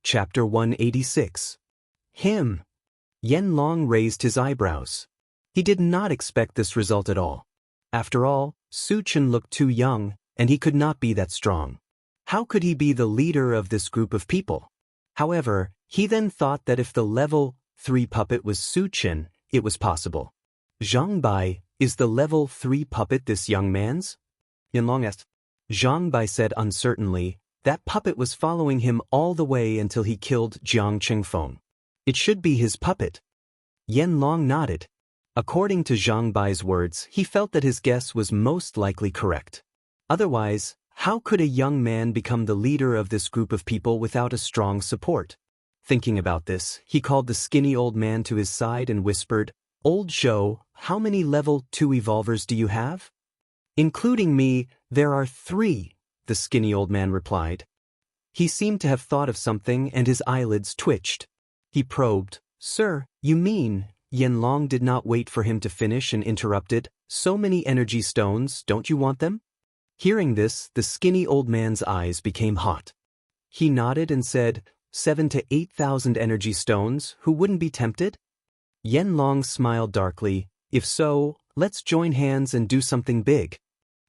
Chapter 186. Him. Yen Long raised his eyebrows. He did not expect this result at all. After all, Su Chen looked too young, and he could not be that strong. How could he be the leader of this group of people? However, he then thought that if the level 3 puppet was Su Chen, it was possible. Zhang Bai, is the level 3 puppet this young man's? Yen Long asked. Zhang Bai said uncertainly, that puppet was following him all the way until he killed Jiang Chengfeng. It should be his puppet. Yen Long nodded. According to Zhang Bai's words, he felt that his guess was most likely correct. Otherwise, how could a young man become the leader of this group of people without a strong support? Thinking about this, he called the skinny old man to his side and whispered, "Old Zhou, how many level 2 evolvers do you have?" "Including me, there are 3, the skinny old man replied. He seemed to have thought of something and his eyelids twitched. He probed, "Sir, you mean?" Yen Long did not wait for him to finish and interrupted, "So many energy stones, don't you want them?" Hearing this, the skinny old man's eyes became hot. He nodded and said, 7 to 8,000 energy stones, who wouldn't be tempted? Yen Long smiled darkly, "If so, let's join hands and do something big."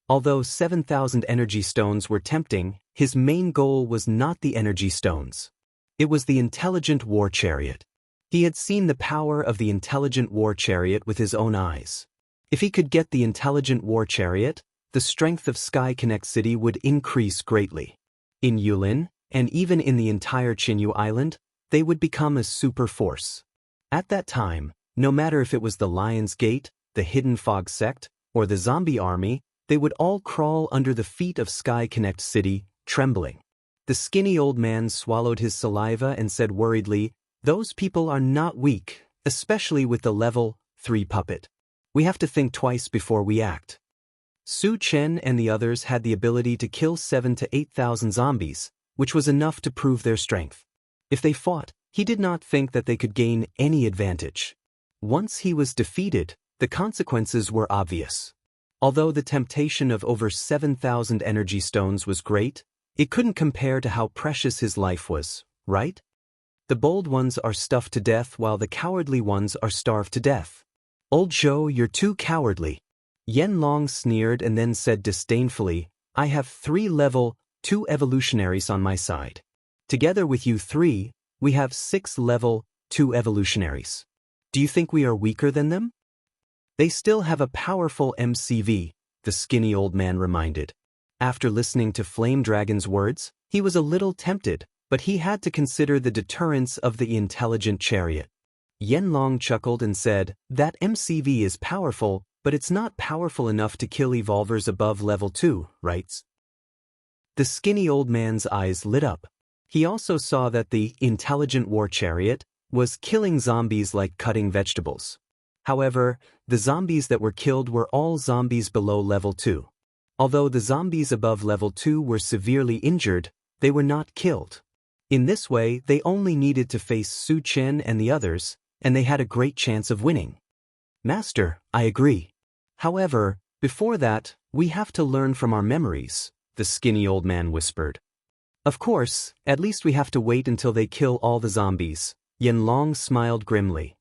Although 7,000 energy stones were tempting, his main goal was not the energy stones. It was the intelligent war chariot. He had seen the power of the intelligent war chariot with his own eyes. If he could get the intelligent war chariot, the strength of Sky Connect City would increase greatly. In Yulin, and even in the entire Qinyu Island, they would become a super force. At that time, no matter if it was the Lion's Gate, the Hidden Fog Sect, or the Zombie Army, they would all crawl under the feet of Sky Connect City, trembling. The skinny old man swallowed his saliva and said worriedly, "Those people are not weak, especially with the level 3 puppet. We have to think twice before we act." Su Chen and the others had the ability to kill 7 to 8,000 zombies, which was enough to prove their strength. If they fought, he did not think that they could gain any advantage. Once he was defeated, the consequences were obvious. Although the temptation of over 7,000 energy stones was great, it couldn't compare to how precious his life was, right? The bold ones are stuffed to death while the cowardly ones are starved to death. "Old Zhou, you're too cowardly." Yen Long sneered and then said disdainfully, "I have 3 level 2 evolutionaries on my side. Together with you 3, we have 6 level 2 evolutionaries. Do you think we are weaker than them?" "They still have a powerful MCV, the skinny old man reminded. After listening to Flame Dragon's words, he was a little tempted, but he had to consider the deterrence of the intelligent chariot. Yen Long chuckled and said, "That MCV is powerful, but it's not powerful enough to kill evolvers above level 2, right?" The skinny old man's eyes lit up. He also saw that the intelligent war chariot was killing zombies like cutting vegetables. However, the zombies that were killed were all zombies below level 2. Although the zombies above level 2 were severely injured, they were not killed. In this way, they only needed to face Su Chen and the others, and they had a great chance of winning. "Master, I agree. However, before that, we have to learn from our memories," the skinny old man whispered. "Of course, at least we have to wait until they kill all the zombies." Yen Long smiled grimly.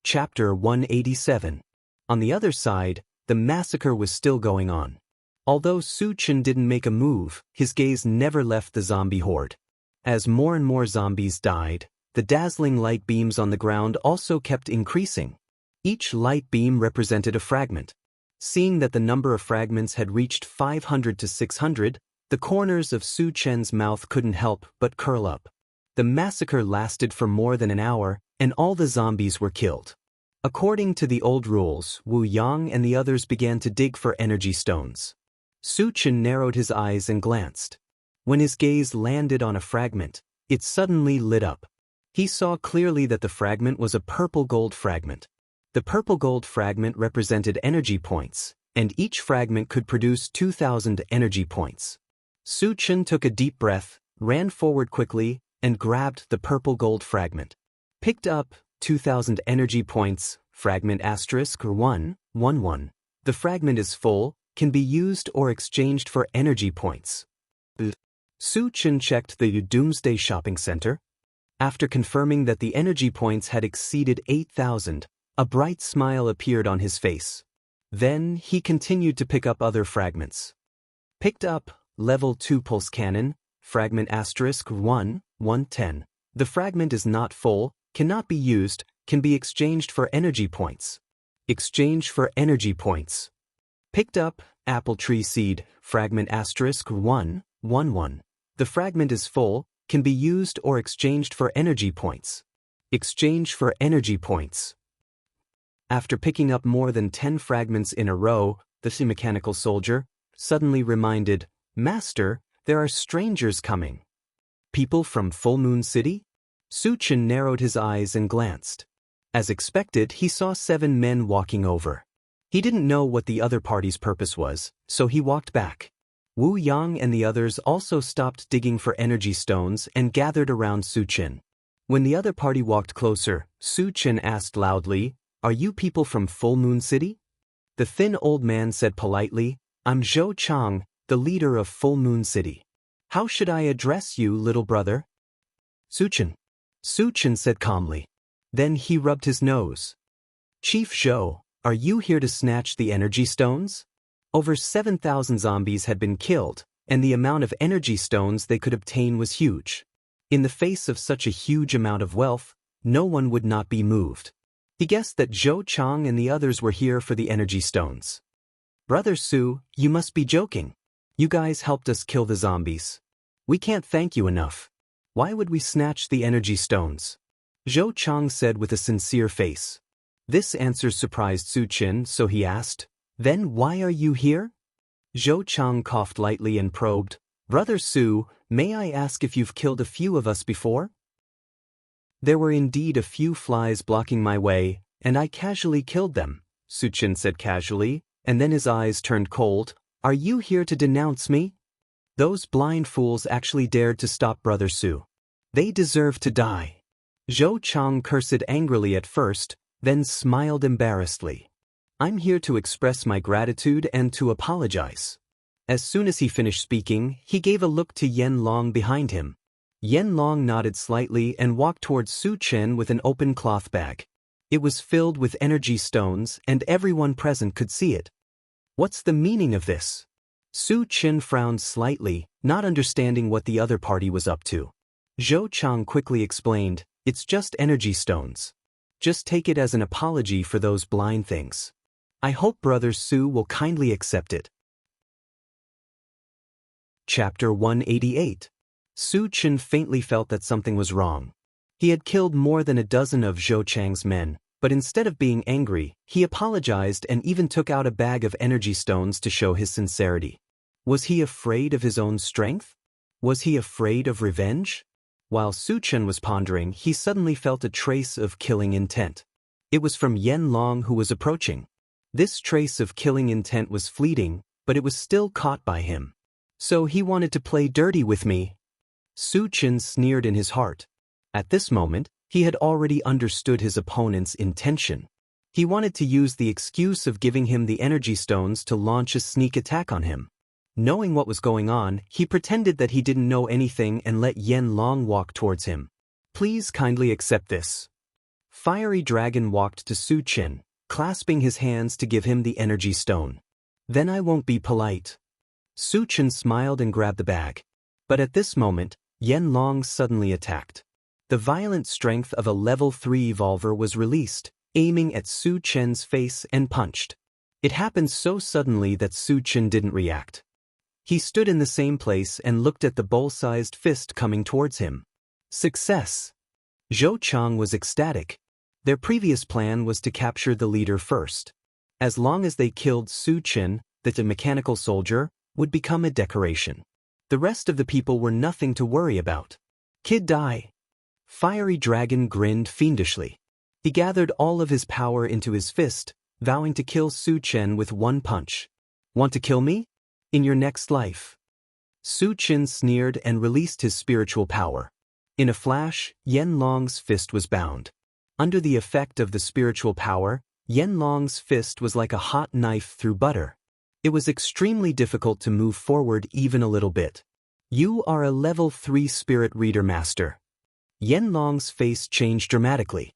Chapter 187. On the other side, the massacre was still going on. Although Su Chen didn't make a move, his gaze never left the zombie horde. As more and more zombies died, the dazzling light beams on the ground also kept increasing. Each light beam represented a fragment. Seeing that the number of fragments had reached 500 to 600, the corners of Su Chen's mouth couldn't help but curl up. The massacre lasted for more than an hour, and all the zombies were killed. According to the old rules, Wu Yang and the others began to dig for energy stones. Su Chen narrowed his eyes and glanced. When his gaze landed on a fragment, it suddenly lit up. He saw clearly that the fragment was a purple gold fragment. The purple gold fragment represented energy points, and each fragment could produce 2,000 energy points. Su Chen took a deep breath, ran forward quickly, and grabbed the purple gold fragment. Picked up 2,000 energy points, fragment *111. The fragment is full, can be used or exchanged for energy points. Su Chen checked the Doomsday Shopping Center. After confirming that the energy points had exceeded 8,000, a bright smile appeared on his face. Then, he continued to pick up other fragments. Picked up, Level 2 Pulse Cannon, Fragment *1, 110. The fragment is not full, cannot be used, can be exchanged for energy points. Exchange for energy points. Picked up, Apple Tree Seed, Fragment *1, 11. The fragment is full, can be used or exchanged for energy points. Exchange for energy points. After picking up more than 10 fragments in a row, the mechanical soldier suddenly reminded, "Master, there are strangers coming." People from Full Moon City? Su Chen narrowed his eyes and glanced. As expected, he saw 7 men walking over. He didn't know what the other party's purpose was, so he walked back. Wu Yang and the others also stopped digging for energy stones and gathered around Su Chen. When the other party walked closer, Su Chen asked loudly, "Are you people from Full Moon City?" The thin old man said politely, "I'm Zhou Chang, the leader of Full Moon City. How should I address you, little brother?" Su Chen. Su Chen said calmly. Then he rubbed his nose. "Chief Zhou, are you here to snatch the energy stones?" Over 7,000 zombies had been killed, and the amount of energy stones they could obtain was huge. In the face of such a huge amount of wealth, no one would not be moved. He guessed that Zhou Chang and the others were here for the energy stones. "Brother Su, you must be joking. You guys helped us kill the zombies. We can't thank you enough. Why would we snatch the energy stones?" Zhou Chang said with a sincere face. This answer surprised Su Chen, so he asked, "Then why are you here?" Zhou Chang coughed lightly and probed, "Brother Su, may I ask if you've killed a few of us before?" "There were indeed a few flies blocking my way, and I casually killed them," Su Chen said casually, and then his eyes turned cold. "Are you here to denounce me?" Those blind fools actually dared to stop Brother Su. They deserve to die. Zhou Chang cursed angrily at first, then smiled embarrassedly. "I'm here to express my gratitude and to apologize." As soon as he finished speaking, he gave a look to Yen Long behind him. Yen Long nodded slightly and walked towards Su Chen with an open cloth bag. It was filled with energy stones, and everyone present could see it. "What's the meaning of this?" Su Chen frowned slightly, not understanding what the other party was up to. Zhou Chang quickly explained, "It's just energy stones. Just take it as an apology for those blind things. I hope Brother Su will kindly accept it." Chapter 188. Su Chen faintly felt that something was wrong. He had killed more than a dozen of Zhou Chang's men, but instead of being angry, he apologized and even took out a bag of energy stones to show his sincerity. Was he afraid of his own strength? Was he afraid of revenge? While Su Chen was pondering, he suddenly felt a trace of killing intent. It was from Yen Long, who was approaching. This trace of killing intent was fleeting, but it was still caught by him. "So he wanted to play dirty with me?" Su Chen sneered in his heart. At this moment, he had already understood his opponent's intention. He wanted to use the excuse of giving him the energy stones to launch a sneak attack on him. Knowing what was going on, he pretended that he didn't know anything and let Yen Long walk towards him. "Please kindly accept this." Fiery Dragon walked to Su Chen, clasping his hands to give him the energy stone. "Then I won't be polite." Su Chen smiled and grabbed the bag. But at this moment, Yen Long suddenly attacked. The violent strength of a level 3 evolver was released, aiming at Su Chen's face and punched. It happened so suddenly that Su Chen didn't react. He stood in the same place and looked at the bowl-sized fist coming towards him. Success! Zhou Chang was ecstatic. Their previous plan was to capture the leader first. As long as they killed Su Chen, the mechanical soldier would become a decoration. The rest of the people were nothing to worry about. "Kid die." Fiery Dragon grinned fiendishly. He gathered all of his power into his fist, vowing to kill Su Chen with one punch. "Want to kill me? In your next life." Su Chen sneered and released his spiritual power. In a flash, Yen Long's fist was bound. Under the effect of the spiritual power, Yen Long's fist was like a hot knife through butter. It was extremely difficult to move forward even a little bit. You are a level 3 spirit reader master. Yanlong's face changed dramatically.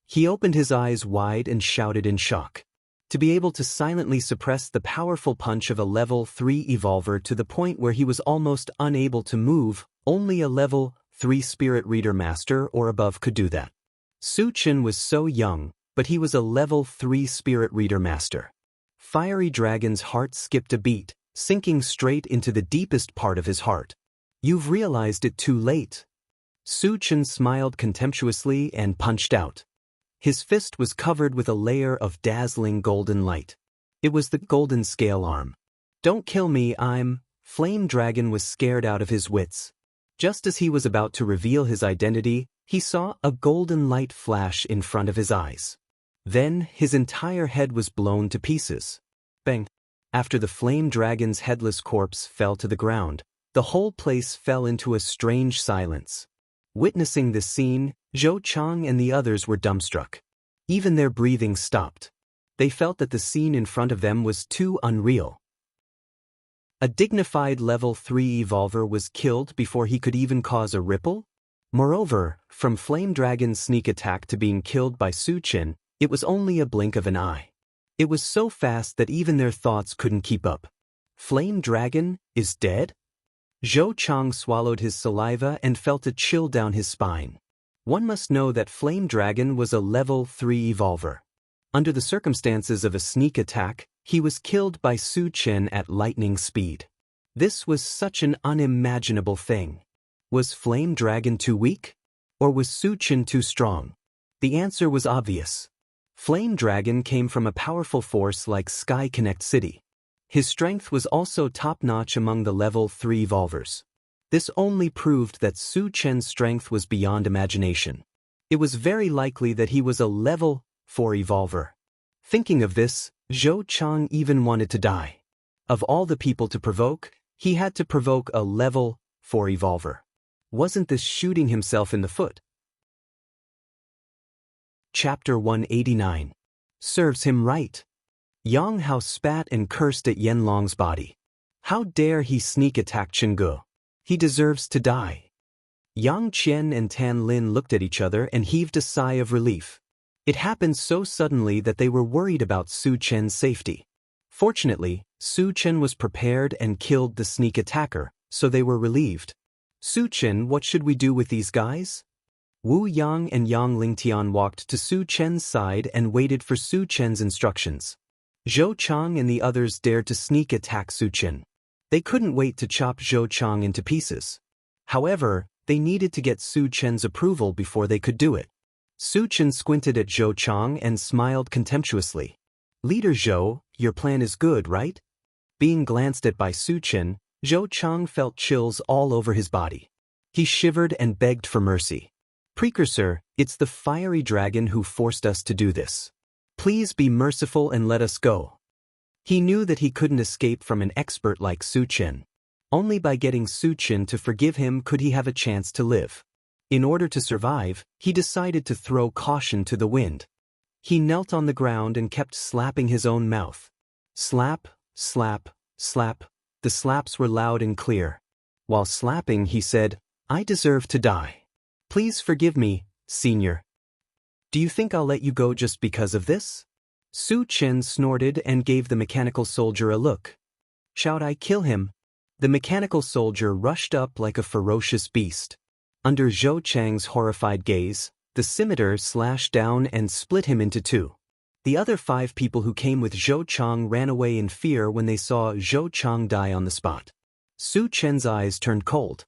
He opened his eyes wide and shouted in shock. To be able to silently suppress the powerful punch of a level 3 evolver to the point where he was almost unable to move, only a level 3 spirit reader master or above could do that. Su Chen was so young, but he was a level 3 spirit reader master. Fiery Dragon's heart skipped a beat, sinking straight into the deepest part of his heart. You've realized it too late. Su Chen smiled contemptuously and punched out. His fist was covered with a layer of dazzling golden light. It was the golden scale arm. Don't kill me, Flame Dragon was scared out of his wits. Just as he was about to reveal his identity, he saw a golden light flash in front of his eyes. Then, his entire head was blown to pieces. Bang! After the Flame Dragon's headless corpse fell to the ground, the whole place fell into a strange silence. Witnessing this scene, Zhou Chang and the others were dumbstruck. Even their breathing stopped. They felt that the scene in front of them was too unreal. A dignified level 3 evolver was killed before he could even cause a ripple? Moreover, from Flame Dragon's sneak attack to being killed by Su Chen, it was only a blink of an eye. It was so fast that even their thoughts couldn't keep up. Flame Dragon is dead? Zhou Chang swallowed his saliva and felt a chill down his spine. One must know that Flame Dragon was a level 3 evolver. Under the circumstances of a sneak attack, he was killed by Su Chen at lightning speed. This was such an unimaginable thing. Was Flame Dragon too weak? Or was Su Chen too strong? The answer was obvious. Flame Dragon came from a powerful force like Sky Connect City. His strength was also top-notch among the level 3 evolvers. This only proved that Su Chen's strength was beyond imagination. It was very likely that he was a level 4 evolver. Thinking of this, Zhou Chang even wanted to die. Of all the people to provoke, he had to provoke a level 4 evolver. Wasn't this shooting himself in the foot? Chapter 189. Serves him right. Yang Hao spat and cursed at Yanlong's body. How dare he sneak attack Chengge? He deserves to die. Yang Qian and Tan Lin looked at each other and heaved a sigh of relief. It happened so suddenly that they were worried about Su Chen's safety. Fortunately, Su Chen was prepared and killed the sneak attacker, so they were relieved. Su Chen, what should we do with these guys? Wu Yang and Yang Lingtian walked to Su Chen's side and waited for Su Chen's instructions. Zhou Chang and the others dared to sneak attack Su Chen. They couldn't wait to chop Zhou Chang into pieces. However, they needed to get Su Chen's approval before they could do it. Su Chen squinted at Zhou Chang and smiled contemptuously. Leader Zhou, your plan is good, right? Being glanced at by Su Chen, Zhou Chang felt chills all over his body. He shivered and begged for mercy. Precursor, it's the fiery dragon who forced us to do this. Please be merciful and let us go. He knew that he couldn't escape from an expert like Su Chen. Only by getting Su Chen to forgive him could he have a chance to live. In order to survive, he decided to throw caution to the wind. He knelt on the ground and kept slapping his own mouth. Slap, slap, slap. The slaps were loud and clear. While slapping, he said, I deserve to die. Please forgive me, Senior. Do you think I'll let you go just because of this? Su Chen snorted and gave the mechanical soldier a look. Should I kill him? The mechanical soldier rushed up like a ferocious beast. Under Zhou Chang's horrified gaze, the scimitar slashed down and split him into two. The other 5 people who came with Zhou Chang ran away in fear when they saw Zhou Chang die on the spot. Su Chen's eyes turned cold.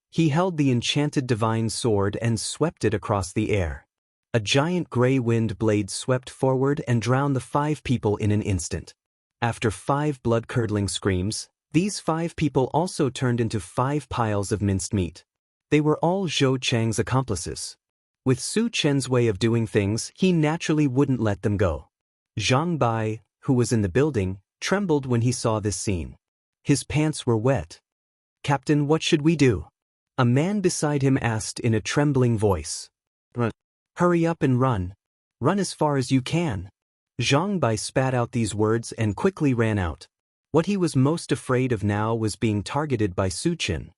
He held the enchanted divine sword and swept it across the air. A giant gray wind blade swept forward and drowned the 5 people in an instant. After 5 blood-curdling screams, these 5 people also turned into 5 piles of minced meat. They were all Zhou Chang's accomplices. With Su Chen's way of doing things, he naturally wouldn't let them go. Zhang Bai, who was in the building, trembled when he saw this scene. His pants were wet. Captain, what should we do? A man beside him asked in a trembling voice. Hurry up and run. Run as far as you can. Zhang Bai spat out these words and quickly ran out. What he was most afraid of now was being targeted by Su Chen.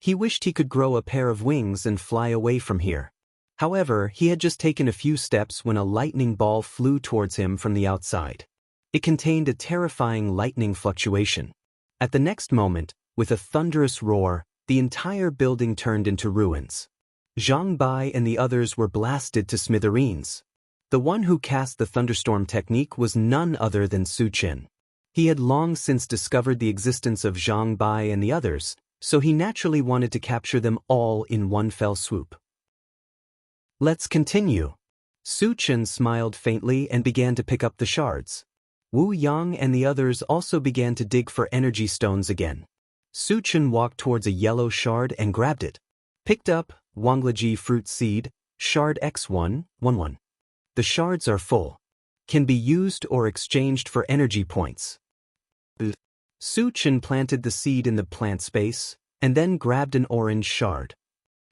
He wished he could grow a pair of wings and fly away from here. However, he had just taken a few steps when a lightning ball flew towards him from the outside. It contained a terrifying lightning fluctuation. At the next moment, with a thunderous roar, the entire building turned into ruins. Zhang Bai and the others were blasted to smithereens. The one who cast the thunderstorm technique was none other than Su Chen. He had long since discovered the existence of Zhang Bai and the others, so he naturally wanted to capture them all in one fell swoop. Let's continue. Su Chen smiled faintly and began to pick up the shards. Wu Yang and the others also began to dig for energy stones again. Su Chen walked towards a yellow shard and grabbed it. Picked up Wanglaji fruit seed, shard X111. The shards are full. Can be used or exchanged for energy points. Su Chen planted the seed in the plant space, and then grabbed an orange shard.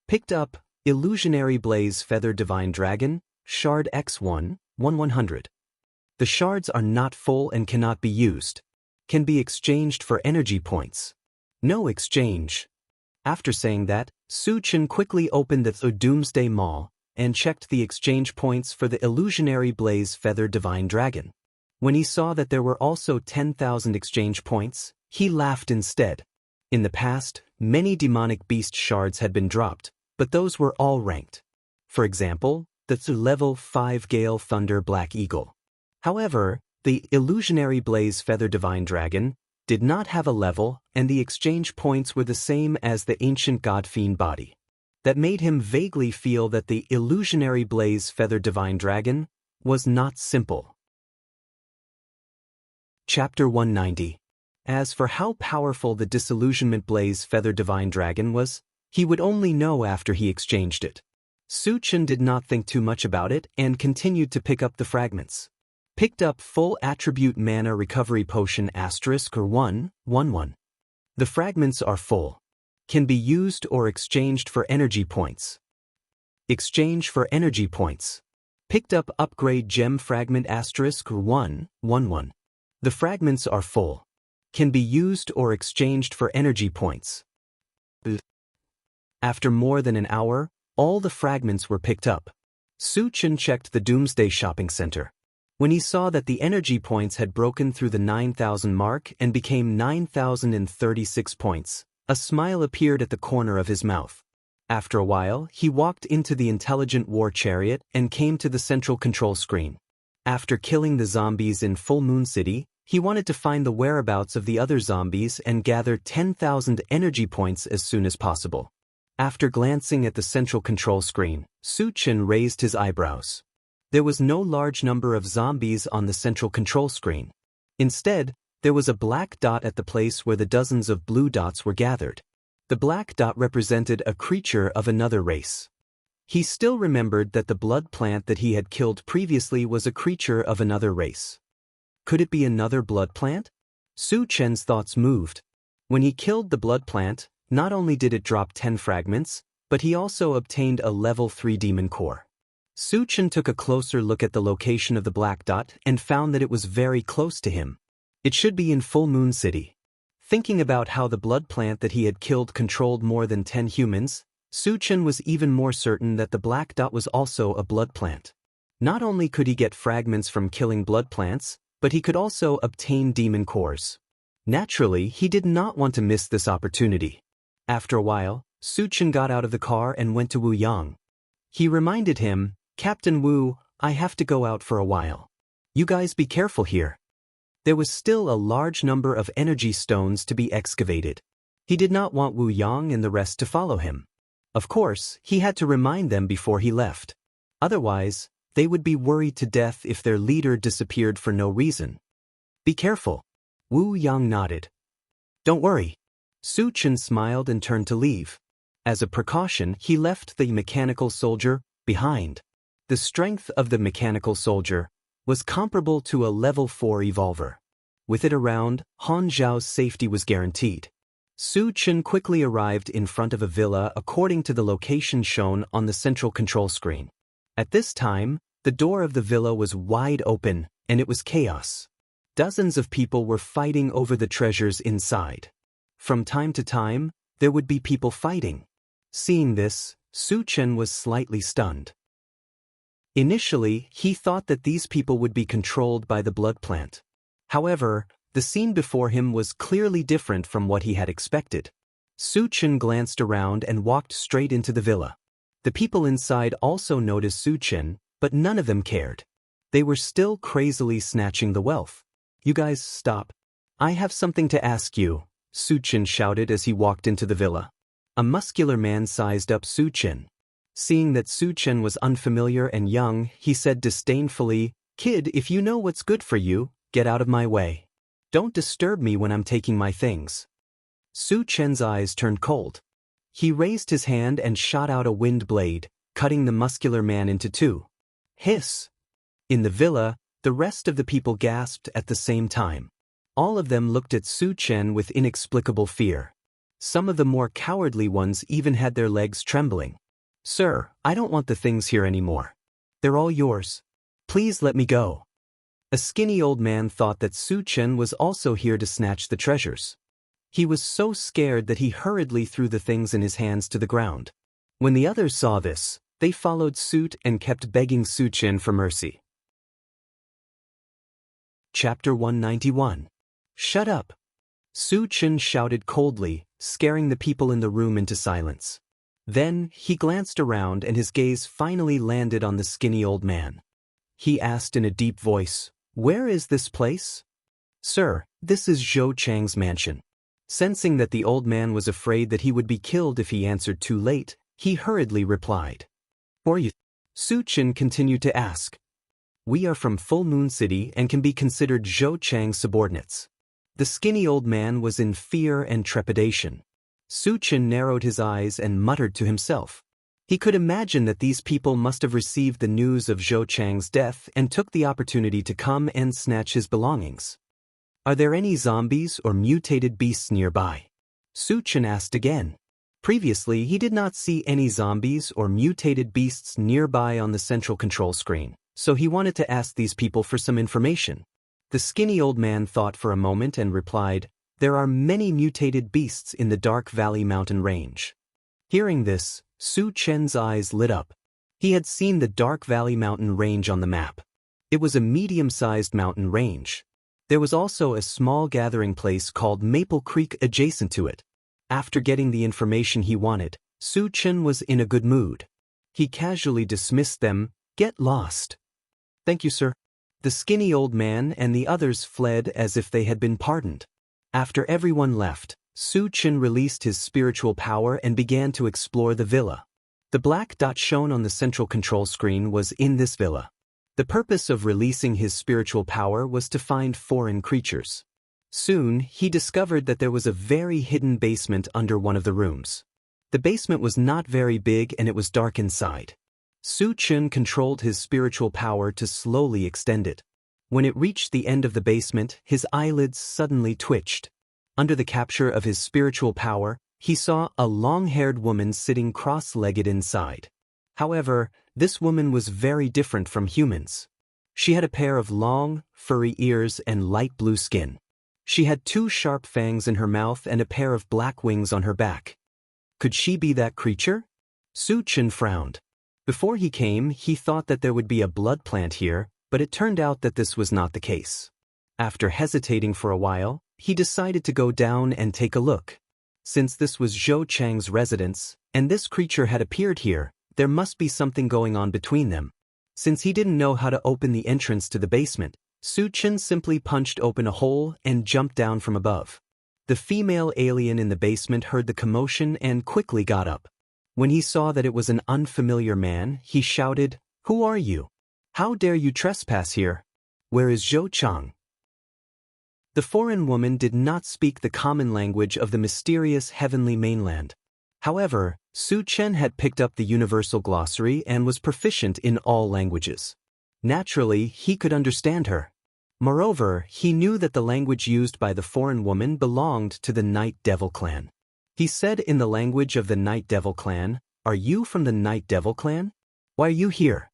Picked up Illusionary Blaze Feather Divine Dragon, shard X11100. The shards are not full and cannot be used. Can be exchanged for energy points. No exchange. After saying that, Su Chen quickly opened the Doomsday Mall and checked the exchange points for the Illusionary Blaze Feather Divine Dragon. When he saw that there were also 10,000 exchange points, he laughed instead. In the past, many demonic beast shards had been dropped, but those were all ranked. For example, the level 5 Gale Thunder Black Eagle. However, the Illusionary Blaze Feather Divine Dragon did not have a level, and the exchange points were the same as the Ancient God Fiend body. That made him vaguely feel that the Illusionary Blaze Feather Divine Dragon was not simple. Chapter 190. As for how powerful the Disillusionment Blaze Feather Divine Dragon was, he would only know after he exchanged it. Su Chen did not think too much about it and continued to pick up the fragments. Picked up Full Attribute Mana Recovery Potion *111. The fragments are full. Can be used or exchanged for energy points. Exchange for energy points. Picked up Upgrade Gem Fragment *111. The fragments are full. Can be used or exchanged for energy points. After more than an hour, all the fragments were picked up. Su Chen checked the Doomsday Shopping Center. When he saw that the energy points had broken through the 9,000 mark and became 9,036 points, a smile appeared at the corner of his mouth. After a while, he walked into the Intelligent War Chariot and came to the central control screen. After killing the zombies in Full Moon City, he wanted to find the whereabouts of the other zombies and gather 10,000 energy points as soon as possible. After glancing at the central control screen, Su Chen raised his eyebrows. There was no large number of zombies on the central control screen. Instead, there was a black dot at the place where the dozens of blue dots were gathered. The black dot represented a creature of another race. He still remembered that the blood plant that he had killed previously was a creature of another race. Could it be another blood plant? Su Chen's thoughts moved. When he killed the blood plant, not only did it drop 10 fragments, but he also obtained a level 3 demon core. Su Chen took a closer look at the location of the black dot and found that it was very close to him. It should be in Full Moon City. Thinking about how the blood plant that he had killed controlled more than 10 humans, Su Chen was even more certain that the black dot was also a blood plant. Not only could he get fragments from killing blood plants, but he could also obtain demon cores. Naturally, he did not want to miss this opportunity. After a while, Su Chen got out of the car and went to Wu Yang. He reminded him, "Captain Wu, I have to go out for a while. You guys be careful here." There was still a large number of energy stones to be excavated. He did not want Wu Yang and the rest to follow him. Of course, he had to remind them before he left. Otherwise, they would be worried to death if their leader disappeared for no reason. "Be careful." Wu Yang nodded. "Don't worry." Su Chen smiled and turned to leave. As a precaution, he left the mechanical soldier behind. The strength of the mechanical soldier was comparable to a level 4 evolver. With it around, Han Zhao's safety was guaranteed. Su Chen quickly arrived in front of a villa according to the location shown on the central control screen. At this time, the door of the villa was wide open, and it was chaos. Dozens of people were fighting over the treasures inside. From time to time, There would be people fighting. Seeing this, Su Chen was slightly stunned. Initially, he thought that these people would be controlled by the blood plant. However, the scene before him was clearly different from what he had expected. Su Chen glanced around and walked straight into the villa. The people inside also noticed Su Chen, but none of them cared. They were still crazily snatching the wealth. "You guys stop. I have something to ask you," Su Chen shouted as he walked into the villa. A muscular man sized up Su Chen. Seeing that Su Chen was unfamiliar and young, he said disdainfully, "Kid, if you know what's good for you, get out of my way. Don't disturb me when I'm taking my things." Su Chen's eyes turned cold. He raised his hand and shot out a wind blade, cutting the muscular man into two. Hiss! In the villa, the rest of the people gasped at the same time. All of them looked at Su Chen with inexplicable fear. Some of the more cowardly ones even had their legs trembling. "Sir, I don't want the things here anymore. They're all yours. Please let me go." A skinny old man thought that Su Chen was also here to snatch the treasures. He was so scared that he hurriedly threw the things in his hands to the ground. When the others saw this, they followed suit and kept begging Su Chen for mercy. Chapter 191. Shut up! Su Chen shouted coldly, scaring the people in the room into silence. Then, he glanced around and his gaze finally landed on the skinny old man. He asked in a deep voice, "Where is this place?" "Sir, this is Zhou Chang's mansion." Sensing that the old man was afraid that he would be killed if he answered too late, he hurriedly replied. "Who are you?" Su Chen continued to ask. "We are from Full Moon City and can be considered Zhou Chang's subordinates." The skinny old man was in fear and trepidation. Su Chen narrowed his eyes and muttered to himself. He could imagine that these people must have received the news of Zhou Chang's death and took the opportunity to come and snatch his belongings. "Are there any zombies or mutated beasts nearby?" Su Chen asked again. Previously, he did not see any zombies or mutated beasts nearby on the central control screen, so he wanted to ask these people for some information. The skinny old man thought for a moment and replied, "There are many mutated beasts in the Dark Valley mountain range." Hearing this, Su Chen's eyes lit up. He had seen the Dark Valley mountain range on the map. It was a medium-sized mountain range. There was also a small gathering place called Maple Creek adjacent to it. After getting the information he wanted, Su Chen was in a good mood. He casually dismissed them, "Get lost." "Thank you, sir." The skinny old man and the others fled as if they had been pardoned. After everyone left, Su Chen released his spiritual power and began to explore the villa. The black dot shown on the central control screen was in this villa. The purpose of releasing his spiritual power was to find foreign creatures. Soon, he discovered that there was a very hidden basement under one of the rooms. The basement was not very big and it was dark inside. Su Chen controlled his spiritual power to slowly extend it. When it reached the end of the basement, his eyelids suddenly twitched. Under the capture of his spiritual power, he saw a long-haired woman sitting cross-legged inside. However, this woman was very different from humans. She had a pair of long, furry ears and light blue skin. She had two sharp fangs in her mouth and a pair of black wings on her back. Could she be that creature? Su Chen frowned. Before he came, he thought that there would be a blood plant here, but it turned out that this was not the case. After hesitating for a while, he decided to go down and take a look. Since this was Zhou Chang's residence, and this creature had appeared here, there must be something going on between them. Since he didn't know how to open the entrance to the basement, Su Chen simply punched open a hole and jumped down from above. The female alien in the basement heard the commotion and quickly got up. When he saw that it was an unfamiliar man, he shouted, "Who are you? How dare you trespass here? Where is Zhou Chang?" The foreign woman did not speak the common language of the mysterious heavenly mainland. However, Su Chen had picked up the universal glossary and was proficient in all languages. Naturally, he could understand her. Moreover, he knew that the language used by the foreign woman belonged to the Night Devil clan. He said in the language of the Night Devil clan, "Are you from the Night Devil clan? Why are you here?"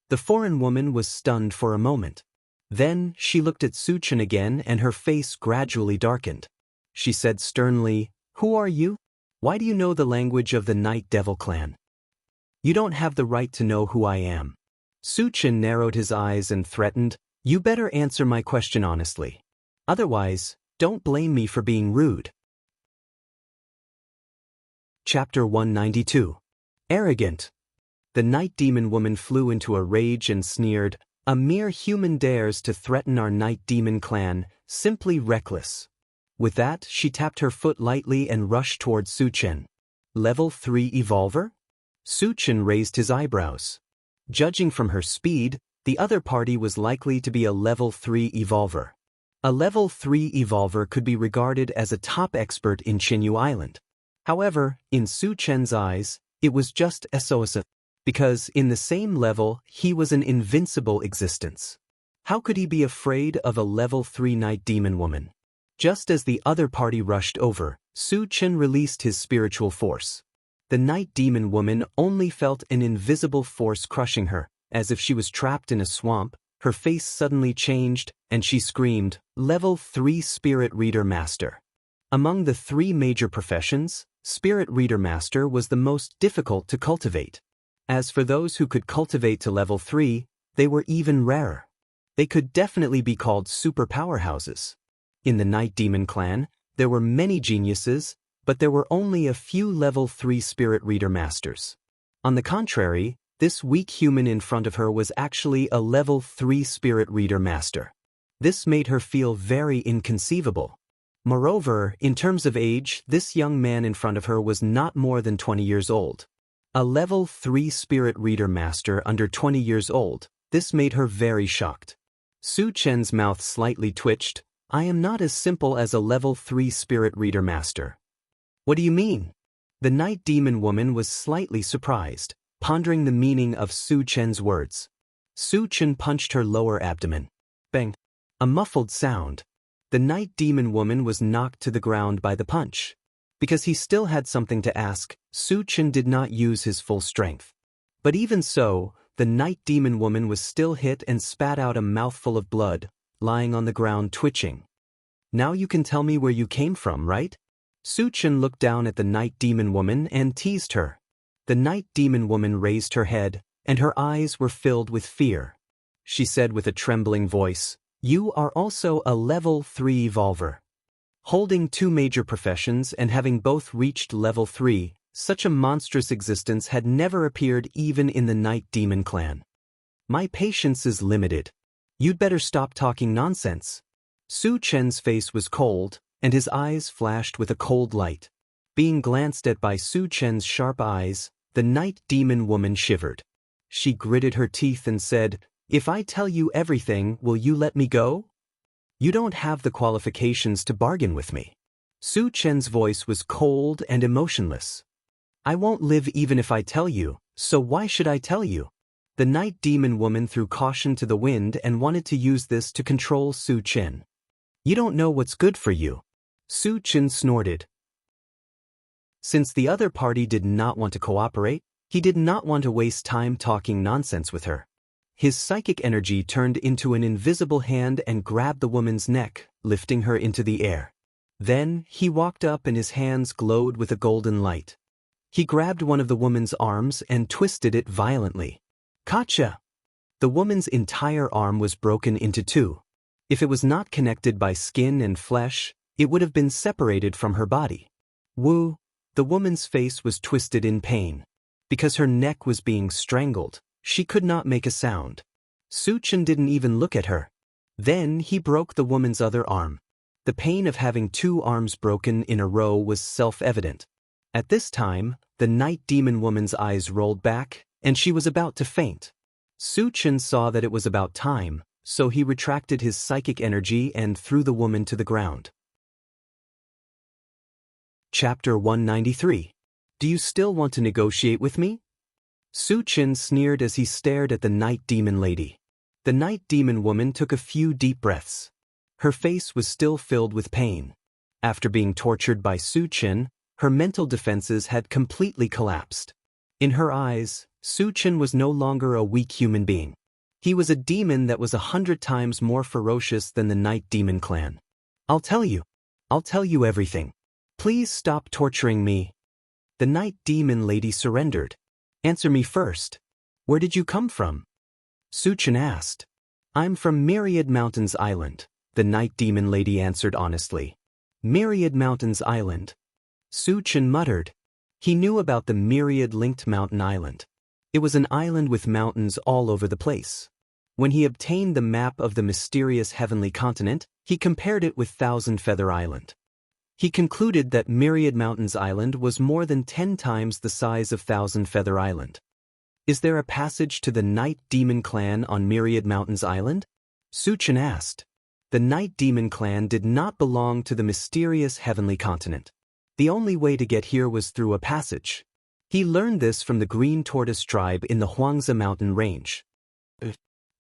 The foreign woman was stunned for a moment. Then, she looked at Su Chen again and her face gradually darkened. She said sternly, "Who are you?" Why do you know the language of the Night Devil clan? You don't have the right to know who I am. Su Chen narrowed his eyes and threatened, you better answer my question honestly. Otherwise, don't blame me for being rude. Chapter 192. Arrogant. The Night Demon woman flew into a rage and sneered, a mere human dares to threaten our Night Demon clan, simply reckless. With that, she tapped her foot lightly and rushed towards Su Chen. Level 3 Evolver? Su Chen raised his eyebrows. Judging from her speed, the other party was likely to be a Level 3 Evolver. A Level 3 Evolver could be regarded as a top expert in Qinyu Island. However, in Su Chen's eyes, it was just SOS, because in the same level, he was an invincible existence. How could he be afraid of a Level 3 Night Demon woman? Just as the other party rushed over, Su Chen released his spiritual force. The Night Demon woman only felt an invisible force crushing her, as if she was trapped in a swamp. Her face suddenly changed, and she screamed, Level 3 Spirit Reader Master. Among the 3 major professions, Spirit Reader Master was the most difficult to cultivate. As for those who could cultivate to Level 3, they were even rarer. They could definitely be called super powerhouses. In the Night Demon clan, there were many geniuses, but there were only a few Level 3 Spirit Reader Masters. On the contrary, this weak human in front of her was actually a Level 3 Spirit Reader Master. This made her feel very inconceivable. Moreover, in terms of age, this young man in front of her was not more than 20 years old. A Level 3 Spirit Reader Master under 20 years old, this made her very shocked. Su Chen's mouth slightly twitched. I am not as simple as a Level 3 Spirit Reader Master. What do you mean? The Night Demon woman was slightly surprised, pondering the meaning of Su Chen's words. Su Chen punched her lower abdomen. Bang! A muffled sound. The Night Demon woman was knocked to the ground by the punch. Because he still had something to ask, Su Chen did not use his full strength. But even so, the Night Demon woman was still hit and spat out a mouthful of blood, lying on the ground twitching. Now you can tell me where you came from, right? Su Chen looked down at the Night Demon woman and teased her. The Night Demon woman raised her head, and her eyes were filled with fear. She said with a trembling voice, You are also a Level 3 Evolver. Holding 2 major professions and having both reached Level 3, such a monstrous existence had never appeared even in the Night Demon clan. My patience is limited. You'd better stop talking nonsense. Su Chen's face was cold, and his eyes flashed with a cold light. Being glanced at by Su Chen's sharp eyes, the Night Demon woman shivered. She gritted her teeth and said, If I tell you everything, will you let me go? You don't have the qualifications to bargain with me. Su Chen's voice was cold and emotionless. I won't live even if I tell you, so why should I tell you? The Night Demon woman threw caution to the wind and wanted to use this to control Su Chen. You don't know what's good for you. Su Chen snorted. Since the other party did not want to cooperate, he did not want to waste time talking nonsense with her. His psychic energy turned into an invisible hand and grabbed the woman's neck, lifting her into the air. Then, he walked up and his hands glowed with a golden light. He grabbed one of the woman's arms and twisted it violently. Gotcha! The woman's entire arm was broken into 2. If it was not connected by skin and flesh, it would have been separated from her body. Woo! The woman's face was twisted in pain. Because her neck was being strangled, she could not make a sound. Su Chen didn't even look at her. Then he broke the woman's other arm. The pain of having 2 arms broken in a row was self-evident. At this time, the Night Demon woman's eyes rolled back, and she was about to faint. Su Chen saw that it was about time, so he retracted his psychic energy and threw the woman to the ground. Chapter 193. Do you still want to negotiate with me? Su Chen sneered as he stared at the Night Demon lady. The Night Demon woman took a few deep breaths. Her face was still filled with pain. After being tortured by Su Chen, her mental defenses had completely collapsed. In her eyes, Su Chen was no longer a weak human being. He was a demon that was 100 times more ferocious than the Night Demon clan. I'll tell you everything. Please stop torturing me. The night demon lady surrendered. Answer me first. Where did you come from? Suchen asked. I'm from Myriad Mountains Island, the night demon lady answered honestly. Myriad Mountains Island. Suchen muttered. He knew about the Myriad-linked mountain island. It was an island with mountains all over the place. When he obtained the map of the mysterious heavenly continent, he compared it with Thousand Feather Island. He concluded that Myriad Mountains Island was more than 10 times the size of Thousand Feather Island. Is there a passage to the Night Demon Clan on Myriad Mountains Island? Suchen asked. The Night Demon Clan did not belong to the mysterious heavenly continent. The only way to get here was through a passage. He learned this from the Green Tortoise tribe in the Huangzi mountain range.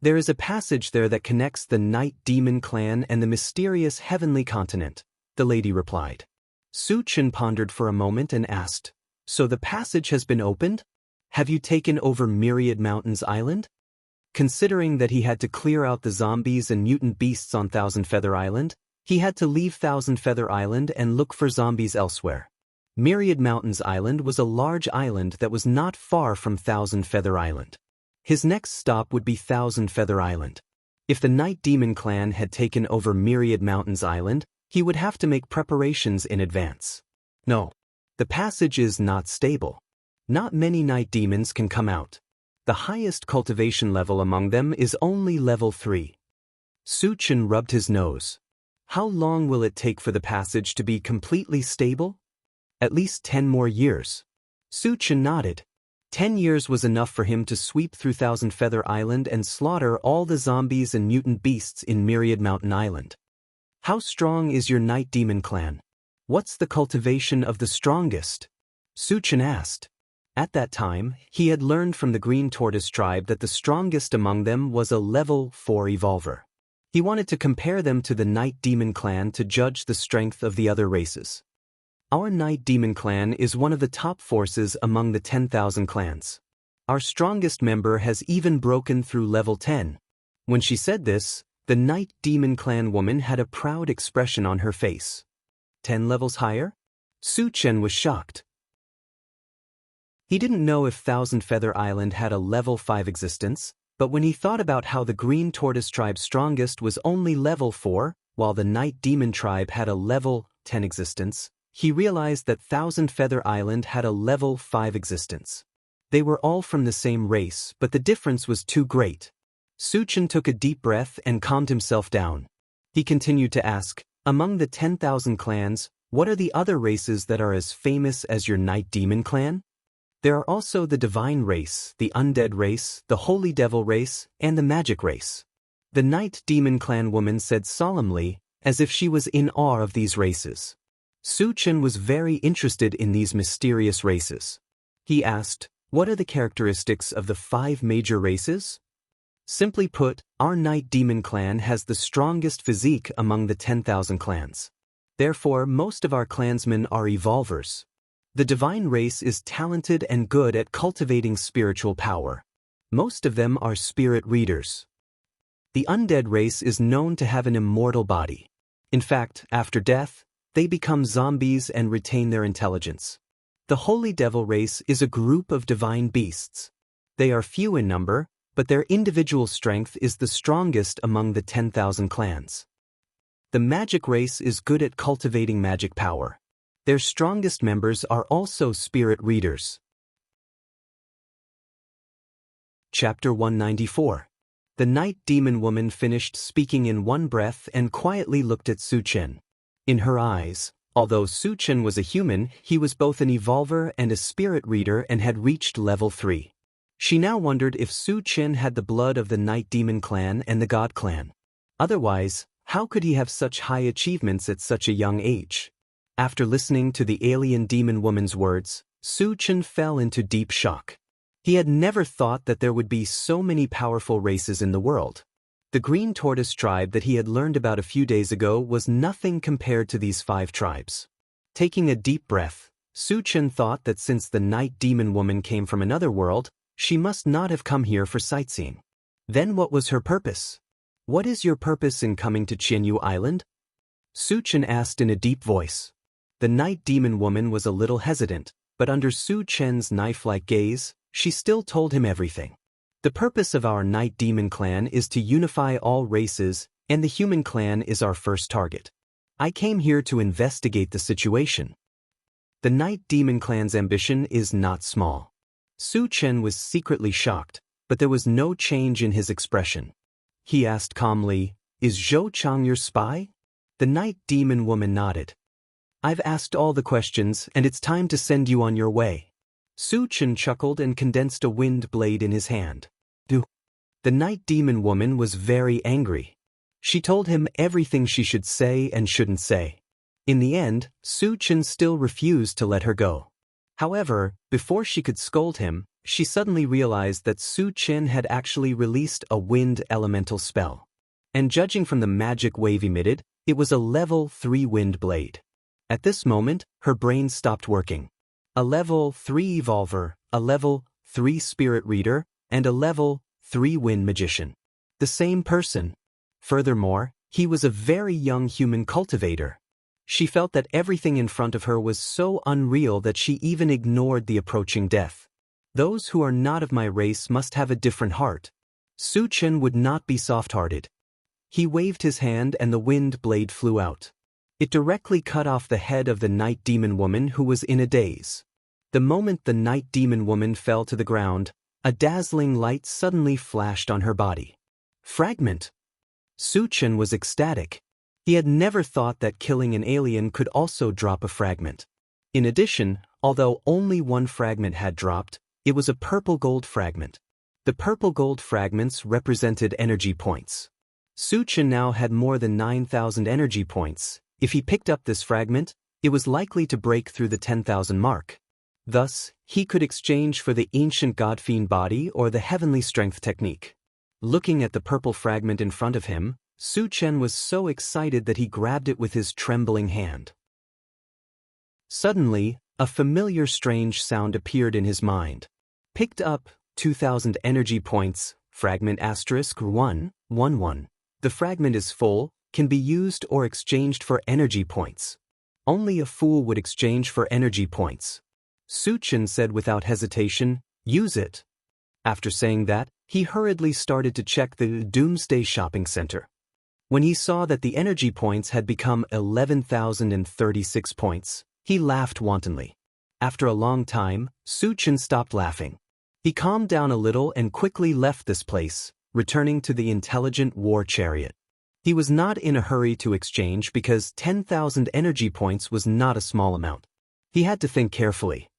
There is a passage there that connects the Night Demon Clan and the mysterious heavenly continent, the lady replied. Suchen pondered for a moment and asked, So the passage has been opened? Have you taken over Myriad Mountains Island? Considering that he had to clear out the zombies and mutant beasts on Thousand Feather Island, he had to leave Thousand Feather Island and look for zombies elsewhere. Myriad Mountains Island was a large island that was not far from Thousand Feather Island. His next stop would be Thousand Feather Island. If the Night Demon Clan had taken over Myriad Mountains Island, he would have to make preparations in advance. No. The passage is not stable. Not many night demons can come out. The highest cultivation level among them is only level 3. Suchen rubbed his nose. How long will it take for the passage to be completely stable? At least 10 more years. Suchen nodded. 10 years was enough for him to sweep through Thousand Feather Island and slaughter all the zombies and mutant beasts in Myriad Mountain Island. How strong is your Night Demon Clan? What's the cultivation of the strongest? Suchen asked. At that time, he had learned from the Green Tortoise tribe that the strongest among them was a level 4 evolver. He wanted to compare them to the Night Demon Clan to judge the strength of the other races. Our Night Demon Clan is one of the top forces among the 10,000 clans. Our strongest member has even broken through level 10. When she said this, the Night Demon Clan woman had a proud expression on her face. 10 levels higher? Suchen was shocked. He didn't know if Thousand Feather Island had a level 5 existence, but when he thought about how the Green Tortoise tribe's strongest was only level 4, while the Night Demon tribe had a level 10 existence, he realized that Thousand Feather Island had a level 5 existence. They were all from the same race, but the difference was too great. Suchen took a deep breath and calmed himself down. He continued to ask, among the 10,000 clans, what are the other races that are as famous as your Night Demon Clan? There are also the Divine race, the Undead race, the Holy Devil race, and the Magic race. The Night Demon Clan woman said solemnly, as if she was in awe of these races. Suchen was very interested in these mysterious races. He asked, what are the characteristics of the 5 major races? Simply put, our Night Demon Clan has the strongest physique among the 10,000 clans. Therefore, most of our clansmen are evolvers. The Divine race is talented and good at cultivating spiritual power. Most of them are spirit readers. The Undead race is known to have an immortal body. In fact, after death, they become zombies and retain their intelligence. The Holy Devil race is a group of divine beasts. They are few in number, but their individual strength is the strongest among the 10,000 clans. The Magic race is good at cultivating magic power. Their strongest members are also spirit readers. Chapter 194. The Night Demon woman finished speaking in one breath and quietly looked at Suchen. In her eyes, although Suchen was a human, he was both an evolver and a spirit reader and had reached level 3. She now wondered if Suchen had the blood of the Night Demon Clan and the God Clan. Otherwise, how could he have such high achievements at such a young age? After listening to the alien demon woman's words, Suchen fell into deep shock. He had never thought that there would be so many powerful races in the world. The Green Tortoise tribe that he had learned about a few days ago was nothing compared to these 5 tribes. Taking a deep breath, Suchen thought that since the Night Demon woman came from another world, she must not have come here for sightseeing. Then what was her purpose? What is your purpose in coming to Jianghu Island? Suchen asked in a deep voice. The Night Demon woman was a little hesitant, but under Su Chen's knife-like gaze, she still told him everything. The purpose of our Night Demon clan is to unify all races, and the human clan is our first target. I came here to investigate the situation. The Night Demon clan's ambition is not small. Su Chen was secretly shocked, but there was no change in his expression. He asked calmly, "Is Zhou Chang your spy?" The Night Demon woman nodded. "I've asked all the questions, and it's time to send you on your way." Su Chen chuckled and condensed a wind blade in his hand. "Do." The Night Demon woman was very angry. She told him everything she should say and shouldn't say. In the end, Su Chen still refused to let her go. However, before she could scold him, she suddenly realized that Su Chen had actually released a wind elemental spell. And judging from the magic wave emitted, it was a level 3 wind blade. At this moment, her brain stopped working. A level 3 evolver, a level 3 spirit reader, and a level 3 wind magician. The same person. Furthermore, he was a very young human cultivator. She felt that everything in front of her was so unreal that she even ignored the approaching death. Those who are not of my race must have a different heart. Su Chen would not be soft-hearted. He waved his hand and the wind blade flew out. It directly cut off the head of the Night Demon woman who was in a daze. The moment the Night Demon woman fell to the ground, a dazzling light suddenly flashed on her body. Fragment! Su Chen was ecstatic. He had never thought that killing an alien could also drop a fragment. In addition, although only one fragment had dropped, it was a purple gold fragment. The purple gold fragments represented energy points. Su Chen now had more than 9,000 energy points. If he picked up this fragment, it was likely to break through the 10,000 mark. Thus, he could exchange for the ancient God-Fiend body or the heavenly strength technique. Looking at the purple fragment in front of him, Su Chen was so excited that he grabbed it with his trembling hand. Suddenly, a familiar strange sound appeared in his mind. Picked up 2,000 energy points, fragment *111. The fragment is full, can be used or exchanged for energy points. Only a fool would exchange for energy points. Su Chen said without hesitation, "Use it." After saying that, he hurriedly started to check the Doomsday Shopping Center. When he saw that the energy points had become 11,036 points, he laughed wantonly. After a long time, Su Chen stopped laughing. He calmed down a little and quickly left this place, returning to the intelligent war chariot. He was not in a hurry to exchange because 10,000 energy points was not a small amount. He had to think carefully.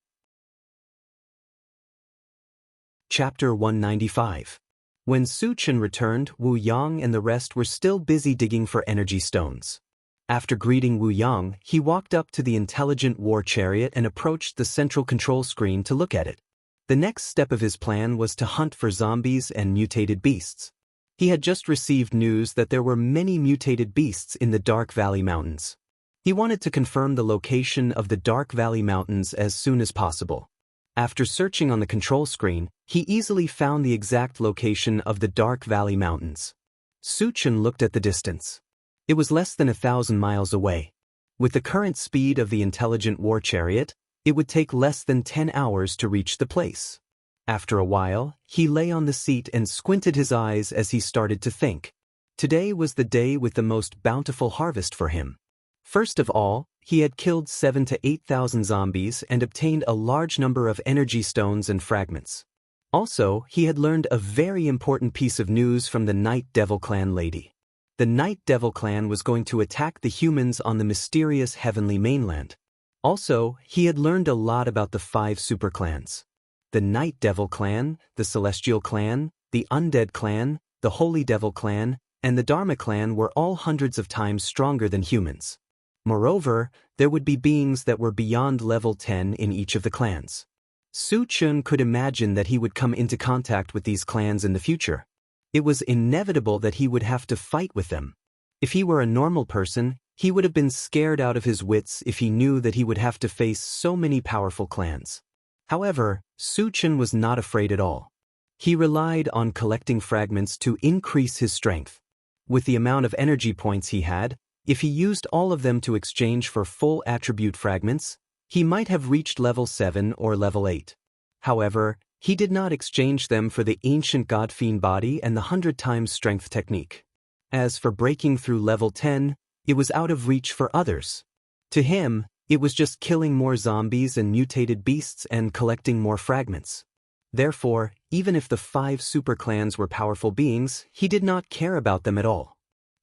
Chapter 195. When Su Chen returned, Wu Yang and the rest were still busy digging for energy stones. After greeting Wu Yang, he walked up to the intelligent war chariot and approached the central control screen to look at it. The next step of his plan was to hunt for zombies and mutated beasts. He had just received news that there were many mutated beasts in the Dark Valley Mountains. He wanted to confirm the location of the Dark Valley Mountains as soon as possible. After searching on the control screen, he easily found the exact location of the Dark Valley Mountains. Su Chen looked at the distance. It was less than 1,000 miles away. With the current speed of the intelligent war chariot, it would take less than 10 hours to reach the place. After a while, he lay on the seat and squinted his eyes as he started to think. Today was the day with the most bountiful harvest for him. First of all, he had killed 7,000 to 8,000 zombies and obtained a large number of energy stones and fragments. Also, he had learned a very important piece of news from the Night Devil Clan lady. The Night Devil Clan was going to attack the humans on the mysterious heavenly mainland. Also, he had learned a lot about the 5 superclans. The Night Devil Clan, the Celestial Clan, the Undead Clan, the Holy Devil Clan, and the Dharma Clan were all hundreds of times stronger than humans. Moreover, there would be beings that were beyond level 10 in each of the clans. Su Chen could imagine that he would come into contact with these clans in the future. It was inevitable that he would have to fight with them. If he were a normal person, he would have been scared out of his wits if he knew that he would have to face so many powerful clans. However, Su Chen was not afraid at all. He relied on collecting fragments to increase his strength. With the amount of energy points he had, if he used all of them to exchange for full attribute fragments, He might have reached level 7 or level 8. However, he did not exchange them for the ancient God-fiend body and the 100 times strength technique. As for breaking through level 10, it was out of reach for others. To him, it was just killing more zombies and mutated beasts and collecting more fragments. Therefore, even if the 5 super clans were powerful beings, he did not care about them at all.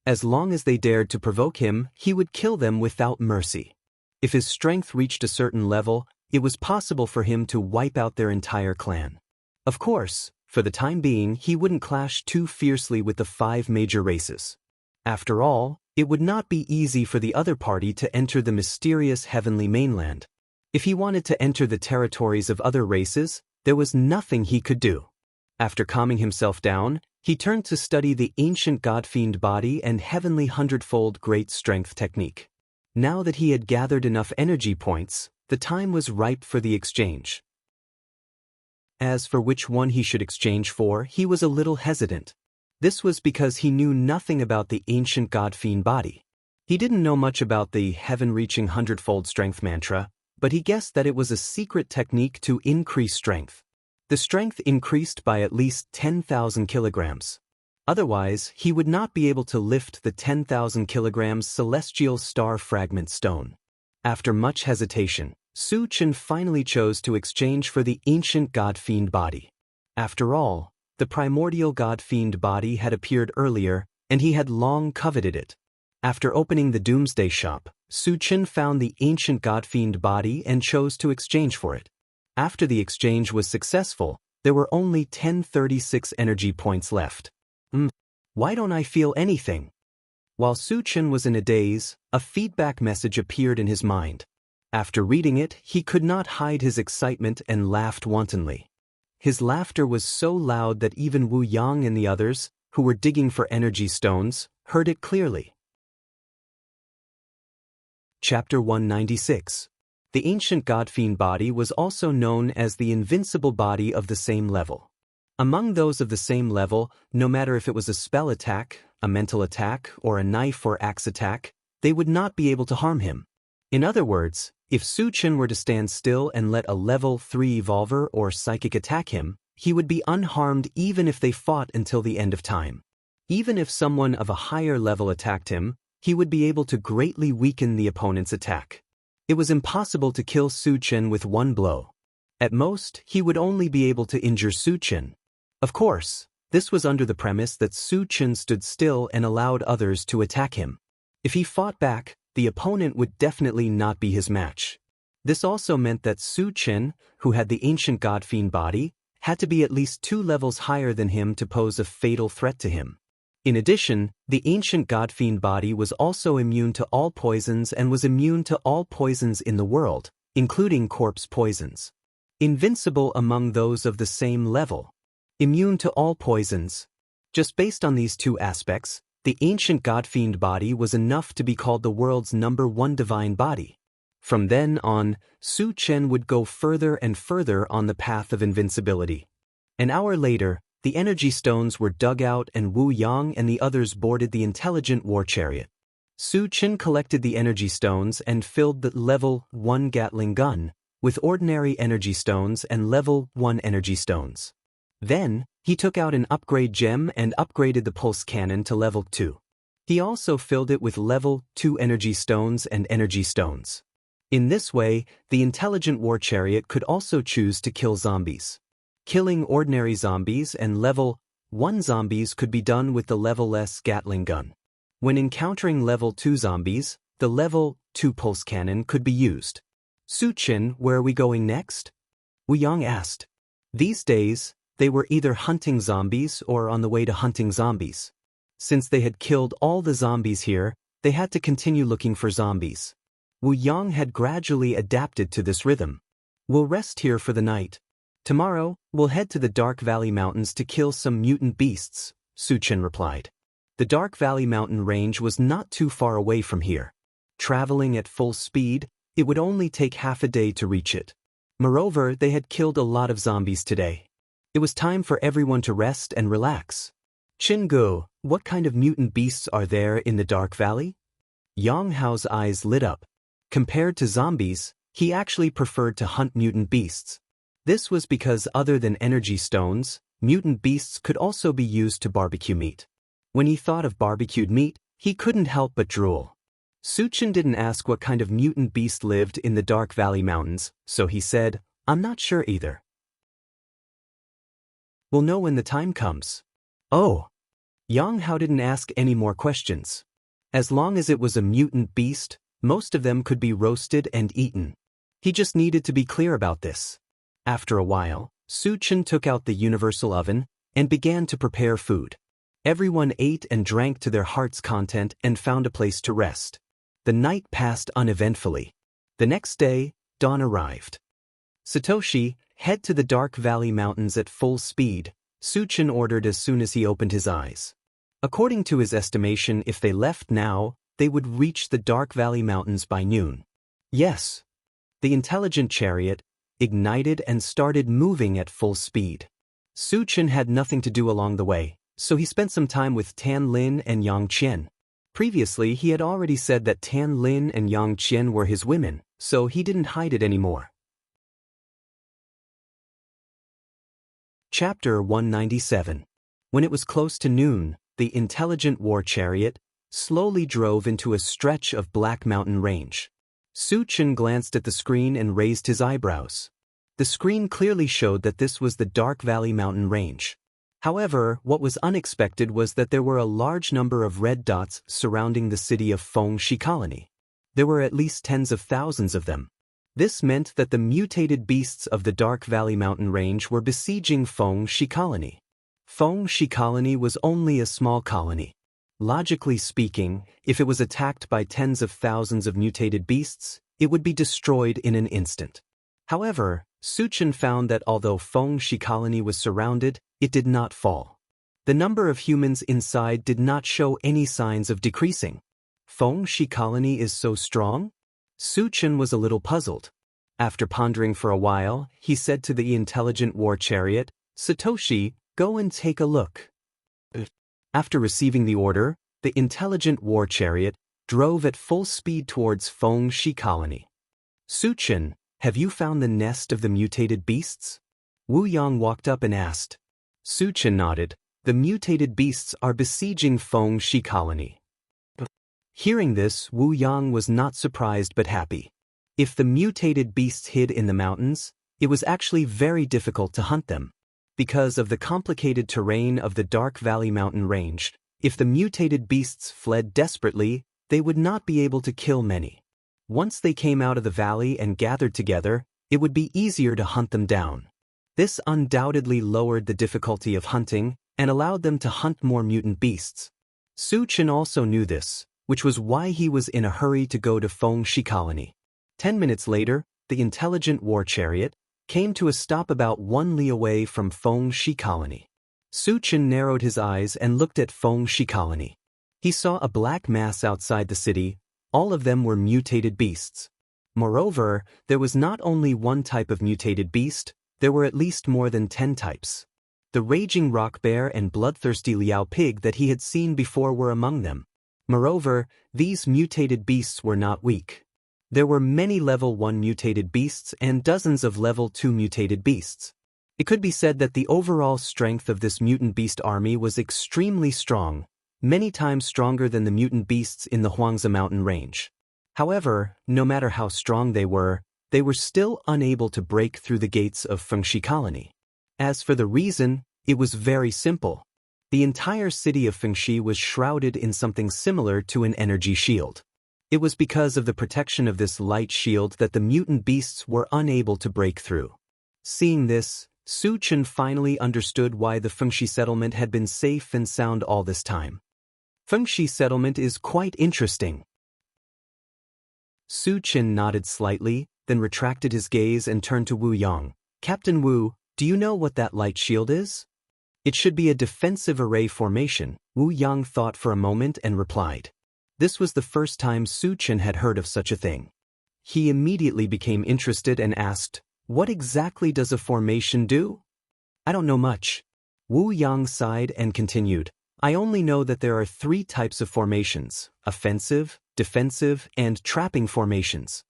As long as they dared to provoke him, he would kill them without mercy. If his strength reached a certain level, it was possible for him to wipe out their entire clan. Of course, for the time being, he wouldn't clash too fiercely with the 5 major races. After all, it would not be easy for the other party to enter the mysterious heavenly mainland. If he wanted to enter the territories of other races, there was nothing he could do. After calming himself down, he turned to study the ancient God-fiend body and heavenly 100-fold great strength technique. Now that he had gathered enough energy points, the time was ripe for the exchange. As for which one he should exchange for, he was a little hesitant. This was because he knew nothing about the ancient God-fiend body. He didn't know much about the heaven-reaching 100-fold strength mantra, but he guessed that it was a secret technique to increase strength. The strength increased by at least 10,000 kilograms. Otherwise, he would not be able to lift the 10,000 kilograms celestial star fragment stone. After much hesitation, Su Chen finally chose to exchange for the ancient God-fiend body. After all, the primordial God-fiend body had appeared earlier, and he had long coveted it. After opening the Doomsday Shop, Su Chen found the ancient God-fiend body and chose to exchange for it. After the exchange was successful, there were only 1036 energy points left. Why don't I feel anything? While Su Chen was in a daze, a feedback message appeared in his mind. After reading it, he could not hide his excitement and laughed wantonly. His laughter was so loud that even Wu Yang and the others, who were digging for energy stones, heard it clearly. Chapter 196. The ancient God-fiend body was also known as the invincible body of the same level. Among those of the same level, no matter if it was a spell attack, a mental attack, or a knife or axe attack, they would not be able to harm him. In other words, if Su Chen were to stand still and let a level 3 evolver or psychic attack him, he would be unharmed even if they fought until the end of time. Even if someone of a higher level attacked him, he would be able to greatly weaken the opponent's attack. It was impossible to kill Su Chen with one blow. At most, he would only be able to injure Su Chen. Of course, this was under the premise that Su Chen stood still and allowed others to attack him. If he fought back, the opponent would definitely not be his match. This also meant that Su Chen, who had the ancient God-fiend body, had to be at least 2 levels higher than him to pose a fatal threat to him. In addition, the ancient God-fiend body was also immune to all poisons and was immune to all poisons in the world, including corpse poisons. Invincible among those of the same level. Immune to all poisons. Just based on these 2 aspects, the ancient God-fiend body was enough to be called the world's #1 divine body. From then on, Su Chen would go further and further on the path of invincibility. An hour later, the energy stones were dug out and Wu Yang and the others boarded the intelligent war chariot. Su Chen collected the energy stones and filled the level 1 Gatling gun with ordinary energy stones and level 1 energy stones. Then, he took out an upgrade gem and upgraded the pulse cannon to level 2. He also filled it with level 2 energy stones and energy stones. In this way, the intelligent war chariot could also choose to kill zombies. Killing ordinary zombies and level 1 zombies could be done with the level-less Gatling gun. When encountering level 2 zombies, the level 2 pulse cannon could be used. Su Chen, where are we going next? Wu Yang asked. These days, they were either hunting zombies or on the way to hunting zombies. Since they had killed all the zombies here, they had to continue looking for zombies. Wu Yang had gradually adapted to this rhythm. We'll rest here for the night. Tomorrow, we'll head to the Dark Valley Mountains to kill some mutant beasts, Su Chen replied. The Dark Valley Mountain range was not too far away from here. Traveling at full speed, it would only take half a day to reach it. Moreover, they had killed a lot of zombies today. It was time for everyone to rest and relax. Qinggu, what kind of mutant beasts are there in the Dark Valley? Yang Hao's eyes lit up. Compared to zombies, He actually preferred to hunt mutant beasts. This was because other than energy stones, mutant beasts could also be used to barbecue meat. When he thought of barbecued meat, he couldn't help but drool. Suchin didn't ask what kind of mutant beast lived in the Dark Valley Mountains, so he said, "I'm not sure either. We'll know when the time comes." Oh. Jianghu didn't ask any more questions. As long as it was a mutant beast, most of them could be roasted and eaten. He just needed to be clear about this. After a while, Suchin took out the universal oven and began to prepare food. Everyone ate and drank to their heart's content and found a place to rest. The night passed uneventfully. The next day, dawn arrived. "Satoshi, head to the Dark Valley Mountains at full speed," Suchin ordered as soon as he opened his eyes. According to his estimation, if they left now, they would reach the Dark Valley Mountains by noon. Yes. The intelligent chariot ignited and started moving at full speed. Suchin had nothing to do along the way, so he spent some time with Tan Lin and Yang Qian. Previously, he had already said that Tan Lin and Yang Qian were his women, so he didn't hide it anymore. Chapter 197. When it was close to noon, the intelligent war chariot slowly drove into a stretch of black mountain range. Suchin glanced at the screen and raised his eyebrows. The screen clearly showed that this was the Dark Valley Mountain Range. However, what was unexpected was that there were a large number of red dots surrounding the city of Fengxi Colony. There were at least tens of thousands of them. This meant that the mutated beasts of the Dark Valley Mountain Range were besieging Fengxi Colony. Fengxi Colony was only a small colony. Logically speaking, if it was attacked by tens of thousands of mutated beasts, it would be destroyed in an instant. However, Suchin found that although Fengxi Colony was surrounded, it did not fall. The number of humans inside did not show any signs of decreasing. Fengxi Colony is so strong? Suchin was a little puzzled. After pondering for a while, he said to the intelligent war chariot, "Satoshi, go and take a look." After receiving the order, the intelligent war chariot drove at full speed towards Fengxi Colony. "Suchin, have you found the nest of the mutated beasts?" Wu Yang walked up and asked. Suchin nodded. "The mutated beasts are besieging Fengxi Colony." Hearing this, Wu Yang was not surprised but happy. If the mutated beasts hid in the mountains, it was actually very difficult to hunt them. Because of the complicated terrain of the Dark Valley Mountain Range, if the mutated beasts fled desperately, they would not be able to kill many. Once they came out of the valley and gathered together, it would be easier to hunt them down. This undoubtedly lowered the difficulty of hunting and allowed them to hunt more mutant beasts. Suchin also knew this, which was why he was in a hurry to go to Fengxi Colony. 10 minutes later, the intelligent war chariot came to a stop about 1 li away from Fengxi Colony. Suchin narrowed his eyes and looked at Fengxi Colony. He saw a black mass outside the city. All of them were mutated beasts. Moreover, there was not only one type of mutated beast, there were at least more than 10 types. The raging rock bear and bloodthirsty Liao pig that he had seen before were among them. Moreover, these mutated beasts were not weak. There were many level 1 mutated beasts and dozens of level 2 mutated beasts. It could be said that the overall strength of this mutant beast army was extremely strong, many times stronger than the mutant beasts in the Huangzi Mountain Range. However, no matter how strong they were still unable to break through the gates of Fengxi Colony. As for the reason, it was very simple. The entire city of Fengxi was shrouded in something similar to an energy shield. It was because of the protection of this light shield that the mutant beasts were unable to break through. Seeing this, Suchin finally understood why the Fengxi settlement had been safe and sound all this time. Fengxi settlement is quite interesting. Suchin nodded slightly, then retracted his gaze and turned to Wu Yang. "Captain Wu, do you know what that light shield is?" "It should be a defensive array formation," Wu Yang thought for a moment and replied. This was the first time Suchin had heard of such a thing. He immediately became interested and asked, "What exactly does a formation do?" "I don't know much." Wu Yang sighed and continued, "I only know that there are 3 types of formations: offensive, defensive, and trapping formations.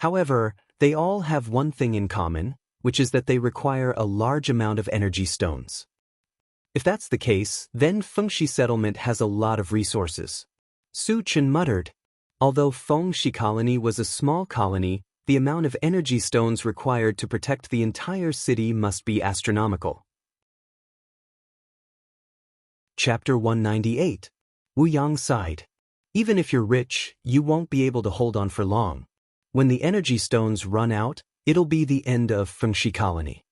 However, They all have one thing in common, which is that they require a large amount of energy stones. If that's the case, then Fengxi settlement has a lot of resources. Su Chen muttered. Although Fengxi colony was a small colony, the amount of energy stones required to protect the entire city must be astronomical. Chapter 198. Wu Yang sighed. Even if you're rich, you won't be able to hold on for long. When the energy stones run out, it'll be the end of Fengxi colony.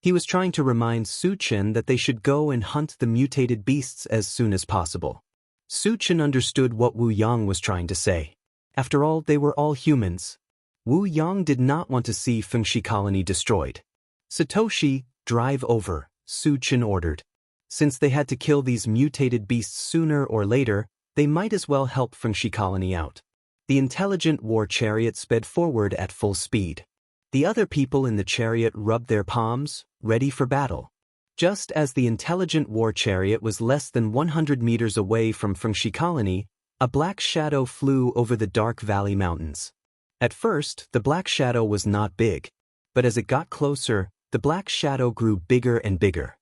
He was trying to remind Su Chen that they should go and hunt the mutated beasts as soon as possible. Su Chen understood what Wu Yang was trying to say. After all, they were all humans. Wu Yang did not want to see Fengxi colony destroyed. Satoshi, drive over, Su Chen ordered. Since they had to kill these mutated beasts sooner or later, they might as well help Fengxi colony out. The intelligent war chariot sped forward at full speed. The other people in the chariot rubbed their palms, ready for battle. Just as the intelligent war chariot was less than 100 meters away from Fengxi colony, a black shadow flew over the dark valley mountains. At first, the black shadow was not big, but as it got closer, the black shadow grew bigger and bigger.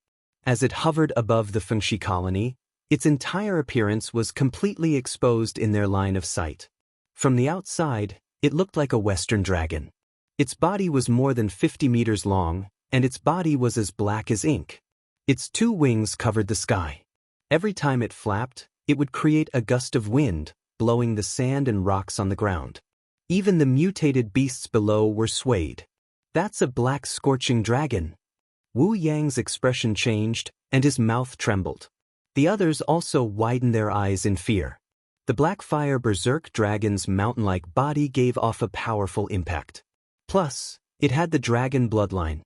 As it hovered above the Fengxi colony, its entire appearance was completely exposed in their line of sight. From the outside, it looked like a western dragon. Its body was more than 50 meters long, and its body was as black as ink. Its 2 wings covered the sky. Every time it flapped, it would create a gust of wind, blowing the sand and rocks on the ground. Even the mutated beasts below were swayed. That's a black scorching dragon. Wu Yang's expression changed, and his mouth trembled. The others also widened their eyes in fear. The black fire berserk dragon's mountain-like body gave off a powerful impact. Plus, it had the dragon bloodline.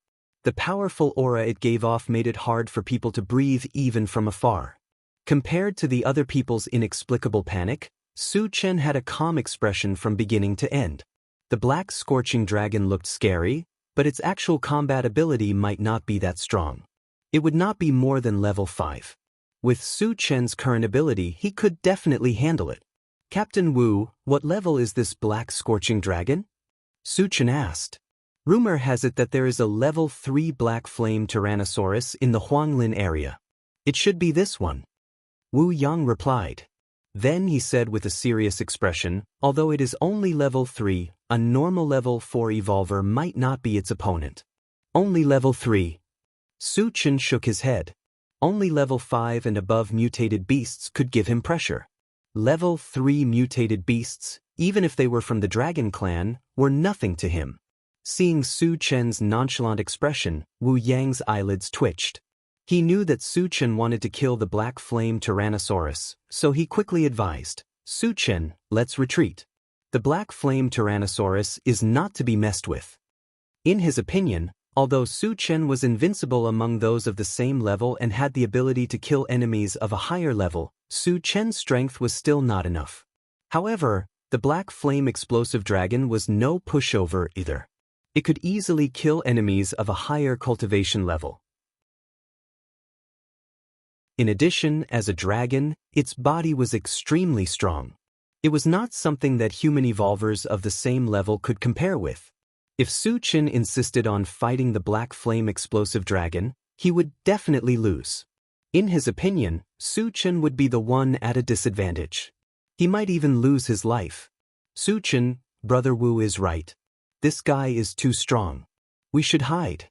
The powerful aura it gave off made it hard for people to breathe even from afar. Compared to the other people's inexplicable panic, Su Chen had a calm expression from beginning to end. The black scorching dragon looked scary, but its actual combat ability might not be that strong. It would not be more than level 5. With Su Chen's current ability, he could definitely handle it. Captain Wu, what level is this black scorching dragon? Su Chen asked. Rumor has it that there is a level 3 black flame Tyrannosaurus in the Huanglin area. It should be this one. Wu Yang replied. Then he said with a serious expression, although it is only level 3, a normal level 4 evolver might not be its opponent. Only level 3. Su Chen shook his head. Only level 5 and above mutated beasts could give him pressure. Level 3 mutated beasts, even if they were from the Dragon Clan, were nothing to him. Seeing Su Chen's nonchalant expression, Wu Yang's eyelids twitched. He knew that Su Chen wanted to kill the black flame Tyrannosaurus, so he quickly advised, Su Chen, let's retreat. The black flame Tyrannosaurus is not to be messed with. In his opinion, although Su Chen was invincible among those of the same level and had the ability to kill enemies of a higher level, Su Chen's strength was still not enough. However, the black flame explosive dragon was no pushover either. It could easily kill enemies of a higher cultivation level. In addition, as a dragon, its body was extremely strong. It was not something that human evolvers of the same level could compare with. If Su Chen insisted on fighting the black flame explosive dragon, he would definitely lose. In his opinion, Su Chen would be the one at a disadvantage. He might even lose his life. Su Chen, Brother Wu is right. This guy is too strong. We should hide.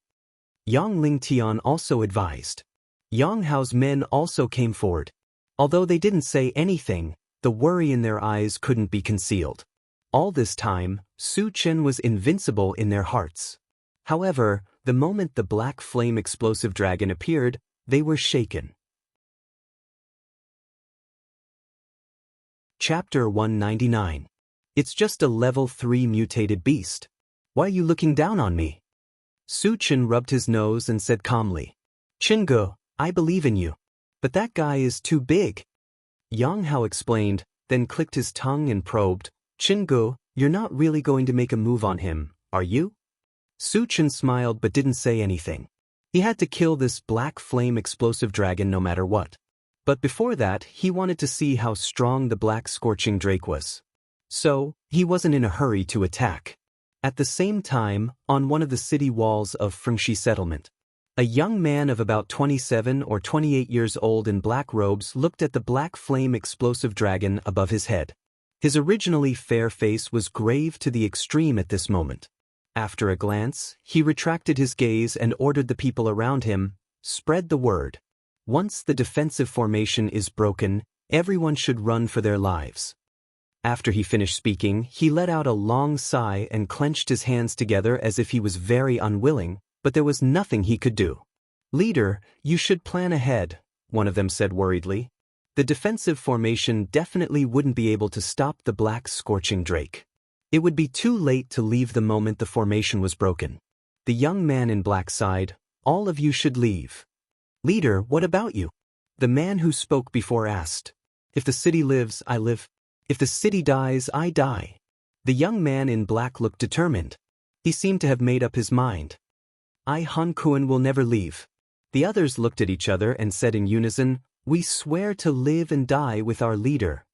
Yang Lingtian also advised. Yang Hao's men also came forward. Although they didn't say anything, the worry in their eyes couldn't be concealed. All this time, Su Chen was invincible in their hearts. However, the moment the black flame explosive dragon appeared, they were shaken. Chapter 199. It's just a level 3 mutated beast. Why are you looking down on me? Su Chen rubbed his nose and said calmly. Chingu, I believe in you. But that guy is too big. Yang Hao explained, then clicked his tongue and probed. Chingu, you're not really going to make a move on him, are you? Su Chen smiled but didn't say anything. He had to kill this black flame explosive dragon no matter what. But before that, he wanted to see how strong the black scorching drake was. So, he wasn't in a hurry to attack. At the same time, on one of the city walls of Fengxi settlement, a young man of about 27 or 28 years old in black robes looked at the black flame explosive dragon above his head. His originally fair face was grave to the extreme at this moment. After a glance, he retracted his gaze and ordered the people around him, "Spread the word. Once the defensive formation is broken, everyone should run for their lives." After he finished speaking, he let out a long sigh and clenched his hands together as if he was very unwilling, but there was nothing he could do. "Leader, you should plan ahead," one of them said worriedly. "The defensive formation definitely wouldn't be able to stop the black scorching drake. It would be too late to leave the moment the formation was broken." The young man in black sighed, "All of you should leave." "Leader, what about you?" The man who spoke before asked. "If the city lives, I live. If the city dies, I die." The young man in black looked determined. He seemed to have made up his mind. Han Kuan will never leave." The others looked at each other and said in unison, "We swear to live and die with our leader."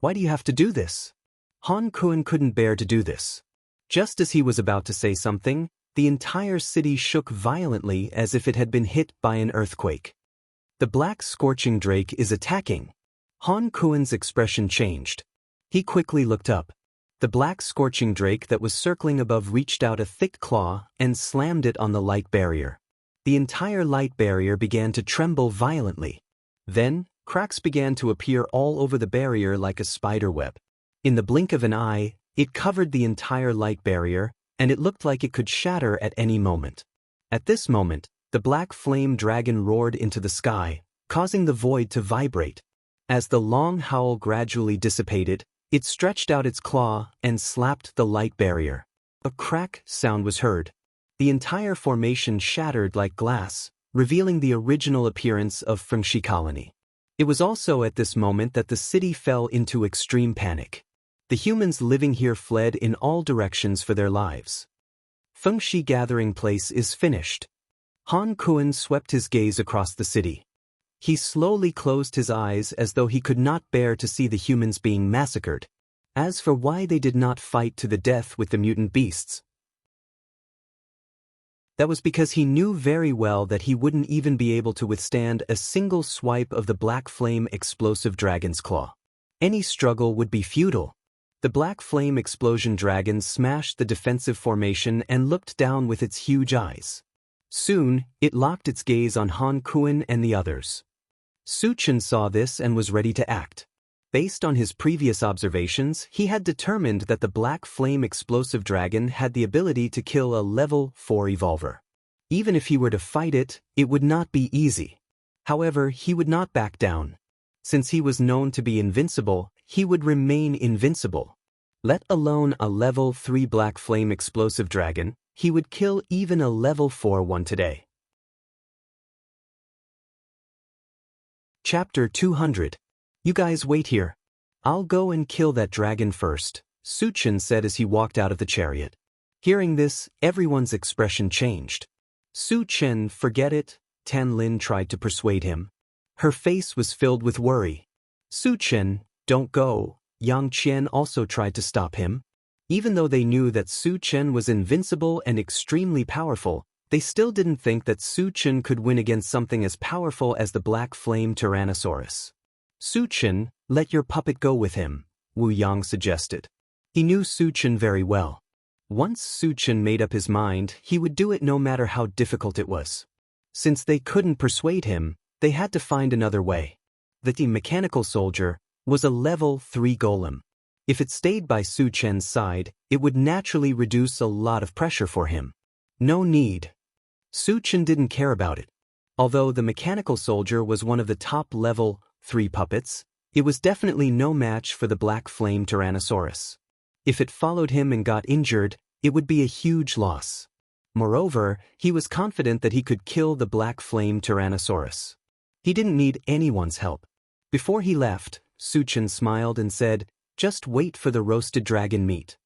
"Why do you have to do this?" Han Kuan couldn't bear to do this. Just as he was about to say something, the entire city shook violently as if it had been hit by an earthquake. "The black scorching drake is attacking." Han Kuan's expression changed. He quickly looked up. The black scorching drake that was circling above reached out a thick claw and slammed it on the light barrier. The entire light barrier began to tremble violently. Then, cracks began to appear all over the barrier like a spider web. In the blink of an eye, it covered the entire light barrier, and it looked like it could shatter at any moment. At this moment, the black flame dragon roared into the sky, causing the void to vibrate. As the long howl gradually dissipated, it stretched out its claw and slapped the light barrier. A crack sound was heard. The entire formation shattered like glass, revealing the original appearance of Fengxi Colony. It was also at this moment that the city fell into extreme panic. The humans living here fled in all directions for their lives. Fengxi gathering place is finished. Han Kuan swept his gaze across the city. He slowly closed his eyes as though he could not bear to see the humans being massacred. As for why they did not fight to the death with the mutant beasts, that was because he knew very well that he wouldn't even be able to withstand a single swipe of the black flame explosive dragon's claw. Any struggle would be futile. The black flame explosion dragon smashed the defensive formation and looked down with its huge eyes. Soon, it locked its gaze on Han Kuan and the others. Su Chen saw this and was ready to act. Based on his previous observations, he had determined that the black flame explosive dragon had the ability to kill a level 4 evolver. Even if he were to fight it, it would not be easy. However, he would not back down. Since he was known to be invincible, he would remain invincible. Let alone a level 3 black flame explosive dragon, he would kill even a level 4 one today. Chapter 200. You guys wait here. I'll go and kill that dragon first, Su Chen said as he walked out of the chariot. Hearing this, everyone's expression changed. Su Chen, forget it, Tan Lin tried to persuade him. Her face was filled with worry. Su Chen, don't go, Yang Qian also tried to stop him. Even though they knew that Su Chen was invincible and extremely powerful, they still didn't think that Su Chen could win against something as powerful as the Black Flame Tyrannosaurus. Su Chen, let your puppet go with him, Wu Yang suggested. He knew Su Chen very well. Once Su Chen made up his mind, he would do it no matter how difficult it was. Since they couldn't persuade him, they had to find another way. The mechanical soldier was a level 3 golem. If it stayed by Su Chen's side, it would naturally reduce a lot of pressure for him. No need. Su Chen didn't care about it. Although the mechanical soldier was one of the top level 3 puppets, it was definitely no match for the Black Flame Tyrannosaurus. If it followed him and got injured, it would be a huge loss. Moreover, he was confident that he could kill the Black Flame Tyrannosaurus. He didn't need anyone's help. Before he left, Su Chen smiled and said, "Just wait for the roasted dragon meat."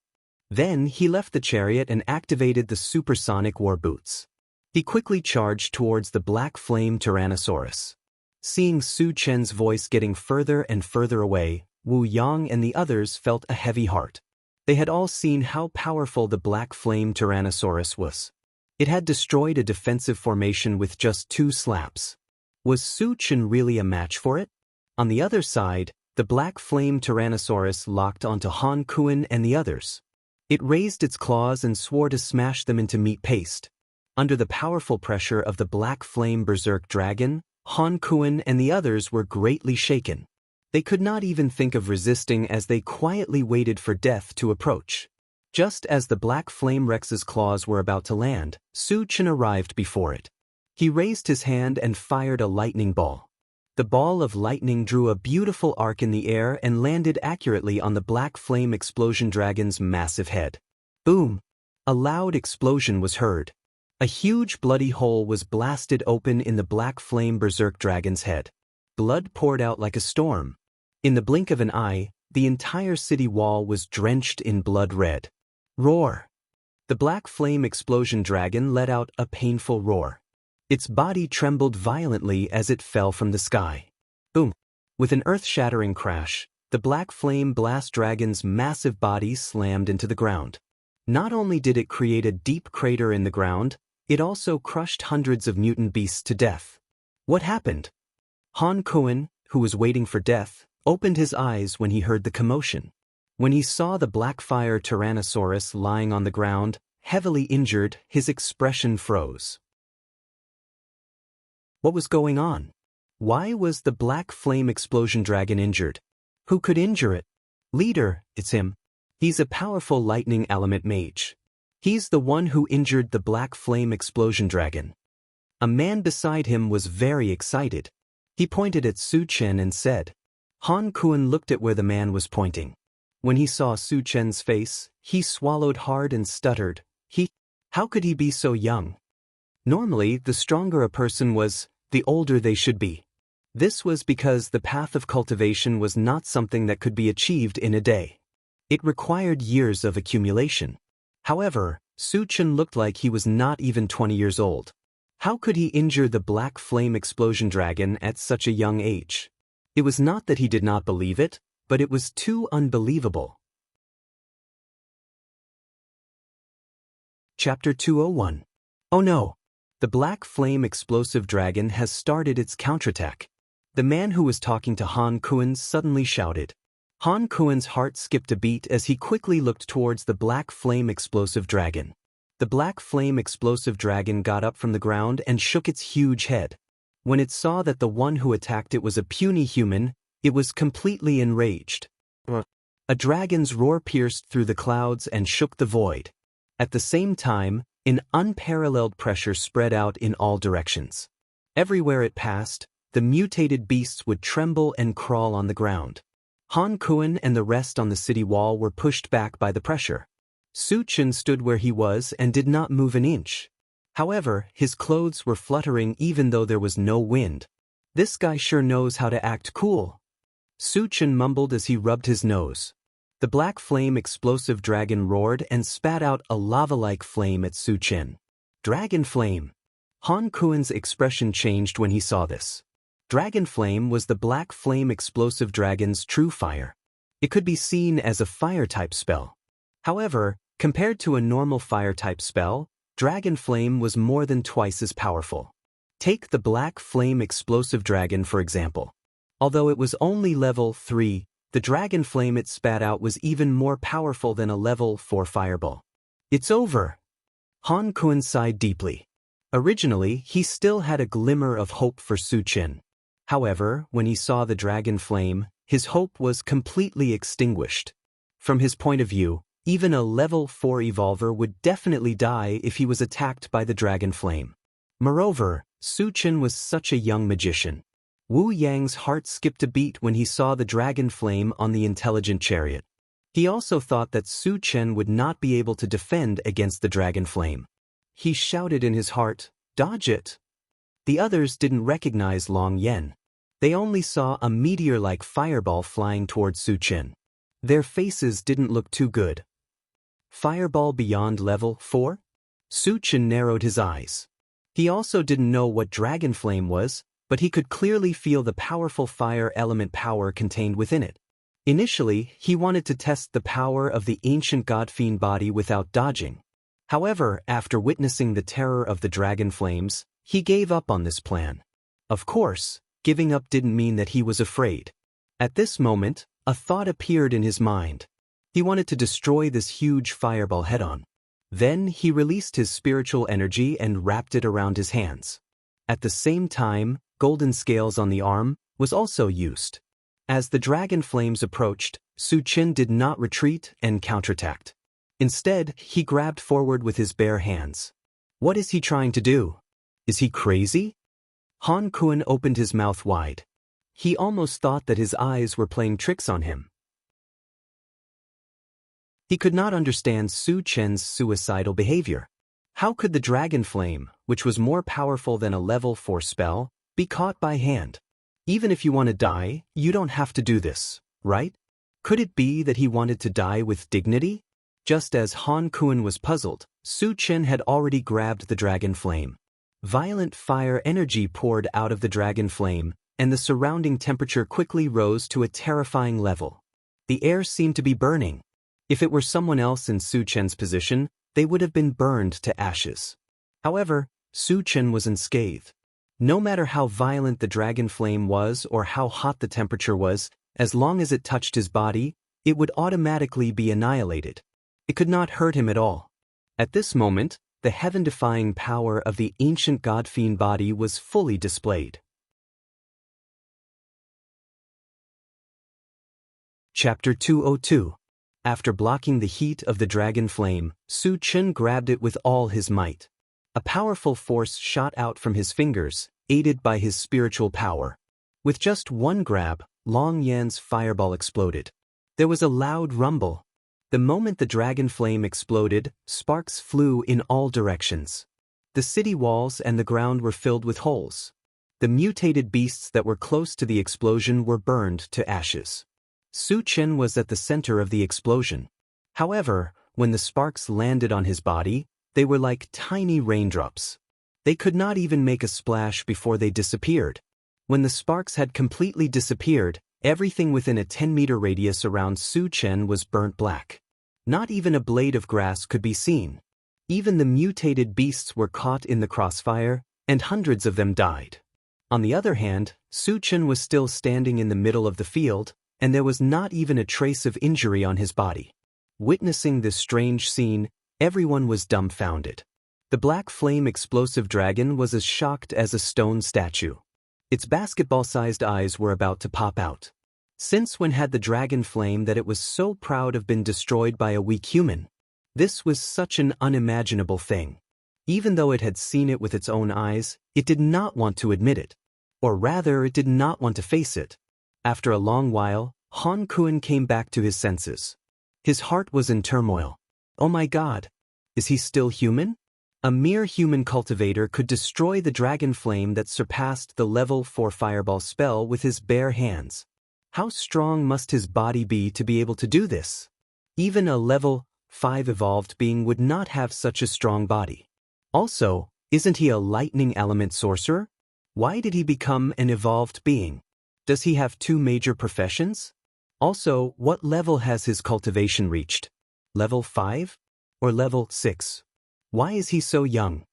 Then he left the chariot and activated the supersonic war boots. He quickly charged towards the Black Flame Tyrannosaurus. Seeing Su Chen's voice getting further and further away, Wu Yang and the others felt a heavy heart. They had all seen how powerful the black flame Tyrannosaurus was. It had destroyed a defensive formation with just 2 slaps. Was Su Chen really a match for it? On the other side, the black flame Tyrannosaurus locked onto Han Kuan and the others. It raised its claws and swore to smash them into meat paste. Under the powerful pressure of the black flame berserk dragon, Han Kuan and the others were greatly shaken. They could not even think of resisting as they quietly waited for death to approach. Just as the black flame Rex's claws were about to land, Su Chen arrived before it. He raised his hand and fired a lightning ball. The ball of lightning drew a beautiful arc in the air and landed accurately on the black flame explosion dragon's massive head. Boom! A loud explosion was heard. A huge bloody hole was blasted open in the black flame berserk dragon's head. Blood poured out like a storm. In the blink of an eye, the entire city wall was drenched in blood red. Roar! The black flame explosion dragon let out a painful roar. Its body trembled violently as it fell from the sky. Boom! With an earth-shattering crash, the black flame blast dragon's massive body slammed into the ground. Not only did it create a deep crater in the ground, it also crushed hundreds of mutant beasts to death. What happened? Han Kuan, who was waiting for death, opened his eyes when he heard the commotion. When he saw the black fire Tyrannosaurus lying on the ground, heavily injured, his expression froze. What was going on? Why was the black flame explosion dragon injured? Who could injure it? Leader, it's him. He's a powerful lightning element mage. He's the one who injured the black flame explosion dragon. A man beside him was very excited. He pointed at Su Chen and said. Han Kuan looked at where the man was pointing. When he saw Su Chen's face, he swallowed hard and stuttered. How could he be so young? Normally, the stronger a person was, the older they should be. This was because the path of cultivation was not something that could be achieved in a day. It required years of accumulation. However, Su Chen looked like he was not even 20 years old. How could he injure the black flame explosion dragon at such a young age? It was not that he did not believe it, but it was too unbelievable. Chapter 201. Oh no! The black flame explosive dragon has started its counterattack. The man who was talking to Han Kuan suddenly shouted. Han Kuan's heart skipped a beat as he quickly looked towards the black flame explosive dragon. The black flame explosive dragon got up from the ground and shook its huge head. When it saw that the one who attacked it was a puny human, it was completely enraged. A dragon's roar pierced through the clouds and shook the void. At the same time, an unparalleled pressure spread out in all directions. Everywhere it passed, the mutated beasts would tremble and crawl on the ground. Han Kuan and the rest on the city wall were pushed back by the pressure. Su Chen stood where he was and did not move an inch. However, his clothes were fluttering even though there was no wind. This guy sure knows how to act cool. Su Chen mumbled as he rubbed his nose. The black flame explosive dragon roared and spat out a lava-like flame at Su Chen. Dragon flame! Han Kuan's expression changed when he saw this. Dragon flame was the black flame explosive dragon's true fire. It could be seen as a fire-type spell. However, compared to a normal fire-type spell, dragon flame was more than twice as powerful. Take the black flame explosive dragon for example. Although it was only level 3, the dragon flame it spat out was even more powerful than a level 4 fireball. It's over! Han Kuan sighed deeply. Originally, he still had a glimmer of hope for Su Chen. However, when he saw the dragon flame, his hope was completely extinguished. From his point of view, even a level 4 evolver would definitely die if he was attacked by the dragon flame. Moreover, Su Chen was such a young magician. Wu Yang's heart skipped a beat when he saw the dragon flame on the intelligent chariot. He also thought that Su Chen would not be able to defend against the dragon flame. He shouted in his heart, "Dodge it!" The others didn't recognize Long Yen. They only saw a meteor-like fireball flying towards Su Chen. Their faces didn't look too good. Fireball beyond level 4? Su Chen narrowed his eyes. He also didn't know what dragon flame was, but he could clearly feel the powerful fire element power contained within it. Initially, he wanted to test the power of the ancient god-fiend body without dodging. However, after witnessing the terror of the dragon flames, he gave up on this plan. Of course, giving up didn't mean that he was afraid. At this moment, a thought appeared in his mind. He wanted to destroy this huge fireball head-on. Then he released his spiritual energy and wrapped it around his hands. At the same time, golden scales on the arm was also used. As the dragon flames approached, Su Qin did not retreat and counterattacked. Instead, he grabbed forward with his bare hands. What is he trying to do? Is he crazy? Han Kuan opened his mouth wide. He almost thought that his eyes were playing tricks on him. He could not understand Su Qian's suicidal behavior. How could the dragon flame, which was more powerful than a level 4 spell, be caught by hand? Even if you want to die, you don't have to do this, right? Could it be that he wanted to die with dignity? Just as Han Kuan was puzzled, Su Qian had already grabbed the dragon flame. Violent fire energy poured out of the dragon flame, and the surrounding temperature quickly rose to a terrifying level. The air seemed to be burning. If it were someone else in Su Qian's position, they would have been burned to ashes. However, Su Qian was unscathed. No matter how violent the dragon flame was or how hot the temperature was, as long as it touched his body, it would automatically be annihilated. It could not hurt him at all. At this moment, the heaven-defying power of the ancient god-fiend body was fully displayed. Chapter 202. After blocking the heat of the dragon flame, Su Qian grabbed it with all his might. A powerful force shot out from his fingers, aided by his spiritual power. With just one grab, Long Yan's fireball exploded. There was a loud rumble. The moment the dragon flame exploded, sparks flew in all directions. The city walls and the ground were filled with holes. The mutated beasts that were close to the explosion were burned to ashes. Su Qian was at the center of the explosion. However, when the sparks landed on his body, they were like tiny raindrops. They could not even make a splash before they disappeared. When the sparks had completely disappeared, everything within a 10-meter radius around Su Qian was burnt black. Not even a blade of grass could be seen. Even the mutated beasts were caught in the crossfire, and hundreds of them died. On the other hand, Su Qian was still standing in the middle of the field, and there was not even a trace of injury on his body. Witnessing this strange scene, everyone was dumbfounded. The black flame explosive dragon was as shocked as a stone statue. Its basketball-sized eyes were about to pop out. Since when had the dragon flame that it was so proud of been destroyed by a weak human? This was such an unimaginable thing. Even though it had seen it with its own eyes, it did not want to admit it. Or rather, it did not want to face it. After a long while, Han Kuan came back to his senses. His heart was in turmoil. Oh my God! Is he still human? A mere human cultivator could destroy the dragon flame that surpassed the level 4 fireball spell with his bare hands. How strong must his body be to be able to do this? Even a level 5 evolved being would not have such a strong body. Also, isn't he a lightning element sorcerer? Why did he become an evolved being? Does he have 2 major professions? Also, what level has his cultivation reached? Level 5? Or level 6? Why is he so young?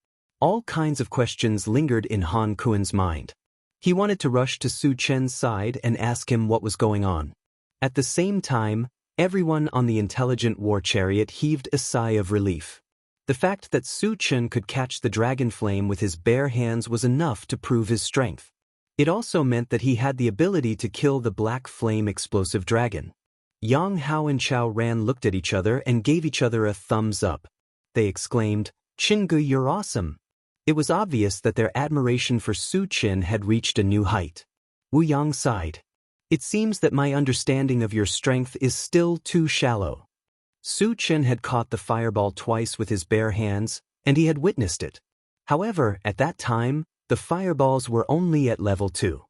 All kinds of questions lingered in Han Kuan's mind. He wanted to rush to Su Qian's side and ask him what was going on. At the same time, everyone on the intelligent war chariot heaved a sigh of relief. The fact that Su Qian could catch the dragon flame with his bare hands was enough to prove his strength. It also meant that he had the ability to kill the black flame explosive dragon. Yang Hao and Chao Ran looked at each other and gave each other a thumbs up. They exclaimed, "Qinggu, you're awesome." It was obvious that their admiration for Su Qian had reached a new height. Wu Yang sighed. "It seems that my understanding of your strength is still too shallow." Su Qian had caught the fireball twice with his bare hands, and he had witnessed it. However, at that time, the fireballs were only at level 2.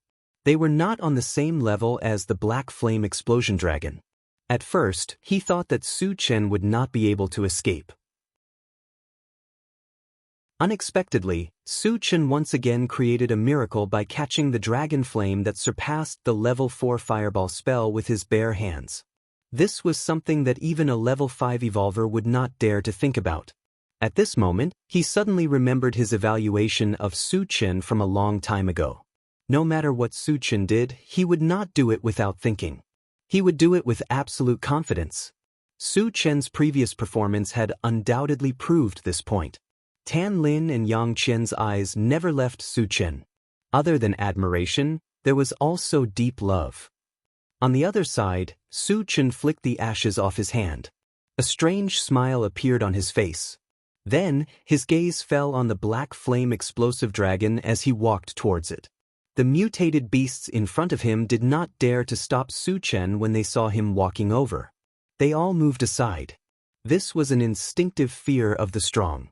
They were not on the same level as the black flame explosion dragon. At first, he thought that Su Qian would not be able to escape. Unexpectedly, Su Chen once again created a miracle by catching the dragon flame that surpassed the level 4 fireball spell with his bare hands. This was something that even a level 5 evolver would not dare to think about. At this moment, he suddenly remembered his evaluation of Su Chen from a long time ago. No matter what Su Chen did, he would not do it without thinking. He would do it with absolute confidence. Su Chen's previous performance had undoubtedly proved this point. Tan Lin and Yang Qian's eyes never left Su Chen. Other than admiration, there was also deep love. On the other side, Su Chen flicked the ashes off his hand. A strange smile appeared on his face. Then, his gaze fell on the black flame explosive dragon as he walked towards it. The mutated beasts in front of him did not dare to stop Su Chen when they saw him walking over. They all moved aside. This was an instinctive fear of the strong.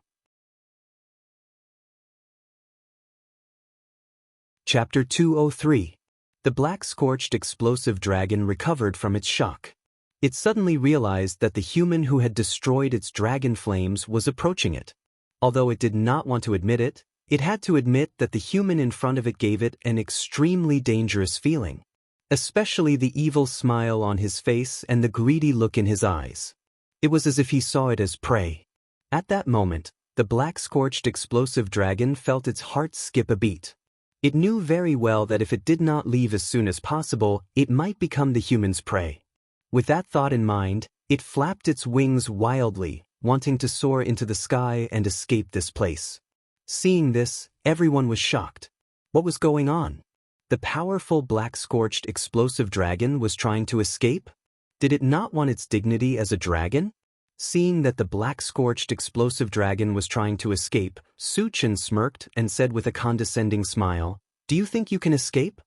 Chapter 203. The black-scorched explosive dragon recovered from its shock. It suddenly realized that the human who had destroyed its dragon flames was approaching it. Although it did not want to admit it, it had to admit that the human in front of it gave it an extremely dangerous feeling. Especially the evil smile on his face and the greedy look in his eyes. It was as if he saw it as prey. At that moment, the black-scorched explosive dragon felt its heart skip a beat. It knew very well that if it did not leave as soon as possible, it might become the human's prey. With that thought in mind, it flapped its wings wildly, wanting to soar into the sky and escape this place. Seeing this, everyone was shocked. What was going on? The powerful black-scorched explosive dragon was trying to escape? Did it not want its dignity as a dragon? Seeing that the black-scorched explosive dragon was trying to escape, Su Chen smirked and said with a condescending smile, "Do you think you can escape?"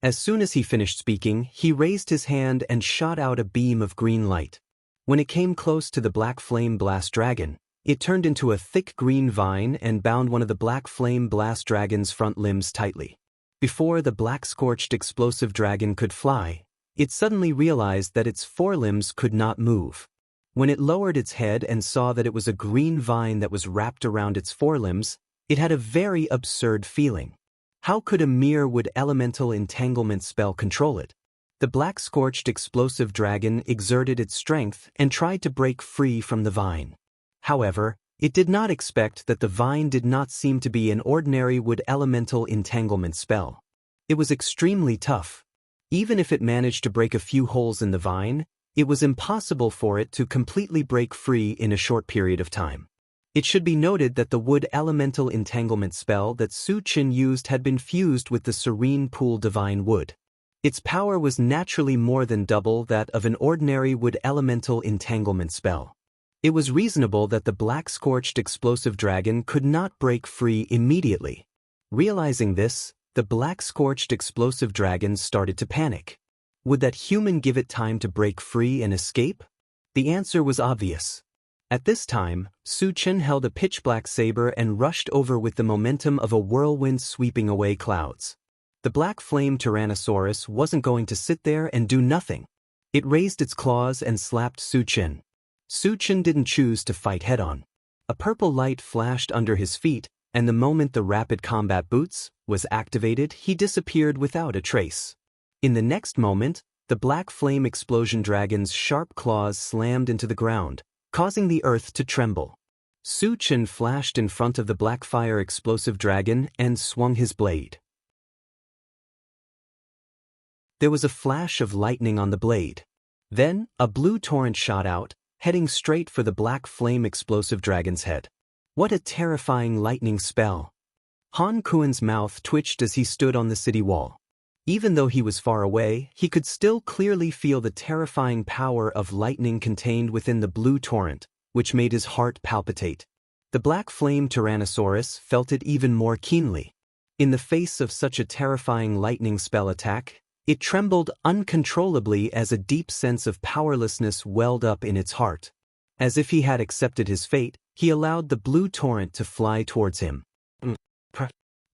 As soon as he finished speaking, he raised his hand and shot out a beam of green light. When it came close to the black flame blast dragon, it turned into a thick green vine and bound one of the black flame blast dragon's front limbs tightly. Before the black-scorched explosive dragon could fly, it suddenly realized that its forelimbs could not move. When it lowered its head and saw that it was a green vine that was wrapped around its forelimbs, it had a very absurd feeling. How could a mere wood elemental entanglement spell control it? The black-scorched explosive dragon exerted its strength and tried to break free from the vine. However, it did not expect that the vine did not seem to be an ordinary wood elemental entanglement spell. It was extremely tough. Even if it managed to break a few holes in the vine, it was impossible for it to completely break free in a short period of time. It should be noted that the wood elemental entanglement spell that Su Chen used had been fused with the serene pool divine wood. Its power was naturally more than double that of an ordinary wood elemental entanglement spell. It was reasonable that the black-scorched explosive dragon could not break free immediately. Realizing this, the black-scorched explosive dragon started to panic. Would that human give it time to break free and escape? The answer was obvious. At this time, Su Chen held a pitch-black saber and rushed over with the momentum of a whirlwind sweeping away clouds. The black flame Tyrannosaurus wasn't going to sit there and do nothing. It raised its claws and slapped Su Chen. Su Chen didn't choose to fight head-on. A purple light flashed under his feet, and the moment the rapid combat boots was activated, he disappeared without a trace. In the next moment, the black flame explosion dragon's sharp claws slammed into the ground, causing the earth to tremble. Su Chen flashed in front of the black fire explosive dragon and swung his blade. There was a flash of lightning on the blade. Then, a blue torrent shot out, heading straight for the black flame explosive dragon's head. What a terrifying lightning spell! Han Kuen's mouth twitched as he stood on the city wall. Even though he was far away, he could still clearly feel the terrifying power of lightning contained within the blue torrent, which made his heart palpitate. The black flame Tyrannosaurus felt it even more keenly. In the face of such a terrifying lightning spell attack, it trembled uncontrollably as a deep sense of powerlessness welled up in its heart. As if he had accepted his fate, he allowed the blue torrent to fly towards him.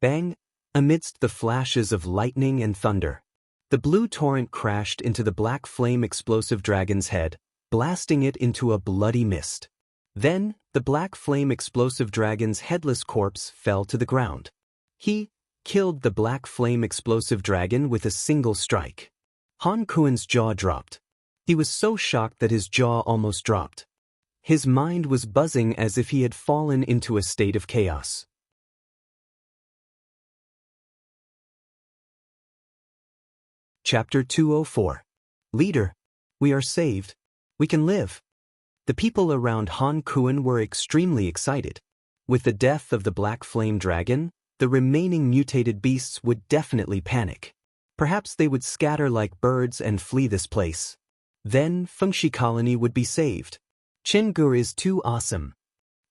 Bang! Amidst the flashes of lightning and thunder, the blue torrent crashed into the black flame explosive dragon's head, blasting it into a bloody mist. Then, the black flame explosive dragon's headless corpse fell to the ground. He killed the black flame explosive dragon with a single strike. Han Kuen's jaw dropped. He was so shocked that his jaw almost dropped. His mind was buzzing as if he had fallen into a state of chaos. Chapter 204. Leader, we are saved. We can live. The people around Han Kuen were extremely excited. With the death of the Black Flame Dragon, the remaining mutated beasts would definitely panic. Perhaps they would scatter like birds and flee this place. Then Fengshi Colony would be saved. Qinggu is too awesome.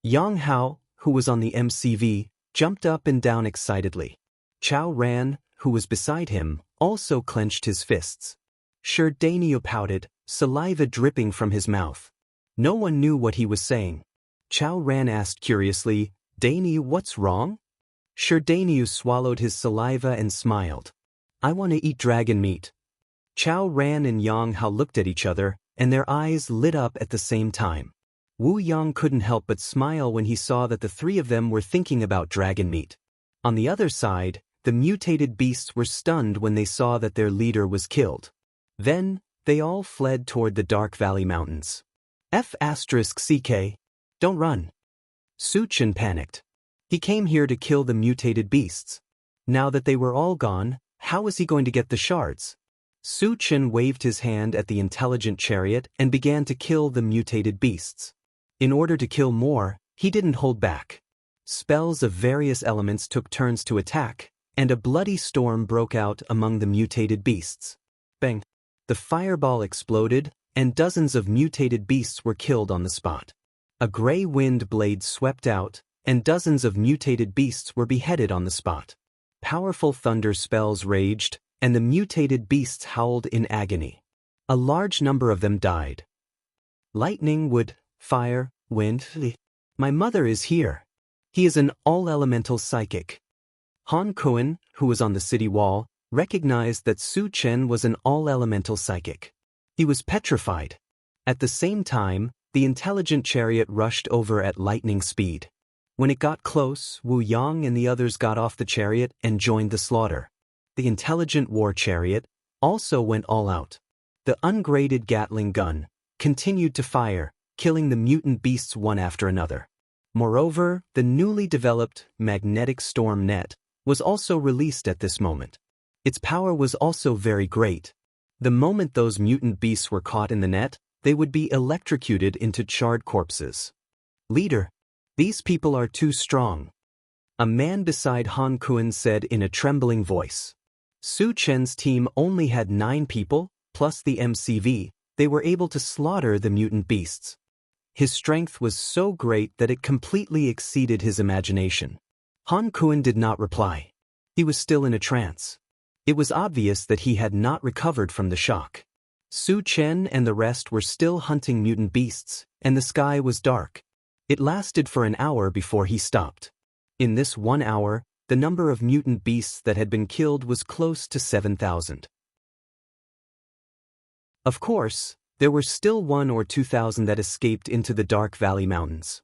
Yang Hao, who was on the MCV, jumped up and down excitedly. Chao Ran, who was beside him, also clenched his fists. Shi Dainyu pouted, saliva dripping from his mouth. No one knew what he was saying. Chao Ran asked curiously, Dainyu, what's wrong? Shi Dainyu swallowed his saliva and smiled. I want to eat dragon meat. Chao Ran and Yang Hao looked at each other, and their eyes lit up at the same time. Wu Yang couldn't help but smile when he saw that the three of them were thinking about dragon meat. On the other side, the mutated beasts were stunned when they saw that their leader was killed. Then, they all fled toward the Dark Valley Mountains. F***CK. Don't run. Su Chen panicked. He came here to kill the mutated beasts. Now that they were all gone, how was he going to get the shards? Su Chen waved his hand at the intelligent chariot and began to kill the mutated beasts. In order to kill more, he didn't hold back. Spells of various elements took turns to attack, and a bloody storm broke out among the mutated beasts. Bang! The fireball exploded, and dozens of mutated beasts were killed on the spot. A gray wind blade swept out, and dozens of mutated beasts were beheaded on the spot. Powerful thunder spells raged, and the mutated beasts howled in agony. A large number of them died. Lightning, wood, fire, wind. My mother is here. He is an all-elemental psychic. Han Kuen, who was on the city wall, recognized that Su Chen was an all-elemental psychic. He was petrified. At the same time, the intelligent chariot rushed over at lightning speed. When it got close, Wu Yang and the others got off the chariot and joined the slaughter. The intelligent war chariot also went all out. The ungraded Gatling gun continued to fire, killing the mutant beasts one after another. Moreover, the newly developed magnetic storm net was also released at this moment. Its power was also very great. The moment those mutant beasts were caught in the net, they would be electrocuted into charred corpses. Leader, these people are too strong. A man beside Han Kuen said in a trembling voice. Su Chen's team only had 9 people, plus the MCV. They were able to slaughter the mutant beasts. His strength was so great that it completely exceeded his imagination. Han Kuen did not reply. He was still in a trance. It was obvious that he had not recovered from the shock. Su Chen and the rest were still hunting mutant beasts, and the sky was dark. It lasted for an hour before he stopped. In this 1 hour, the number of mutant beasts that had been killed was close to 7,000. Of course, there were still 1,000 or 2,000 that escaped into the Dark Valley Mountains.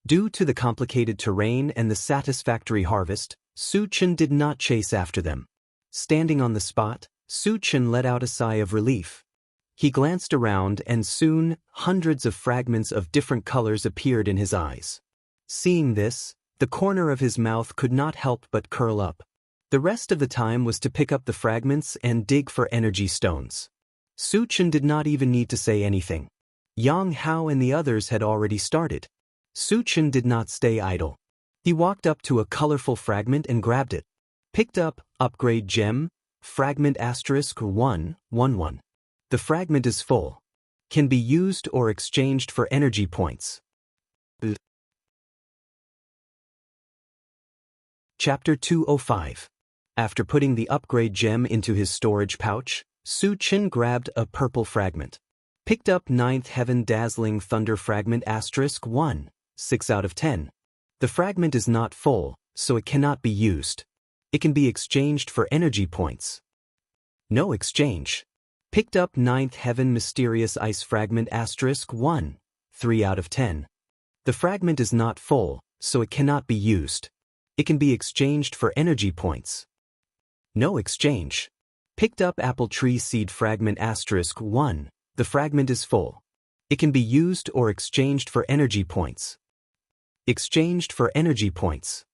Due to the complicated terrain and the satisfactory harvest, Su Chen did not chase after them. Standing on the spot, Su Chen let out a sigh of relief. He glanced around and soon, hundreds of fragments of different colors appeared in his eyes. Seeing this, the corner of his mouth could not help but curl up. The rest of the time was to pick up the fragments and dig for energy stones. Su Chen did not even need to say anything. Yang Hao and the others had already started. Su Chen did not stay idle. He walked up to a colorful fragment and grabbed it. Picked up, upgrade gem, fragment *111. The fragment is full. Can be used or exchanged for energy points. Chapter 205. After putting the upgrade gem into his storage pouch, Su Chen grabbed a purple fragment. Picked up 9th Heaven Dazzling Thunder Fragment *1, 6 out of 10. The fragment is not full, so it cannot be used. It can be exchanged for energy points. No exchange. Picked up 9th Heaven Mysterious Ice Fragment *1, 3 out of 10. The fragment is not full, so it cannot be used. It can be exchanged for energy points. No exchange. Picked up apple tree seed fragment *1. The fragment is full. It can be used or exchanged for energy points. Exchanged for energy points.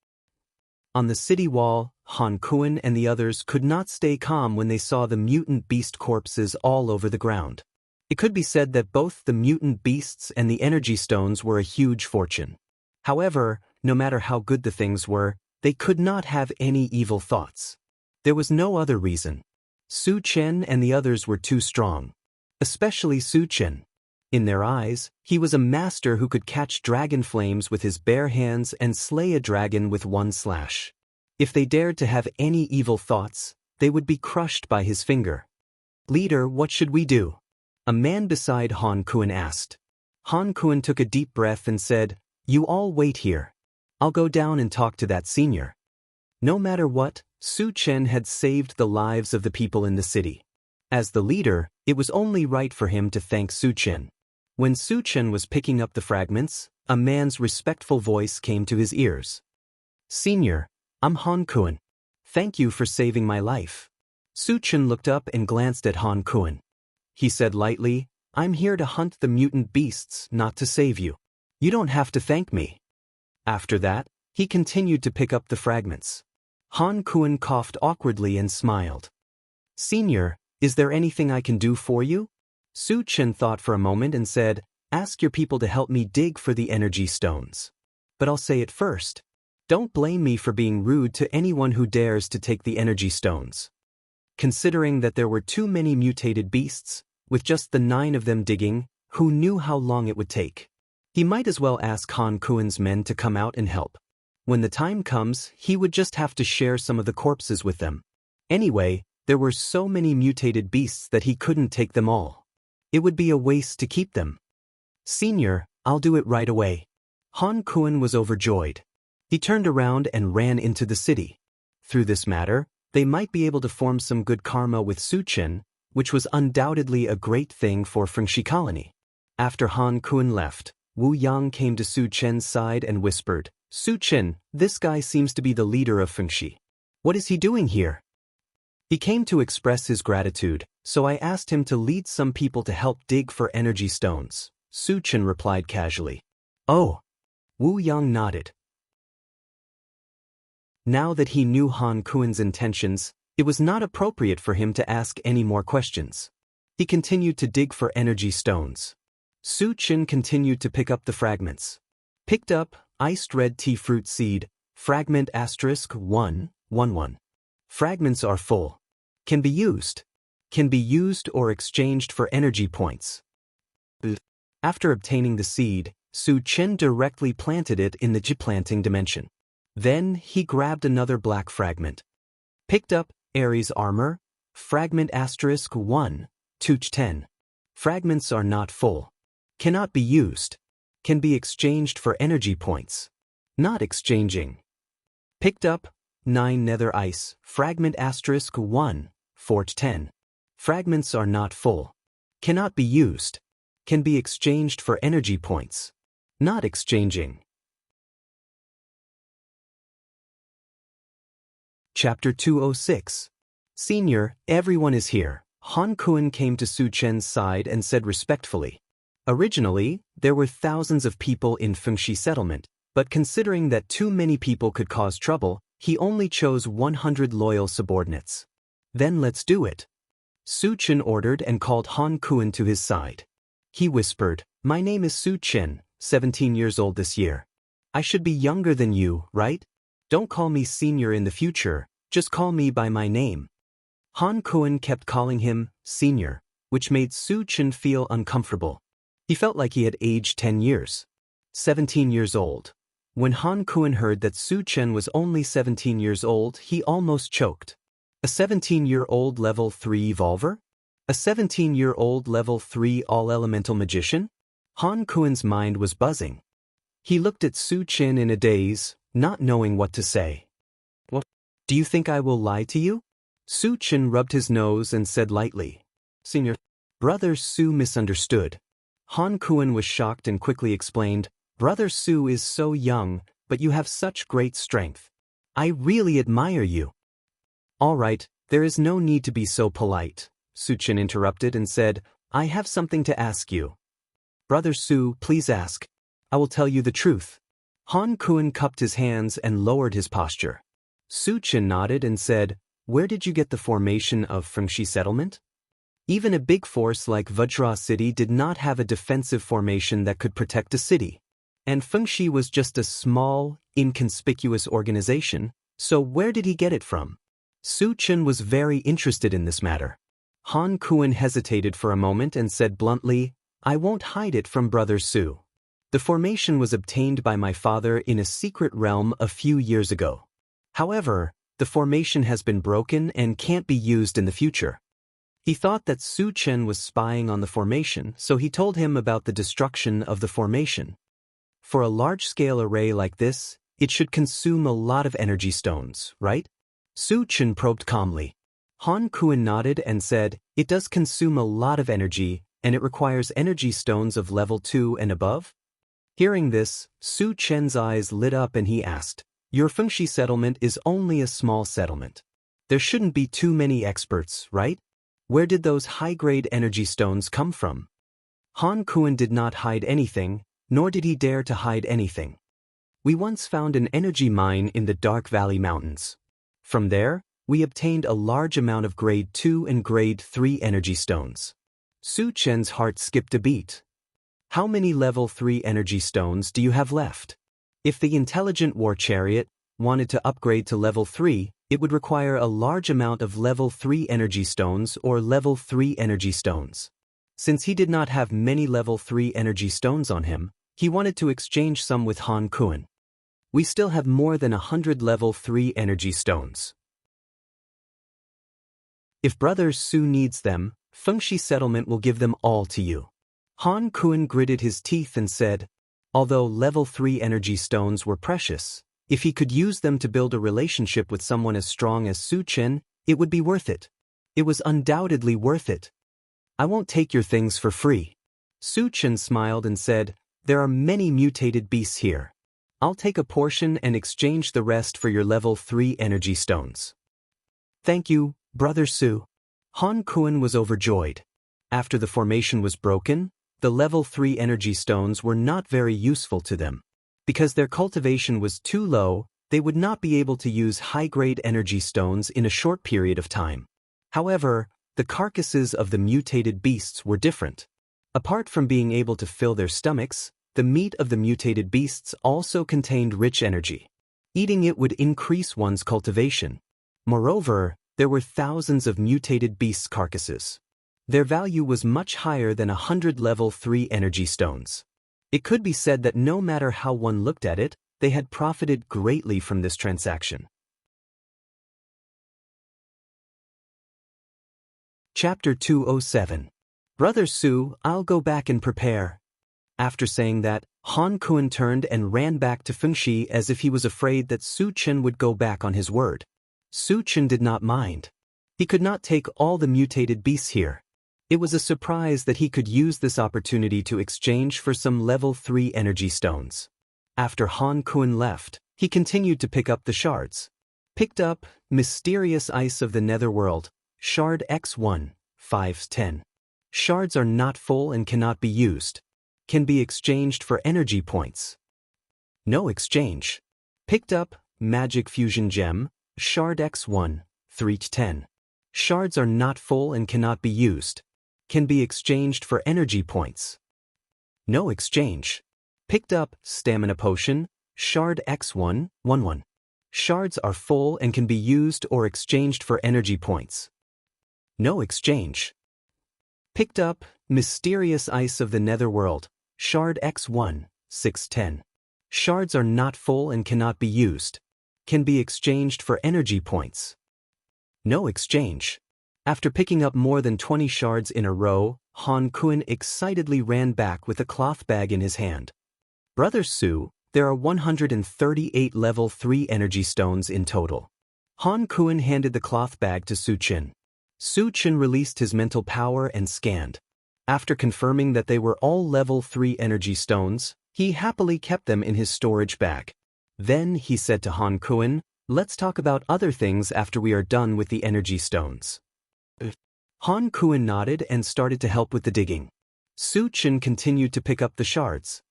On the city wall, Han Kuan and the others could not stay calm when they saw the mutant beast corpses all over the ground. It could be said that both the mutant beasts and the energy stones were a huge fortune. However, no matter how good the things were, they could not have any evil thoughts. There was no other reason. Su Chen and the others were too strong. Especially Su Chen. In their eyes, he was a master who could catch dragon flames with his bare hands and slay a dragon with one slash. If they dared to have any evil thoughts, they would be crushed by his finger. "Leader, what should we do?" A man beside Han Kuan asked. Han Kuan took a deep breath and said, "You all wait here. I'll go down and talk to that senior." No matter what, Su Chen had saved the lives of the people in the city. As the leader, it was only right for him to thank Su Chen. When Su Chen was picking up the fragments, a man's respectful voice came to his ears. "Senior, I'm Han Kuan. Thank you for saving my life." Su Chen looked up and glanced at Han Kuan. He said lightly, "I'm here to hunt the mutant beasts, not to save you. You don't have to thank me." After that, he continued to pick up the fragments. Han Kuan coughed awkwardly and smiled. "Senior, is there anything I can do for you?" Su Chen thought for a moment and said, "Ask your people to help me dig for the energy stones. But I'll say it first. Don't blame me for being rude to anyone who dares to take the energy stones." Considering that there were too many mutated beasts, with just the 9 of them digging, who knew how long it would take? He might as well ask Han Kuan's men to come out and help. When the time comes, he would just have to share some of the corpses with them. Anyway, there were so many mutated beasts that he couldn't take them all. It would be a waste to keep them. "Senior, I'll do it right away." Han Kuan was overjoyed. He turned around and ran into the city. Through this matter, they might be able to form some good karma with Su Chen, which was undoubtedly a great thing for Fengshi Colony. After Han Kuan left, Wu Yang came to Su Chen's side and whispered, "Su Chen, this guy seems to be the leader of Fengshi. What is he doing here?" "He came to express his gratitude, so I asked him to lead some people to help dig for energy stones," Su Chen replied casually. "Oh." Wu Yang nodded. Now that he knew Han Kuan's intentions, it was not appropriate for him to ask any more questions. He continued to dig for energy stones. Su Chen continued to pick up the fragments. Picked up, iced red tea fruit seed, fragment *111. Fragments are full. Can be used. Can be used or exchanged for energy points. After obtaining the seed, Su Chen directly planted it in the planting dimension. Then he grabbed another black fragment. Picked up, Ares armor, fragment *1, Tuch 10. Fragments are not full. Cannot be used. Can be exchanged for energy points. Not exchanging. Picked up, 9 nether ice, fragment *1, Fort 10. Fragments are not full. Cannot be used. Can be exchanged for energy points. Not exchanging. Chapter 206. Senior, everyone is here. Han Kuan came to Su Chen's side and said respectfully. Originally, there were thousands of people in Fengshi settlement, but considering that too many people could cause trouble, he only chose 100 loyal subordinates. "Then let's do it." Su Chen ordered and called Han Kuan to his side. He whispered, "My name is Su Chen, 17 years old this year. I should be younger than you, right? Don't call me senior in the future, just call me by my name." Han Kuan kept calling him senior, which made Su Chen feel uncomfortable. He felt like he had aged 10 years. 17 years old. When Han Kuan heard that Su Chen was only 17 years old, he almost choked. A 17-year-old level 3 evolver? A 17-year-old level 3 all-elemental magician? Han Kuan's mind was buzzing. He looked at Su Chen in a daze, not knowing what to say. "What? Do you think I will lie to you?" Su Chen rubbed his nose and said lightly, "Senior." Brother Su misunderstood. Han Kuan was shocked and quickly explained, Brother Su is so young, but you have such great strength. I really admire you. All right, there is no need to be so polite, Suchin interrupted and said, I have something to ask you. Brother Su, please ask. I will tell you the truth. Han Kuan cupped his hands and lowered his posture. Suchin nodded and said, Where did you get the formation of Fengshi settlement? Even a big force like Vajra city did not have a defensive formation that could protect a city. And Fengshi was just a small, inconspicuous organization, so where did he get it from? Suchin was very interested in this matter. Han Kuan hesitated for a moment and said bluntly, I won't hide it from Brother Su. The formation was obtained by my father in a secret realm a few years ago. However, the formation has been broken and can't be used in the future. He thought that Su Chen was spying on the formation, so he told him about the destruction of the formation. For a large-scale array like this, it should consume a lot of energy stones, right? Su Chen probed calmly. Han Kuan nodded and said, It does consume a lot of energy, and it requires energy stones of level 2 and above? Hearing this, Su Chen's eyes lit up and he asked, Your Fengshi settlement is only a small settlement. There shouldn't be too many experts, right? Where did those high-grade energy stones come from? Han Kuan did not hide anything, nor did he dare to hide anything. We once found an energy mine in the Dark Valley Mountains. From there, we obtained a large amount of grade 2 and grade 3 energy stones. Su Chen's heart skipped a beat. How many level 3 energy stones do you have left? If the intelligent war chariot wanted to upgrade to level 3, it would require a large amount of level 3 energy stones or level 3 energy stones. Since he did not have many level 3 energy stones on him, he wanted to exchange some with Han Kuan. We still have more than 100 level 3 energy stones. If Brother Su needs them, Fengshi settlement will give them all to you. Han Kuan gritted his teeth and said, Although level 3 energy stones were precious, if he could use them to build a relationship with someone as strong as Su Chen, it would be worth it. It was undoubtedly worth it. I won't take your things for free. Su Chen smiled and said, There are many mutated beasts here. I'll take a portion and exchange the rest for your level 3 energy stones. Thank you, Brother Su. Han Kuan was overjoyed. After the formation was broken, the level 3 energy stones were not very useful to them. Because their cultivation was too low, they would not be able to use high-grade energy stones in a short period of time. However, the carcasses of the mutated beasts were different. Apart from being able to fill their stomachs, the meat of the mutated beasts also contained rich energy. Eating it would increase one's cultivation. Moreover, there were thousands of mutated beasts' carcasses. Their value was much higher than 100 level 3 energy stones. It could be said that no matter how one looked at it, they had profited greatly from this transaction. Chapter 207. Brother Su, I'll go back and prepare. After saying that, Han Kuan turned and ran back to Fengshi as if he was afraid that Su Chen would go back on his word. Su Chen did not mind. He could not take all the mutated beasts here. It was a surprise that he could use this opportunity to exchange for some level 3 energy stones. After Han Kuan left, he continued to pick up the shards. Picked up Mysterious Ice of the Netherworld, Shard X1, 5/10. Shards are not full and cannot be used. Can be exchanged for energy points. No exchange. Picked up Magic Fusion Gem, Shard X1, 3/10. Shards are not full and cannot be used. Can be exchanged for energy points. No exchange. Picked up Stamina Potion, Shard X1, 1/1. Shards are full and can be used or exchanged for energy points. No exchange. Picked up Mysterious Ice of the Netherworld, Shard X1, 6/10. Shards are not full and cannot be used. Can be exchanged for energy points. No exchange. After picking up more than 20 shards in a row, Han Kuan excitedly ran back with a cloth bag in his hand. Brother Su, there are 138 level 3 energy stones in total. Han Kuan handed the cloth bag to Su Chen. Su Chen released his mental power and scanned. After confirming that they were all level 3 energy stones, He happily kept them in his storage bag. Then he said to Han Kuan, "Let's talk about other things after we are done with the energy stones." Han Kuan nodded and started to help with the digging. Su Chen continued to pick up the shards.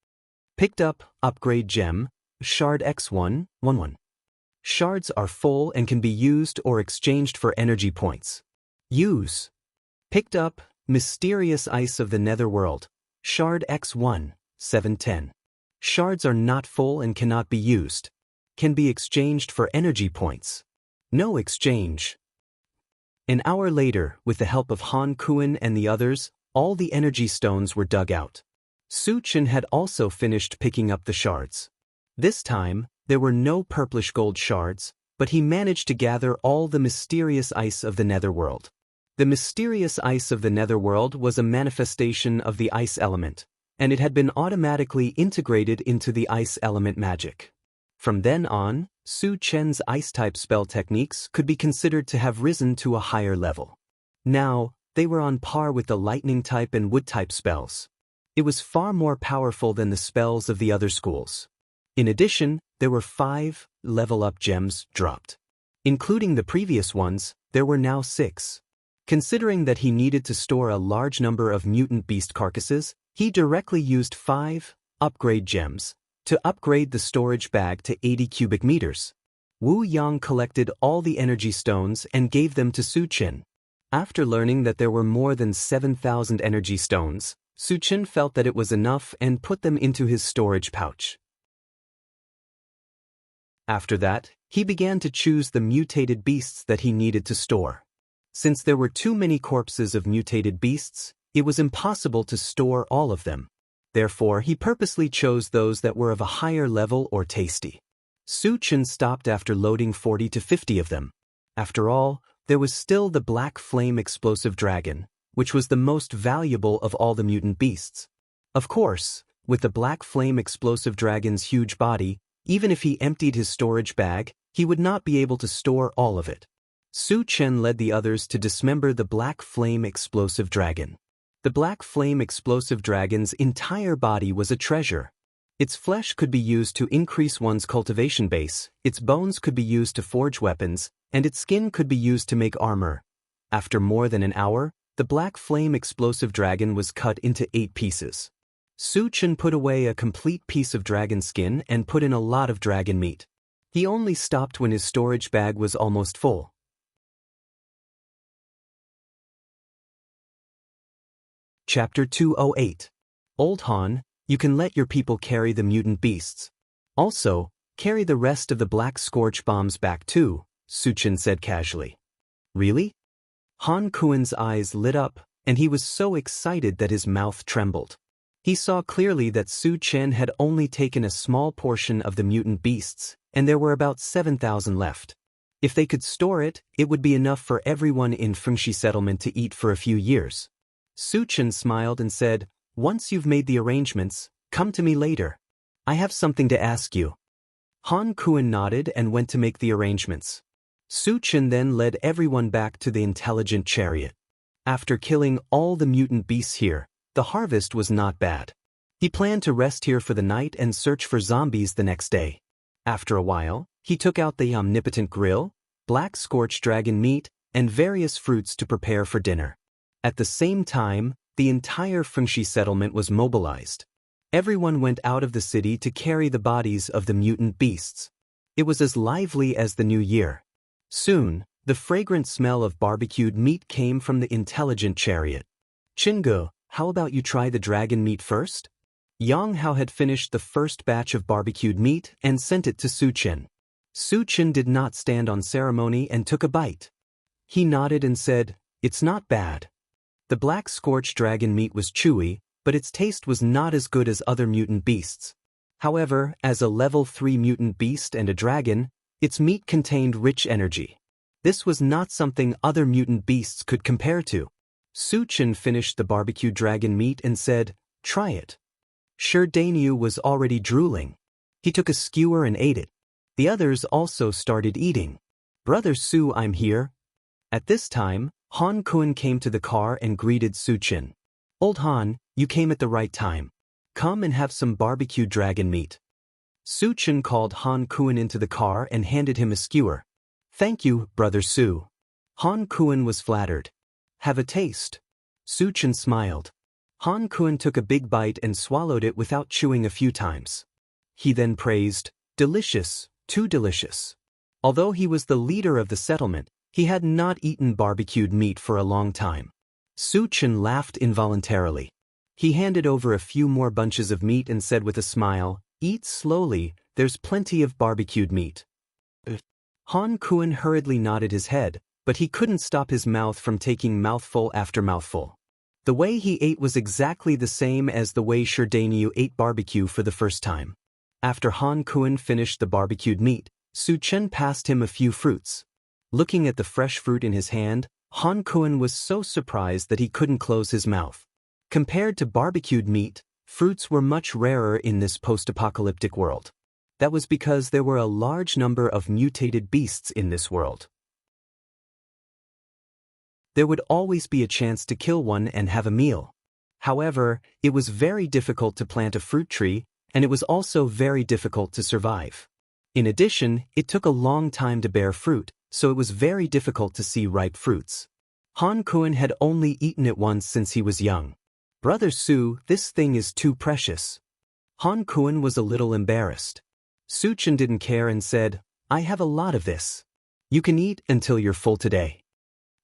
Picked up, upgrade gem, shard X1, 11. Shards are full and can be used or exchanged for energy points. Use. Picked up, mysterious ice of the netherworld, shard X1, 710. Shards are not full and cannot be used. Can be exchanged for energy points. No exchange. An hour later, with the help of Han Kuan and the others, all the energy stones were dug out. Su Chen had also finished picking up the shards. This time, there were no purplish gold shards, but he managed to gather all the mysterious ice of the netherworld. The mysterious ice of the netherworld was a manifestation of the ice element, and it had been automatically integrated into the ice element magic. From then on, Su Chen's ice-type spell techniques could be considered to have risen to a higher level. Now, they were on par with the lightning-type and wood-type spells. It was far more powerful than the spells of the other schools. In addition, there were 5 level-up gems dropped. Including the previous ones, there were now 6. Considering that he needed to store a large number of mutant beast carcasses, he directly used 5 upgrade gems to upgrade the storage bag to 80 cubic meters. Wu Yang collected all the energy stones and gave them to Su Chen. After learning that there were more than 7,000 energy stones, Su Chen felt that it was enough and put them into his storage pouch. After that, he began to choose the mutated beasts that he needed to store. Since there were too many corpses of mutated beasts, it was impossible to store all of them. Therefore, he purposely chose those that were of a higher level or tasty. Su Chen stopped after loading 40 to 50 of them. After all, there was still the Black Flame Explosive Dragon, which was the most valuable of all the mutant beasts. Of course, with the Black Flame Explosive Dragon's huge body, even if he emptied his storage bag, he would not be able to store all of it. Su Chen led the others to dismember the Black Flame Explosive Dragon. The Black Flame Explosive Dragon's entire body was a treasure. Its flesh could be used to increase one's cultivation base, its bones could be used to forge weapons, and its skin could be used to make armor. After more than an hour, the Black Flame Explosive Dragon was cut into 8 pieces. Su Chen put away a complete piece of dragon skin and put in a lot of dragon meat. He only stopped when his storage bag was almost full. Chapter 208. Old Han, you can let your people carry the mutant beasts. Also, carry the rest of the black scorch bombs back too, Su Chen said casually. Really? Han Kuan's eyes lit up, and he was so excited that his mouth trembled. He saw clearly that Su Chen had only taken a small portion of the mutant beasts, and there were about 7,000 left. If they could store it, it would be enough for everyone in Fengxi settlement to eat for a few years. Su Chen smiled and said, "Once you've made the arrangements, come to me later. I have something to ask you." Han Kuan nodded and went to make the arrangements. Su Chen then led everyone back to the intelligent chariot. After killing all the mutant beasts here, the harvest was not bad. He planned to rest here for the night and search for zombies the next day. After a while, he took out the omnipotent grill, black scorched dragon meat, and various fruits to prepare for dinner. At the same time, the entire Fengxi settlement was mobilized. Everyone went out of the city to carry the bodies of the mutant beasts. It was as lively as the new year. Soon, the fragrant smell of barbecued meat came from the intelligent chariot. "Chingu, how about you try the dragon meat first?" Yang Hao had finished the first batch of barbecued meat and sent it to Su Chen. Su Chen did not stand on ceremony and took a bite. He nodded and said, "It's not bad." The black scorched dragon meat was chewy, but its taste was not as good as other mutant beasts. However, as a level 3 mutant beast and a dragon, its meat contained rich energy. This was not something other mutant beasts could compare to. Su Chen finished the barbecued dragon meat and said, "Try it." Shi Dainyu was already drooling. He took a skewer and ate it. The others also started eating. "Brother Su, I'm here." At this time, Han Kuan came to the car and greeted Su Chen. "Old Han, you came at the right time. Come and have some barbecued dragon meat. Su Chen called Han Kuan into the car and handed him a skewer. Thank you, Brother Su. Han Kuan was flattered. Have a taste. Su Chen smiled. Han Kuan took a big bite and swallowed it without chewing a few times. He then praised, delicious, too delicious. Although he was the leader of the settlement, he had not eaten barbecued meat for a long time. Su Chen laughed involuntarily. He handed over a few more bunches of meat and said with a smile, eat slowly, there's plenty of barbecued meat. Han Kuan hurriedly nodded his head, but he couldn't stop his mouth from taking mouthful after mouthful. The way he ate was exactly the same as the way Shirdanyu ate barbecue for the first time. After Han Kuan finished the barbecued meat, Su Chen passed him a few fruits. Looking at the fresh fruit in his hand, Han Kuan was so surprised that he couldn't close his mouth. Compared to barbecued meat, fruits were much rarer in this post-apocalyptic world. That was because there were a large number of mutated beasts in this world. There would always be a chance to kill one and have a meal. However, it was very difficult to plant a fruit tree, and it was also very difficult to survive. In addition, it took a long time to bear fruit, so it was very difficult to see ripe fruits. Han Kuan had only eaten it once since he was young. Brother Su, this thing is too precious. Han Kuan was a little embarrassed. Su Chen didn't care and said, I have a lot of this. You can eat until you're full today.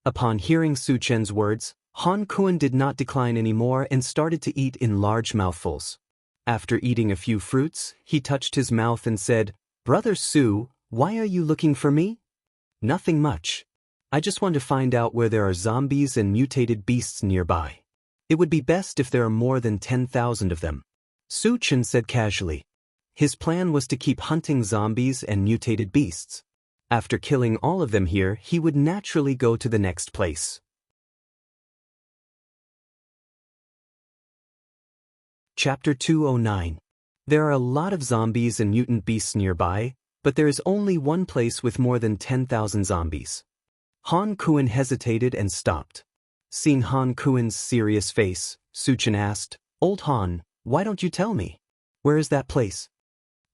Upon hearing Su Chen's words, Han Kuan did not decline anymore and started to eat in large mouthfuls. After eating a few fruits, he touched his mouth and said, Brother Su, why are you looking for me? Nothing much. I just want to find out where there are zombies and mutated beasts nearby. It would be best if there are more than 10,000 of them. Su Chen said casually. His plan was to keep hunting zombies and mutated beasts. After killing all of them here, he would naturally go to the next place. Chapter 209. There are a lot of zombies and mutant beasts nearby, but there is only one place with more than 10,000 zombies. Han Kuan hesitated and stopped. Seeing Han Kuan's serious face, Su Chen asked, Old Han, why don't you tell me? Where is that place?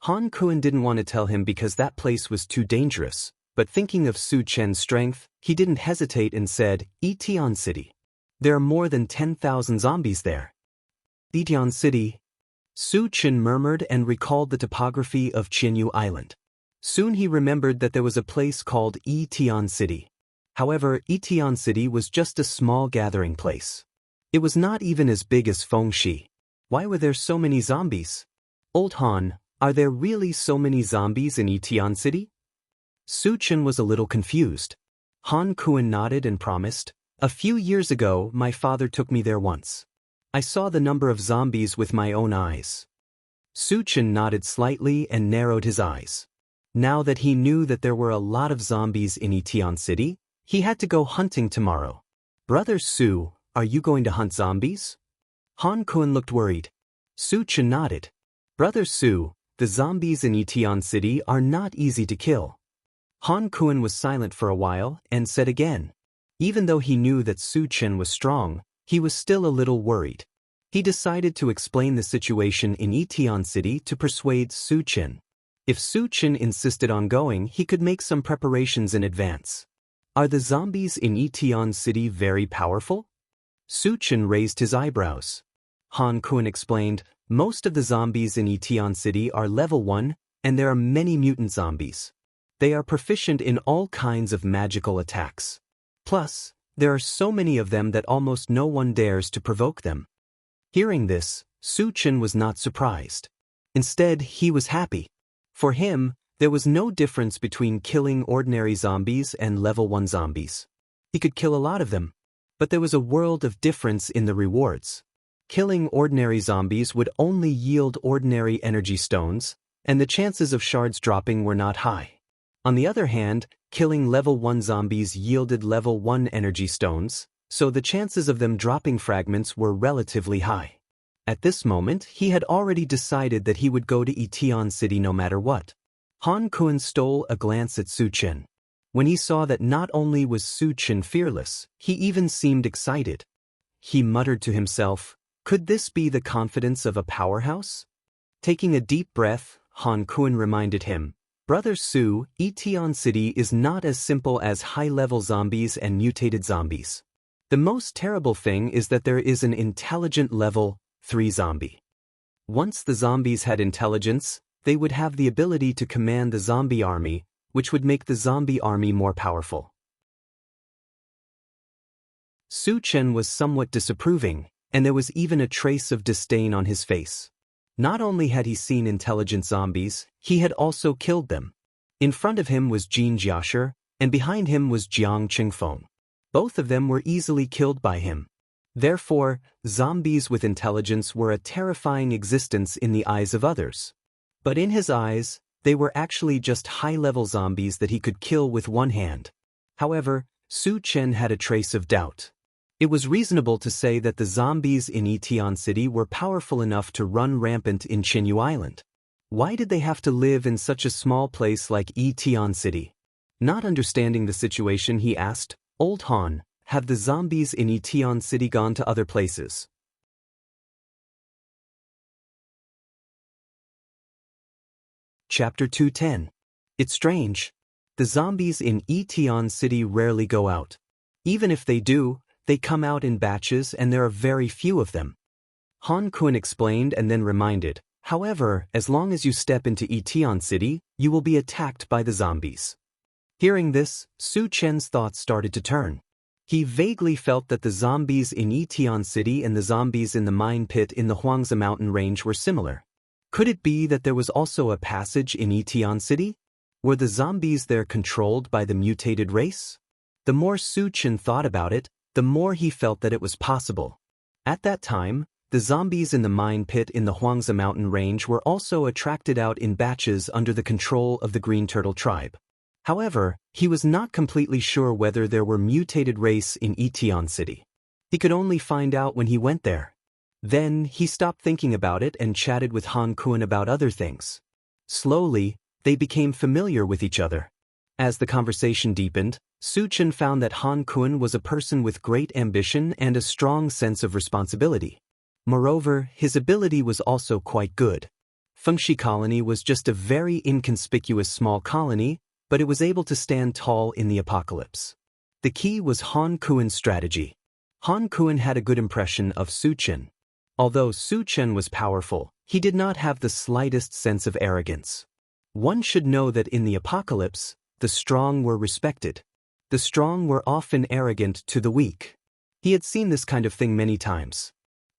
Han Kuan didn't want to tell him because that place was too dangerous, but thinking of Su Chen's strength, he didn't hesitate and said, Etian City. There are more than 10,000 zombies there. Etian City. Su Chen murmured and recalled the topography of Jianghu Island. Soon he remembered that there was a place called Etian City. However, Etian City was just a small gathering place. It was not even as big as Fengxi. Why were there so many zombies? Old Han, are there really so many zombies in Etian City? Su Chen was a little confused. Han Kuan nodded and promised, a few years ago my father took me there once. I saw the number of zombies with my own eyes. Su Chen nodded slightly and narrowed his eyes. Now that he knew that there were a lot of zombies in Etian City, he had to go hunting tomorrow. Brother Su, are you going to hunt zombies? Han Kuan looked worried. Su Chen nodded. Brother Su, the zombies in Etian City are not easy to kill. Han Kuan was silent for a while and said again. Even though he knew that Su Chen was strong, he was still a little worried. He decided to explain the situation in Etian City to persuade Su Chen. If Su Chen insisted on going, he could make some preparations in advance. Are the zombies in Etian City very powerful? Su Chen raised his eyebrows. Han Kuan explained, most of the zombies in Etian City are level 1, and there are many mutant zombies. They are proficient in all kinds of magical attacks. Plus, there are so many of them that almost no one dares to provoke them. Hearing this, Su Chen was not surprised. Instead, he was happy. For him, there was no difference between killing ordinary zombies and level 1 zombies. He could kill a lot of them. But there was a world of difference in the rewards. Killing ordinary zombies would only yield ordinary energy stones, and the chances of shards dropping were not high. On the other hand, killing level 1 zombies yielded level 1 energy stones, so the chances of them dropping fragments were relatively high. At this moment, he had already decided that he would go to Etian City no matter what. Han Kuan stole a glance at Su Chen. When he saw that not only was Su Chen fearless, he even seemed excited. He muttered to himself, Could this be the confidence of a powerhouse? Taking a deep breath, Han Kun reminded him, Brother Su, Etion City is not as simple as high-level zombies and mutated zombies. The most terrible thing is that there is an intelligent level 3 zombie. Once the zombies had intelligence, they would have the ability to command the zombie army, which would make the zombie army more powerful. Su Chen was somewhat disapproving, and there was even a trace of disdain on his face. Not only had he seen intelligent zombies, he had also killed them. In front of him was Jin Jiashi, and behind him was Jiang Qingfeng. Both of them were easily killed by him. Therefore, zombies with intelligence were a terrifying existence in the eyes of others. But in his eyes, they were actually just high-level zombies that he could kill with one hand. However, Su Chen had a trace of doubt. It was reasonable to say that the zombies in Etion City were powerful enough to run rampant in Qinyu Island. Why did they have to live in such a small place like Etion City? Not understanding the situation, he asked, Old Han, have the zombies in Etion City gone to other places? Chapter 210. It's strange. The zombies in Etion City rarely go out. Even if they do, they come out in batches and there are very few of them. Han Kun explained and then reminded, however, as long as you step into Etion City, you will be attacked by the zombies. Hearing this, Su Chen's thoughts started to turn. He vaguely felt that the zombies in Etion City and the zombies in the mine pit in the Huangzi mountain range were similar. Could it be that there was also a passage in Etion City? Were the zombies there controlled by the mutated race? The more Su Chen thought about it, the more he felt that it was possible. At that time, the zombies in the mine pit in the Huangzi mountain range were also attracted out in batches under the control of the Green Turtle tribe. However, he was not completely sure whether there were mutated race in Etion City. He could only find out when he went there. Then, he stopped thinking about it and chatted with Han Kun about other things. Slowly, they became familiar with each other. As the conversation deepened, Su Chen found that Han Kun was a person with great ambition and a strong sense of responsibility. Moreover, his ability was also quite good. Fengshi Colony was just a very inconspicuous small colony, but it was able to stand tall in the apocalypse. The key was Han Kun's strategy. Han Kun had a good impression of Su Chen. Although Su Chen was powerful, he did not have the slightest sense of arrogance. One should know that in the apocalypse, the strong were respected. The strong were often arrogant to the weak. He had seen this kind of thing many times.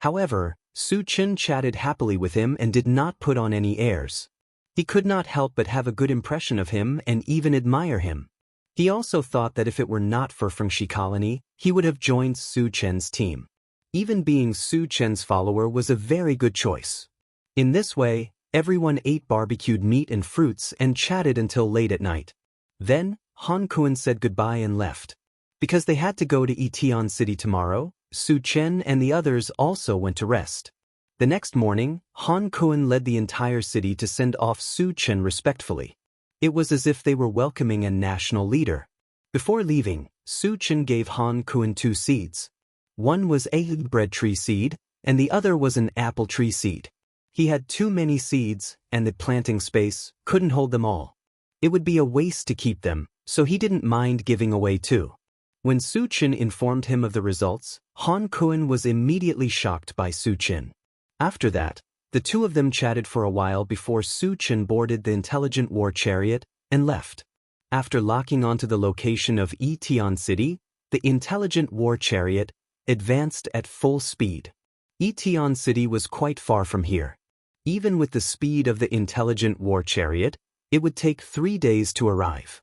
However, Su Chen chatted happily with him and did not put on any airs. He could not help but have a good impression of him and even admire him. He also thought that if it were not for Fengshi Colony, he would have joined Su Chen's team. Even being Su Chen's follower was a very good choice. In this way, everyone ate barbecued meat and fruits and chatted until late at night. Then, Han Kun said goodbye and left. Because they had to go to Etion City tomorrow, Su Chen and the others also went to rest. The next morning, Han Kun led the entire city to send off Su Chen respectfully. It was as if they were welcoming a national leader. Before leaving, Su Chen gave Han Kun 2 seeds. One was a bread tree seed, and the other was an apple tree seed. He had too many seeds, and the planting space couldn't hold them all. It would be a waste to keep them, so he didn't mind giving away 2. When Su Chen informed him of the results, Han Kun was immediately shocked by Su Chen. After that, the two of them chatted for a while before Su Chen boarded the intelligent war chariot and left. After locking onto the location of Etion City, the intelligent war chariot advanced at full speed. Etion City was quite far from here. Even with the speed of the intelligent war chariot, it would take 3 days to arrive.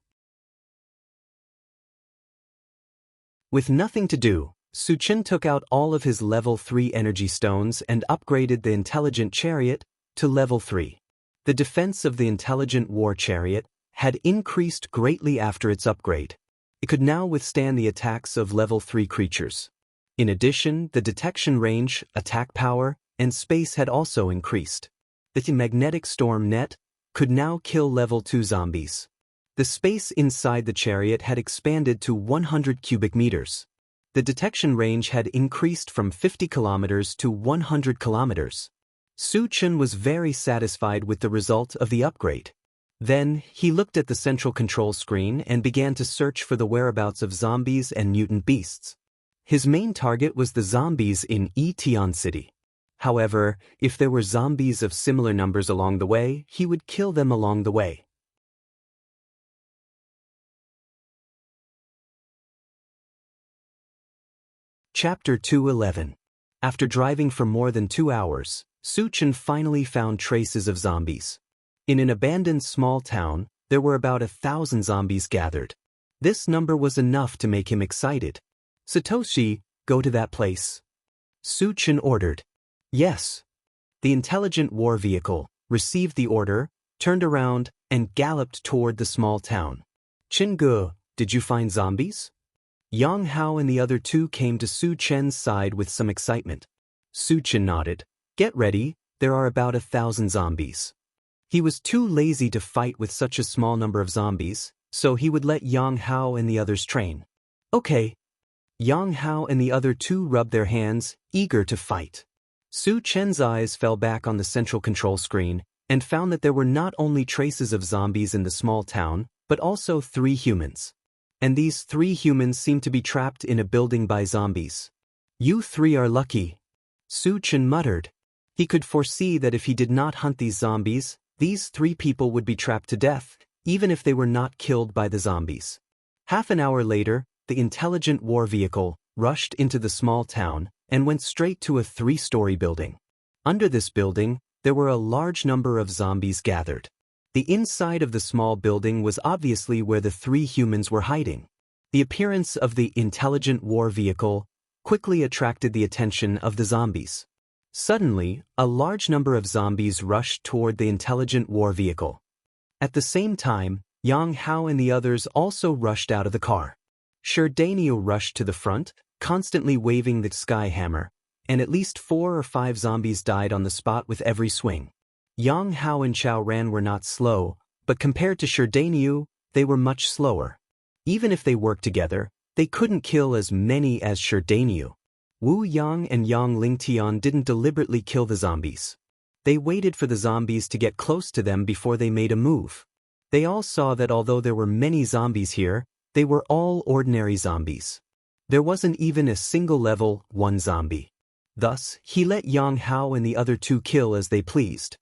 With nothing to do, Su Chen took out all of his level 3 energy stones and upgraded the intelligent chariot to level 3. The defense of the intelligent war chariot had increased greatly after its upgrade. It could now withstand the attacks of level 3 creatures. In addition, the detection range, attack power, and space had also increased. The magnetic storm net could now kill level 2 zombies. The space inside the chariot had expanded to 100 cubic meters. The detection range had increased from 50 kilometers to 100 kilometers. Su Chen was very satisfied with the result of the upgrade. Then, he looked at the central control screen and began to search for the whereabouts of zombies and mutant beasts. His main target was the zombies in Tian City. However, if there were zombies of similar numbers along the way, he would kill them along the way. Chapter 211. After driving for more than 2 hours, Su Chen finally found traces of zombies. In an abandoned small town, there were about 1,000 zombies gathered. This number was enough to make him excited. "Satoshi, go to that place," Su Chen ordered. "Yes." The intelligent war vehicle received the order, turned around, and galloped toward the small town. "Chingu, did you find zombies?" Yang Hao and the other two came to Su Chen's side with some excitement. Su Chen nodded. "Get ready, there are about 1,000 zombies." He was too lazy to fight with such a small number of zombies, so he would let Yang Hao and the others train. "Okay." Yang Hao and the other two rubbed their hands, eager to fight. Su Chen's eyes fell back on the central control screen and found that there were not only traces of zombies in the small town, but also 3 humans. And these 3 humans seemed to be trapped in a building by zombies. "You 3 are lucky," Su Chen muttered. He could foresee that if he did not hunt these zombies, these 3 people would be trapped to death, even if they were not killed by the zombies. Half an hour later, the intelligent war vehicle rushed into the small town and went straight to a 3-story building. Under this building, there were a large number of zombies gathered. The inside of the small building was obviously where the 3 humans were hiding. The appearance of the intelligent war vehicle quickly attracted the attention of the zombies. Suddenly, a large number of zombies rushed toward the intelligent war vehicle. At the same time, Yang Hao and the others also rushed out of the car. Sherdaniel rushed to the front, constantly waving the sky hammer, and at least 4 or 5 zombies died on the spot with every swing. Yang Hao and Chao Ran were not slow, but compared to Sherdaniu, they were much slower. Even if they worked together, they couldn't kill as many as Sherdaniu. Wu Yang and Yang Lingtian didn't deliberately kill the zombies. They waited for the zombies to get close to them before they made a move. They all saw that although there were many zombies here, they were all ordinary zombies. There wasn't even a single level 1 zombie. Thus, he let Yang Hao and the other 2 kill as they pleased.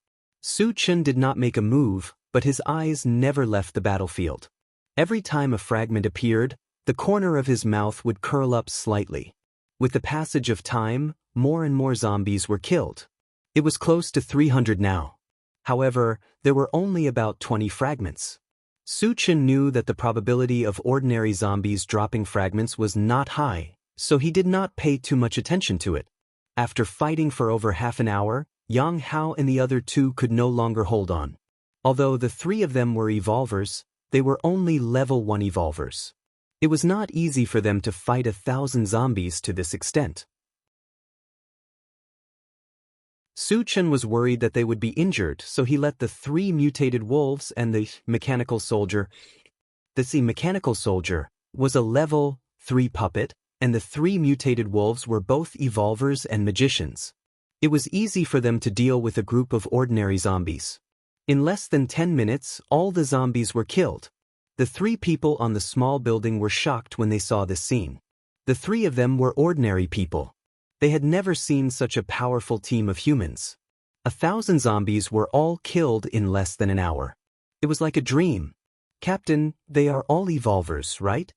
Su Chen did not make a move, but his eyes never left the battlefield. Every time a fragment appeared, the corner of his mouth would curl up slightly. With the passage of time, more and more zombies were killed. It was close to 300 now. However, there were only about 20 fragments. Su Chen knew that the probability of ordinary zombies dropping fragments was not high, so he did not pay too much attention to it. After fighting for over half an hour, Yang Hao and the other 2 could no longer hold on. Although the 3 of them were evolvers, they were only level 1 evolvers. It was not easy for them to fight 1,000 zombies to this extent. Su Chen was worried that they would be injured, so he let the 3 mutated wolves and the mechanical soldier. The mechanical soldier was a level 3 puppet, and the 3 mutated wolves were both evolvers and magicians. It was easy for them to deal with a group of ordinary zombies. In less than 10 minutes, all the zombies were killed. The 3 people on the small building were shocked when they saw this scene. The 3 of them were ordinary people. They had never seen such a powerful team of humans. 1,000 zombies were all killed in less than an hour. It was like a dream. "Captain, they are all evolvers, right?"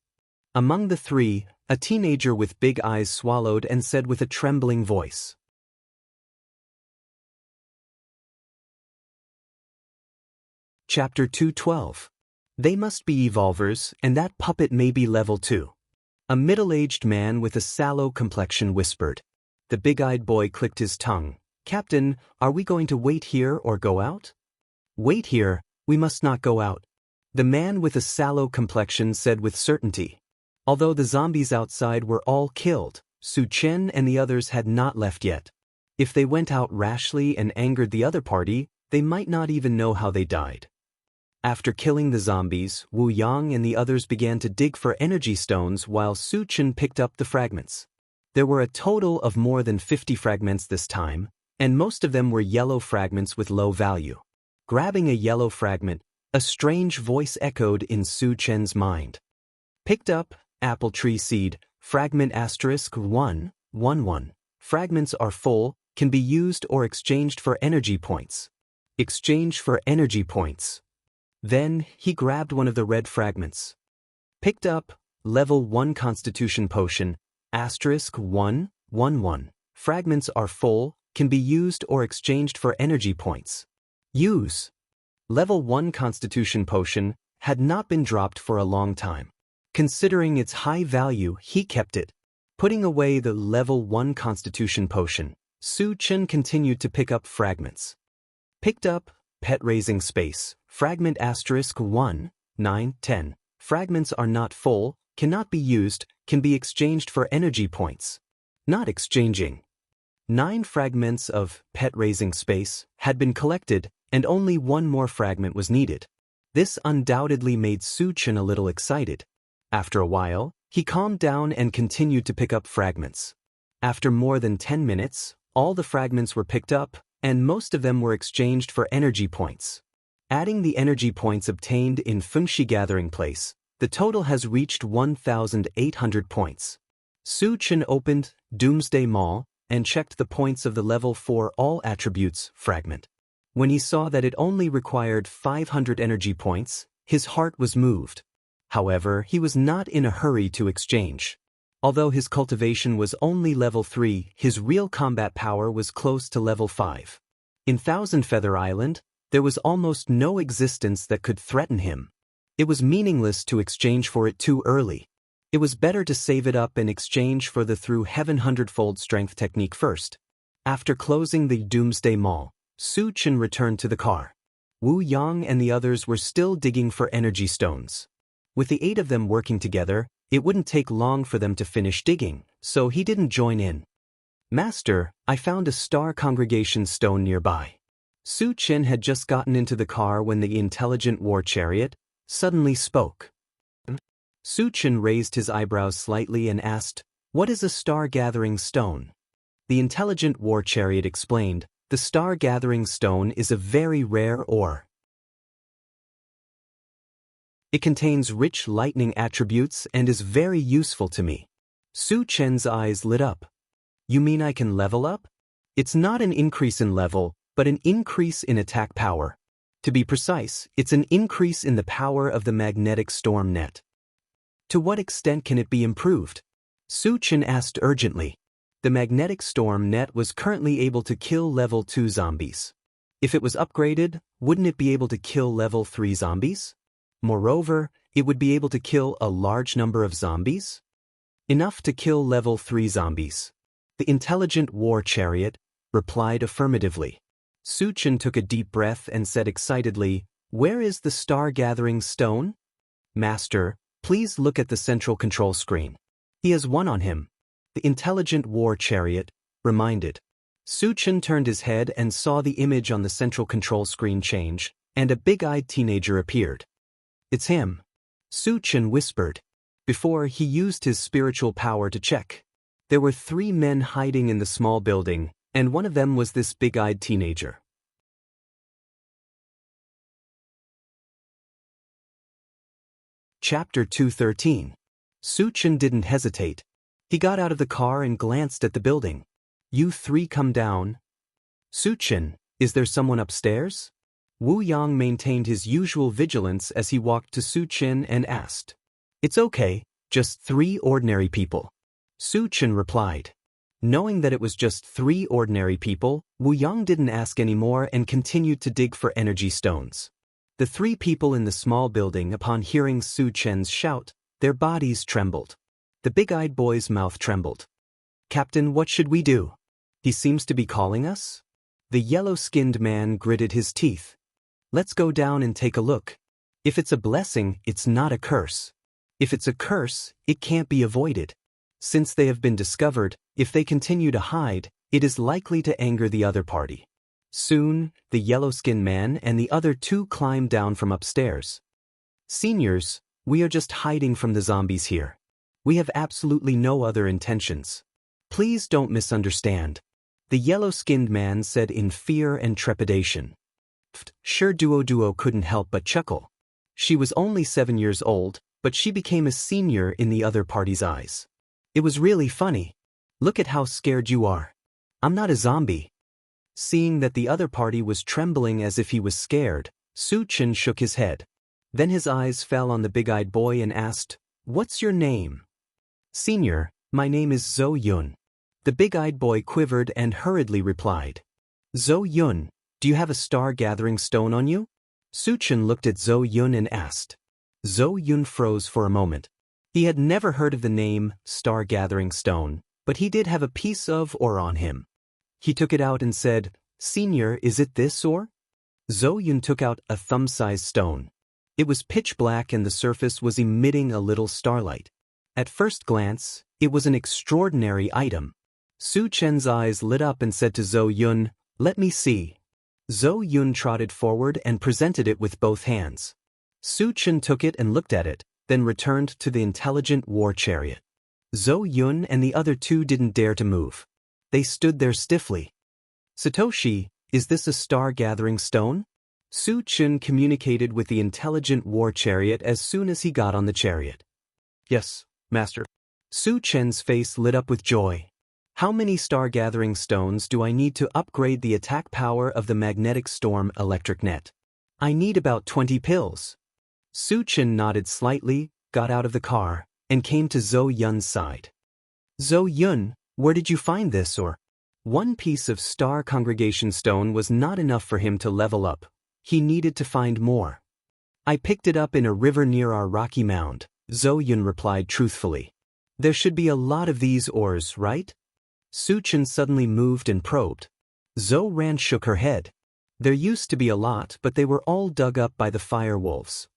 Among the 3, a teenager with big eyes swallowed and said with a trembling voice. Chapter 212. They must be evolvers, and that puppet may be level 2. A middle-aged man with a sallow complexion whispered. The big-eyed boy clicked his tongue. "Captain, are we going to wait here or go out?" "Wait here, we must not go out," the man with a sallow complexion said with certainty. Although the zombies outside were all killed, Su Chen and the others had not left yet. If they went out rashly and angered the other party, they might not even know how they died. After killing the zombies, Wu Yang and the others began to dig for energy stones while Su Chen picked up the fragments. There were a total of more than 50 fragments this time, and most of them were yellow fragments with low value. Grabbing a yellow fragment, a strange voice echoed in Su Chen's mind. Picked up, apple tree seed, fragment *111. Fragments are full, can be used or exchanged for energy points. Exchange for energy points. Then, he grabbed one of the red fragments. Picked up, level 1 constitution potion, *111. Fragments are full, can be used or exchanged for energy points. Use. Level 1 constitution potion had not been dropped for a long time. Considering its high value, he kept it. Putting away the level 1 constitution potion, Su Chen continued to pick up fragments. Picked up, pet raising space, fragment *1, 9, 10. Fragments are not full, cannot be used, can be exchanged for energy points. Not exchanging. 9 fragments of pet raising space had been collected, and only one more fragment was needed. This undoubtedly made Su Chen a little excited. After a while, he calmed down and continued to pick up fragments. After more than 10 minutes, all the fragments were picked up, and most of them were exchanged for energy points. Adding the energy points obtained in Fengxi Gathering Place, the total has reached 1,800 points. Su Chen opened Doomsday Mall and checked the points of the level 4 all attributes fragment. When he saw that it only required 500 energy points, his heart was moved. However, he was not in a hurry to exchange. Although his cultivation was only level 3, his real combat power was close to level 5. In Thousand Feather Island, there was almost no existence that could threaten him. It was meaningless to exchange for it too early. It was better to save it up and exchange for the Through Heaven 100-fold strength technique first. After closing the Doomsday Mall, Su Chen returned to the car. Wu Yang and the others were still digging for energy stones. With the 8 of them working together, it wouldn't take long for them to finish digging, so he didn't join in. Master, I found a star congregation stone nearby. Su Chen had just gotten into the car when the intelligent war chariot suddenly spoke. Su Chen raised his eyebrows slightly and asked, "What is a star-gathering stone?" The intelligent war chariot explained, "The star-gathering stone is a very rare ore. It contains rich lightning attributes and is very useful to me." Su Chen's eyes lit up. "You mean I can level up?" "It's not an increase in level, but an increase in attack power. To be precise, it's an increase in the power of the magnetic storm net." "To what extent can it be improved?" Su Chen asked urgently. The magnetic storm net was currently able to kill level 2 zombies. If it was upgraded, wouldn't it be able to kill level 3 zombies? Moreover, it would be able to kill a large number of zombies? Enough to kill level 3 zombies. The intelligent war chariot replied affirmatively. Su Chen took a deep breath and said excitedly, "Where is the star-gathering stone?" "Master, please look at the central control screen. He has one on him." The intelligent war chariot reminded. Su Chen turned his head and saw the image on the central control screen change, and a big-eyed teenager appeared. "It's him," Su Chen whispered. Before he used his spiritual power to check. There were 3 men hiding in the small building, and one of them was this big-eyed teenager. Chapter 213. Su Chen didn't hesitate. He got out of the car and glanced at the building. "You 3 come down." "Su Chen, is there someone upstairs?" Wu Yang maintained his usual vigilance as he walked to Su Chen and asked. "It's okay, just 3 ordinary people." Su Chen replied. Knowing that it was just 3 ordinary people, Wu Yang didn't ask any more and continued to dig for energy stones. The 3 people in the small building, upon hearing Su Chen's shout, their bodies trembled. The big-eyed boy's mouth trembled. "Captain, what should we do? He seems to be calling us?" The yellow-skinned man gritted his teeth. "Let's go down and take a look. If it's a blessing, it's not a curse. If it's a curse, it can't be avoided. Since they have been discovered, if they continue to hide, it is likely to anger the other party." Soon, the yellow-skinned man and the other two climbed down from upstairs. Seniors, we are just hiding from the zombies here. We have absolutely no other intentions. Please don't misunderstand. The yellow-skinned man said in fear and trepidation. Sure, Duo couldn't help but chuckle. She was only 7 years old, but she became a senior in the other party's eyes. It was really funny. Look at how scared you are. I'm not a zombie. Seeing that the other party was trembling as if he was scared, Su-Chen shook his head. Then his eyes fell on the big-eyed boy and asked, "What's your name?" "Senior, my name is Zhou Yun." The big-eyed boy quivered and hurriedly replied. "Zhou Yun, do you have a star-gathering stone on you?" Su-Chen looked at Zhou Yun and asked. Zhou Yun froze for a moment. He had never heard of the name star-gathering stone, but he did have a piece of ore on him. He took it out and said, "Senior, is it this ore?" Zhou Yun took out a thumb-sized stone. It was pitch black and the surface was emitting a little starlight. At first glance, it was an extraordinary item. Su-Chen's eyes lit up and said to Zhou Yun, "Let me see." Zhou Yun trotted forward and presented it with both hands. Su-Chen took it and looked at it, then returned to the intelligent war chariot. Zhou Yun and the other two didn't dare to move. They stood there stiffly. "Satoshi, is this a star-gathering stone?" Su-Chen communicated with the intelligent war chariot as soon as he got on the chariot. "Yes, Master." Su-Chen's face lit up with joy. "How many star-gathering stones do I need to upgrade the attack power of the magnetic storm electric net?" "I need about 20 pills." Su-Chen nodded slightly, got out of the car, and came to Zhou Yun's side. "Zhou Yun, where did you find this ore?" One piece of star congregation stone was not enough for him to level up. He needed to find more. "I picked it up in a river near our rocky mound," Zhou Yun replied truthfully. "There should be a lot of these ores, right?" Su-Chen suddenly moved and probed. Zhou Ran shook her head. "There used to be a lot, but they were all dug up by the fire wolves.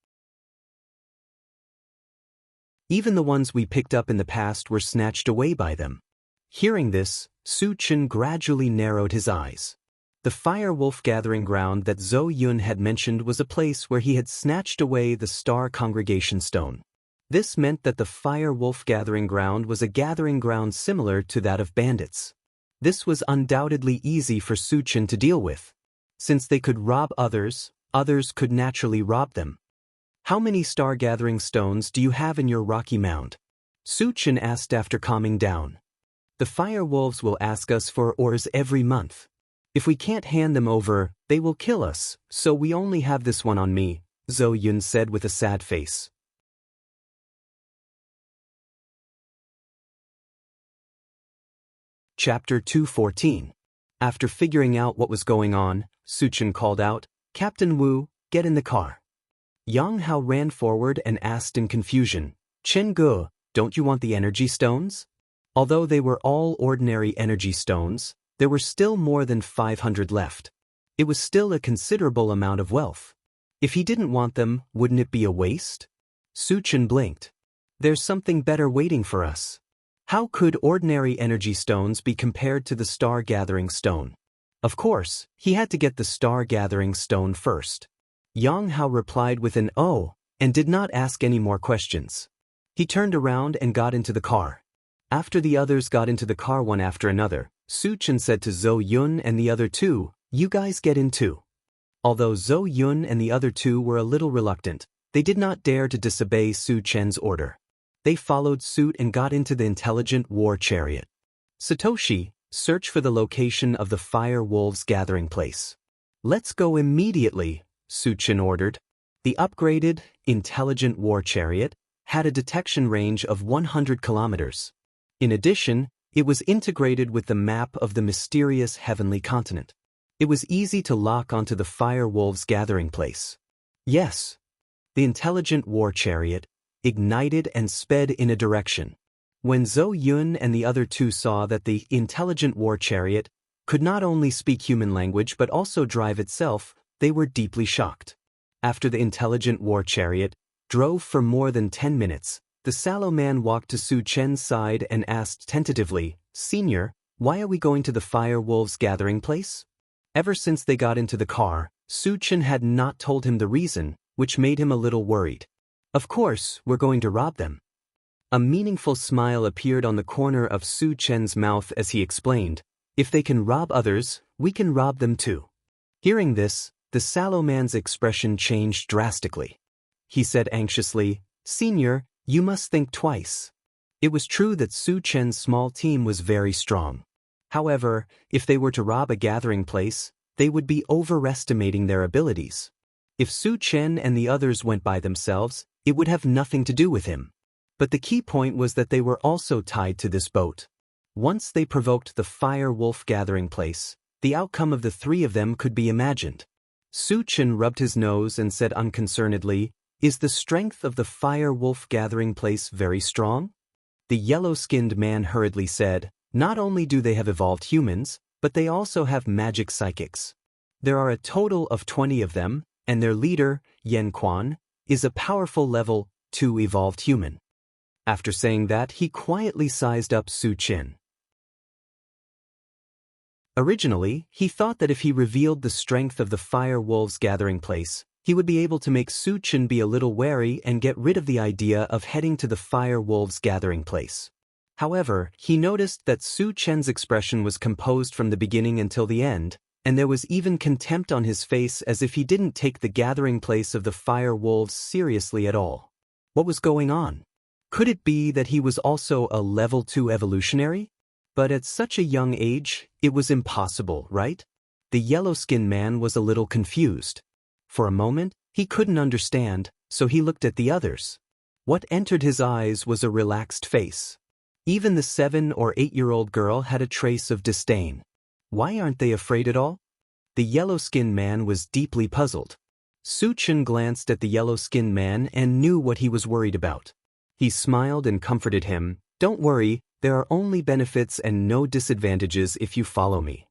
Even the ones we picked up in the past were snatched away by them." Hearing this, Su-Chen gradually narrowed his eyes. The fire wolf gathering ground that Zhou Yun had mentioned was a place where he had snatched away the star congregation stone. This meant that the fire wolf gathering ground was a gathering ground similar to that of bandits. This was undoubtedly easy for Su-Chen to deal with. Since they could rob others, others could naturally rob them. "How many star-gathering stones do you have in your rocky mound?" Su-Chen asked after calming down. "The fire wolves will ask us for ores every month. If we can't hand them over, they will kill us, so we only have this one on me," Zhou Yun said with a sad face. Chapter 214. After figuring out what was going on, Su-Chen called out, "Captain Wu, get in the car." Jianghu ran forward and asked in confusion, "Chen Ge, don't you want the energy stones?" Although they were all ordinary energy stones, there were still more than 500 left. It was still a considerable amount of wealth. If he didn't want them, wouldn't it be a waste? Su-Chen blinked. "There's something better waiting for us." How could ordinary energy stones be compared to the star-gathering stone? Of course, he had to get the star-gathering stone first. Jianghu replied with an "oh," and did not ask any more questions. He turned around and got into the car. After the others got into the car one after another, Su-Chen said to Zhou Yun and the other two, "You guys get in too." Although Zhou Yun and the other two were a little reluctant, they did not dare to disobey Su-Chen's order. They followed suit and got into the intelligent war chariot. "Satoshi, search for the location of the fire wolves' gathering place." "Let's go immediately," Su-Chen ordered. The upgraded, intelligent war chariot had a detection range of 100 kilometers. In addition, it was integrated with the map of the mysterious heavenly continent. It was easy to lock onto the fire wolves' gathering place. Yes. The intelligent war chariot ignited and sped in a direction. When Zhou Yun and the other two saw that the intelligent war chariot could not only speak human language but also drive itself, they were deeply shocked. After the intelligent war chariot drove for more than 10 minutes, the sallow man walked to Su-Chen's side and asked tentatively, "Senior, why are we going to the fire wolves' gathering place?" Ever since they got into the car, Su Chen had not told him the reason, which made him a little worried. Of course, we're going to rob them. A meaningful smile appeared on the corner of Su Chen's mouth as he explained, if they can rob others, we can rob them too. Hearing this, the sallow man's expression changed drastically. He said anxiously, Senior, you must think twice. It was true that Su Chen's small team was very strong. However, if they were to rob a gathering place, they would be overestimating their abilities. If Su Chen and the others went by themselves, it would have nothing to do with him. But the key point was that they were also tied to this boat. Once they provoked the Fire Wolf gathering place, the outcome of the three of them could be imagined. Su Chen rubbed his nose and said unconcernedly, Is the strength of the Fire Wolf gathering place very strong? The yellow-skinned man hurriedly said, Not only do they have evolved humans, but they also have magic psychics. There are a total of 20 of them, and their leader, Yan Quan, is a powerful level 2 evolved human. After saying that, he quietly sized up Su Chen. Originally, he thought that if he revealed the strength of the Fire Wolves gathering place, he would be able to make Su Chen be a little wary and get rid of the idea of heading to the Fire Wolves gathering place. However, he noticed that Su Chen's expression was composed from the beginning until the end, and there was even contempt on his face as if he didn't take the gathering place of the Fire Wolves seriously at all. What was going on? Could it be that he was also a level 2 evolutionary? But at such a young age, it was impossible, right? The yellow-skinned man was a little confused. For a moment, he couldn't understand, so he looked at the others. What entered his eyes was a relaxed face. Even the 7 or 8-year-old girl had a trace of disdain. Why aren't they afraid at all? The yellow-skinned man was deeply puzzled. Su Chen glanced at the yellow-skinned man and knew what he was worried about. He smiled and comforted him, Don't worry, there are only benefits and no disadvantages if you follow me.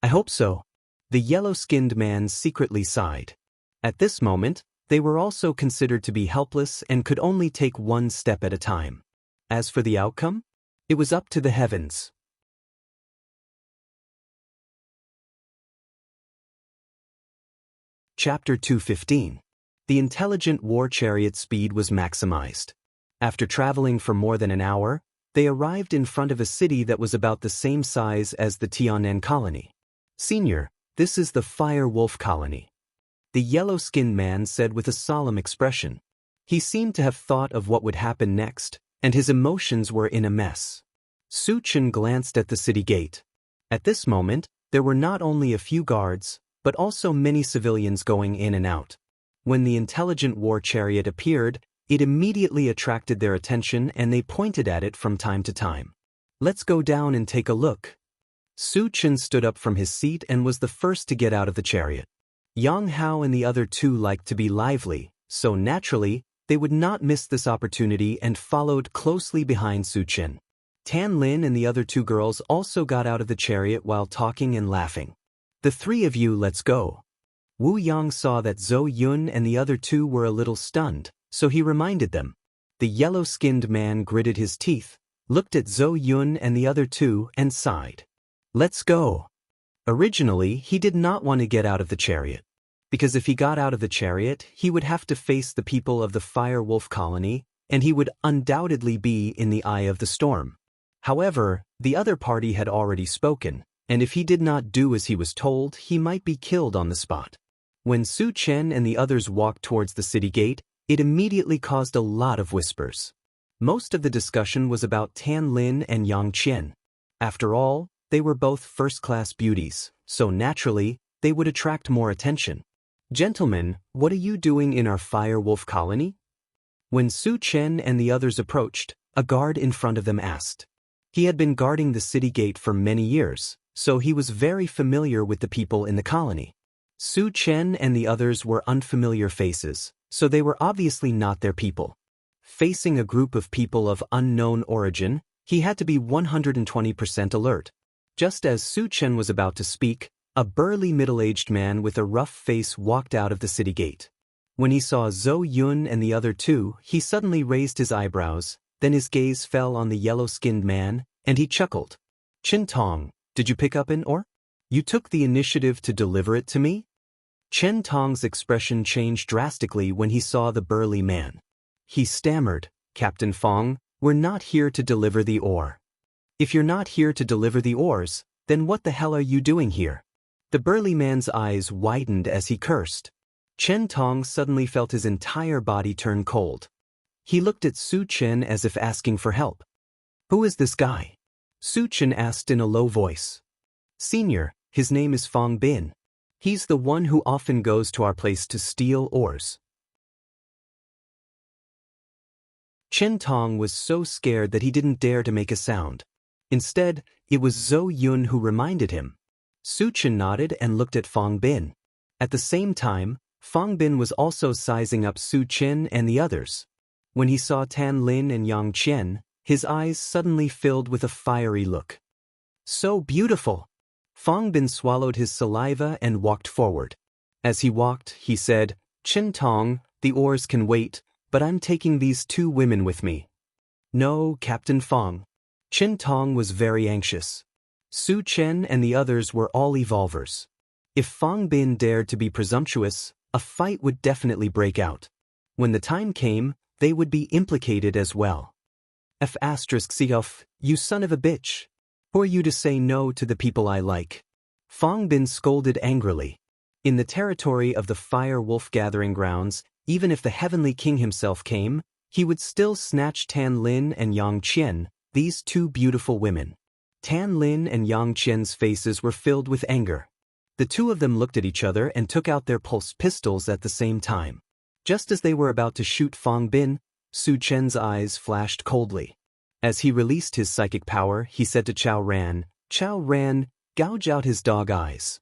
I hope so. The yellow-skinned man secretly sighed. At this moment, they were also considered to be helpless and could only take one step at a time. As for the outcome, it was up to the heavens. Chapter 215. The intelligent war chariot speed was maximized. After traveling for more than an hour, they arrived in front of a city that was about the same size as the Tianan colony. Senior, this is the Fire Wolf colony. The yellow-skinned man said with a solemn expression. He seemed to have thought of what would happen next, and his emotions were in a mess. Su Chen glanced at the city gate. At this moment, there were not only a few guards, but also many civilians going in and out. When the intelligent war chariot appeared, it immediately attracted their attention and they pointed at it from time to time. Let's go down and take a look. Su Chen stood up from his seat and was the first to get out of the chariot. Yang Hao and the other two liked to be lively, so naturally, they would not miss this opportunity and followed closely behind Su Chen. Tan Lin and the other two girls also got out of the chariot while talking and laughing. The three of you, let's go. Wu Yang saw that Zhou Yun and the other two were a little stunned, so he reminded them. The yellow-skinned man gritted his teeth, looked at Zhou Yun and the other two and sighed. Let's go. Originally, he did not want to get out of the chariot. Because if he got out of the chariot, he would have to face the people of the Fire Wolf colony, and he would undoubtedly be in the eye of the storm. However, the other party had already spoken, and if he did not do as he was told, he might be killed on the spot. When Su Chen and the others walked towards the city gate, it immediately caused a lot of whispers. Most of the discussion was about Tan Lin and Yang Qian. After all, they were both first-class beauties, so naturally, they would attract more attention. Gentlemen, what are you doing in our Fire Wolf colony? When Su Chen and the others approached, a guard in front of them asked. He had been guarding the city gate for many years, so he was very familiar with the people in the colony. Su Chen and the others were unfamiliar faces, so they were obviously not their people. Facing a group of people of unknown origin, he had to be 120% alert. Just as Su Chen was about to speak, a burly middle-aged man with a rough face walked out of the city gate. When he saw Zhou Yun and the other two, he suddenly raised his eyebrows, then his gaze fell on the yellow-skinned man, and he chuckled. Chin Tong, did you pick up an or? You took the initiative to deliver it to me? Chen Tong's expression changed drastically when he saw the burly man. He stammered, Captain Fong, we're not here to deliver the ore. If you're not here to deliver the ores, then what the hell are you doing here? The burly man's eyes widened as he cursed. Chen Tong suddenly felt his entire body turn cold. He looked at Su Chen as if asking for help. Who is this guy? Su Chen asked in a low voice. Senior, his name is Fong Bin. He's the one who often goes to our place to steal ores. Chen Tong was so scared that he didn't dare to make a sound. Instead, it was Zhou Yun who reminded him. Su Chen nodded and looked at Fong Bin. At the same time, Fong Bin was also sizing up Su Chen and the others. When he saw Tan Lin and Yang Qian, his eyes suddenly filled with a fiery look. So beautiful! Fong Bin swallowed his saliva and walked forward. As he walked, he said, Chen Tong, the ores can wait, but I'm taking these two women with me. No, Captain Fong. Chen Tong was very anxious. Su Chen and the others were all evolvers. If Fong Bin dared to be presumptuous, a fight would definitely break out. When the time came, they would be implicated as well. F***, you son of a bitch. Who are you to say no to the people I like? Fong Bin scolded angrily. In the territory of the Fire Wolf Gathering Grounds, even if the Heavenly King himself came, he would still snatch Tan Lin and Yang Qian, these two beautiful women. Tan Lin and Yang Qian's faces were filled with anger. The two of them looked at each other and took out their pulse pistols at the same time. Just as they were about to shoot Fong Bin, Su Chen's eyes flashed coldly. As he released his psychic power, he said to Chao Ran, gouge out his dog eyes.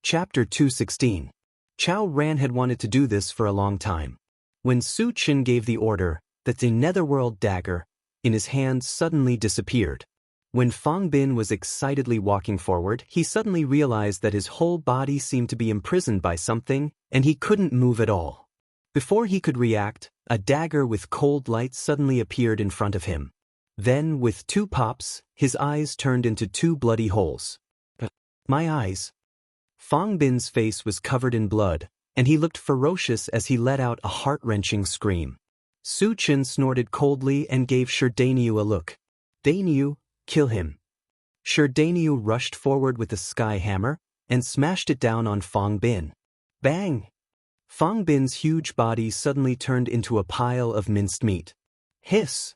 Chapter 216. Chao Ran had wanted to do this for a long time. When Su Chen gave the order, that the netherworld dagger in his hand suddenly disappeared. When Fong Bin was excitedly walking forward, he suddenly realized that his whole body seemed to be imprisoned by something, and he couldn't move at all. Before he could react, a dagger with cold light suddenly appeared in front of him. Then, with two pops, his eyes turned into two bloody holes. My eyes. Fong Bin's face was covered in blood, and he looked ferocious as he let out a heart-wrenching scream. Su Chen snorted coldly and gave Sherdaniu a look. Daniu, kill him. Sherdaniu rushed forward with a sky hammer and smashed it down on Fong Bin. Bang! Fong Bin's huge body suddenly turned into a pile of minced meat. Hiss!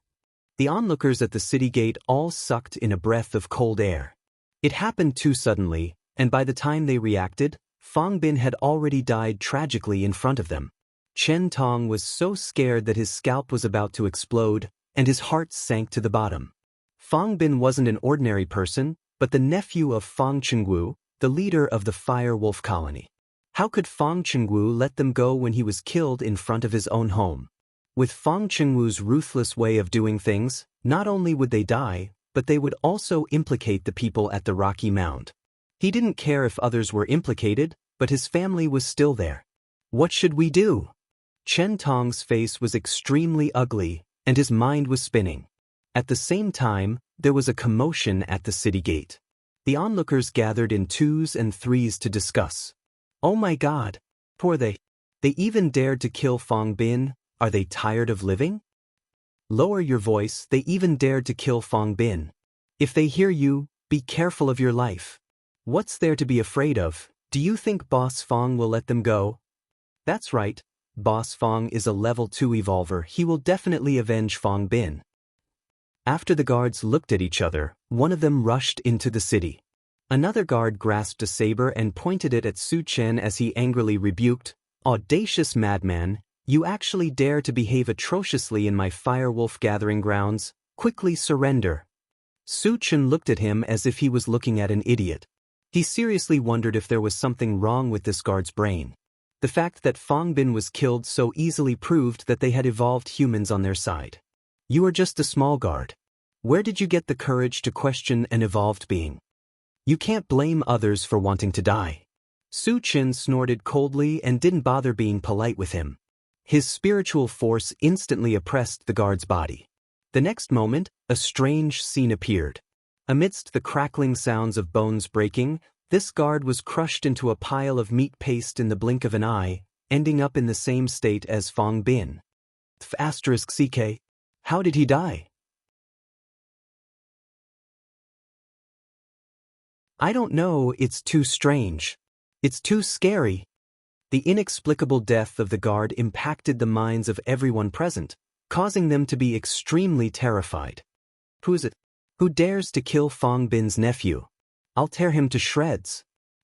The onlookers at the city gate all sucked in a breath of cold air. It happened too suddenly, and by the time they reacted, Fong Bin had already died tragically in front of them. Chen Tong was so scared that his scalp was about to explode, and his heart sank to the bottom. Fong Bin wasn't an ordinary person, but the nephew of Fong Chengwu, the leader of the Fire Wolf colony. How could Fong Chengwu let them go when he was killed in front of his own home? With Fong Chengwu's ruthless way of doing things, not only would they die, but they would also implicate the people at the Rocky Mound. He didn't care if others were implicated, but his family was still there. What should we do? Chen Tong's face was extremely ugly, and his mind was spinning. At the same time, there was a commotion at the city gate. The onlookers gathered in twos and threes to discuss. Oh my God! Poor they. They even dared to kill Fong Bin. Are they tired of living? Lower your voice, they even dared to kill Fong Bin. If they hear you, be careful of your life. What's there to be afraid of? Do you think Boss Fong will let them go? That's right, Boss Fong is a level 2 evolver. He will definitely avenge Fong Bin. After the guards looked at each other, one of them rushed into the city. Another guard grasped a saber and pointed it at Su Chen as he angrily rebuked, Audacious madman, you actually dare to behave atrociously in my Firewolf Gathering Grounds, quickly surrender. Su Chen looked at him as if he was looking at an idiot. He seriously wondered if there was something wrong with this guard's brain. The fact that Fong Bin was killed so easily proved that they had evolved humans on their side. You are just a small guard. Where did you get the courage to question an evolved being? You can't blame others for wanting to die. Su Chen snorted coldly and didn't bother being polite with him. His spiritual force instantly oppressed the guard's body. The next moment, a strange scene appeared. Amidst the crackling sounds of bones breaking, this guard was crushed into a pile of meat paste in the blink of an eye, ending up in the same state as Fong Bin. *CK. How did he die? I don't know, it's too strange. It's too scary. The inexplicable death of the guard impacted the minds of everyone present, causing them to be extremely terrified. Who is it? Who dares to kill Fong Bin's nephew? I'll tear him to shreds.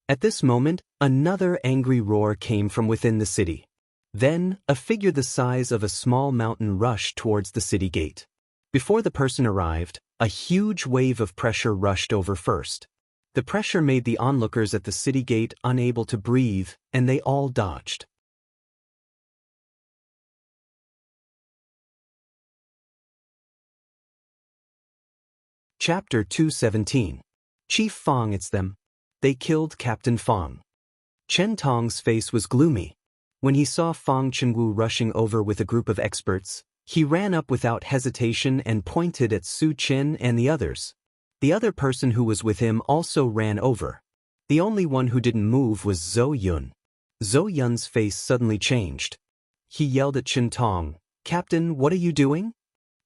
At this moment, another angry roar came from within the city. Then, a figure the size of a small mountain rushed towards the city gate. Before the person arrived, a huge wave of pressure rushed over first. The pressure made the onlookers at the city gate unable to breathe, and they all dodged. Chapter 217. Chief Fong, it's them. They killed Captain Fong. Chen Tong's face was gloomy. When he saw Fong Chengwu rushing over with a group of experts, he ran up without hesitation and pointed at Su Chen and the others. The other person who was with him also ran over. The only one who didn't move was Zhou Yun. Zhou Yun's face suddenly changed. He yelled at Chen Tong, "Captain, what are you doing?"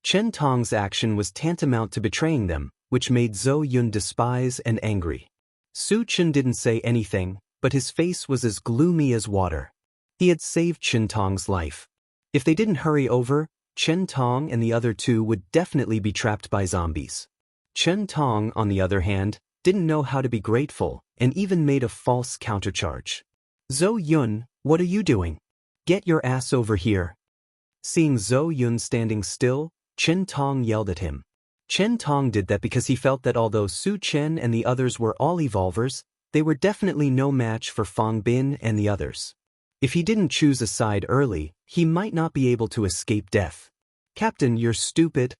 Chen Tong's action was tantamount to betraying them, which made Zhou Yun despise and angry. Su Chen didn't say anything, but his face was as gloomy as water. He had saved Chen Tong's life. If they didn't hurry over, Chen Tong and the other two would definitely be trapped by zombies. Chen Tong, on the other hand, didn't know how to be grateful, and even made a false countercharge. "Zhou Yun, what are you doing? Get your ass over here." Seeing Zhou Yun standing still, Chen Tong yelled at him. Chen Tong did that because he felt that although Su Chen and the others were all evolvers, they were definitely no match for Fong Bin and the others. If he didn't choose a side early, he might not be able to escape death. "Captain, you're stupid."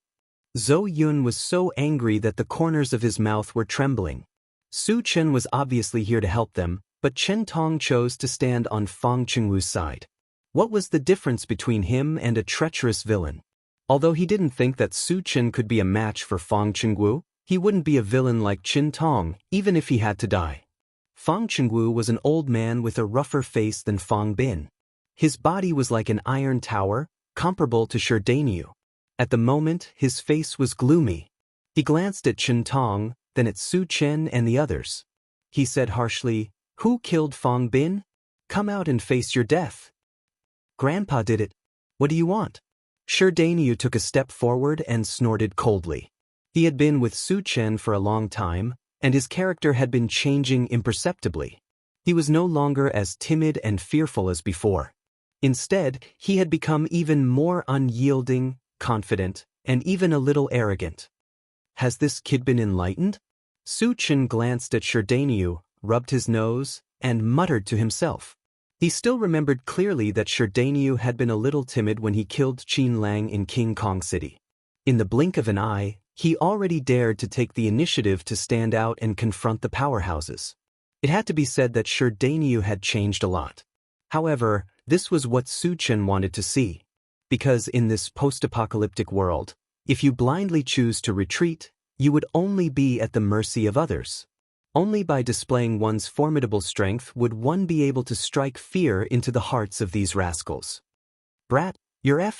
Zhou Yun was so angry that the corners of his mouth were trembling. Su Chen was obviously here to help them, but Chen Tong chose to stand on Fong Chengwu's side. What was the difference between him and a treacherous villain? Although he didn't think that Su Chen could be a match for Fong Chengwu, he wouldn't be a villain like Chen Tong, even if he had to die. Fong Chengwu was an old man with a rougher face than Fong Bin. His body was like an iron tower, comparable to Sherdaniu. At the moment, his face was gloomy. He glanced at Chen Tong, then at Su Chen and the others. He said harshly, "Who killed Fong Bin? Come out and face your death." "Grandpa did it. What do you want?" Sherdaniu took a step forward and snorted coldly. He had been with Su Chen for a long time, and his character had been changing imperceptibly. He was no longer as timid and fearful as before. Instead, he had become even more unyielding, confident, and even a little arrogant. Has this kid been enlightened? Su Chen glanced at Sherdaniu, rubbed his nose, and muttered to himself. He still remembered clearly that Sherdaniu had been a little timid when he killed Qin Lang in King Kong City. In the blink of an eye, he already dared to take the initiative to stand out and confront the powerhouses. It had to be said that Sherdaniu had changed a lot. However, this was what Su Chen wanted to see. Because in this post-apocalyptic world, if you blindly choose to retreat, you would only be at the mercy of others. Only by displaying one's formidable strength would one be able to strike fear into the hearts of these rascals. "Brat, you're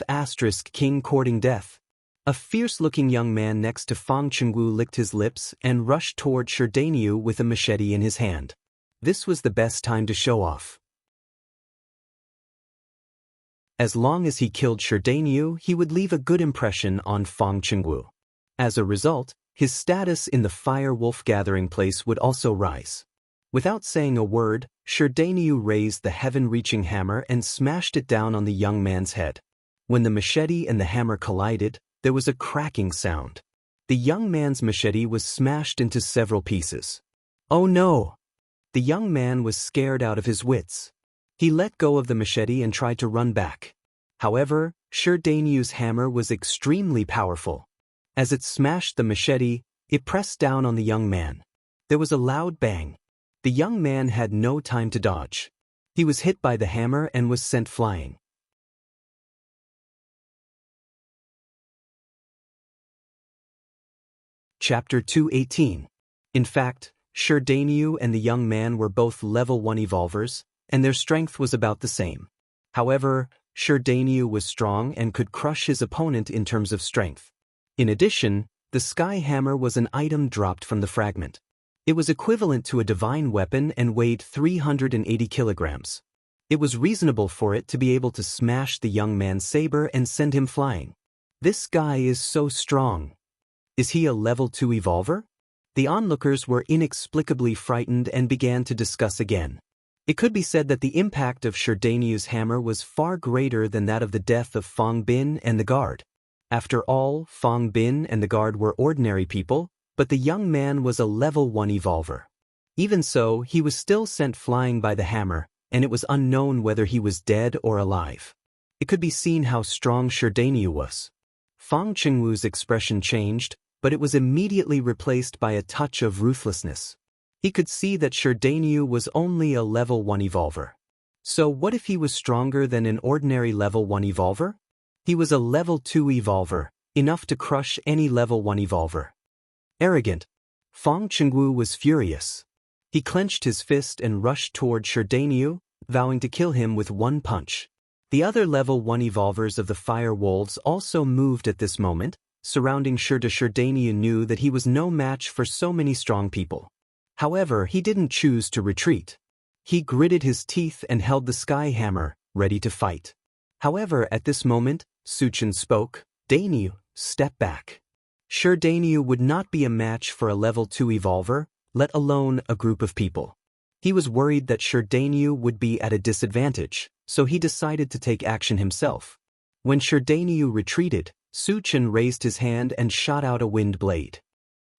King courting death." A fierce-looking young man next to Fong Chengwu licked his lips and rushed toward Sherdaniu with a machete in his hand. This was the best time to show off. As long as he killed Sherdaniu, he would leave a good impression on Fong Chengwu. As a result, his status in the Fire Wolf gathering place would also rise. Without saying a word, Sherdaniu raised the heaven-reaching hammer and smashed it down on the young man's head. When the machete and the hammer collided, there was a cracking sound. The young man's machete was smashed into several pieces. Oh no! The young man was scared out of his wits. He let go of the machete and tried to run back. However, Sherdaniu's hammer was extremely powerful. As it smashed the machete, it pressed down on the young man. There was a loud bang. The young man had no time to dodge. He was hit by the hammer and was sent flying. Chapter 218. In fact, Sherdaniu and the young man were both level 1 evolvers, and their strength was about the same. However, Sherdaniu was strong and could crush his opponent in terms of strength. In addition, the Sky Hammer was an item dropped from the fragment. It was equivalent to a divine weapon and weighed 380 kilograms. It was reasonable for it to be able to smash the young man's saber and send him flying. This guy is so strong. Is he a level 2 evolver? The onlookers were inexplicably frightened and began to discuss again. It could be said that the impact of Sherdaniu's hammer was far greater than that of the death of Fong Bin and the guard. After all, Fong Bin and the guard were ordinary people, but the young man was a level 1 evolver. Even so, he was still sent flying by the hammer, and it was unknown whether he was dead or alive. It could be seen how strong Sherdaniu was. Fong Qingwu's expression changed, but it was immediately replaced by a touch of ruthlessness. He could see that Sherdaniu was only a level 1 evolver. So what if he was stronger than an ordinary level 1 evolver? He was a level 2 evolver, enough to crush any level 1 evolver. Arrogant. Fong Qingwu was furious. He clenched his fist and rushed toward Sherdaniu, vowing to kill him with one punch. The other level 1 evolvers of the Fire Wolves also moved at this moment. Surrounding Sherdaniu knew that he was no match for so many strong people. However, he didn't choose to retreat. He gritted his teeth and held the Sky Hammer, ready to fight. However, at this moment, Suchen spoke, "Daniu, step back." Sherdaniu would not be a match for a level 2 evolver, let alone a group of people. He was worried that Sherdaniu would be at a disadvantage, so he decided to take action himself. When Sherdaniu retreated, Suchen raised his hand and shot out a wind blade.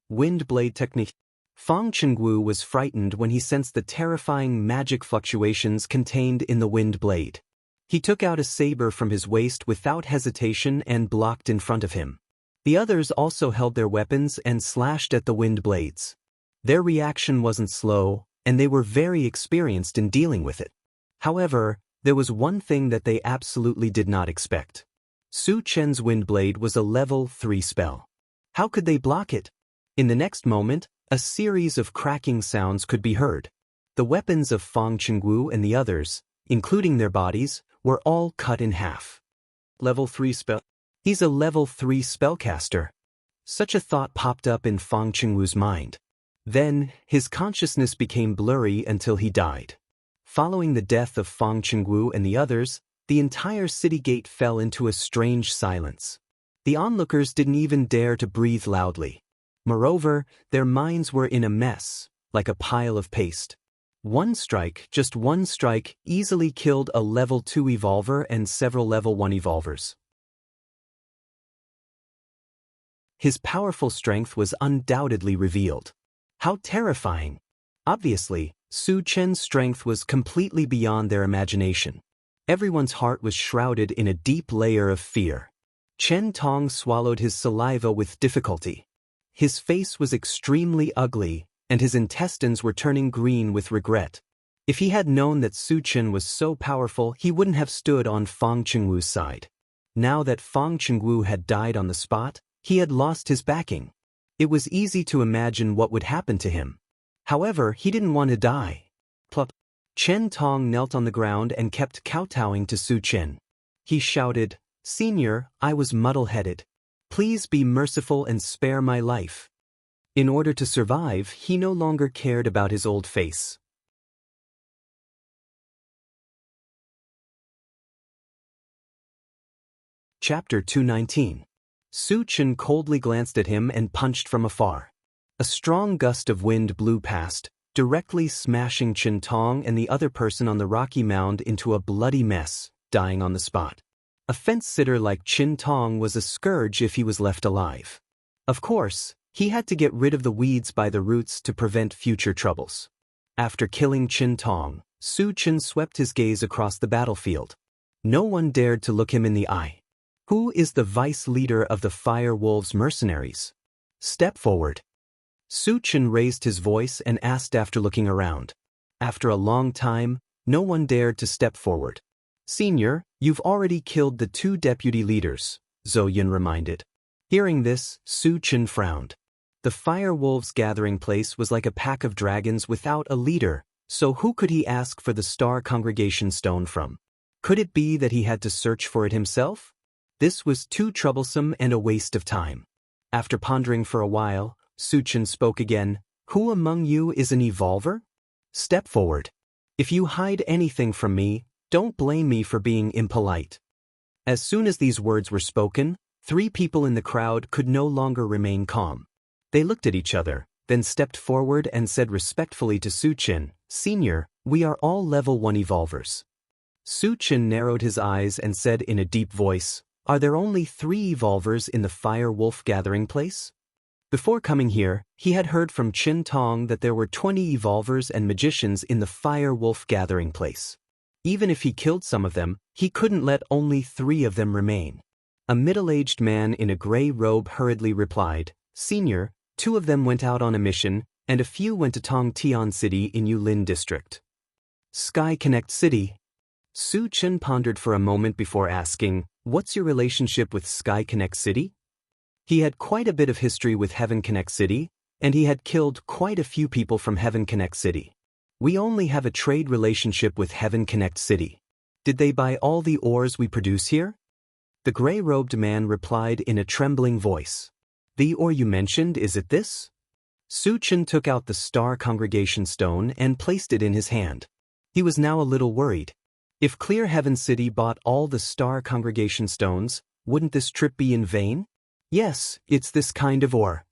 Wind blade technique. Fong Qingwu was frightened when he sensed the terrifying magic fluctuations contained in the wind blade. He took out a saber from his waist without hesitation and blocked in front of him. The others also held their weapons and slashed at the wind blades. Their reaction wasn't slow, and they were very experienced in dealing with it. However, there was one thing that they absolutely did not expect. Su Chen's Windblade was a level 3 spell. How could they block it? In the next moment, a series of cracking sounds could be heard. The weapons of Fong Qingwu and the others, including their bodies, were all cut in half. Level 3 spell. He's a level 3 spellcaster. Such a thought popped up in Fong Qingwu's mind. Then, his consciousness became blurry until he died. Following the death of Fong Qingwu and the others, the entire city gate fell into a strange silence. The onlookers didn't even dare to breathe loudly. Moreover, their minds were in a mess, like a pile of paste. One strike, just one strike, easily killed a level 2 evolver and several level 1 evolvers. His powerful strength was undoubtedly revealed. How terrifying! Obviously, Su Chen's strength was completely beyond their imagination. Everyone's heart was shrouded in a deep layer of fear. Chen Tong swallowed his saliva with difficulty. His face was extremely ugly, and his intestines were turning green with regret. If he had known that Su Chen was so powerful, he wouldn't have stood on Fong Qingwu's side. Now that Fong Qingwu had died on the spot, he had lost his backing. It was easy to imagine what would happen to him. However, he didn't want to die. Plop. Chen Tong knelt on the ground and kept kowtowing to Su Chen. He shouted, "Senior, I was muddle-headed. Please be merciful and spare my life." In order to survive, he no longer cared about his old face. Chapter 219. Su Chen coldly glanced at him and punched from afar. A strong gust of wind blew past, directly smashing Chen Tong and the other person on the rocky mound into a bloody mess, dying on the spot. A fence-sitter like Chen Tong was a scourge if he was left alive. Of course, he had to get rid of the weeds by the roots to prevent future troubles. After killing Chen Tong, Su Chen swept his gaze across the battlefield. No one dared to look him in the eye. Who is the vice leader of the Fire Wolves mercenaries? Step forward. Su Chen raised his voice and asked after looking around. After a long time, no one dared to step forward. Senior, you've already killed the 2 deputy leaders, Zhou Yun reminded. Hearing this, Su Chen frowned. The fire wolves' gathering place was like a pack of dragons without a leader, so who could he ask for the star congregation stone from? Could it be that he had to search for it himself? This was too troublesome and a waste of time. After pondering for a while, Suchen spoke again. Who among you is an evolver? Step forward. If you hide anything from me, don't blame me for being impolite. As soon as these words were spoken, 3 people in the crowd could no longer remain calm. They looked at each other, then stepped forward and said respectfully to Suchen, Senior, we are all level 1 evolvers. Suchen narrowed his eyes and said in a deep voice, Are there only 3 evolvers in the fire wolf gathering place? Before coming here, he had heard from Qin Tong that there were 20 evolvers and magicians in the fire wolf gathering place. Even if he killed some of them, he couldn't let only 3 of them remain. A middle-aged man in a gray robe hurriedly replied, Senior, 2 of them went out on a mission, and a few went to Tongtian City in Yulin District. Sky Connect City? Su Chen pondered for a moment before asking, What's your relationship with Sky Connect City? He had quite a bit of history with Heaven Connect City, and he had killed quite a few people from Heaven Connect City. We only have a trade relationship with Heaven Connect City. Did they buy all the ores we produce here? The gray-robed man replied in a trembling voice. The ore you mentioned, is it this? Su Chen took out the Star Congregation Stone and placed it in his hand. He was now a little worried. If Clear Heaven City bought all the Star Congregation Stones, wouldn't this trip be in vain? Yes, it's this kind of ore.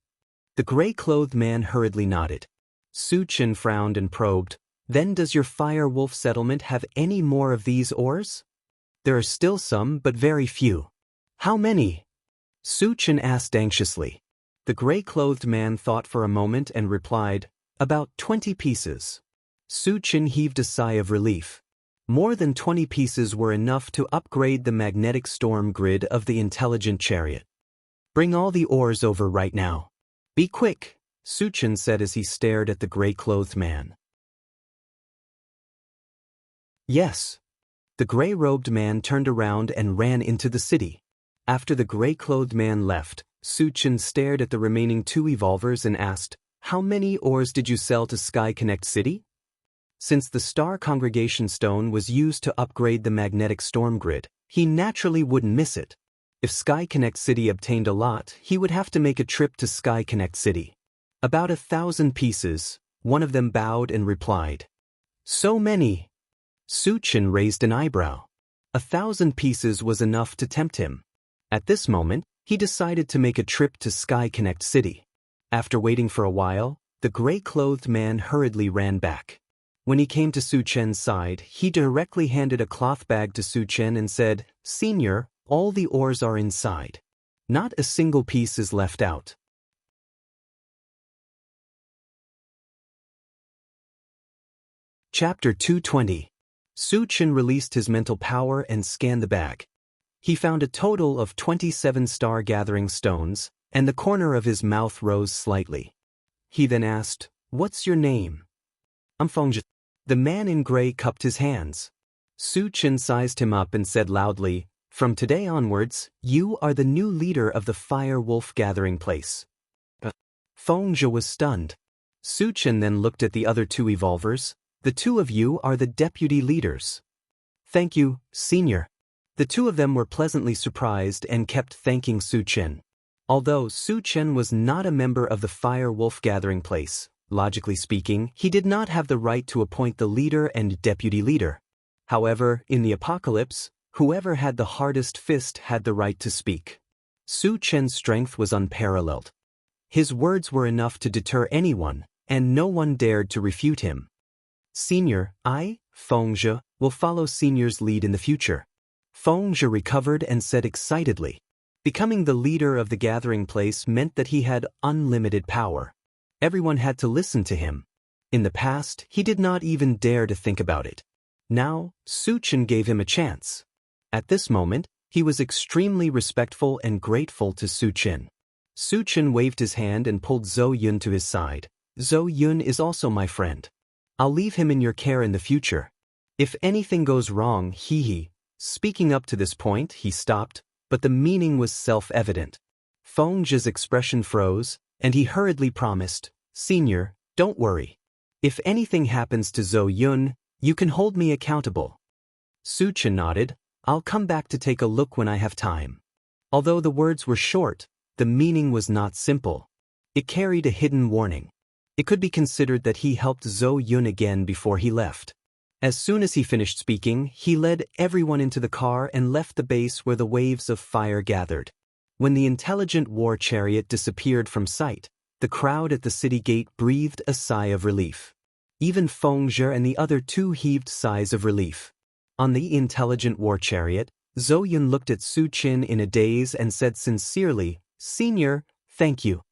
The gray-clothed man hurriedly nodded. Su Chen frowned and probed, Then does your fire wolf settlement have any more of these ores? There are still some, but very few. How many? Su Chen asked anxiously. The gray-clothed man thought for a moment and replied, About 20 pieces. Su Chen heaved a sigh of relief. More than 20 pieces were enough to upgrade the magnetic storm grid of the intelligent chariot. Bring all the ores over right now. Be quick, Su Chen said as he stared at the gray-clothed man. Yes. The gray-robed man turned around and ran into the city. After the gray-clothed man left, Su Chen stared at the remaining 2 evolvers and asked, How many ores did you sell to Sky Connect City? Since the Star Congregation Stone was used to upgrade the magnetic storm grid, he naturally wouldn't miss it. If Sky Connect City obtained a lot, he would have to make a trip to Sky Connect City. About 1,000 pieces. One of them bowed and replied. So many. Su Chen raised an eyebrow. 1,000 pieces was enough to tempt him. At this moment, he decided to make a trip to Sky Connect City. After waiting for a while, the gray-clothed man hurriedly ran back. When he came to Su Chen's side, he directly handed a cloth bag to Su Chen and said, Senior, all the ores are inside. Not a single piece is left out. Chapter 220. Su Chen released his mental power and scanned the bag. He found a total of 27 star gathering stones, and the corner of his mouth rose slightly. He then asked, What's your name? I'm Fengzhi. The man in gray cupped his hands. Su Chen sized him up and said loudly, From today onwards, you are the new leader of the Fire Wolf gathering place. Fengzhi was stunned. Su Chen then looked at the other 2 evolvers. The 2 of you are the deputy leaders. Thank you, Senior. The 2 of them were pleasantly surprised and kept thanking Su Chen. Although Su Chen was not a member of the Fire Wolf gathering place, logically speaking, he did not have the right to appoint the leader and deputy leader. However, in the apocalypse, whoever had the hardest fist had the right to speak. Su Chen's strength was unparalleled. His words were enough to deter anyone, and no one dared to refute him. Senior, I, Fengzhi, will follow Senior's lead in the future. Fengzhi recovered and said excitedly. Becoming the leader of the gathering place meant that he had unlimited power. Everyone had to listen to him. In the past, he did not even dare to think about it. Now, Su Chen gave him a chance. At this moment, he was extremely respectful and grateful to Su Chen. Su Chen waved his hand and pulled Zhou Yun to his side. Zhou Yun is also my friend. I'll leave him in your care in the future. If anything goes wrong, he. Speaking up to this point, he stopped, but the meaning was self-evident. Fengzhi's expression froze, and he hurriedly promised, "Senior, don't worry. If anything happens to Zhou Yun, you can hold me accountable." Su Chen nodded, "I'll come back to take a look when I have time." Although the words were short, the meaning was not simple. It carried a hidden warning. It could be considered that he helped Zhou Yun again before he left. As soon as he finished speaking, he led everyone into the car and left the base where the waves of fire gathered. When the intelligent war chariot disappeared from sight, the crowd at the city gate breathed a sigh of relief. Even Feng Zhe and the other two heaved sighs of relief. On the intelligent war chariot, Zhou Yun looked at Su Chen in a daze and said sincerely, "Senior, thank you."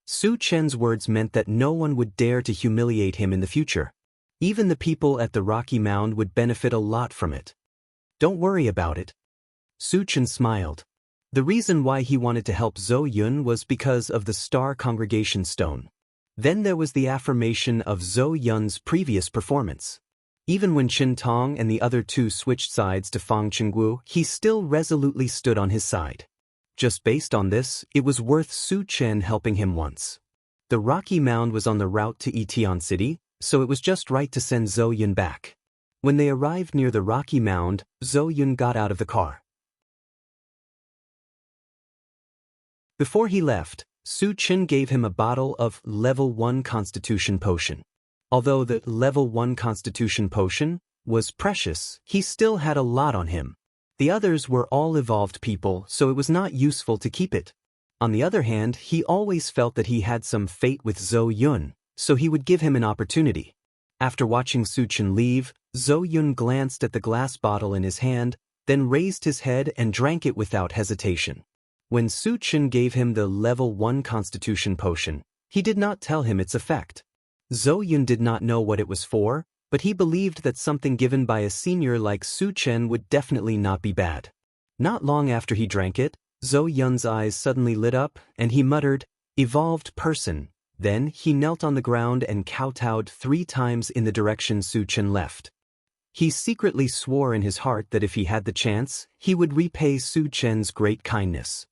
Su Chen's words meant that no one would dare to humiliate him in the future. Even the people at the Rocky Mound would benefit a lot from it. "Don't worry about it." Su Chen smiled. The reason why he wanted to help Zhou Yun was because of the Star Congregation Stone. Then there was the affirmation of Zhou Yun's previous performance. Even when Qin Tong and the other two switched sides to Fang Qinggu, he still resolutely stood on his side. Just based on this, it was worth Su Chen helping him once. The Rocky Mound was on the route to Etian City, so it was just right to send Zhou Yun back. When they arrived near the Rocky Mound, Zhou Yun got out of the car. Before he left, Su Chen gave him a bottle of Level 1 Constitution Potion. Although the Level 1 Constitution Potion was precious, he still had a lot on him. The others were all evolved people, so it was not useful to keep it. On the other hand, he always felt that he had some fate with Zhou Yun, so he would give him an opportunity. After watching Su Chen leave, Zhou Yun glanced at the glass bottle in his hand, then raised his head and drank it without hesitation. When Su Chen gave him the Level 1 Constitution Potion, he did not tell him its effect. Zhou Yun did not know what it was for, but he believed that something given by a senior like Su Chen would definitely not be bad. Not long after he drank it, Zhou Yun's eyes suddenly lit up, and he muttered, "Evolved person." Then he knelt on the ground and kowtowed 3 times in the direction Su Chen left. He secretly swore in his heart that if he had the chance, he would repay Su Chen's great kindness.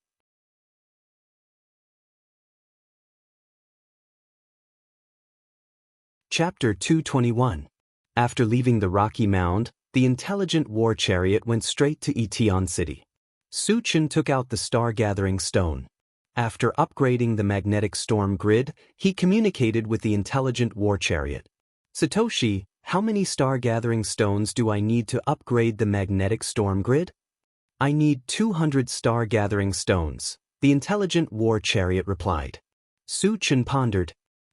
Chapter 221. After leaving the Rocky Mound, the intelligent war chariot went straight to Etian City. Su Chen took out the star-gathering stone. After upgrading the magnetic storm grid, he communicated with the intelligent war chariot. "Satoshi, how many star-gathering stones do I need to upgrade the magnetic storm grid?" "I need 200 star-gathering stones," the intelligent war chariot replied. Su Chen pondered.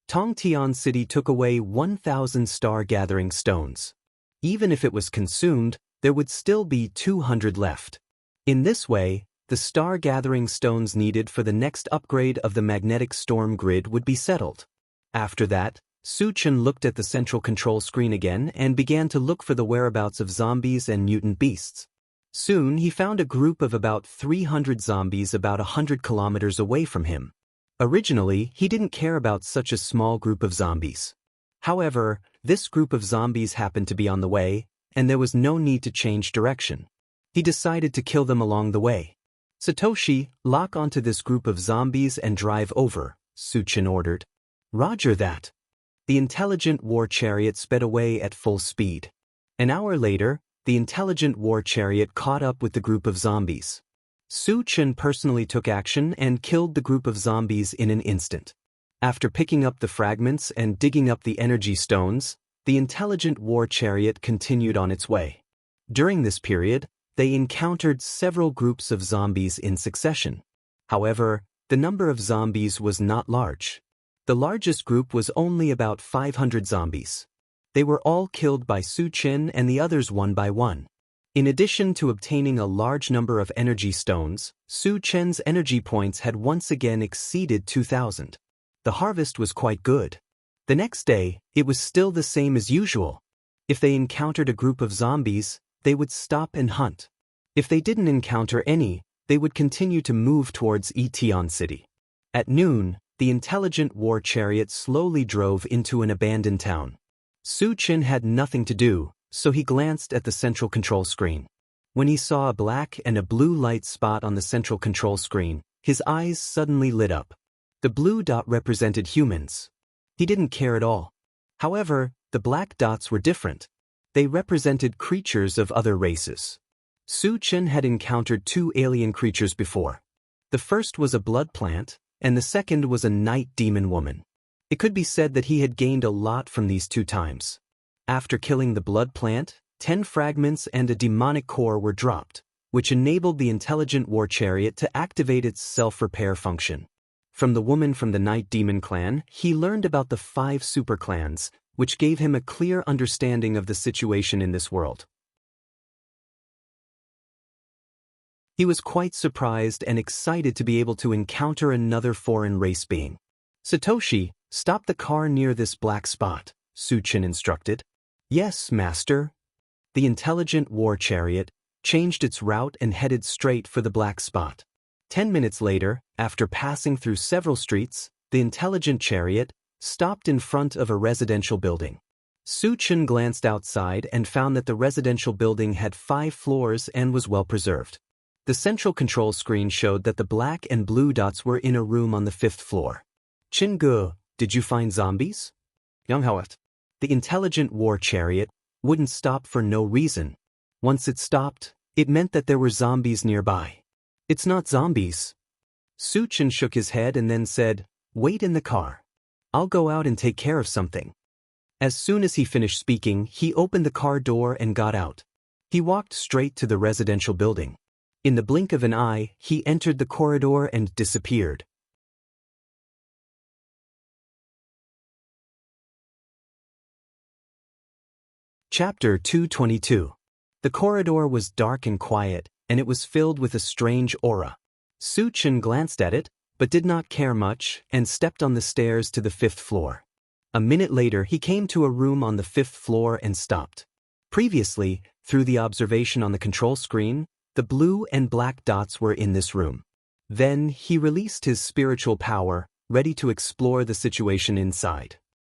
Tongtian City took away 1,000 star-gathering stones. Even if it was consumed, there would still be 200 left. In this way, the star-gathering stones needed for the next upgrade of the magnetic storm grid would be settled. After that, Su Chen looked at the central control screen again and began to look for the whereabouts of zombies and mutant beasts. Soon he found a group of about 300 zombies about 100 kilometers away from him. Originally, he didn't care about such a small group of zombies. However, this group of zombies happened to be on the way, and there was no need to change direction. He decided to kill them along the way. "Satoshi, lock onto this group of zombies and drive over," Su Chen ordered. "Roger that." The intelligent war chariot sped away at full speed. An hour later, the intelligent war chariot caught up with the group of zombies. Su Chen personally took action and killed the group of zombies in an instant. After picking up the fragments and digging up the energy stones, the intelligent war chariot continued on its way. During this period, they encountered several groups of zombies in succession. However, the number of zombies was not large. The largest group was only about 500 zombies. They were all killed by Su Chen and the others one by one. In addition to obtaining a large number of energy stones, Su Chen's energy points had once again exceeded 2,000. The harvest was quite good. The next day, it was still the same as usual. If they encountered a group of zombies, they would stop and hunt. If they didn't encounter any, they would continue to move towards Etian City. At noon, the intelligent war chariot slowly drove into an abandoned town. Su Chen had nothing to do, so he glanced at the central control screen. When he saw a black and a blue light spot on the central control screen, his eyes suddenly lit up. The blue dot represented humans. He didn't care at all. However, the black dots were different. They represented creatures of other races. Su Chen had encountered two alien creatures before. The first was a blood plant, and the second was a night demon woman. It could be said that he had gained a lot from these two times. After killing the blood plant, 10 fragments and a demonic core were dropped, which enabled the intelligent war chariot to activate its self-repair function. From the woman from the Night Demon clan, he learned about the 5 superclans, which gave him a clear understanding of the situation in this world. He was quite surprised and excited to be able to encounter another foreign race being. Satoshi, stop the car near this black spot, Su Chen instructed. Yes, master. The intelligent war chariot changed its route and headed straight for the black spot. 10 minutes later, after passing through several streets, the intelligent chariot stopped in front of a residential building. Su Chen glanced outside and found that the residential building had 5 floors and was well preserved. The central control screen showed that the black and blue dots were in a room on the 5th floor. Qingge, did you find zombies? Jianghu. The intelligent war chariot wouldn't stop for no reason. Once it stopped, it meant that there were zombies nearby. It's not zombies. Su Chen shook his head and then said, wait in the car. I'll go out and take care of something. As soon as he finished speaking, he opened the car door and got out. He walked straight to the residential building. In the blink of an eye, he entered the corridor and disappeared. Chapter 222. The corridor was dark and quiet, and it was filled with a strange aura. Su Chen glanced at it, but did not care much, and stepped on the stairs to the 5th floor. A minute later, he came to a room on the 5th floor and stopped. Previously, through the observation on the control screen, the blue and black dots were in this room. Then, he released his spiritual power, ready to explore the situation inside.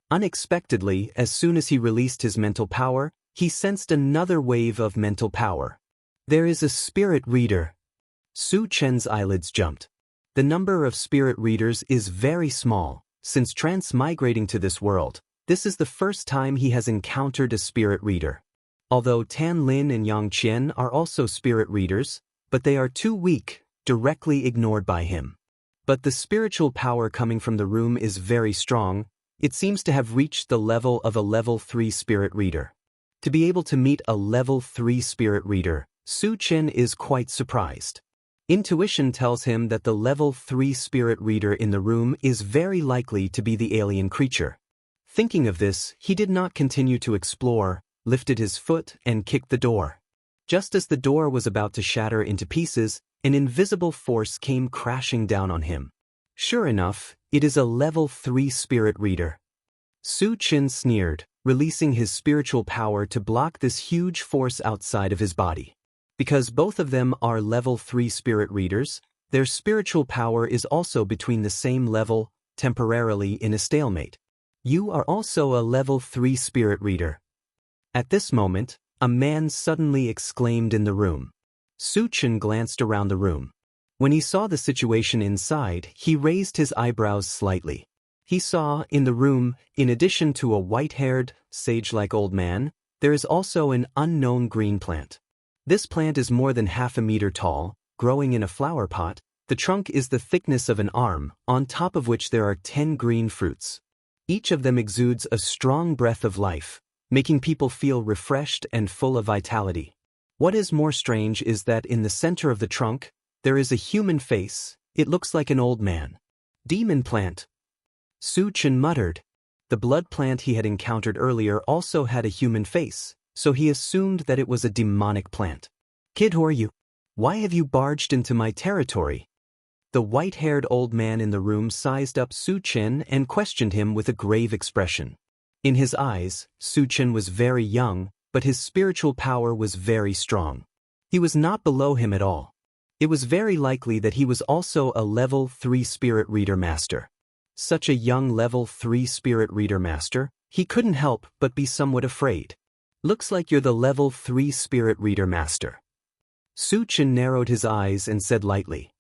Unexpectedly, as soon as he released his mental power, he sensed another wave of mental power. There is a spirit reader. Su Chen's eyelids jumped. The number of spirit readers is very small. Since transmigrating to this world, this is the first time he has encountered a spirit reader. Although Tan Lin and Yang Qian are also spirit readers, but they are too weak, directly ignored by him. But the spiritual power coming from the room is very strong. It seems to have reached the level of a level 3 spirit reader. To be able to meet a level 3 spirit reader, Su Chen is quite surprised. Intuition tells him that the level 3 spirit reader in the room is very likely to be the alien creature. Thinking of this, he did not continue to explore, lifted his foot and kicked the door. Just as the door was about to shatter into pieces, an invisible force came crashing down on him. Sure enough, it is a level 3 spirit reader. Su Chen sneered, releasing his spiritual power to block this huge force outside of his body. Because both of them are level 3 spirit readers, their spiritual power is also between the same level, temporarily in a stalemate. You are also a level 3 spirit reader. At this moment, a man suddenly exclaimed in the room. Su Chen glanced around the room. When he saw the situation inside, he raised his eyebrows slightly. He saw, in the room, in addition to a white-haired, sage-like old man, there is also an unknown green plant. This plant is more than half a meter tall, growing in a flower pot. The trunk is the thickness of an arm, on top of which there are 10 green fruits. Each of them exudes a strong breath of life, making people feel refreshed and full of vitality. What is more strange is that in the center of the trunk, there is a human face. It looks like an old man. Demon plant. Su Chen muttered. The blood plant he had encountered earlier also had a human face, so he assumed that it was a demonic plant. Kid, who are you? Why have you barged into my territory? The white-haired old man in the room sized up Su Chen and questioned him with a grave expression. In his eyes, Su Chen was very young, but his spiritual power was very strong. He was not below him at all. It was very likely that he was also a level 3 spirit reader master. Such a young level 3 spirit reader master, he couldn't help but be somewhat afraid. Looks like you're the level 3 spirit reader master. Su Chen narrowed his eyes and said lightly.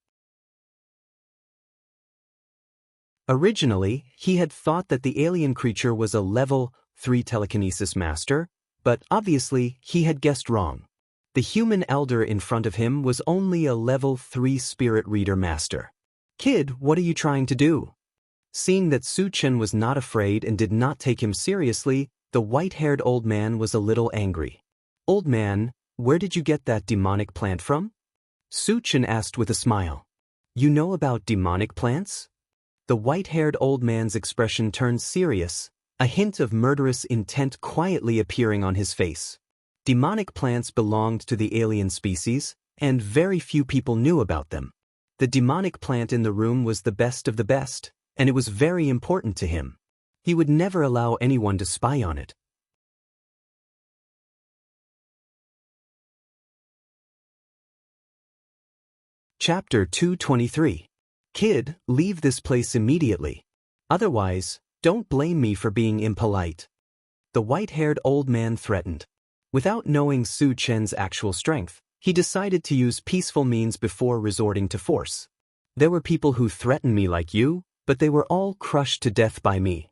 Originally, he had thought that the alien creature was a level 3 telekinesis master, but obviously he had guessed wrong. The human elder in front of him was only a level 3 spirit reader master. "Kid, what are you trying to do?" Seeing that Su Chen was not afraid and did not take him seriously, the white-haired old man was a little angry. "Old man, where did you get that demonic plant from?" Su Chen asked with a smile. "You know about demonic plants?" The white-haired old man's expression turned serious, a hint of murderous intent quietly appearing on his face. Demonic plants belonged to the alien species, and very few people knew about them. The demonic plant in the room was the best of the best, and it was very important to him. He would never allow anyone to spy on it. Chapter 223. Kid, leave this place immediately. Otherwise, don't blame me for being impolite. The white-haired old man threatened. Without knowing Su Chen's actual strength, he decided to use peaceful means before resorting to force. "There were people who threatened me like you, but they were all crushed to death by me."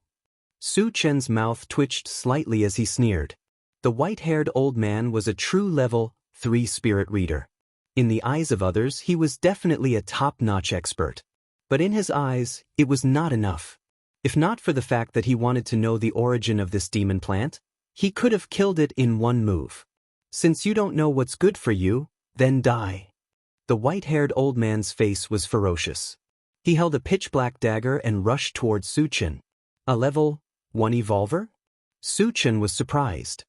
Su Chen's mouth twitched slightly as he sneered. The white-haired old man was a true level 3 spirit reader. In the eyes of others, he was definitely a top-notch expert. But in his eyes, it was not enough. If not for the fact that he wanted to know the origin of this demon plant, he could have killed it in one move. "Since you don't know what's good for you, then die." The white-haired old man's face was ferocious. He held a pitch-black dagger and rushed towards Su Chen. A level 1 evolver? Su Chen was surprised.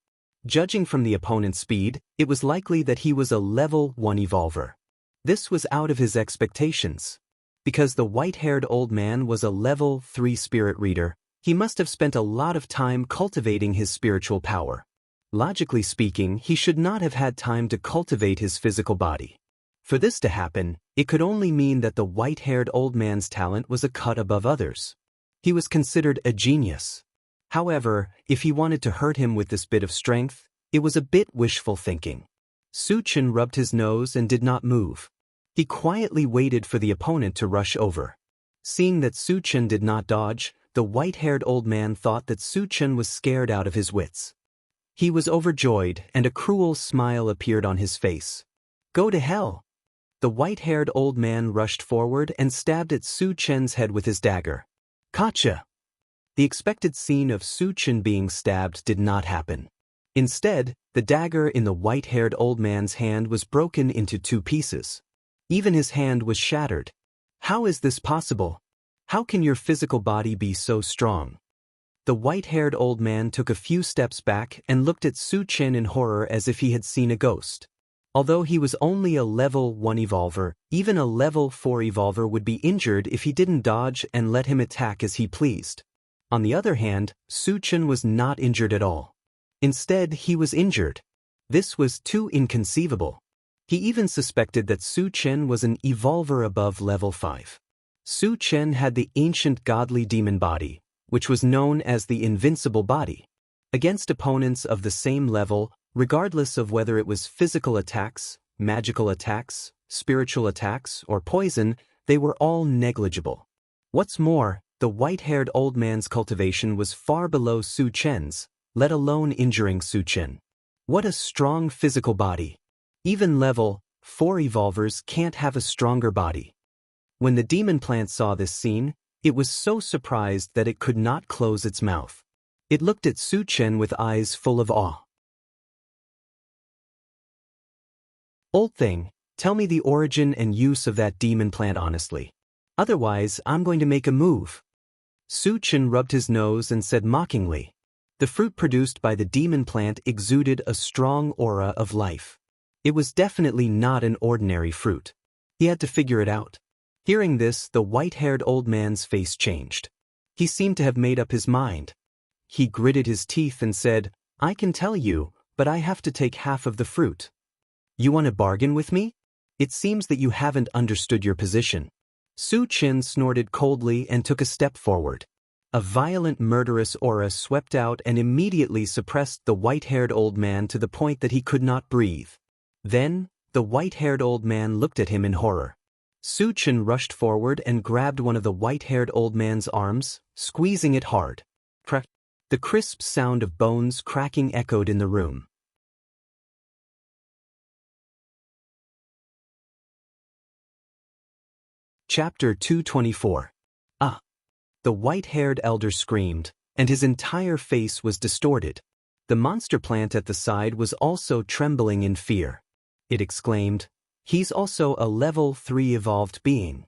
Judging from the opponent's speed, it was likely that he was a level 1 evolver. This was out of his expectations. Because the white-haired old man was a level 3 spirit reader, he must have spent a lot of time cultivating his spiritual power. Logically speaking, he should not have had time to cultivate his physical body. For this to happen, it could only mean that the white-haired old man's talent was a cut above others. He was considered a genius. However, if he wanted to hurt him with this bit of strength, it was a bit wishful thinking. Su Chen rubbed his nose and did not move. He quietly waited for the opponent to rush over. Seeing that Su Chen did not dodge, the white-haired old man thought that Su Chen was scared out of his wits. He was overjoyed, and a cruel smile appeared on his face. "Go to hell!" The white-haired old man rushed forward and stabbed at Su Chen's head with his dagger. "Gotcha!" The expected scene of Su Chen being stabbed did not happen. Instead, the dagger in the white-haired old man's hand was broken into 2 pieces. Even his hand was shattered. "How is this possible? How can your physical body be so strong?" The white-haired old man took a few steps back and looked at Su Chen in horror as if he had seen a ghost. Although he was only a level 1 evolver, even a level 4 evolver would be injured if he didn't dodge and let him attack as he pleased. On the other hand, Su Chen was not injured at all. Instead, he was injured. This was too inconceivable. He even suspected that Su Chen was an evolver above level 5. Su Chen had the ancient godly demon body, which was known as the invincible body. Against opponents of the same level, regardless of whether it was physical attacks, magical attacks, spiritual attacks, or poison, they were all negligible. What's more, the white-haired old man's cultivation was far below Su Chen's, let alone injuring Su Chen. What a strong physical body! Even level 4 evolvers can't have a stronger body. When the demon plant saw this scene, it was so surprised that it could not close its mouth. It looked at Su Chen with eyes full of awe. "Old thing, tell me the origin and use of that demon plant honestly. Otherwise, I'm going to make a move." Su Chen rubbed his nose and said mockingly. The fruit produced by the demon plant exuded a strong aura of life. It was definitely not an ordinary fruit. He had to figure it out. Hearing this, the white-haired old man's face changed. He seemed to have made up his mind. He gritted his teeth and said, "I can tell you, but I have to take half of the fruit." "You want to bargain with me? It seems that you haven't understood your position." Su Chen snorted coldly and took a step forward. A violent murderous aura swept out and immediately suppressed the white-haired old man to the point that he could not breathe. Then, the white-haired old man looked at him in horror. Su Chen rushed forward and grabbed one of the white-haired old man's arms, squeezing it hard. Crack! The crisp sound of bones cracking echoed in the room. Chapter 224. Ah! The white-haired elder screamed, and his entire face was distorted. The monster plant at the side was also trembling in fear. It exclaimed, "He's also a level 3 evolved being."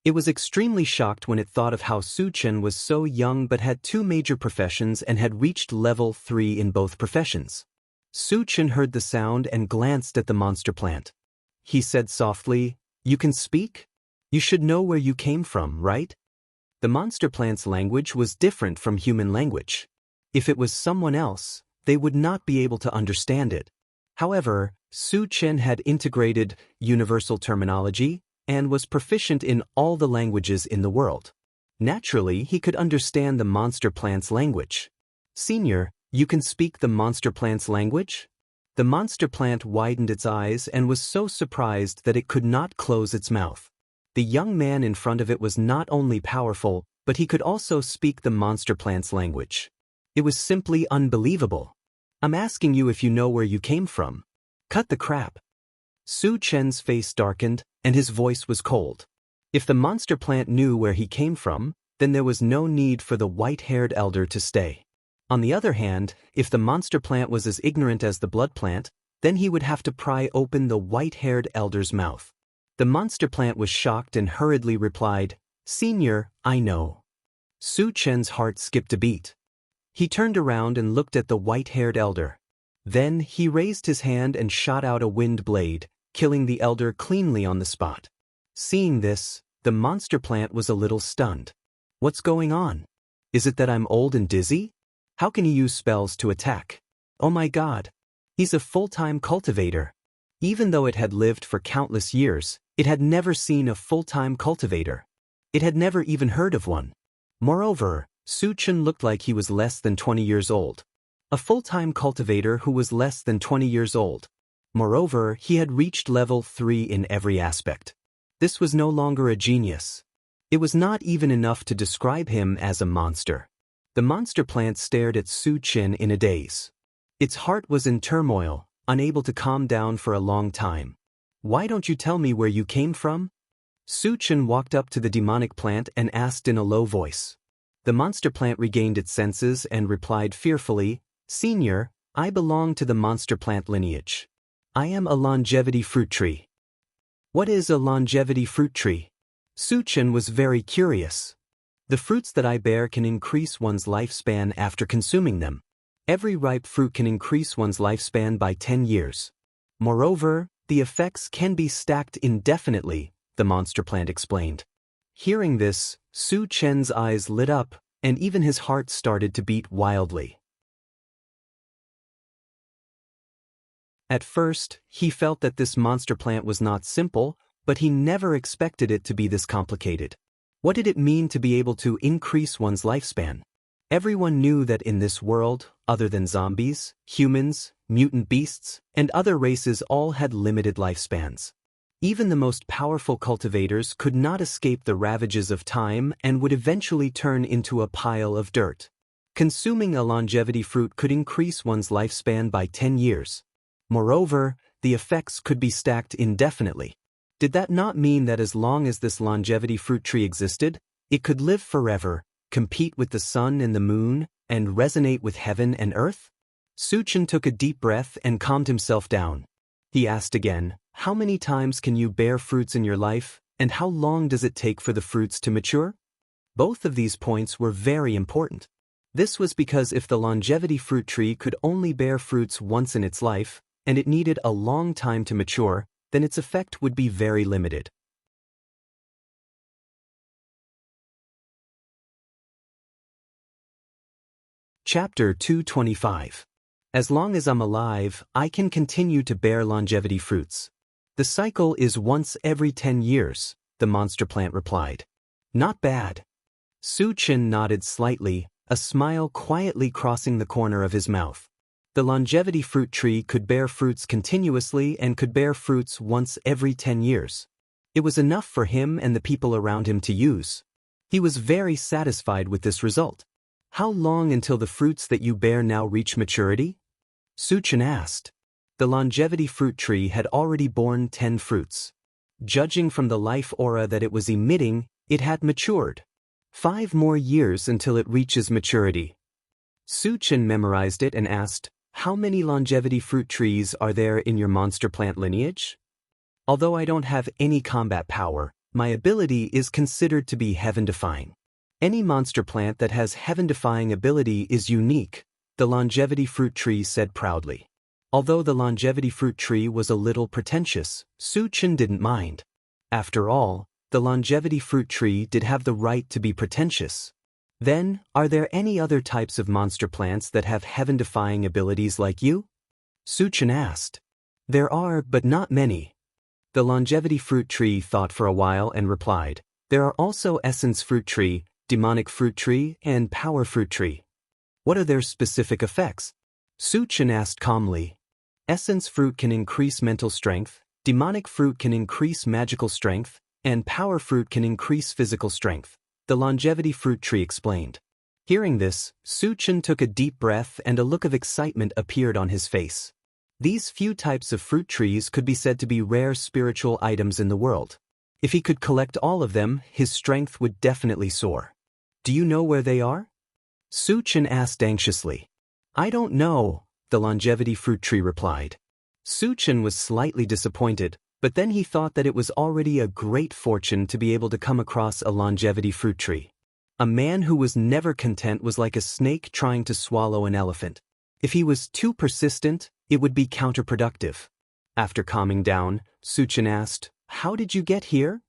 It was extremely shocked when it thought of how Su Chen was so young but had 2 major professions and had reached level 3 in both professions. Su Chen heard the sound and glanced at the monster plant. He said softly, "You can speak? You should know where you came from, right?" The monster plant's language was different from human language. If it was someone else, they would not be able to understand it. However, Su Chen had integrated universal terminology and was proficient in all the languages in the world. Naturally, he could understand the monster plant's language. "Senior, you can speak the monster plant's language?" The monster plant widened its eyes and was so surprised that it could not close its mouth. The young man in front of it was not only powerful, but he could also speak the monster plant's language. It was simply unbelievable. "I'm asking you if you know where you came from. Cut the crap." Su Chen's face darkened, and his voice was cold. If the monster plant knew where he came from, then there was no need for the white-haired elder to stay. On the other hand, if the monster plant was as ignorant as the blood plant, then he would have to pry open the white-haired elder's mouth. The monster plant was shocked and hurriedly replied, "Senior, I know." Su Chen's heart skipped a beat. He turned around and looked at the white-haired elder. Then he raised his hand and shot out a wind blade, killing the elder cleanly on the spot. Seeing this, the monster plant was a little stunned. "What's going on? Is it that I'm old and dizzy? How can he use spells to attack? Oh my God! He's a full-time cultivator." Even though it had lived for countless years, it had never seen a full-time cultivator. It had never even heard of one. Moreover, Su Chen looked like he was less than 20 years old. A full-time cultivator who was less than 20 years old. Moreover, he had reached level 3 in every aspect. This was no longer a genius. It was not even enough to describe him as a monster. The monster plant stared at Su Chen in a daze. Its heart was in turmoil, unable to calm down for a long time. "Why don't you tell me where you came from?" Su Chen walked up to the demonic plant and asked in a low voice. The monster plant regained its senses and replied fearfully, "Senior, I belong to the monster plant lineage. I am a longevity fruit tree." "What is a longevity fruit tree?" Su Chen was very curious. "The fruits that I bear can increase one's lifespan after consuming them. Every ripe fruit can increase one's lifespan by 10 years. Moreover, the effects can be stacked indefinitely," the monster plant explained. Hearing this, Su Chen's eyes lit up, and even his heart started to beat wildly. At first, he felt that this monster plant was not simple, but he never expected it to be this complicated. What did it mean to be able to increase one's lifespan? Everyone knew that in this world, other than zombies, humans, mutant beasts, and other races all had limited lifespans. Even the most powerful cultivators could not escape the ravages of time and would eventually turn into a pile of dirt. Consuming a longevity fruit could increase one's lifespan by 10 years. Moreover, the effects could be stacked indefinitely. Did that not mean that as long as this longevity fruit tree existed, it could live forever, compete with the sun and the moon, and resonate with heaven and earth? Su Chen took a deep breath and calmed himself down. He asked again, "How many times can you bear fruits in your life, and how long does it take for the fruits to mature?" Both of these points were very important. This was because if the longevity fruit tree could only bear fruits once in its life, and it needed a long time to mature, then its effect would be very limited. Chapter 225. As long as I'm alive, I can continue to bear longevity fruits. The cycle is once every 10 years, the monster plant replied. Not bad. Su Chen nodded slightly, a smile quietly crossing the corner of his mouth. The longevity fruit tree could bear fruits continuously and could bear fruits once every 10 years. It was enough for him and the people around him to use. He was very satisfied with this result. How long until the fruits that you bear now reach maturity? Suchen asked. The longevity fruit tree had already borne 10 fruits. Judging from the life aura that it was emitting, it had matured. 5 more years until it reaches maturity. Suchen memorized it and asked, "How many longevity fruit trees are there in your monster plant lineage?" Although I don't have any combat power, my ability is considered to be heaven-defying. Any monster plant that has heaven-defying ability is unique, the longevity fruit tree said proudly. Although the longevity fruit tree was a little pretentious, Suchen didn't mind. After all, the longevity fruit tree did have the right to be pretentious. Then, are there any other types of monster plants that have heaven-defying abilities like you? Suchen asked. There are, but not many. The longevity fruit tree thought for a while and replied, there are also essence fruit tree, demonic fruit tree, and power fruit tree. What are their specific effects? Suchen asked calmly. Essence fruit can increase mental strength, demonic fruit can increase magical strength, and power fruit can increase physical strength, the longevity fruit tree explained. Hearing this, Suchen took a deep breath and a look of excitement appeared on his face. These few types of fruit trees could be said to be rare spiritual items in the world. If he could collect all of them, his strength would definitely soar. Do you know where they are? Suchen asked anxiously. I don't know, the longevity fruit tree replied. Suchen was slightly disappointed, but then he thought that it was already a great fortune to be able to come across a longevity fruit tree. A man who was never content was like a snake trying to swallow an elephant. If he was too persistent, it would be counterproductive. After calming down, Suchen asked, how did you get here?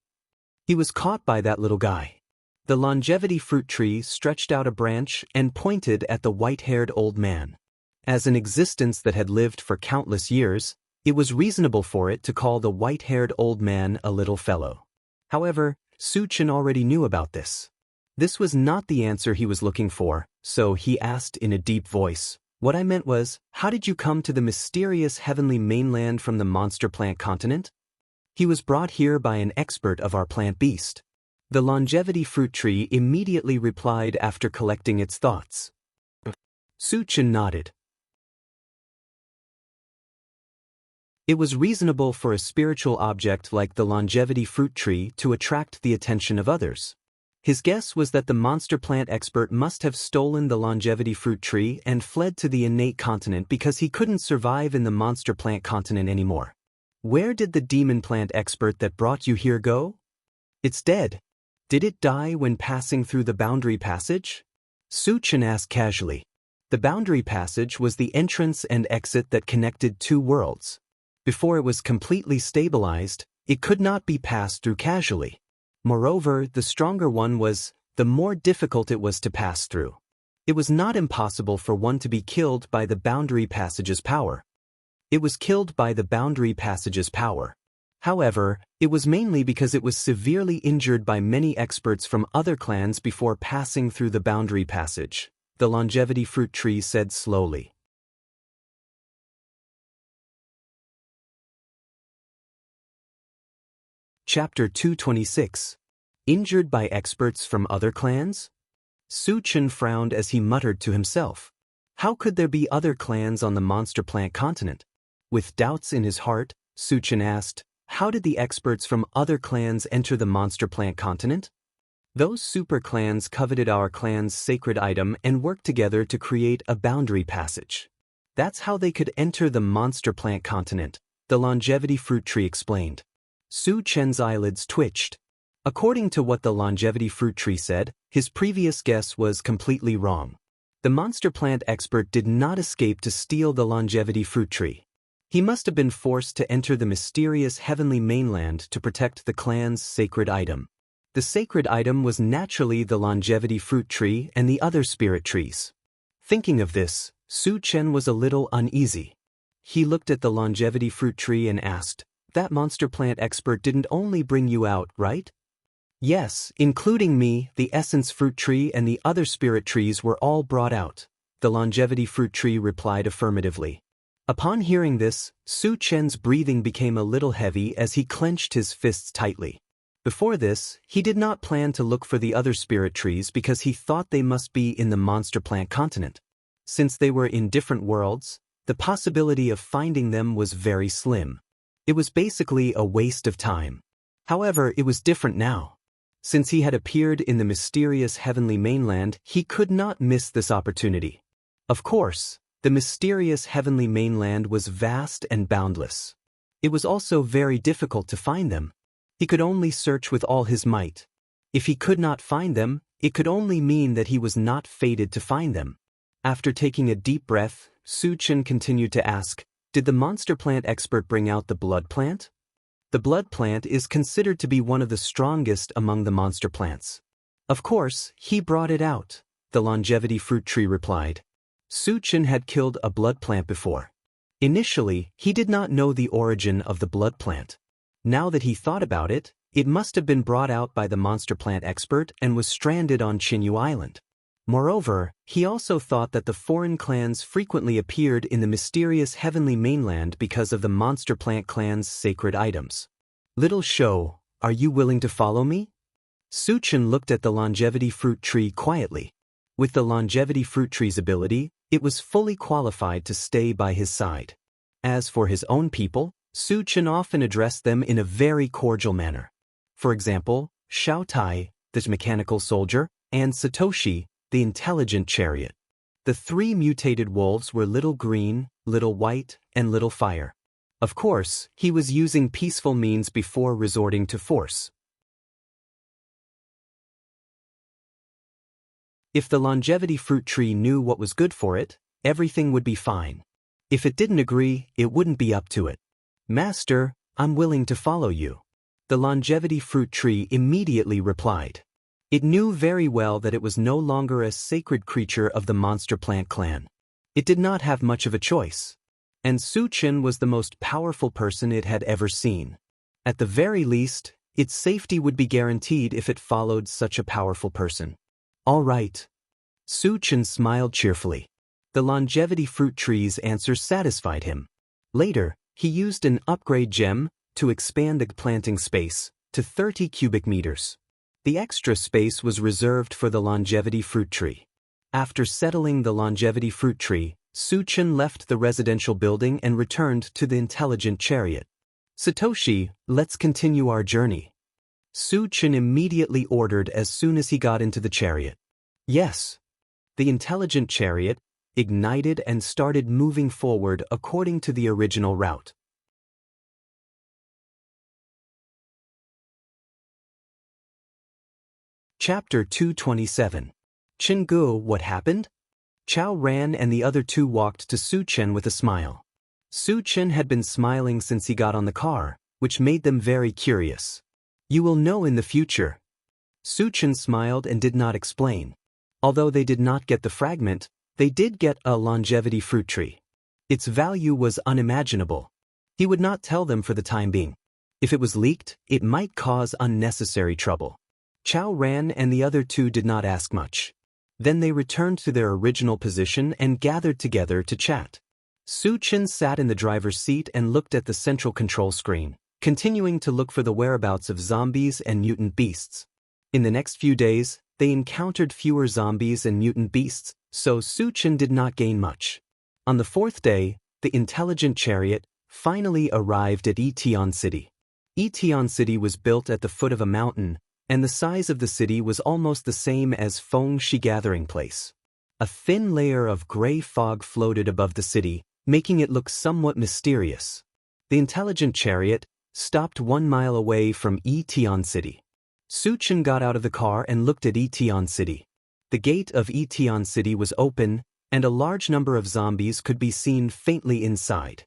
He was caught by that little guy. The longevity fruit tree stretched out a branch and pointed at the white-haired old man. As an existence that had lived for countless years, it was reasonable for it to call the white-haired old man a little fellow. However, Suchen already knew about this. This was not the answer he was looking for, so he asked in a deep voice, what I meant was, how did you come to the mysterious heavenly mainland from the monster plant continent? He was brought here by an expert of our plant beast. The longevity fruit tree immediately replied after collecting its thoughts. Suchen nodded. It was reasonable for a spiritual object like the longevity fruit tree to attract the attention of others. His guess was that the monster plant expert must have stolen the longevity fruit tree and fled to the innate continent because he couldn't survive in the monster plant continent anymore. Where did the demon plant expert that brought you here go? It's dead. Did it die when passing through the boundary passage? Suchen asked casually. The boundary passage was the entrance and exit that connected two worlds. Before it was completely stabilized, it could not be passed through casually. Moreover, the stronger one was, the more difficult it was to pass through. It was not impossible for one to be killed by the boundary passage's power. It was killed by the boundary passage's power. However, it was mainly because it was severely injured by many experts from other clans before passing through the boundary passage, the longevity fruit tree said slowly. Chapter 226. Injured by experts from other clans? Suchen frowned as he muttered to himself. How could there be other clans on the monster plant continent? With doubts in his heart, Suchen asked, how did the experts from other clans enter the monster plant continent? Those super clans coveted our clan's sacred item and worked together to create a boundary passage. That's how they could enter the monster plant continent, the longevity fruit tree explained. Suchen's eyelids twitched. According to what the longevity fruit tree said, his previous guess was completely wrong. The monster plant expert did not escape to steal the longevity fruit tree. He must have been forced to enter the mysterious heavenly mainland to protect the clan's sacred item. The sacred item was naturally the longevity fruit tree and the other spirit trees. Thinking of this, Suchen was a little uneasy. He looked at the longevity fruit tree and asked, that monster plant expert didn't only bring you out, right? Yes, including me, the essence fruit tree and the other spirit trees were all brought out. The longevity fruit tree replied affirmatively. Upon hearing this, Su Chen's breathing became a little heavy as he clenched his fists tightly. Before this, he did not plan to look for the other spirit trees because he thought they must be in the monster plant continent. Since they were in different worlds, the possibility of finding them was very slim. It was basically a waste of time. However, it was different now. Since he had appeared in the mysterious heavenly mainland, he could not miss this opportunity. Of course, the mysterious heavenly mainland was vast and boundless. It was also very difficult to find them. He could only search with all his might. If he could not find them, it could only mean that he was not fated to find them. After taking a deep breath, Su Chen continued to ask, "Did the monster plant expert bring out the blood plant?" The blood plant is considered to be one of the strongest among the monster plants. "Of course, he brought it out," the longevity fruit tree replied. Su Chen had killed a blood plant before. Initially, he did not know the origin of the blood plant. Now that he thought about it, it must have been brought out by the monster plant expert and was stranded on Jianghu Island. Moreover, he also thought that the foreign clans frequently appeared in the mysterious heavenly mainland because of the monster plant clan's sacred items. "Little show, are you willing to follow me?" Su Chen looked at the longevity fruit tree quietly. With the longevity fruit tree's ability, it was fully qualified to stay by his side. As for his own people, Su Chen often addressed them in a very cordial manner. For example, Xiao Tai, the mechanical soldier, and Satoshi, the intelligent chariot. The three mutated wolves were Little Green, Little White, and Little Fire. Of course, he was using peaceful means before resorting to force. If the longevity fruit tree knew what was good for it, everything would be fine. If it didn't agree, it wouldn't be up to it. "Master, I'm willing to follow you," the longevity fruit tree immediately replied. It knew very well that it was no longer a sacred creature of the monster plant clan. It did not have much of a choice. And Su Chen was the most powerful person it had ever seen. At the very least, its safety would be guaranteed if it followed such a powerful person. "All right." Su Chen smiled cheerfully. The longevity fruit tree's answer satisfied him. Later, he used an upgrade gem to expand the planting space to 30 cubic meters. The extra space was reserved for the longevity fruit tree. After settling the longevity fruit tree, Su Chen left the residential building and returned to the intelligent chariot. "Satoshi, let's continue our journey," Su Chen immediately ordered as soon as he got into the chariot. "Yes." The intelligent chariot ignited and started moving forward according to the original route. Chapter 227. Jianghu, what happened? Chao ran and the other two walked to Su Chen with a smile. Su Chen had been smiling since he got on the car, which made them very curious. "You will know in the future." Su Chen smiled and did not explain. Although they did not get the fragment, they did get a longevity fruit tree. Its value was unimaginable. He would not tell them for the time being. If it was leaked, it might cause unnecessary trouble. Chao ran and the other two did not ask much. Then they returned to their original position and gathered together to chat. Su Chen sat in the driver's seat and looked at the central control screen, continuing to look for the whereabouts of zombies and mutant beasts. In the next few days, they encountered fewer zombies and mutant beasts, so Su Chen did not gain much. On the fourth day, the intelligent chariot finally arrived at Etion City. Etion City was built at the foot of a mountain, and the size of the city was almost the same as Fengshi Gathering Place. A thin layer of gray fog floated above the city, making it look somewhat mysterious. The intelligent chariot stopped 1 mile away from Etion City. Su Chen got out of the car and looked at Etion City. The gate of Etion City was open, and a large number of zombies could be seen faintly inside.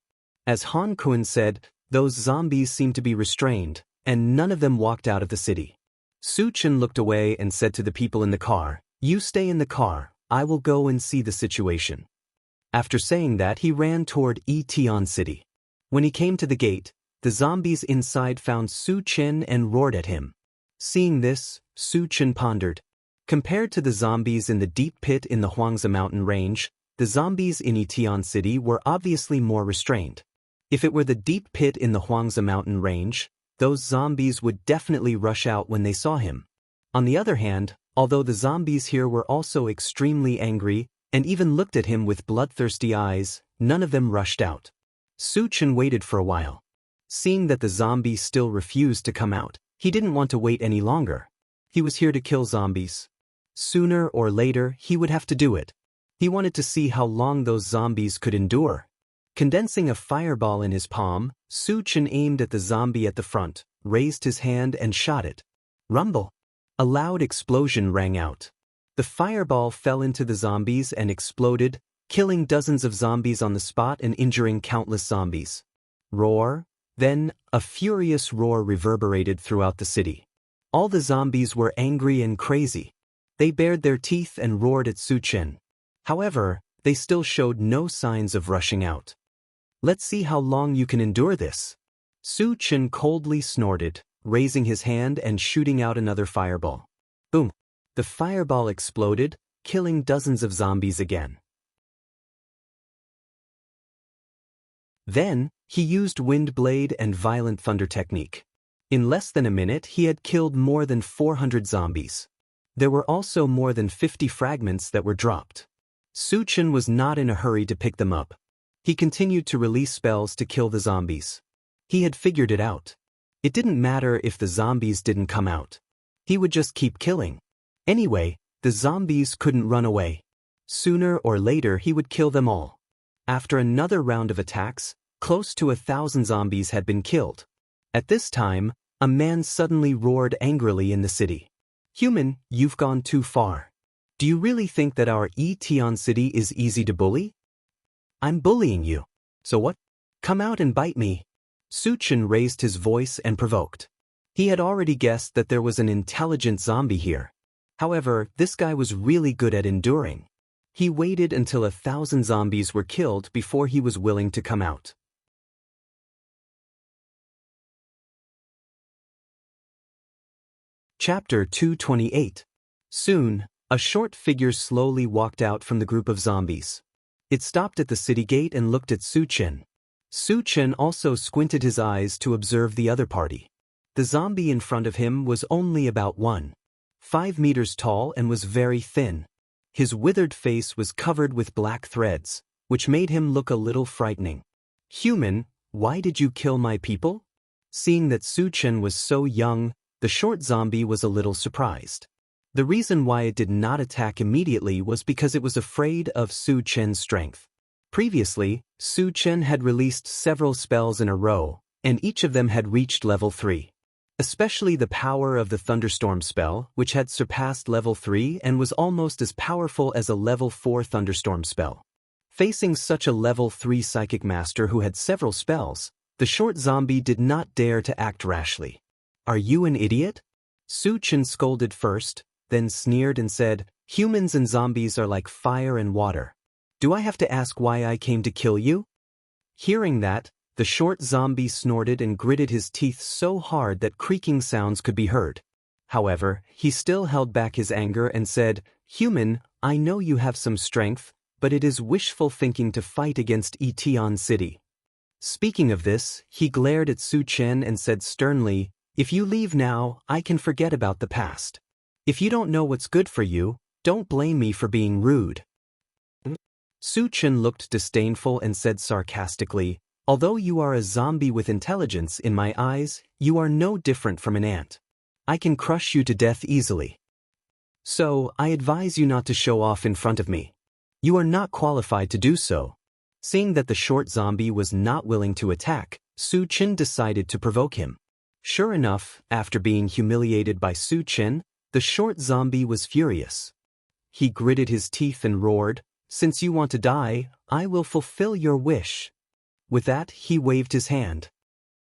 As Han Kun said, those zombies seemed to be restrained, and none of them walked out of the city. Su Chen looked away and said to the people in the car, "You stay in the car, I will go and see the situation." After saying that, he ran toward Etion City. When he came to the gate, the zombies inside found Su Chen and roared at him. Seeing this, Su Chen pondered. Compared to the zombies in the deep pit in the Huangzi mountain range, the zombies in Itian City were obviously more restrained. If it were the deep pit in the Huangza mountain range, those zombies would definitely rush out when they saw him. On the other hand, although the zombies here were also extremely angry and even looked at him with bloodthirsty eyes, none of them rushed out. Su Chen waited for a while. Seeing that the zombies still refused to come out, he didn't want to wait any longer. He was here to kill zombies. Sooner or later, he would have to do it. He wanted to see how long those zombies could endure. Condensing a fireball in his palm, Su Chen aimed at the zombie at the front, raised his hand and shot it. Rumble! A loud explosion rang out. The fireball fell into the zombies and exploded, killing dozens of zombies on the spot and injuring countless zombies. Roar! Then, a furious roar reverberated throughout the city. All the zombies were angry and crazy. They bared their teeth and roared at Su Chen. However, they still showed no signs of rushing out. Let's see how long you can endure this. Su Chen coldly snorted, raising his hand and shooting out another fireball. Boom! The fireball exploded, killing dozens of zombies again. Then, he used Wind Blade and Violent Thunder technique. In less than a minute, he had killed more than 400 zombies. There were also more than 50 fragments that were dropped. Su Chen was not in a hurry to pick them up. He continued to release spells to kill the zombies. He had figured it out. It didn't matter if the zombies didn't come out. He would just keep killing. Anyway, the zombies couldn't run away. Sooner or later he would kill them all. After another round of attacks, close to 1,000 zombies had been killed. At this time, a man suddenly roared angrily in the city. "Human, you've gone too far. Do you really think that our Itian city is easy to bully? I'm bullying you. So what? Come out and bite me." Su Chen raised his voice and provoked. He had already guessed that there was an intelligent zombie here. However, this guy was really good at enduring. He waited until 1,000 zombies were killed before he was willing to come out. Chapter 228. Soon, a short figure slowly walked out from the group of zombies. It stopped at the city gate and looked at Su Chen. Su Chen also squinted his eyes to observe the other party. The zombie in front of him was only about 1.5 meters tall and was very thin. His withered face was covered with black threads, which made him look a little frightening. "Human, why did you kill my people?" Seeing that Su Chen was so young, the short zombie was a little surprised. The reason why it did not attack immediately was because it was afraid of Su Chen's strength. Previously, Su Chen had released several spells in a row, and each of them had reached level 3. Especially the power of the Thunderstorm spell, which had surpassed level 3 and was almost as powerful as a level 4 Thunderstorm spell. Facing such a level 3 psychic master who had several spells, the short zombie did not dare to act rashly. "Are you an idiot?" Su Chen scolded first, then sneered and said, "Humans and zombies are like fire and water. Do I have to ask why I came to kill you?" Hearing that, the short zombie snorted and gritted his teeth so hard that creaking sounds could be heard. However, he still held back his anger and said, "Human, I know you have some strength, but it is wishful thinking to fight against Itian City." Speaking of this, he glared at Su Chen and said sternly, "If you leave now, I can forget about the past. If you don't know what's good for you, don't blame me for being rude." Su Chen looked disdainful and said sarcastically, "Although you are a zombie with intelligence in my eyes, you are no different from an ant. I can crush you to death easily. So, I advise you not to show off in front of me. You are not qualified to do so." Seeing that the short zombie was not willing to attack, Su Chen decided to provoke him. Sure enough, after being humiliated by Su Chen, the short zombie was furious. He gritted his teeth and roared, "Since you want to die, I will fulfill your wish." With that, he waved his hand.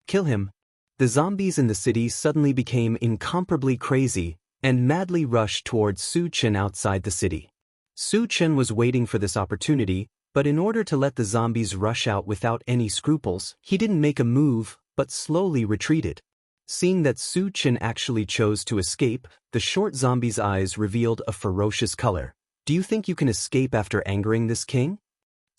"Kill him." The zombies in the city suddenly became incomparably crazy and madly rushed towards Su Chen outside the city. Su Chen was waiting for this opportunity, but in order to let the zombies rush out without any scruples, he didn't make a move, but slowly retreated. Seeing that Su Chen actually chose to escape, the short zombie's eyes revealed a ferocious color. "Do you think you can escape after angering this king?"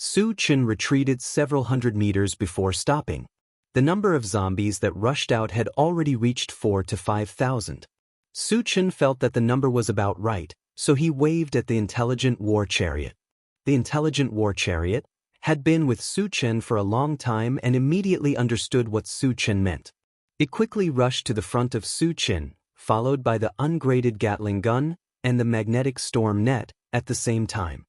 Su Chen retreated several hundred meters before stopping. The number of zombies that rushed out had already reached 4,000 to 5,000. Su Chen felt that the number was about right, so he waved at the intelligent war chariot. The intelligent war chariot had been with Su Chen for a long time and immediately understood what Su Chen meant. It quickly rushed to the front of Su Chen, followed by the ungraded Gatling gun and the magnetic storm net at the same time.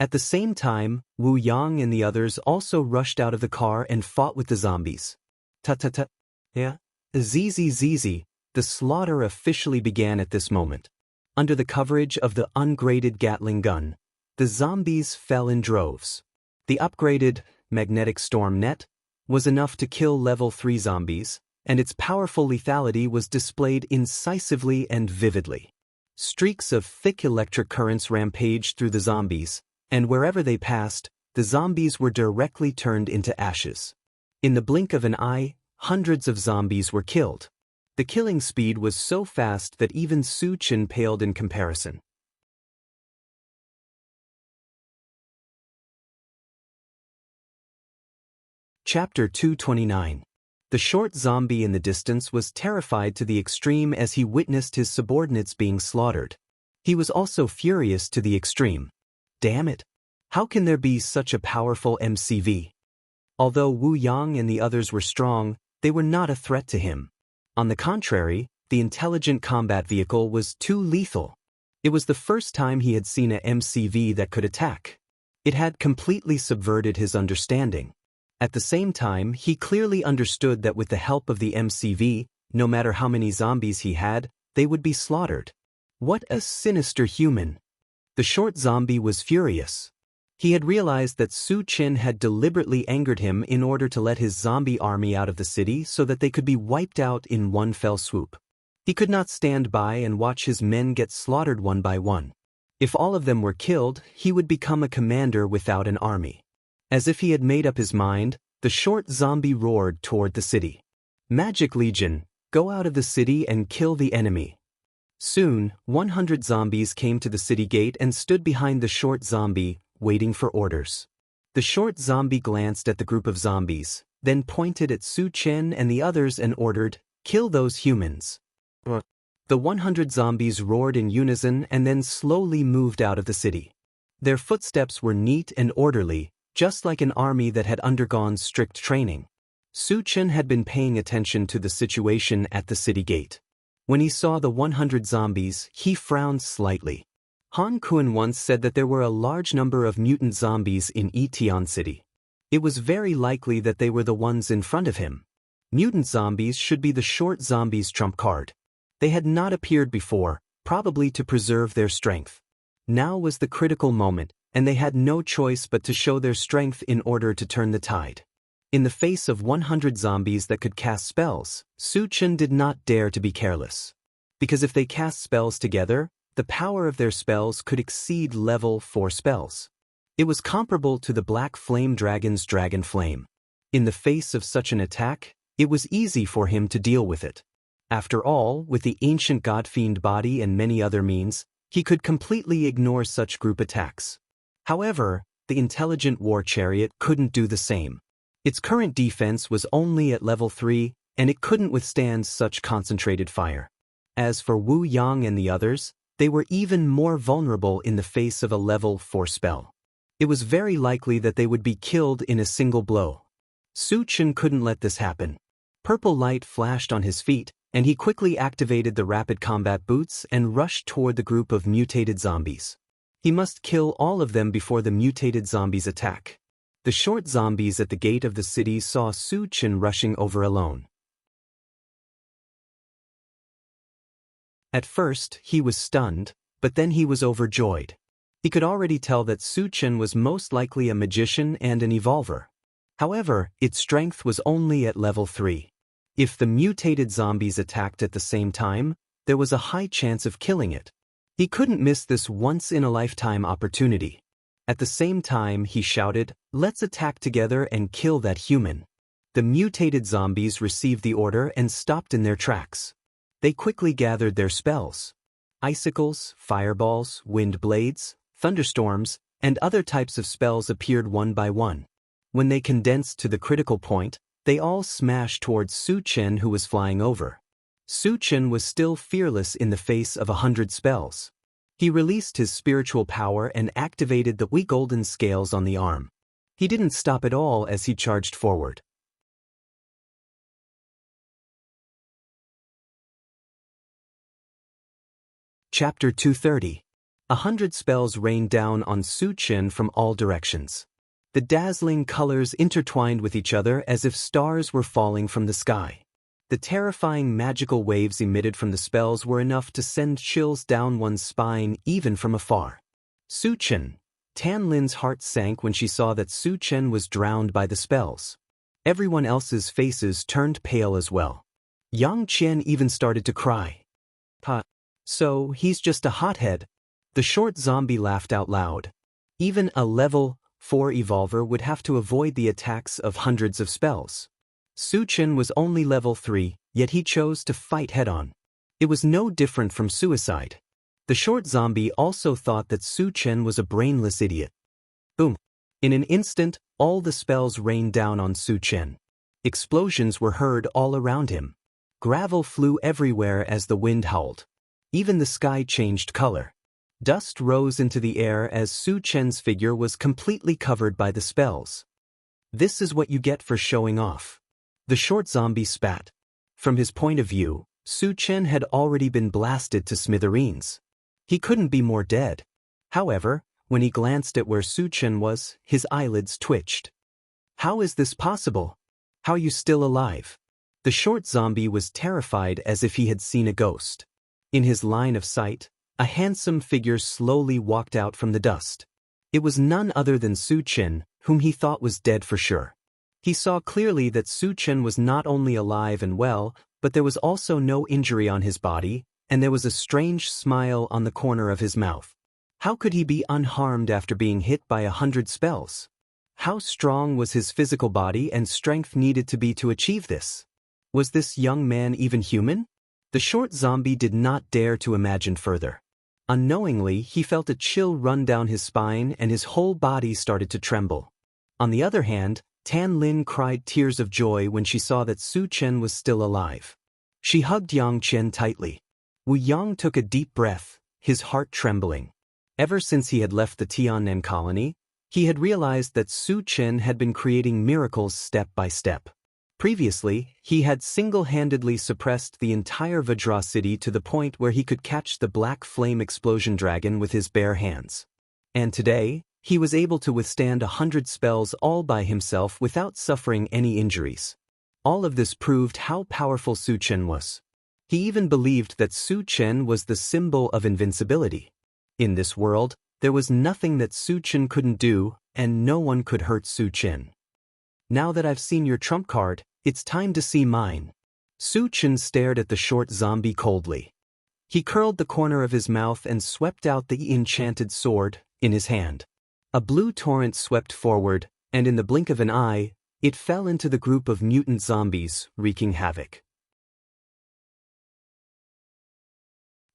At the same time, Wu Yang and the others also rushed out of the car and fought with the zombies. Ta-ta-ta. Yeah. ZZZZ, the slaughter officially began at this moment. Under the coverage of the ungraded Gatling gun, the zombies fell in droves. The upgraded magnetic storm net was enough to kill level 3 zombies, and its powerful lethality was displayed incisively and vividly. Streaks of thick electric currents rampaged through the zombies, and wherever they passed, the zombies were directly turned into ashes. In the blink of an eye, hundreds of zombies were killed. The killing speed was so fast that even Su Chen paled in comparison. Chapter 229. The short zombie in the distance was terrified to the extreme as he witnessed his subordinates being slaughtered. He was also furious to the extreme. Damn it! How can there be such a powerful MCV? Although Wu Yang and the others were strong, they were not a threat to him. On the contrary, the intelligent combat vehicle was too lethal. It was the first time he had seen a MCV that could attack. It had completely subverted his understanding. At the same time, he clearly understood that with the help of the MCV, no matter how many zombies he had, they would be slaughtered. What a sinister human! The short zombie was furious. He had realized that Su Chen had deliberately angered him in order to let his zombie army out of the city so that they could be wiped out in one fell swoop. He could not stand by and watch his men get slaughtered one by one. If all of them were killed, he would become a commander without an army. As if he had made up his mind, the short zombie roared toward the city. Magic Legion, go out of the city and kill the enemy. Soon, 100 zombies came to the city gate and stood behind the short zombie, waiting for orders. The short zombie glanced at the group of zombies, then pointed at Su Chen and the others and ordered, "Kill those humans." The 100 zombies roared in unison and then slowly moved out of the city. Their footsteps were neat and orderly, just like an army that had undergone strict training. Su Chen had been paying attention to the situation at the city gate. When he saw the 100 zombies, he frowned slightly. Han Kun once said that there were a large number of mutant zombies in Etian City. It was very likely that they were the ones in front of him. Mutant zombies should be the short zombies' trump card. They had not appeared before, probably to preserve their strength. Now was the critical moment, and they had no choice but to show their strength in order to turn the tide. In the face of 100 zombies that could cast spells, Su Chen did not dare to be careless. Because if they cast spells together, the power of their spells could exceed level 4 spells. It was comparable to the Black Flame Dragon's Dragon Flame. In the face of such an attack, it was easy for him to deal with it. After all, with the ancient God-fiend body and many other means, he could completely ignore such group attacks. However, the intelligent war chariot couldn't do the same. Its current defense was only at level 3, and it couldn't withstand such concentrated fire. As for Wu Yang and the others, they were even more vulnerable in the face of a level 4 spell. It was very likely that they would be killed in a single blow. Su Chen couldn't let this happen. Purple light flashed on his feet, and he quickly activated the rapid combat boots and rushed toward the group of mutated zombies. He must kill all of them before the mutated zombies attack. The short zombies at the gate of the city saw Su Chen rushing over alone. At first, he was stunned, but then he was overjoyed. He could already tell that Su Chen was most likely a magician and an evolver. However, its strength was only at level 3. If the mutated zombies attacked at the same time, there was a high chance of killing it. He couldn't miss this once-in-a-lifetime opportunity. At the same time, he shouted, "Let's attack together and kill that human." The mutated zombies received the order and stopped in their tracks. They quickly gathered their spells. Icicles, fireballs, wind blades, thunderstorms, and other types of spells appeared one by one. When they condensed to the critical point, they all smashed towards Su Chen, who was flying over. Su Chen was still fearless in the face of 100 spells. He released his spiritual power and activated the wee golden scales on the arm. He didn't stop at all as he charged forward. Chapter 230. 100 spells rained down on Su Chen from all directions. The dazzling colors intertwined with each other as if stars were falling from the sky. The terrifying magical waves emitted from the spells were enough to send chills down one's spine even from afar. Su Chen. Tan Lin's heart sank when she saw that Su Chen was drowned by the spells. Everyone else's faces turned pale as well. Yang Qian even started to cry. So he's just a hothead. The short zombie laughed out loud. Even a level 4 evolver would have to avoid the attacks of hundreds of spells. Su Chen was only level 3, yet he chose to fight head-on. It was no different from suicide. The short zombie also thought that Su Chen was a brainless idiot. Boom! In an instant, all the spells rained down on Su Chen. Explosions were heard all around him. Gravel flew everywhere as the wind howled. Even the sky changed color. Dust rose into the air as Su Chen's figure was completely covered by the spells. This is what you get for showing off. The short zombie spat. From his point of view, Su Chen had already been blasted to smithereens. He couldn't be more dead. However, when he glanced at where Su Chen was, his eyelids twitched. How is this possible? How are you still alive? The short zombie was terrified as if he had seen a ghost. In his line of sight, a handsome figure slowly walked out from the dust. It was none other than Su Chen, whom he thought was dead for sure. He saw clearly that Su Chen was not only alive and well, but there was also no injury on his body, and there was a strange smile on the corner of his mouth. How could he be unharmed after being hit by 100 spells? How strong was his physical body and strength needed to be to achieve this? Was this young man even human? The short zombie did not dare to imagine further. Unknowingly, he felt a chill run down his spine and his whole body started to tremble. On the other hand, Tan Lin cried tears of joy when she saw that Su Chen was still alive. She hugged Yang Qian tightly. Wu Yang took a deep breath, his heart trembling. Ever since he had left the Tiannan colony, he had realized that Su Chen had been creating miracles step by step. Previously, he had single-handedly suppressed the entire Vajra city to the point where he could catch the black flame explosion dragon with his bare hands. And today, he was able to withstand 100 spells all by himself without suffering any injuries. All of this proved how powerful Su Chen was. He even believed that Su Chen was the symbol of invincibility. In this world, there was nothing that Su Chen couldn't do, and no one could hurt Su Chen. Now that I've seen your trump card, it's time to see mine. Su Chen stared at the short zombie coldly. He curled the corner of his mouth and swept out the enchanted sword in his hand. A blue torrent swept forward, and in the blink of an eye, it fell into the group of mutant zombies, wreaking havoc.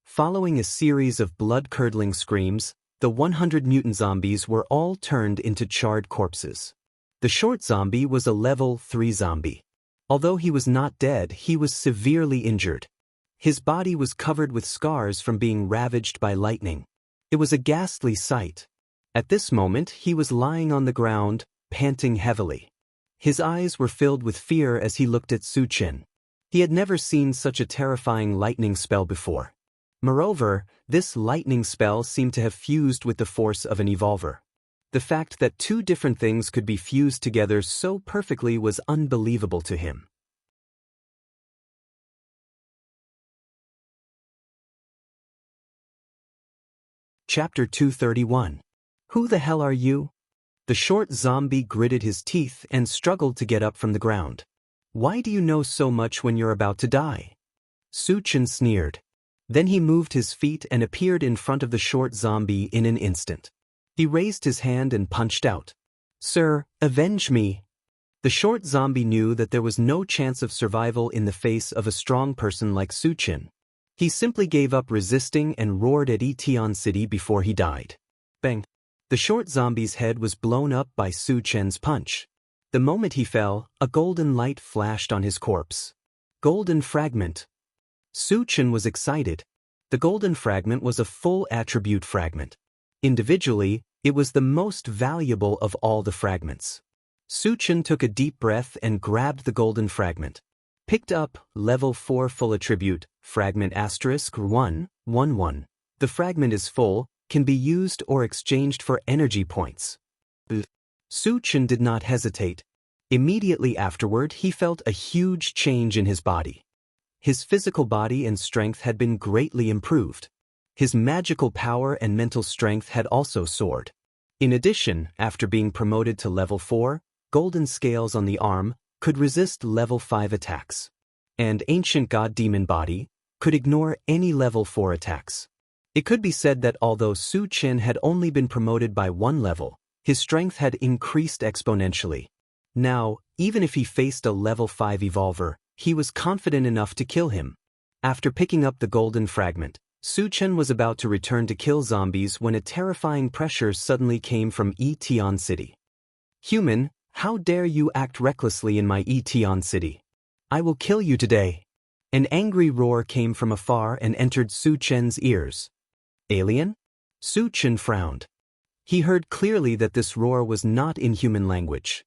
Following a series of blood-curdling screams, the 100 mutant zombies were all turned into charred corpses. The short zombie was a level 3 zombie. Although he was not dead, he was severely injured. His body was covered with scars from being ravaged by lightning. It was a ghastly sight. At this moment, he was lying on the ground, panting heavily. His eyes were filled with fear as he looked at Su Chen. He had never seen such a terrifying lightning spell before. Moreover, this lightning spell seemed to have fused with the force of an evolver. The fact that two different things could be fused together so perfectly was unbelievable to him. Chapter 231. Who the hell are you? The short zombie gritted his teeth and struggled to get up from the ground. Why do you know so much when you're about to die? Su Chen sneered. Then he moved his feet and appeared in front of the short zombie in an instant. He raised his hand and punched out. Sir, avenge me. The short zombie knew that there was no chance of survival in the face of a strong person like Su Chen. He simply gave up resisting and roared at Etian City before he died. Bang! The short zombie's head was blown up by Su Chen's punch. The moment he fell, a golden light flashed on his corpse. Golden fragment. Su Chen was excited. The golden fragment was a full attribute fragment. Individually, it was the most valuable of all the fragments. Su Chen took a deep breath and grabbed the golden fragment. Picked up, level 4 full attribute, fragment *111. The fragment is full, can be used or exchanged for energy points. Su Chen did not hesitate. Immediately afterward, he felt a huge change in his body. His physical body and strength had been greatly improved. His magical power and mental strength had also soared. In addition, after being promoted to level 4, golden scales on the arm could resist level 5 attacks. And ancient god demon body could ignore any level 4 attacks. It could be said that although Su Chen had only been promoted by 1 level, his strength had increased exponentially. Now, even if he faced a level 5 evolver, he was confident enough to kill him. After picking up the golden fragment, Su Chen was about to return to kill zombies when a terrifying pressure suddenly came from Tian City. "Human, how dare you act recklessly in my Tian City? I will kill you today." An angry roar came from afar and entered Su Chen's ears. "Alien?" Su Chen frowned. He heard clearly that this roar was not in human language.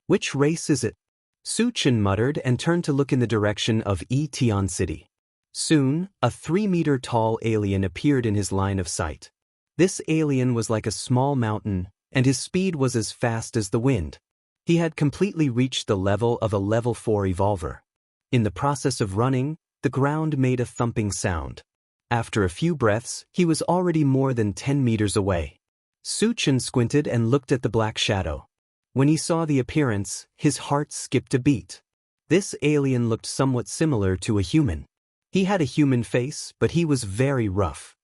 "Which race is it?" Su Chen muttered and turned to look in the direction of Tian City. Soon, a 3-meter-tall alien appeared in his line of sight. This alien was like a small mountain, and his speed was as fast as the wind. He had completely reached the level of a level 4 evolver. In the process of running, the ground made a thumping sound. After a few breaths, he was already more than 10 meters away. Su Chen squinted and looked at the black shadow. When he saw the appearance, his heart skipped a beat. This alien looked somewhat similar to a human. He had a human face, but he was very rough.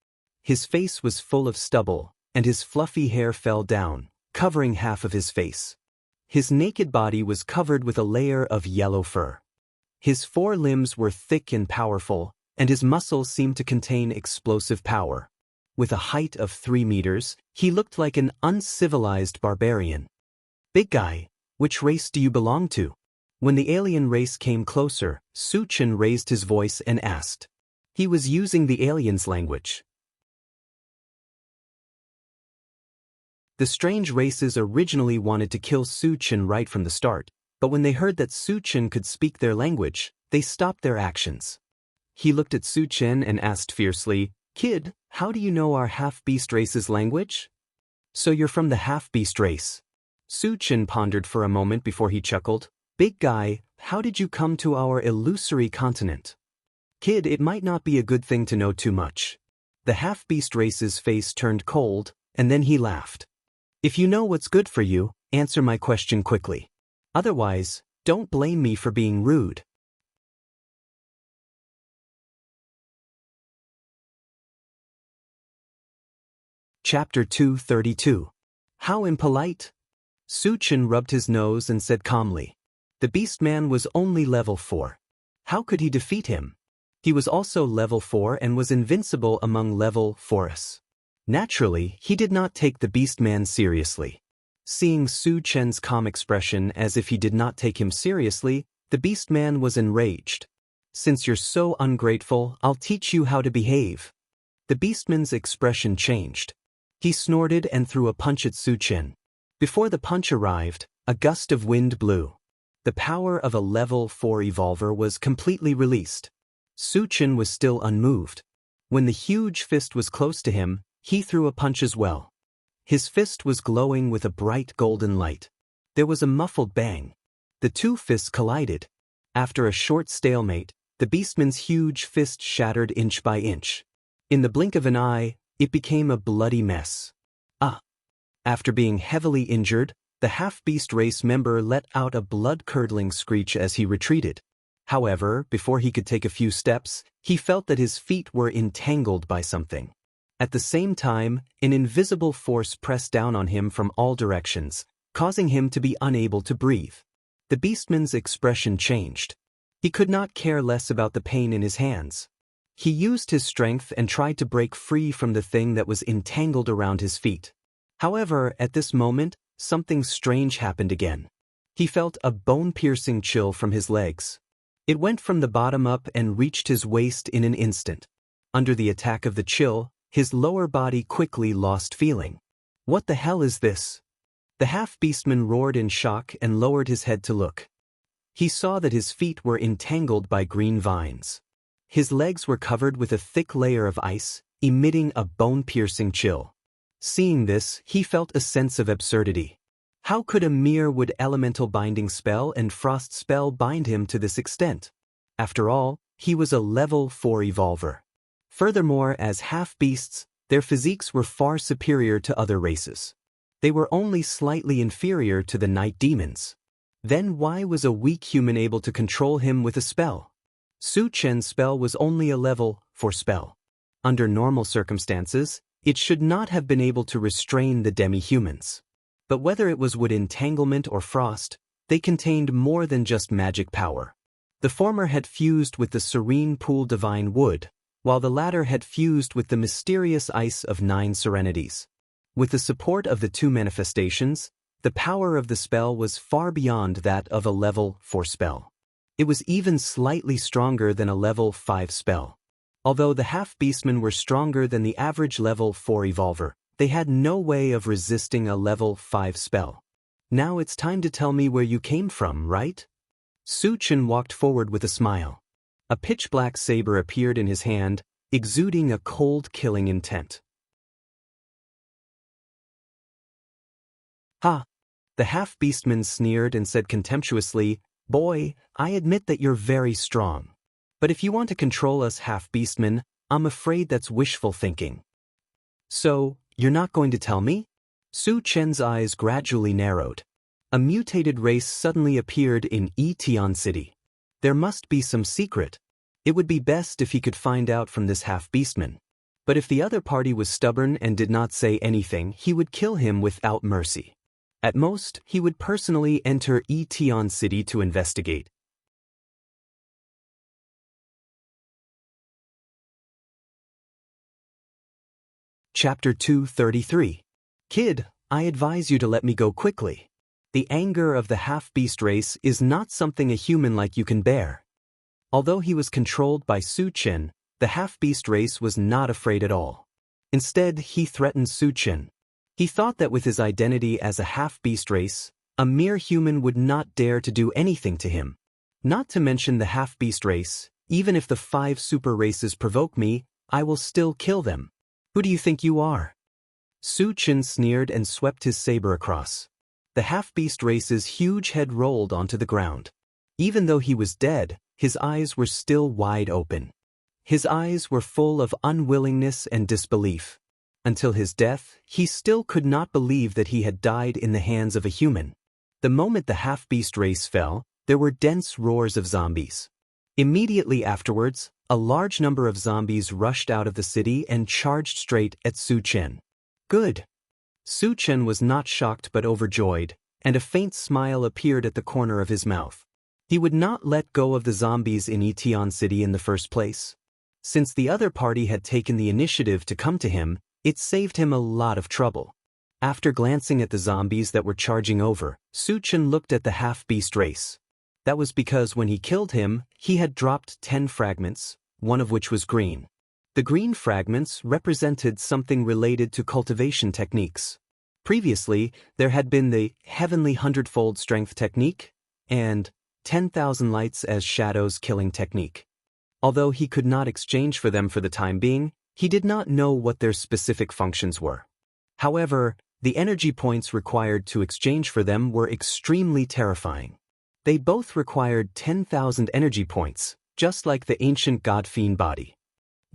His face was full of stubble, and his fluffy hair fell down, covering half of his face. His naked body was covered with a layer of yellow fur. His 4 limbs were thick and powerful, and his muscles seemed to contain explosive power. With a height of 3 meters, he looked like an uncivilized barbarian. "Big guy, which race do you belong to?" When the alien race came closer, Su Chen raised his voice and asked. He was using the alien's language. The strange races originally wanted to kill Su Chen right from the start, but when they heard that Su Chen could speak their language, they stopped their actions. He looked at Su Chen and asked fiercely, "Kid, how do you know our half-beast race's language?" "So you're from the half-beast race." Su Chen pondered for a moment before he chuckled. "Big guy, how did you come to our illusory continent?" "Kid, it might not be a good thing to know too much." The half-beast race's face turned cold, and then he laughed. "If you know what's good for you, answer my question quickly. Otherwise, don't blame me for being rude." Chapter 232. How impolite? Su Chen rubbed his nose and said calmly. The Beastman was only level 4. How could he defeat him? He was also level 4 and was invincible among level 4s. Naturally, he did not take the Beastman seriously. Seeing Su Chen's calm expression as if he did not take him seriously, the Beastman was enraged. "Since you're so ungrateful, I'll teach you how to behave." The Beastman's expression changed. He snorted and threw a punch at Su Chen. Before the punch arrived, a gust of wind blew. The power of a level 4 evolver was completely released. Su Chen was still unmoved. When the huge fist was close to him, he threw a punch as well. His fist was glowing with a bright golden light. There was a muffled bang. The 2 fists collided. After a short stalemate, the Beastman's huge fist shattered inch by inch. In the blink of an eye, it became a bloody mess. After being heavily injured, the half-beast race member let out a blood-curdling screech as he retreated. However, before he could take a few steps, he felt that his feet were entangled by something. At the same time, an invisible force pressed down on him from all directions, causing him to be unable to breathe. The Beastman's expression changed. He could not care less about the pain in his hands. He used his strength and tried to break free from the thing that was entangled around his feet. However, at this moment, something strange happened again. He felt a bone-piercing chill from his legs. It went from the bottom up and reached his waist in an instant. Under the attack of the chill, his lower body quickly lost feeling. What the hell is this? The half-beastman roared in shock and lowered his head to look. He saw that his feet were entangled by green vines. His legs were covered with a thick layer of ice, emitting a bone-piercing chill. Seeing this, he felt a sense of absurdity. How could a mere wood elemental binding spell and frost spell bind him to this extent? After all, he was a level 4 evolver. Furthermore, as half-beasts, their physiques were far superior to other races. They were only slightly inferior to the night demons. Then why was a weak human able to control him with a spell? Su Chen's spell was only a level 4 spell. Under normal circumstances, it should not have been able to restrain the demi-humans. But whether it was wood entanglement or frost, they contained more than just magic power. The former had fused with the serene pool divine wood, while the latter had fused with the mysterious ice of 9 serenities. With the support of the two manifestations, the power of the spell was far beyond that of a level 4 spell. It was even slightly stronger than a level 5 spell. Although the half-beastmen were stronger than the average level 4 evolver, they had no way of resisting a level 5 spell. Now it's time to tell me where you came from, right? Su Chen walked forward with a smile. A pitch-black saber appeared in his hand, exuding a cold, killing intent. Ha! The half-beastman sneered and said contemptuously, "Boy, I admit that you're very strong. But if you want to control us half-beastmen, I'm afraid that's wishful thinking." "So, you're not going to tell me?" Su Chen's eyes gradually narrowed. A mutated race suddenly appeared in Tian City. There must be some secret. It would be best if he could find out from this half-beastman. But if the other party was stubborn and did not say anything, he would kill him without mercy. At most, he would personally enter Tian City to investigate. Chapter 233. Kid, I advise you to let me go quickly. The anger of the half-beast race is not something a human like you can bear. Although he was controlled by Su Chen, the half-beast race was not afraid at all. Instead, he threatened Su Chen. He thought that with his identity as a half-beast race, a mere human would not dare to do anything to him. Not to mention the half-beast race, even if the 5 super races provoke me, I will still kill them. Who do you think you are? Su Chen sneered and swept his saber across. The half-beast race's huge head rolled onto the ground. Even though he was dead, his eyes were still wide open. His eyes were full of unwillingness and disbelief. Until his death, he still could not believe that he had died in the hands of a human. The moment the half-beast race fell, there were dense roars of zombies. Immediately afterwards, a large number of zombies rushed out of the city and charged straight at Su Chen. Good. Su Chen was not shocked but overjoyed, and a faint smile appeared at the corner of his mouth. He would not let go of the zombies in Tian City in the first place. Since the other party had taken the initiative to come to him, it saved him a lot of trouble. After glancing at the zombies that were charging over, Su Chen looked at the half-beast race. That was because when he killed him, he had dropped 10 fragments, one of which was green. The green fragments represented something related to cultivation techniques. Previously, there had been the Heavenly Hundredfold Strength technique and 10,000 Lights as Shadows killing technique. Although he could not exchange for them for the time being, he did not know what their specific functions were. However, the energy points required to exchange for them were extremely terrifying. They both required 10,000 energy points, just like the ancient God-Fiend body.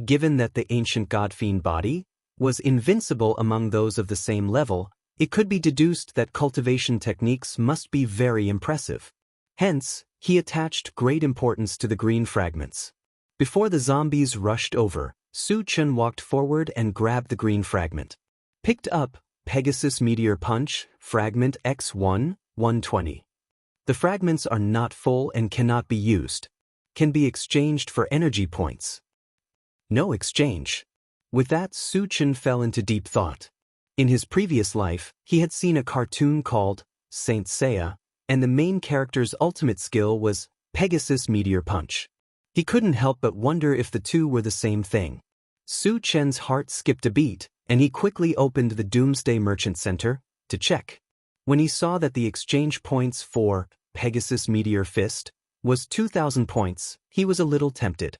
Given that the ancient God-Fiend body was invincible among those of the same level, it could be deduced that cultivation techniques must be very impressive. Hence, he attached great importance to the green fragments. Before the zombies rushed over, Su Chen walked forward and grabbed the green fragment. Picked up Pegasus Meteor Punch, Fragment X1, 120. The fragments are not full and cannot be used. Can be exchanged for energy points. No exchange. With that, Su Chen fell into deep thought. In his previous life, he had seen a cartoon called Saint Seiya, and the main character's ultimate skill was Pegasus Meteor Punch. He couldn't help but wonder if the two were the same thing. Su Chen's heart skipped a beat, and he quickly opened the Doomsday Merchant Center to check. When he saw that the exchange points for Pegasus Meteor Fist was 2,000 points, he was a little tempted.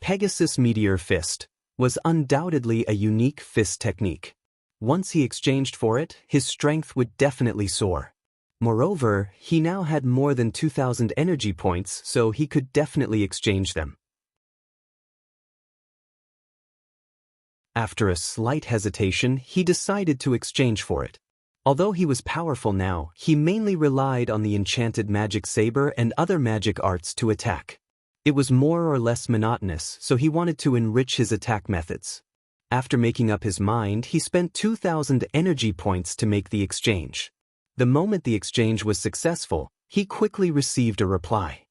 Pegasus Meteor Fist was undoubtedly a unique fist technique. Once he exchanged for it, his strength would definitely soar. Moreover, he now had more than 2,000 energy points, so he could definitely exchange them. After a slight hesitation, he decided to exchange for it. Although he was powerful now, he mainly relied on the enchanted magic saber and other magic arts to attack. It was more or less monotonous, so he wanted to enrich his attack methods. After making up his mind, he spent 2,000 energy points to make the exchange. The moment the exchange was successful, he quickly received a reply.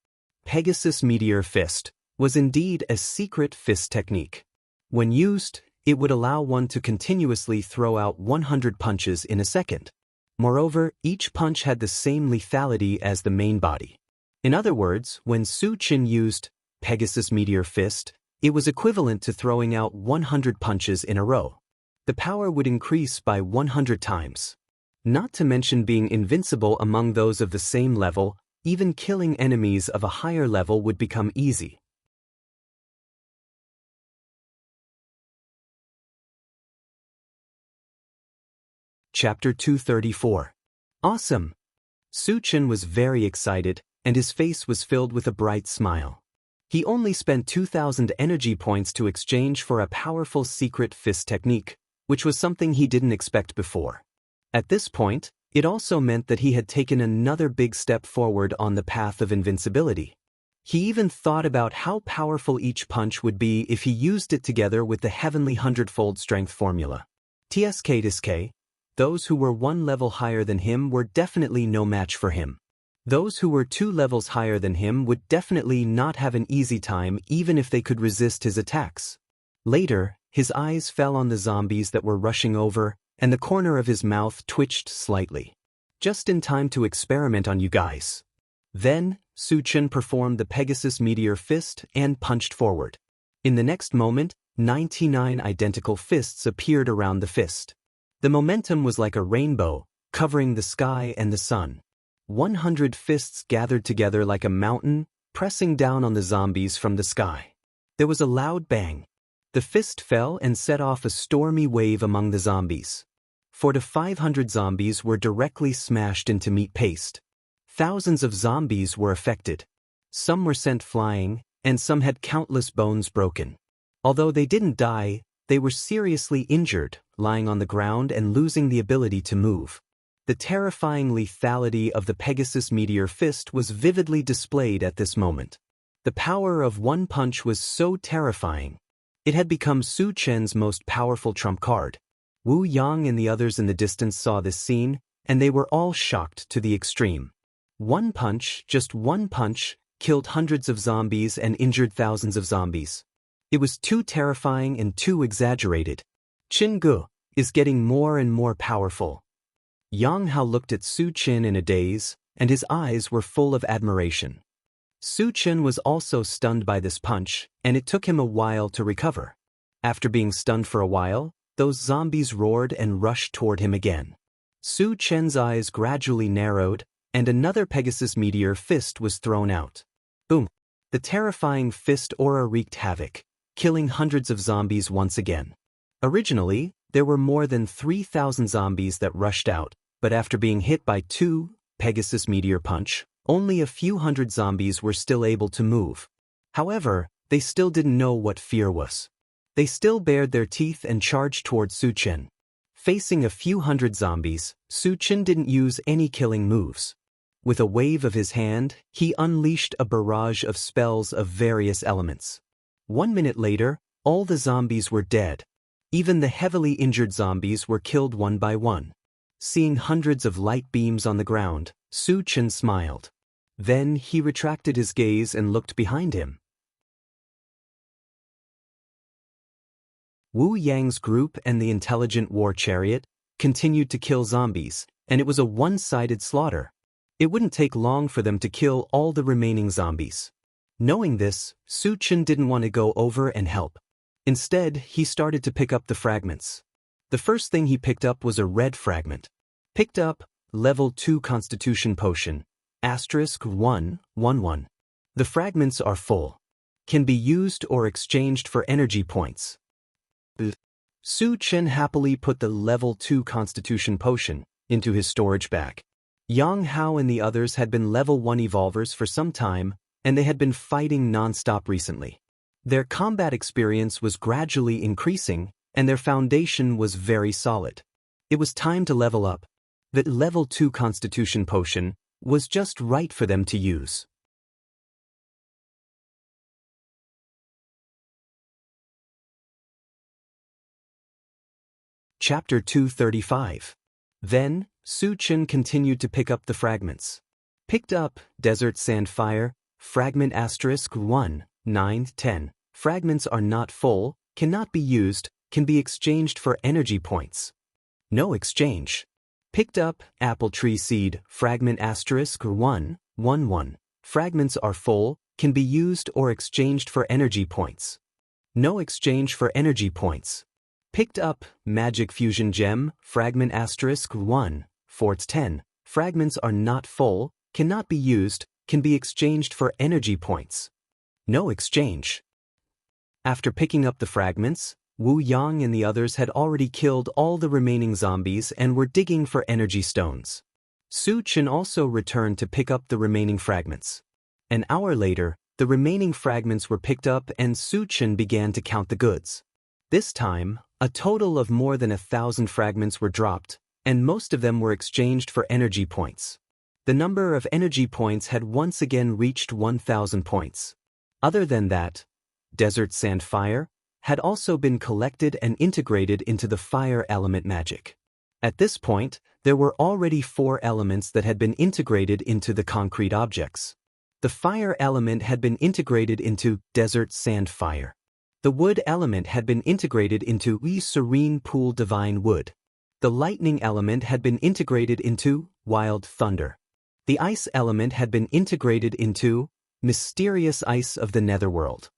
Pegasus Meteor Fist was indeed a secret fist technique. When used, it would allow one to continuously throw out 100 punches in a second. Moreover, each punch had the same lethality as the main body. In other words, when Su Chen used Pegasus Meteor Fist, it was equivalent to throwing out 100 punches in a row. The power would increase by 100 times. Not to mention being invincible among those of the same level, even killing enemies of a higher level would become easy. Chapter 234. Awesome! Su Chen was very excited, and his face was filled with a bright smile. He only spent 2,000 energy points to exchange for a powerful secret fist technique, which was something he didn't expect before. At this point, it also meant that he had taken another big step forward on the path of invincibility. He even thought about how powerful each punch would be if he used it together with the heavenly hundredfold strength formula. TSK, those who were one level higher than him were definitely no match for him. Those who were 2 levels higher than him would definitely not have an easy time even if they could resist his attacks. Later, his eyes fell on the zombies that were rushing over, and the corner of his mouth twitched slightly. Just in time to experiment on you guys. Then, Su Chen performed the Pegasus Meteor Fist and punched forward. In the next moment, 99 identical fists appeared around the fist. The momentum was like a rainbow, covering the sky and the sun. 100 fists gathered together like a mountain, pressing down on the zombies from the sky. There was a loud bang. The fist fell and set off a stormy wave among the zombies. 400 to 500 zombies were directly smashed into meat paste. Thousands of zombies were affected. Some were sent flying, and some had countless bones broken. Although they didn't die, they were seriously injured, lying on the ground and losing the ability to move. The terrifying lethality of the Pegasus Meteor Fist was vividly displayed at this moment. The power of one punch was so terrifying. It had become Su Chen's most powerful trump card. Wu Yang and the others in the distance saw this scene, and they were all shocked to the extreme. One punch, just one punch, killed hundreds of zombies and injured thousands of zombies. It was too terrifying and too exaggerated. Qingge is getting more and more powerful. Yang Hao looked at Su Chen in a daze, and his eyes were full of admiration. Su Chen was also stunned by this punch, and it took him a while to recover. After being stunned for a while, those zombies roared and rushed toward him again. Su Chen's eyes gradually narrowed, and another Pegasus Meteor Fist was thrown out. Boom! The terrifying fist aura wreaked havoc, killing hundreds of zombies once again. Originally, there were more than 3,000 zombies that rushed out, but after being hit by 2 Pegasus Meteor Punch, only a few hundred zombies were still able to move. However, they still didn't know what fear was. They still bared their teeth and charged toward Su Chen. Facing a few hundred zombies, Su Chen didn't use any killing moves. With a wave of his hand, he unleashed a barrage of spells of various elements. 1 minute later, all the zombies were dead. Even the heavily injured zombies were killed one by one. Seeing hundreds of light beams on the ground, Su Chen smiled. Then he retracted his gaze and looked behind him. Wu Yang's group and the intelligent war chariot continued to kill zombies, and it was a one-sided slaughter. It wouldn't take long for them to kill all the remaining zombies. Knowing this, Su Chen didn't want to go over and help. Instead, he started to pick up the fragments. The first thing he picked up was a red fragment. Picked up, level 2 Constitution Potion, *111. The fragments are full. Can be used or exchanged for energy points. Su Chen happily put the level 2 Constitution Potion into his storage bag. Yang Hao and the others had been level 1 evolvers for some time, and they had been fighting non-stop recently. Their combat experience was gradually increasing, and their foundation was very solid. It was time to level up. The level 2 Constitution Potion was just right for them to use. Chapter 235. Then, Su Chen continued to pick up the fragments. Picked up, Desert Sand Fire, Fragment *1, 9, 10. Fragments are not full, cannot be used, can be exchanged for energy points. No exchange. Picked up, Apple Tree Seed, Fragment *1, 11. Fragments are full, can be used or exchanged for energy points. No exchange for energy points. Picked up, Magic Fusion Gem, Fragment *1, 4/10. Fragments are not full, cannot be used, can be exchanged for energy points. No exchange. After picking up the fragments, Wu Yang and the others had already killed all the remaining zombies and were digging for energy stones. Su Chen also returned to pick up the remaining fragments. An hour later, the remaining fragments were picked up and Su Chen began to count the goods. This time, a total of more than 1,000 fragments were dropped, and most of them were exchanged for energy points. The number of energy points had once again reached 1,000 points. Other than that, Desert Sand Fire had also been collected and integrated into the fire element magic. At this point, there were already 4 elements that had been integrated into the concrete objects. The fire element had been integrated into Desert Sand Fire. The wood element had been integrated into Serene Pool Divine Wood. The lightning element had been integrated into Wild Thunder. The ice element had been integrated into Mysterious Ice of the Netherworld.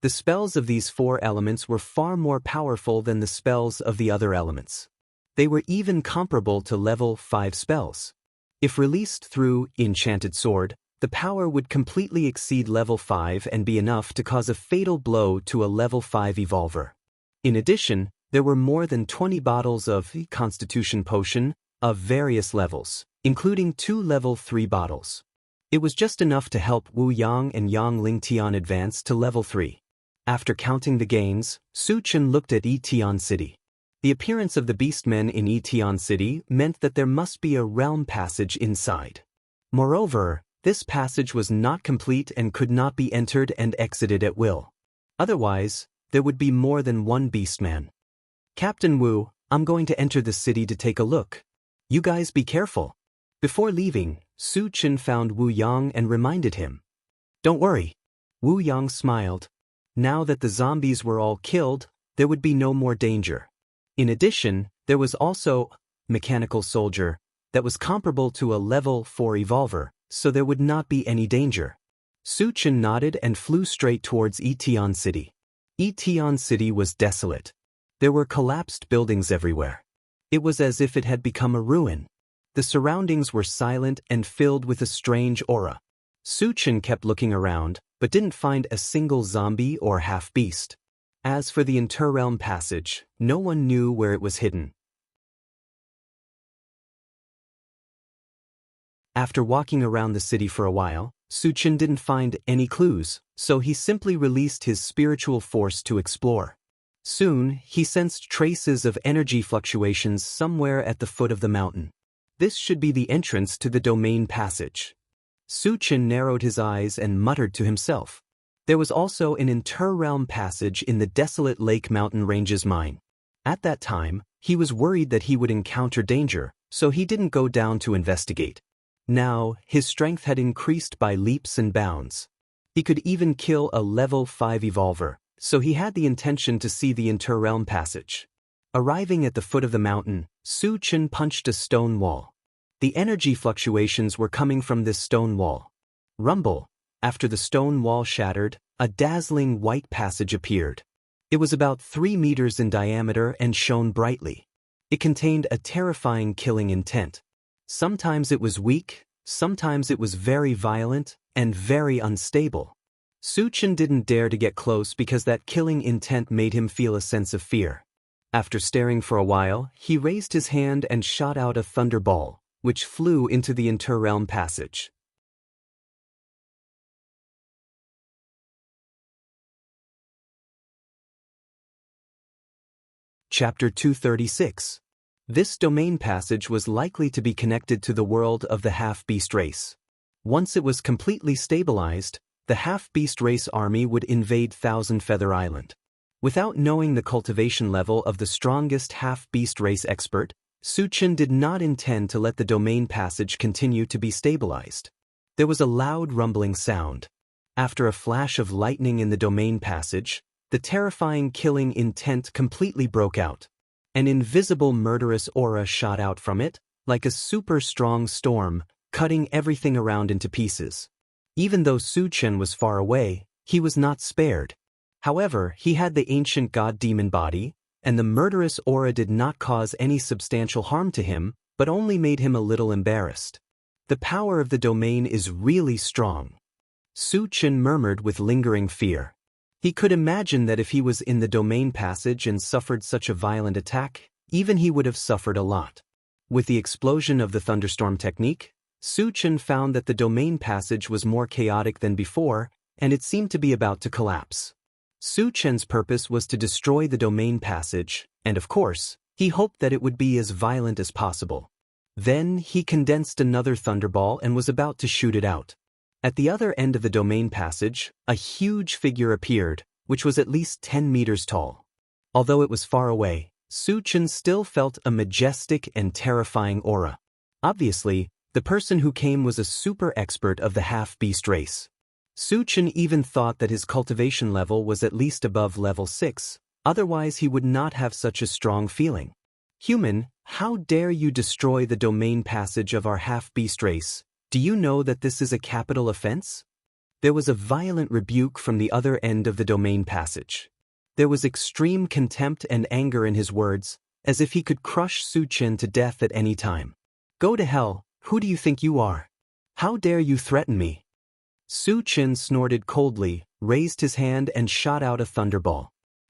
The spells of these 4 elements were far more powerful than the spells of the other elements. They were even comparable to level 5 spells. If released through Enchanted Sword, the power would completely exceed level 5 and be enough to cause a fatal blow to a level 5 evolver. In addition, there were more than 20 bottles of Constitution Potion of various levels, including 2 level 3 bottles. It was just enough to help Wu Yang and Yang Lingtian advance to level 3. After counting the gains, Su Chen looked at Yitian City. The appearance of the beastmen in Yitian City meant that there must be a realm passage inside. Moreover, this passage was not complete and could not be entered and exited at will. Otherwise, there would be more than one beastman. Captain Wu, I'm going to enter the city to take a look. You guys be careful. Before leaving, Su Chen found Wu Yang and reminded him. Don't worry. Wu Yang smiled. Now that the zombies were all killed, there would be no more danger. In addition, there was also a mechanical soldier that was comparable to a level 4 evolver, so there would not be any danger. Su Chen nodded and flew straight towards Yitian City. Yitian City was desolate. There were collapsed buildings everywhere. It was as if it had become a ruin. The surroundings were silent and filled with a strange aura. Su Chen kept looking around, but didn't find a single zombie or half-beast. As for the Interrealm passage, no one knew where it was hidden. After walking around the city for a while, Su Chen didn't find any clues, so he simply released his spiritual force to explore. Soon, he sensed traces of energy fluctuations somewhere at the foot of the mountain. This should be the entrance to the domain passage. Su Chen narrowed his eyes and muttered to himself. There was also an interrealm passage in the desolate Lake Mountain Ranges mine. At that time, he was worried that he would encounter danger, so he didn't go down to investigate. Now, his strength had increased by leaps and bounds. He could even kill a level 5 evolver, so he had the intention to see the interrealm passage. Arriving at the foot of the mountain, Su Chen punched a stone wall. The energy fluctuations were coming from this stone wall. Rumble. After the stone wall shattered, a dazzling white passage appeared. It was about 3 meters in diameter and shone brightly. It contained a terrifying killing intent. Sometimes it was weak, sometimes it was very violent, and very unstable. Su Chen didn't dare to get close because that killing intent made him feel a sense of fear. After staring for a while, he raised his hand and shot out a thunderball, which flew into the interrealm passage. Chapter 236. This domain passage was likely to be connected to the world of the half-beast race. Once it was completely stabilized, the half-beast race army would invade Thousand Feather Island. Without knowing the cultivation level of the strongest half-beast race expert, Su Chen did not intend to let the domain passage continue to be stabilized. There was a loud rumbling sound. After a flash of lightning in the domain passage, the terrifying killing intent completely broke out. An invisible murderous aura shot out from it, like a super strong storm, cutting everything around into pieces. Even though Su Chen was far away, he was not spared. However, he had the ancient god-demon body, and the murderous aura did not cause any substantial harm to him, but only made him a little embarrassed. The power of the domain is really strong. Su Chen murmured with lingering fear. He could imagine that if he was in the domain passage and suffered such a violent attack, even he would have suffered a lot. With the explosion of the thunderstorm technique, Su Chen found that the domain passage was more chaotic than before, and it seemed to be about to collapse. Su Chen's purpose was to destroy the domain passage, and of course, he hoped that it would be as violent as possible. Then he condensed another thunderball and was about to shoot it out. At the other end of the domain passage, a huge figure appeared, which was at least 10 meters tall. Although it was far away, Su Chen still felt a majestic and terrifying aura. Obviously, the person who came was a super expert of the half-beast race. Su Chen even thought that his cultivation level was at least above level 6, otherwise he would not have such a strong feeling. Human, how dare you destroy the domain passage of our half-beast race? Do you know that this is a capital offense? There was a violent rebuke from the other end of the domain passage. There was extreme contempt and anger in his words, as if he could crush Su Chen to death at any time. Go to hell, who do you think you are? How dare you threaten me? Su Chen snorted coldly, raised his hand and shot out a thunderball.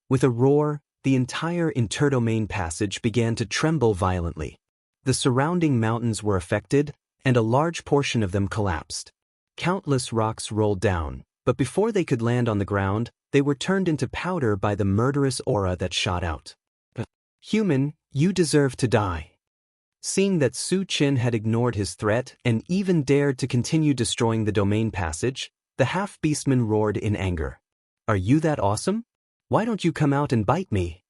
With a roar, the entire interdomain passage began to tremble violently. The surrounding mountains were affected, and a large portion of them collapsed. Countless rocks rolled down, but before they could land on the ground, they were turned into powder by the murderous aura that shot out. Human, you deserve to die. Seeing that Su Chen had ignored his threat and even dared to continue destroying the domain passage, the half-beastman roared in anger. Are you that awesome? Why don't you come out and bite me?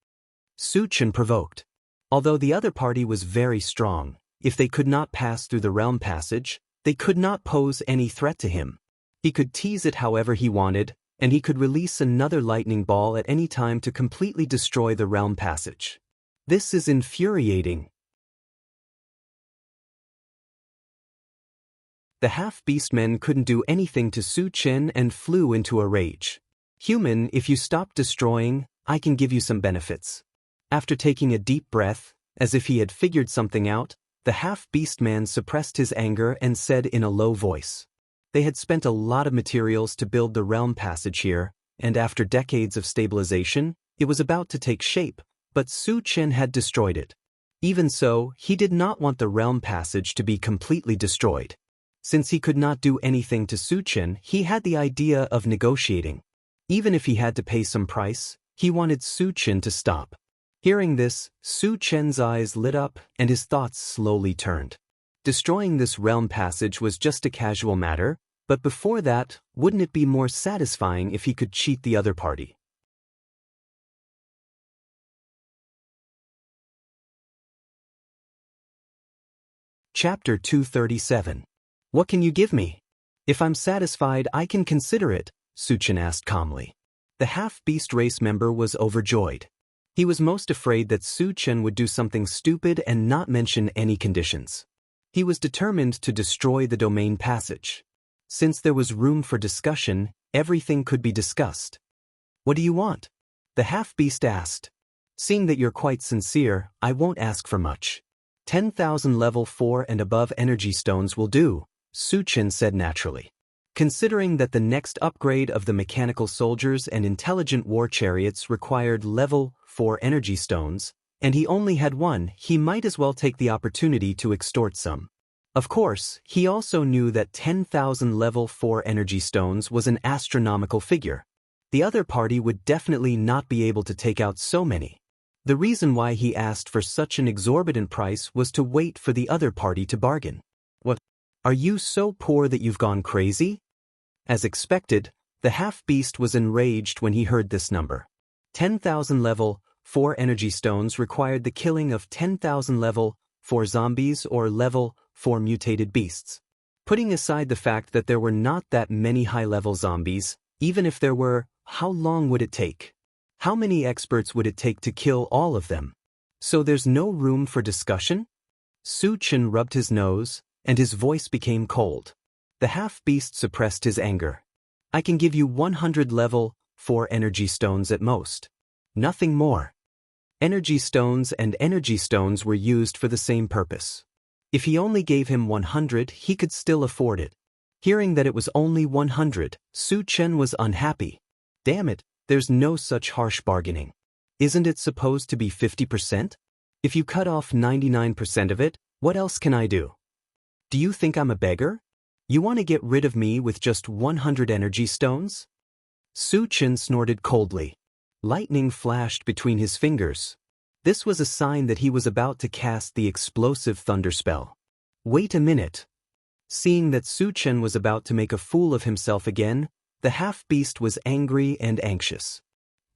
Su Chen provoked. Although the other party was very strong, if they could not pass through the realm passage, they could not pose any threat to him. He could tease it however he wanted, and he could release another lightning ball at any time to completely destroy the realm passage. This is infuriating. The half-beastmen couldn't do anything to Su Chen and flew into a rage. Human, if you stop destroying, I can give you some benefits. After taking a deep breath, as if he had figured something out, the half-beastman suppressed his anger and said in a low voice. They had spent a lot of materials to build the realm passage here, and after decades of stabilization, it was about to take shape, but Su Chen had destroyed it. Even so, he did not want the realm passage to be completely destroyed. Since he could not do anything to Su Chen, he had the idea of negotiating. Even if he had to pay some price, he wanted Su Chen to stop. Hearing this, Su Chen's eyes lit up and his thoughts slowly turned. Destroying this realm passage was just a casual matter, but before that, wouldn't it be more satisfying if he could cheat the other party? Chapter 237. What can you give me? If I'm satisfied, I can consider it, Su Chen asked calmly. The half-beast race member was overjoyed. He was most afraid that Su Chen would do something stupid and not mention any conditions. He was determined to destroy the domain passage. Since there was room for discussion, everything could be discussed. What do you want? The half-beast asked. Seeing that you're quite sincere, I won't ask for much. 10,000 level 4 and above energy stones will do, Su Chen said naturally. Considering that the next upgrade of the mechanical soldiers and intelligent war chariots required level 4 energy stones, and he only had one, he might as well take the opportunity to extort some. Of course, he also knew that 10,000 level 4 energy stones was an astronomical figure. The other party would definitely not be able to take out so many. The reason why he asked for such an exorbitant price was to wait for the other party to bargain. What? Are you so poor that you've gone crazy? As expected, the half-beast was enraged when he heard this number. 10,000 level 4 energy stones required the killing of 10,000 level 4 zombies or level 4 mutated beasts. Putting aside the fact that there were not that many high-level zombies, even if there were, how long would it take? How many experts would it take to kill all of them? So there's no room for discussion? Su Chen rubbed his nose, and his voice became cold. The half-beast suppressed his anger. I can give you 100 level 4 energy stones at most. Nothing more. Energy stones and energy stones were used for the same purpose. If he only gave him 100, he could still afford it. Hearing that it was only 100, Su Chen was unhappy. Damn it, there's no such harsh bargaining. Isn't it supposed to be 50%? If you cut off 99% of it, what else can I do? Do you think I'm a beggar? You want to get rid of me with just 100 energy stones? Su Chen snorted coldly. Lightning flashed between his fingers. This was a sign that he was about to cast the explosive thunder spell. Wait a minute. Seeing that Su Chen was about to make a fool of himself again, the half-beast was angry and anxious.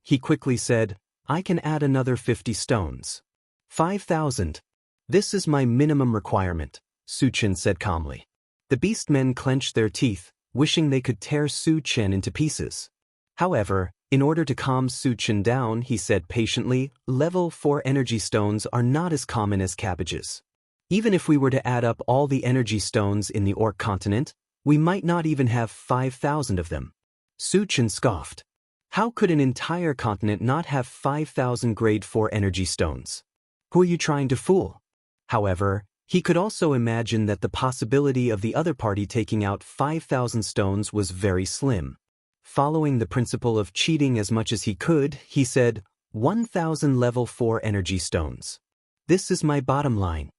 He quickly said, I can add another 50 stones. 5,000. This is my minimum requirement, Su Chen said calmly. The beastmen clenched their teeth, wishing they could tear Su Chen into pieces. However, in order to calm Su Chen down, he said patiently, level 4 energy stones are not as common as cabbages. Even if we were to add up all the energy stones in the Orc continent, we might not even have 5,000 of them. Su Chen scoffed. How could an entire continent not have 5,000 grade 4 energy stones? Who are you trying to fool? However, he could also imagine that the possibility of the other party taking out 5,000 stones was very slim. Following the principle of cheating as much as he could, he said, 1,000 level 4 energy stones. This is my bottom line.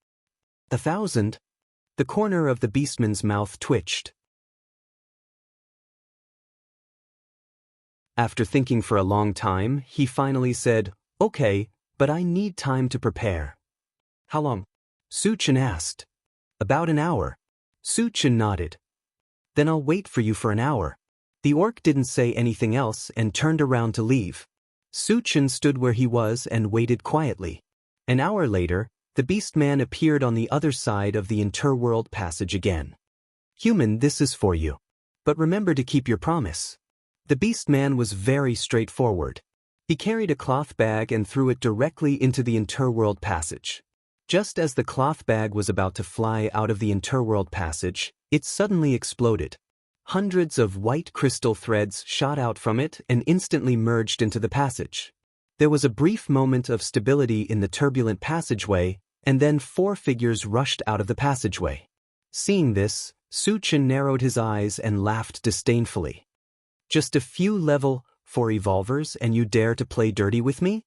1,000? The corner of the beastman's mouth twitched. After thinking for a long time, he finally said, okay, but I need time to prepare. How long? Su Chen asked. About an hour. Su Chen nodded. Then I'll wait for you for an hour. The orc didn't say anything else and turned around to leave. Su Chen stood where he was and waited quietly. An hour later, the beastman appeared on the other side of the interworld passage again. Human, this is for you. But remember to keep your promise. The beastman was very straightforward. He carried a cloth bag and threw it directly into the interworld passage. Just as the cloth bag was about to fly out of the interworld passage, it suddenly exploded. Hundreds of white crystal threads shot out from it and instantly merged into the passage. There was a brief moment of stability in the turbulent passageway, and then 4 figures rushed out of the passageway. Seeing this, Su Chen narrowed his eyes and laughed disdainfully. Just a few level 4 evolvers and you dare to play dirty with me?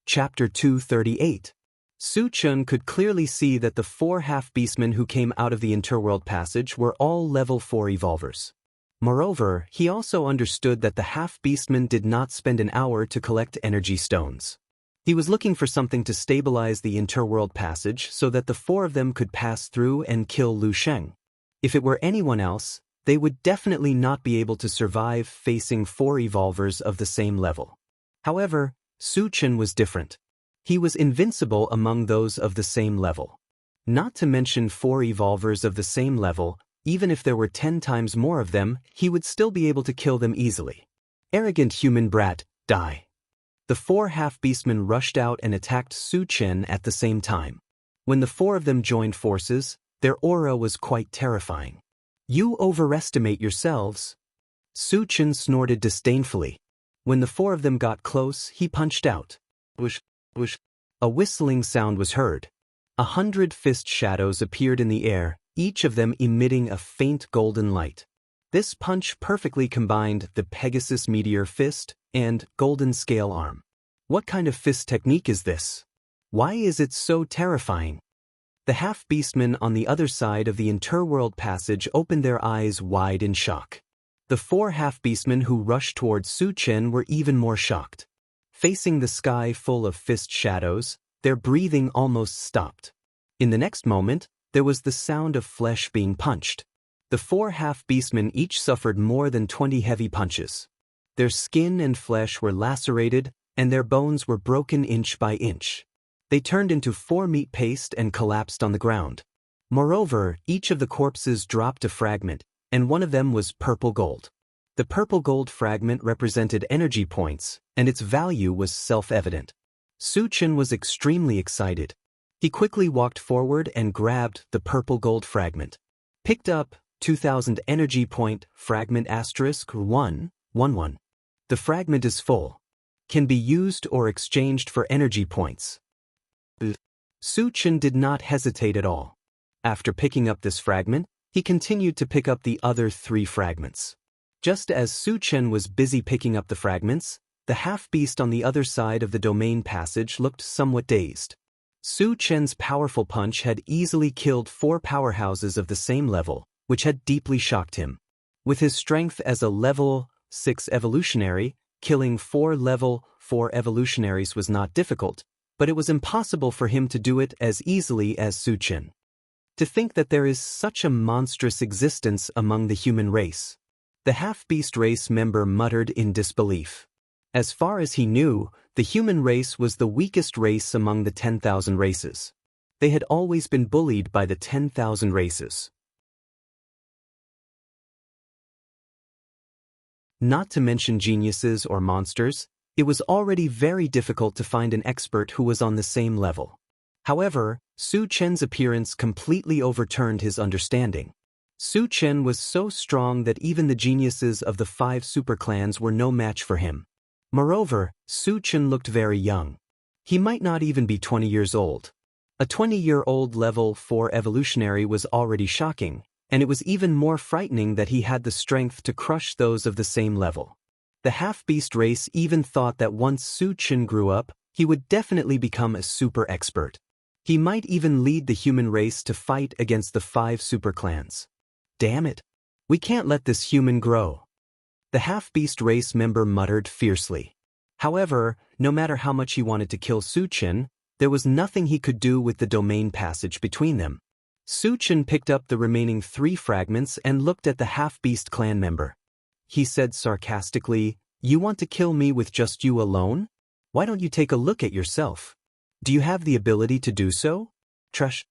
Chapter 238. Su Chen could clearly see that the 4 half-beastmen who came out of the interworld passage were all level 4 evolvers. Moreover, he also understood that the half-beastmen did not spend an hour to collect energy stones. He was looking for something to stabilize the interworld passage so that the 4 of them could pass through and kill Lu Sheng. If it were anyone else, they would definitely not be able to survive facing 4 evolvers of the same level. However, Su Chen was different. He was invincible among those of the same level. Not to mention 4 evolvers of the same level, Even if there were 10 times more of them, he would still be able to kill them easily. Arrogant human brat, die. The 4 half-beastmen rushed out and attacked Su Chen at the same time. When the 4 of them joined forces, their aura was quite terrifying. You overestimate yourselves. Su Chen snorted disdainfully. When the 4 of them got close, he punched out. Whoosh, whoosh. A whistling sound was heard. 100 fist shadows appeared in the air, each of them emitting a faint golden light. This punch perfectly combined the Pegasus Meteor Fist and Golden Scale Arm. What kind of fist technique is this? Why is it so terrifying? The half-beastmen on the other side of the interworld passage opened their eyes wide in shock. The 4 half-beastmen who rushed towards Su Chen were even more shocked. Facing the sky full of fist shadows, their breathing almost stopped. In the next moment, there was the sound of flesh being punched. The 4 half-beastmen each suffered more than 20 heavy punches. Their skin and flesh were lacerated, and their bones were broken inch by inch. They turned into 4 meat paste and collapsed on the ground. Moreover, each of the corpses dropped a fragment, and one of them was purple gold. The purple gold fragment represented energy points, and its value was self-evident. Su Chen was extremely excited. He quickly walked forward and grabbed the purple gold fragment. Picked up 2000 energy point fragment *111. The fragment is full. Can be used or exchanged for energy points. Su Chen did not hesitate at all. After picking up this fragment, he continued to pick up the other 3 fragments. Just as Su Chen was busy picking up the fragments, the half-beast on the other side of the domain passage looked somewhat dazed. Su Chen's powerful punch had easily killed 4 powerhouses of the same level, which had deeply shocked him. With his strength as a level 6 evolutionary, killing 4 level 4 evolutionaries was not difficult, but it was impossible for him to do it as easily as Su Chen. To think that there is such a monstrous existence among the human race. The half-beast race member muttered in disbelief. As far as he knew, the human race was the weakest race among the 10,000 races. They had always been bullied by the 10,000 races. Not to mention geniuses or monsters, it was already very difficult to find an expert who was on the same level. However, Su Chen's appearance completely overturned his understanding. Su Chen was so strong that even the geniuses of the 5 superclans were no match for him. Moreover, Su Chen looked very young. He might not even be 20 years old. A 20-year-old level 4 evolutionary was already shocking, and it was even more frightening that he had the strength to crush those of the same level. The half-beast race even thought that once Su Chen grew up, he would definitely become a super expert. He might even lead the human race to fight against the 5 superclans. Damn it! We can't let this human grow. The half-beast race member muttered fiercely. However, no matter how much he wanted to kill Su Chen, there was nothing he could do with the domain passage between them. Su Chen picked up the remaining 3 fragments and looked at the half-beast clan member. He said sarcastically, "You want to kill me with just you alone? Why don't you take a look at yourself? Do you have the ability to do so? Trush."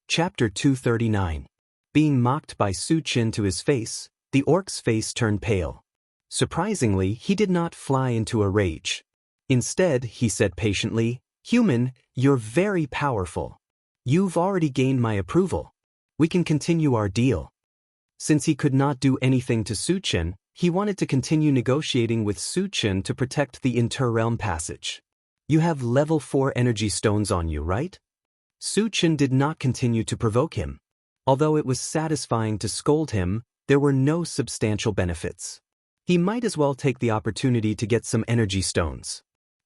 Chapter 239. Being mocked by Su Chen to his face, the orc's face turned pale. Surprisingly, he did not fly into a rage. Instead, he said patiently, "Human, you're very powerful. You've already gained my approval. We can continue our deal." Since he could not do anything to Su Chen, he wanted to continue negotiating with Su Chen to protect the Interrealm passage. "You have level 4 energy stones on you, right?" Su Chen did not continue to provoke him. Although it was satisfying to scold him, there were no substantial benefits. He might as well take the opportunity to get some energy stones.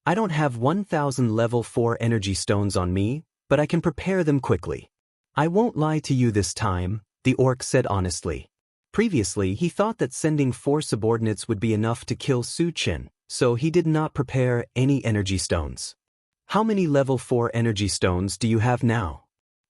"I don't have 1,000 level 4 energy stones on me, but I can prepare them quickly." "I won't lie to you this time," the orc said honestly. Previously, he thought that sending 4 subordinates would be enough to kill Su Chen, so he did not prepare any energy stones. "How many level 4 energy stones do you have now?"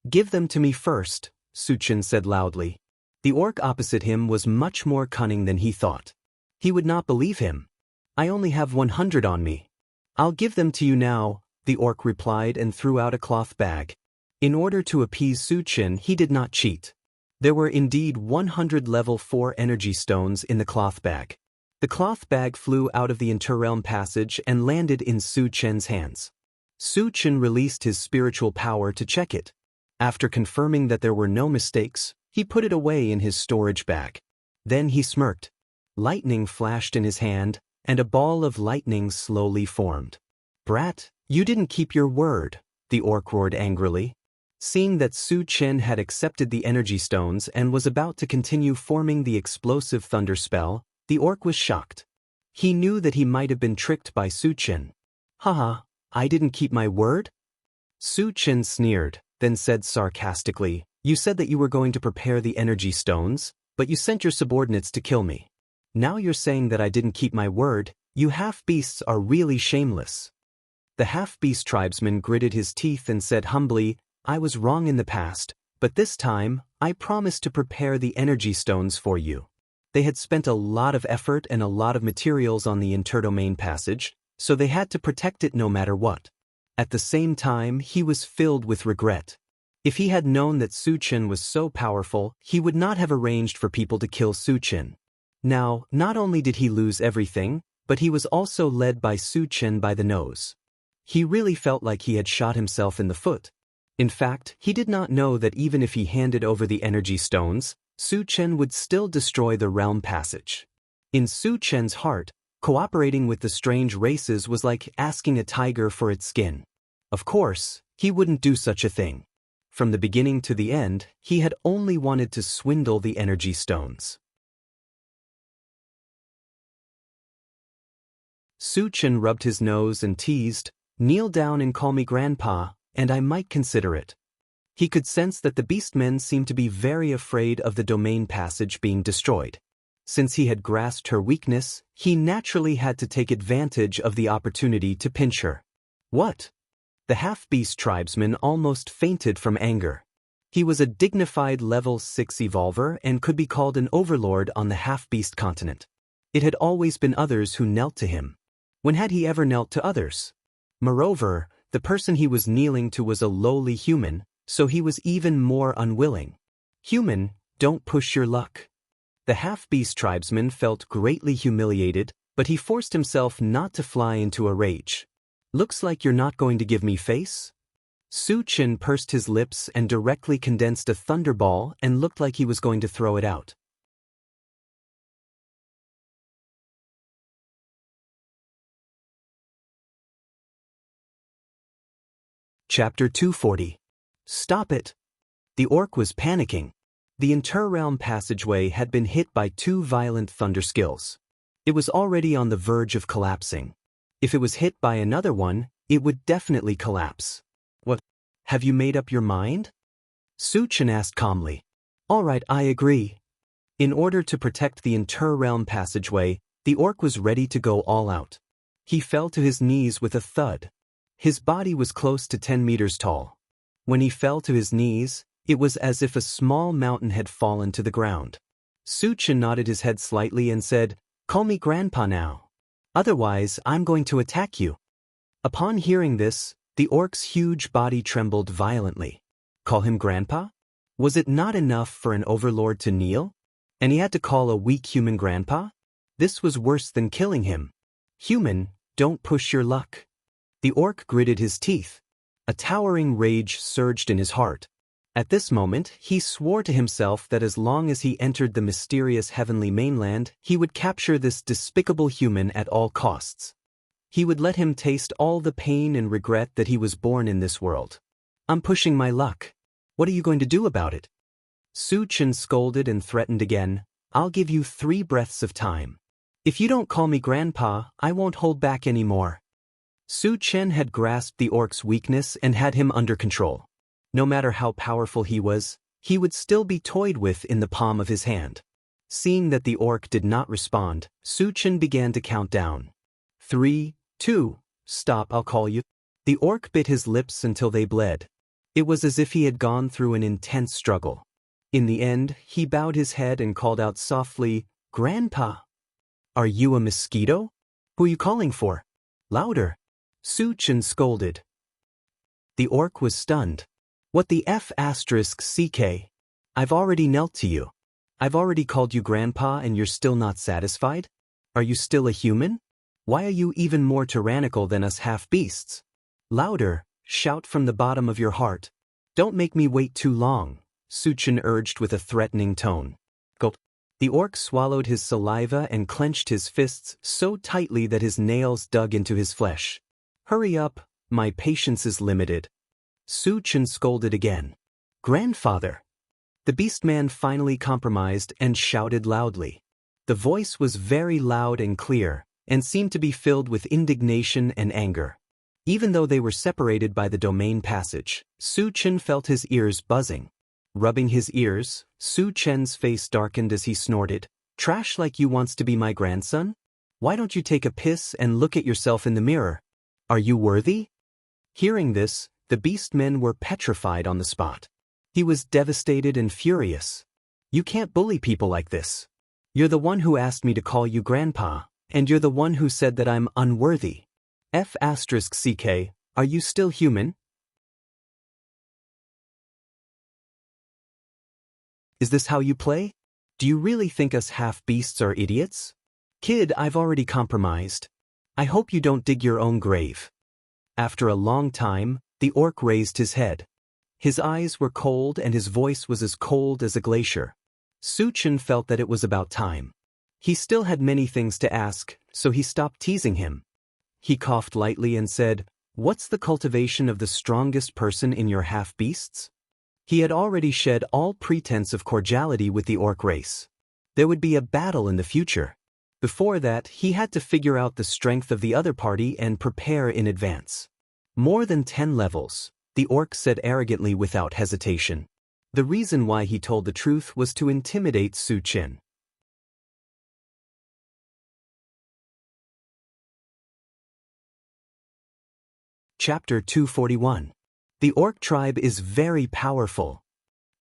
"Give them to me first," Su Chen said loudly. The orc opposite him was much more cunning than he thought. He would not believe him. "I only have 100 on me." I'll give them to you now, the orc replied and threw out a cloth bag. In order to appease Suchin, he did not cheat. There were indeed 100 level 4 energy stones in the cloth bag. The cloth bag flew out of the interrealm passage and landed in Su Chen's hands. Su Chen released his spiritual power to check it. After confirming that there were no mistakes, he put it away in his storage bag. Then he smirked. Lightning flashed in his hand, and a ball of lightning slowly formed. Brat, you didn't keep your word, the orc roared angrily. Seeing that Su Chen had accepted the energy stones and was about to continue forming the explosive thunder spell, the orc was shocked. He knew that he might have been tricked by Su Chen. Haha, I didn't keep my word? Su Chen sneered, then said sarcastically, you said that you were going to prepare the energy stones, but you sent your subordinates to kill me. Now you're saying that I didn't keep my word. You half-beasts are really shameless. The half-beast tribesman gritted his teeth and said humbly, I was wrong in the past, but this time, I promised to prepare the energy stones for you. They had spent a lot of effort and a lot of materials on the interdomain passage, so they had to protect it no matter what. At the same time, he was filled with regret. If he had known that Su Chen was so powerful, he would not have arranged for people to kill Su Chen. Now, not only did he lose everything, but he was also led by Su Chen by the nose. He really felt like he had shot himself in the foot. In fact, he did not know that even if he handed over the energy stones, Su Chen would still destroy the realm passage. In Su Chen's heart, cooperating with the strange races was like asking a tiger for its skin. Of course, he wouldn't do such a thing. From the beginning to the end, he had only wanted to swindle the energy stones. Su Chen rubbed his nose and teased, kneel down and call me grandpa, and I might consider it. He could sense that the beastmen seemed to be very afraid of the domain passage being destroyed. Since he had grasped her weakness, he naturally had to take advantage of the opportunity to pinch her. What? The half-beast tribesman almost fainted from anger. He was a dignified level 6 evolver and could be called an overlord on the half-beast continent. It had always been others who knelt to him. When had he ever knelt to others? Moreover, the person he was kneeling to was a lowly human, so he was even more unwilling. Human, don't push your luck. The half-beast tribesman felt greatly humiliated, but he forced himself not to fly into a rage. Looks like you're not going to give me face? Su Chen pursed his lips and directly condensed a thunderball and looked like he was going to throw it out. Chapter 240. Stop it! The orc was panicking. The interrealm passageway had been hit by 2 violent thunder skills. It was already on the verge of collapsing. If it was hit by another one, it would definitely collapse. What? Have you made up your mind? Su Chen asked calmly. All right, I agree. In order to protect the interrealm passageway, the orc was ready to go all out. He fell to his knees with a thud. His body was close to 10 meters tall. When he fell to his knees, it was as if a small mountain had fallen to the ground. Su Chen nodded his head slightly and said, Call me grandpa now. Otherwise, I'm going to attack you. Upon hearing this, the orc's huge body trembled violently. Call him grandpa? Was it not enough for an overlord to kneel? And he had to call a weak human grandpa? This was worse than killing him. Human, don't push your luck. The orc gritted his teeth. A towering rage surged in his heart. At this moment, he swore to himself that as long as he entered the mysterious heavenly mainland, he would capture this despicable human at all costs. He would let him taste all the pain and regret that he was born in this world. I'm pushing my luck. What are you going to do about it? Su Chen scolded and threatened again. I'll give you 3 breaths of time. If you don't call me grandpa, I won't hold back anymore. Su Chen had grasped the orc's weakness and had him under control. No matter how powerful he was, he would still be toyed with in the palm of his hand. Seeing that the orc did not respond, Su Chen began to count down. 3, 2, stop, I'll call you. The orc bit his lips until they bled. It was as if he had gone through an intense struggle. In the end, he bowed his head and called out softly, Grandpa. Are you a mosquito? Who are you calling for? Louder. Su Chen scolded. The orc was stunned. What the F***CK? I've already knelt to you. I've already called you grandpa and you're still not satisfied? Are you still a human? Why are you even more tyrannical than us half-beasts? Louder, shout from the bottom of your heart. Don't make me wait too long, Su Chen urged with a threatening tone. Gulp. The orc swallowed his saliva and clenched his fists so tightly that his nails dug into his flesh. Hurry up, my patience is limited. Su Chen scolded again. Grandfather! The beast man finally compromised and shouted loudly. The voice was very loud and clear, and seemed to be filled with indignation and anger. Even though they were separated by the domain passage, Su Chen felt his ears buzzing. Rubbing his ears, Su Chen's face darkened as he snorted. Trash like you wants to be my grandson? Why don't you take a piss and look at yourself in the mirror? Are you worthy? Hearing this, the beast men were petrified on the spot. He was devastated and furious. You can't bully people like this. You're the one who asked me to call you grandpa, and you're the one who said that I'm unworthy. F***CK, are you still human? Is this how you play? Do you really think us half-beasts are idiots? Kid, I've already compromised. I hope you don't dig your own grave. After a long time, the orc raised his head. His eyes were cold and his voice was as cold as a glacier. Su Chen felt that it was about time. He still had many things to ask, so he stopped teasing him. He coughed lightly and said, "What's the cultivation of the strongest person in your half-beasts?" He had already shed all pretense of cordiality with the orc race. There would be a battle in the future. Before that, he had to figure out the strength of the other party and prepare in advance. More than 10 levels, the orc said arrogantly without hesitation. The reason why he told the truth was to intimidate Su Chen. Chapter 241. The orc tribe is very powerful.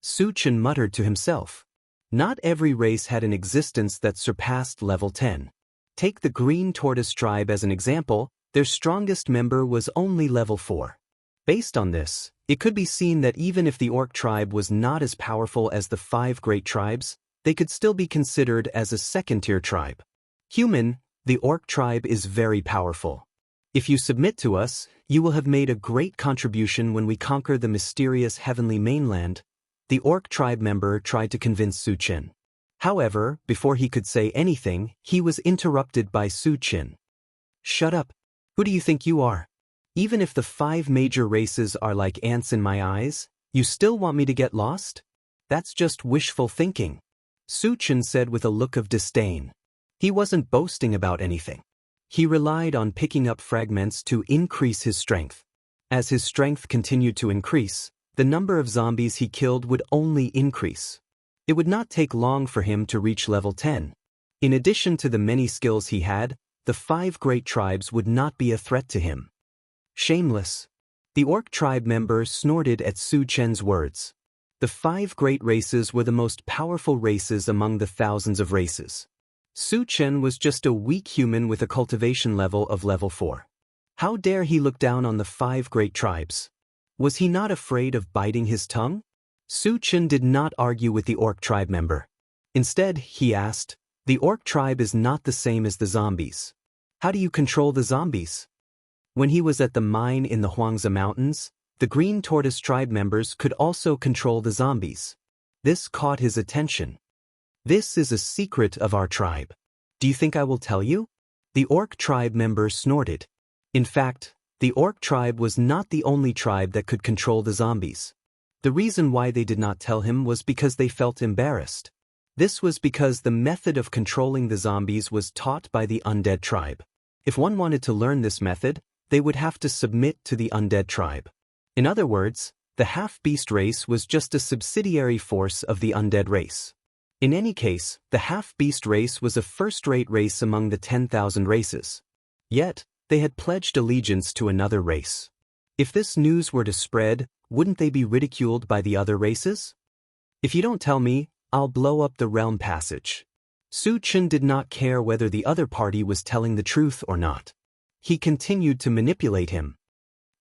Su Chen muttered to himself. Not every race had an existence that surpassed level 10. Take the green tortoise tribe as an example, their strongest member was only level 4. Based on this, it could be seen that even if the orc tribe was not as powerful as the 5 great tribes, they could still be considered as a second-tier tribe. Human, the orc tribe is very powerful. If you submit to us, you will have made a great contribution when we conquer the mysterious heavenly mainland. The orc tribe member tried to convince Su Chen. However, before he could say anything, he was interrupted by Su Chen. Shut up. Who do you think you are? Even if the 5 major races are like ants in my eyes, you still want me to get lost? That's just wishful thinking. Su Chen said with a look of disdain. He wasn't boasting about anything. He relied on picking up fragments to increase his strength. As his strength continued to increase, the number of zombies he killed would only increase. It would not take long for him to reach level 10. In addition to the many skills he had, the 5 great tribes would not be a threat to him. Shameless. The orc tribe member snorted at Su Chen's words. The 5 great races were the most powerful races among the thousands of races. Su Chen was just a weak human with a cultivation level of level 4. How dare he look down on the 5 great tribes? Was he not afraid of biting his tongue? Su Chen did not argue with the orc tribe member. Instead, he asked, "The orc tribe is not the same as the zombies. How do you control the zombies?" When he was at the mine in the Huangzi Mountains, the green tortoise tribe members could also control the zombies. This caught his attention. "This is a secret of our tribe. Do you think I will tell you?" The orc tribe member snorted. In fact, the orc tribe was not the only tribe that could control the zombies. The reason why they did not tell him was because they felt embarrassed. This was because the method of controlling the zombies was taught by the undead tribe. If one wanted to learn this method, they would have to submit to the undead tribe. In other words, the half-beast race was just a subsidiary force of the undead race. In any case, the half-beast race was a first-rate race among the 10,000 races. Yet, they had pledged allegiance to another race. If this news were to spread, wouldn't they be ridiculed by the other races? "If you don't tell me, I'll blow up the realm passage." Su Chen did not care whether the other party was telling the truth or not. he continued to manipulate him.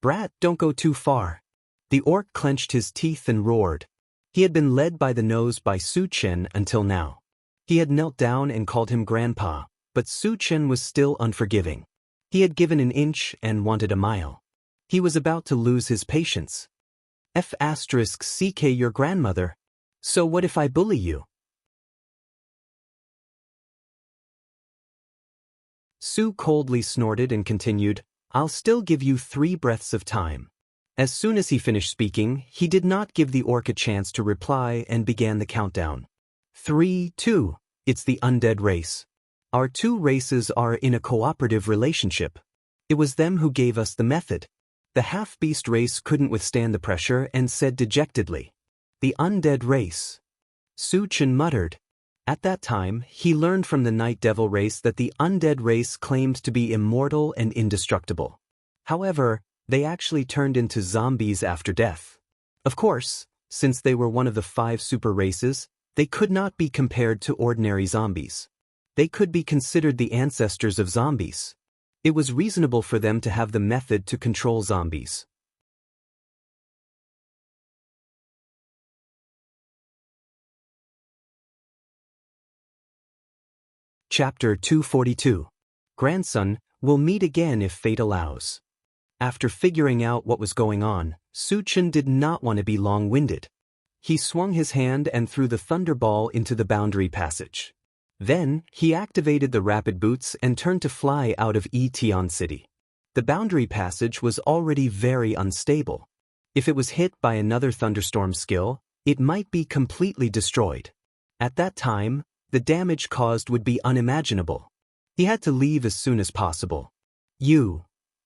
"Brat, don't go too far." The orc clenched his teeth and roared. He had been led by the nose by Su Chen until now. He had knelt down and called him grandpa, but Su Chen was still unforgiving. He had given an inch and wanted a mile. He was about to lose his patience. F***ck your grandmother. So what if I bully you? Su coldly snorted and continued, "I'll still give you 3 breaths of time." As soon as he finished speaking, he did not give the orc a chance to reply and began the countdown. 3, 2, it's the undead race. Our 2 races are in a cooperative relationship. It was them who gave us the method. The half-beast race couldn't withstand the pressure and said dejectedly, "The undead race." Su Chen muttered. At that time, he learned from the Night Devil race that the undead race claimed to be immortal and indestructible. However, they actually turned into zombies after death. Of course, since they were one of the 5 super races, they could not be compared to ordinary zombies. They could be considered the ancestors of zombies. It was reasonable for them to have the method to control zombies. Chapter 242. Grandson, we'll meet again if fate allows. After figuring out what was going on, Su Chen did not want to be long-winded. He swung his hand and threw the thunderball into the boundary passage. Then, he activated the rapid boots and turned to fly out of Etion City. The boundary passage was already very unstable. If it was hit by another thunderstorm skill, it might be completely destroyed. At that time, the damage caused would be unimaginable. He had to leave as soon as possible.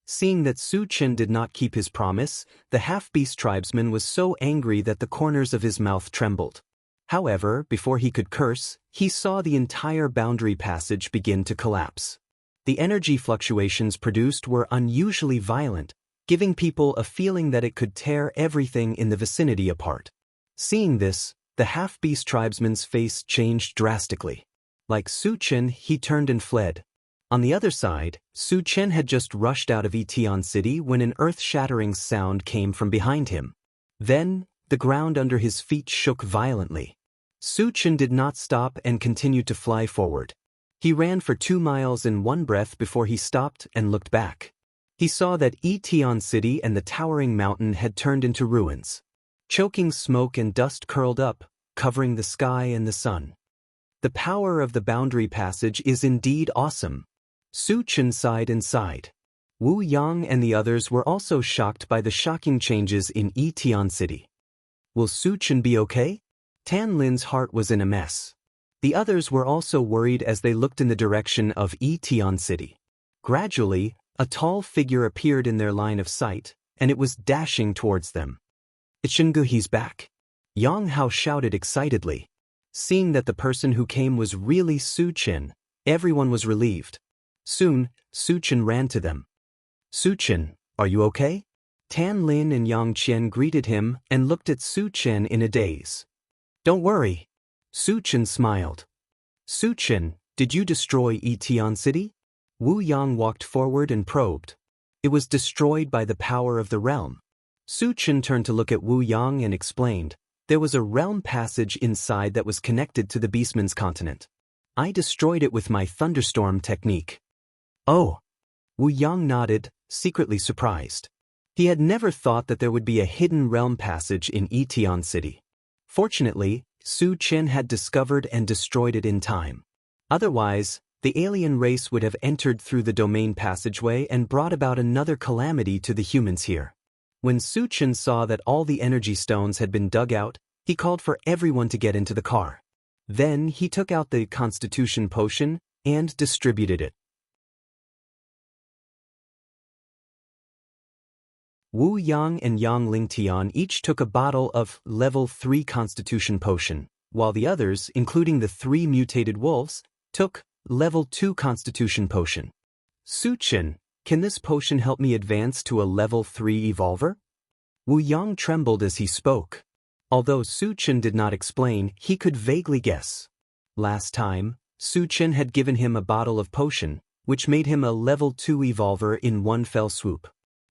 Seeing that Su Chen did not keep his promise, the half-beast tribesman was so angry that the corners of his mouth trembled. However, before he could curse, he saw the entire boundary passage begin to collapse. The energy fluctuations produced were unusually violent, giving people a feeling that it could tear everything in the vicinity apart. Seeing this, the half-beast tribesman's face changed drastically. Like Su Chen, he turned and fled. On the other side, Su Chen had just rushed out of Etion City when an earth-shattering sound came from behind him. Then, the ground under his feet shook violently. Su Chen did not stop and continued to fly forward. He ran for 2 miles in one breath before he stopped and looked back. He saw that Etion City and the towering mountain had turned into ruins. Choking smoke and dust curled up, covering the sky and the sun. The power of the boundary passage is indeed awesome. Su Chen sighed and sighed. Wu Yang and the others were also shocked by the shocking changes in Etion City. Will Su Chen be okay? Tan Lin's heart was in a mess. The others were also worried as they looked in the direction of Etion City. Gradually, a tall figure appeared in their line of sight, and it was dashing towards them. "It's Jianghu, he's back!" Yang Hao shouted excitedly. Seeing that the person who came was really Su Chen, everyone was relieved. Soon, Su Chen ran to them. "Su Chen, are you okay?" Tan Lin and Yang Qian greeted him and looked at Su Chen in a daze. "Don't worry." Su Chen smiled. "Su Chen, did you destroy Etion City?" Wu Yang walked forward and probed. "It was destroyed by the power of the realm." Su Chen turned to look at Wu Yang and explained, "There was a realm passage inside that was connected to the Beastman's continent. I destroyed it with my thunderstorm technique." "Oh." Wu Yang nodded, secretly surprised. He had never thought that there would be a hidden realm passage in Etion City. Fortunately, Su Chen had discovered and destroyed it in time. Otherwise, the alien race would have entered through the domain passageway and brought about another calamity to the humans here. When Su Chen saw that all the energy stones had been dug out, he called for everyone to get into the car. Then he took out the Constitution potion and distributed it. Wu Yang and Yang Lingtian each took a bottle of level 3 Constitution potion, while the others, including the 3 mutated wolves, took level 2 Constitution potion. "Su Chen, can this potion help me advance to a level 3 evolver?" Wu Yang trembled as he spoke. Although Su Chen did not explain, he could vaguely guess. Last time, Su Chen had given him a bottle of potion, which made him a level 2 evolver in one fell swoop.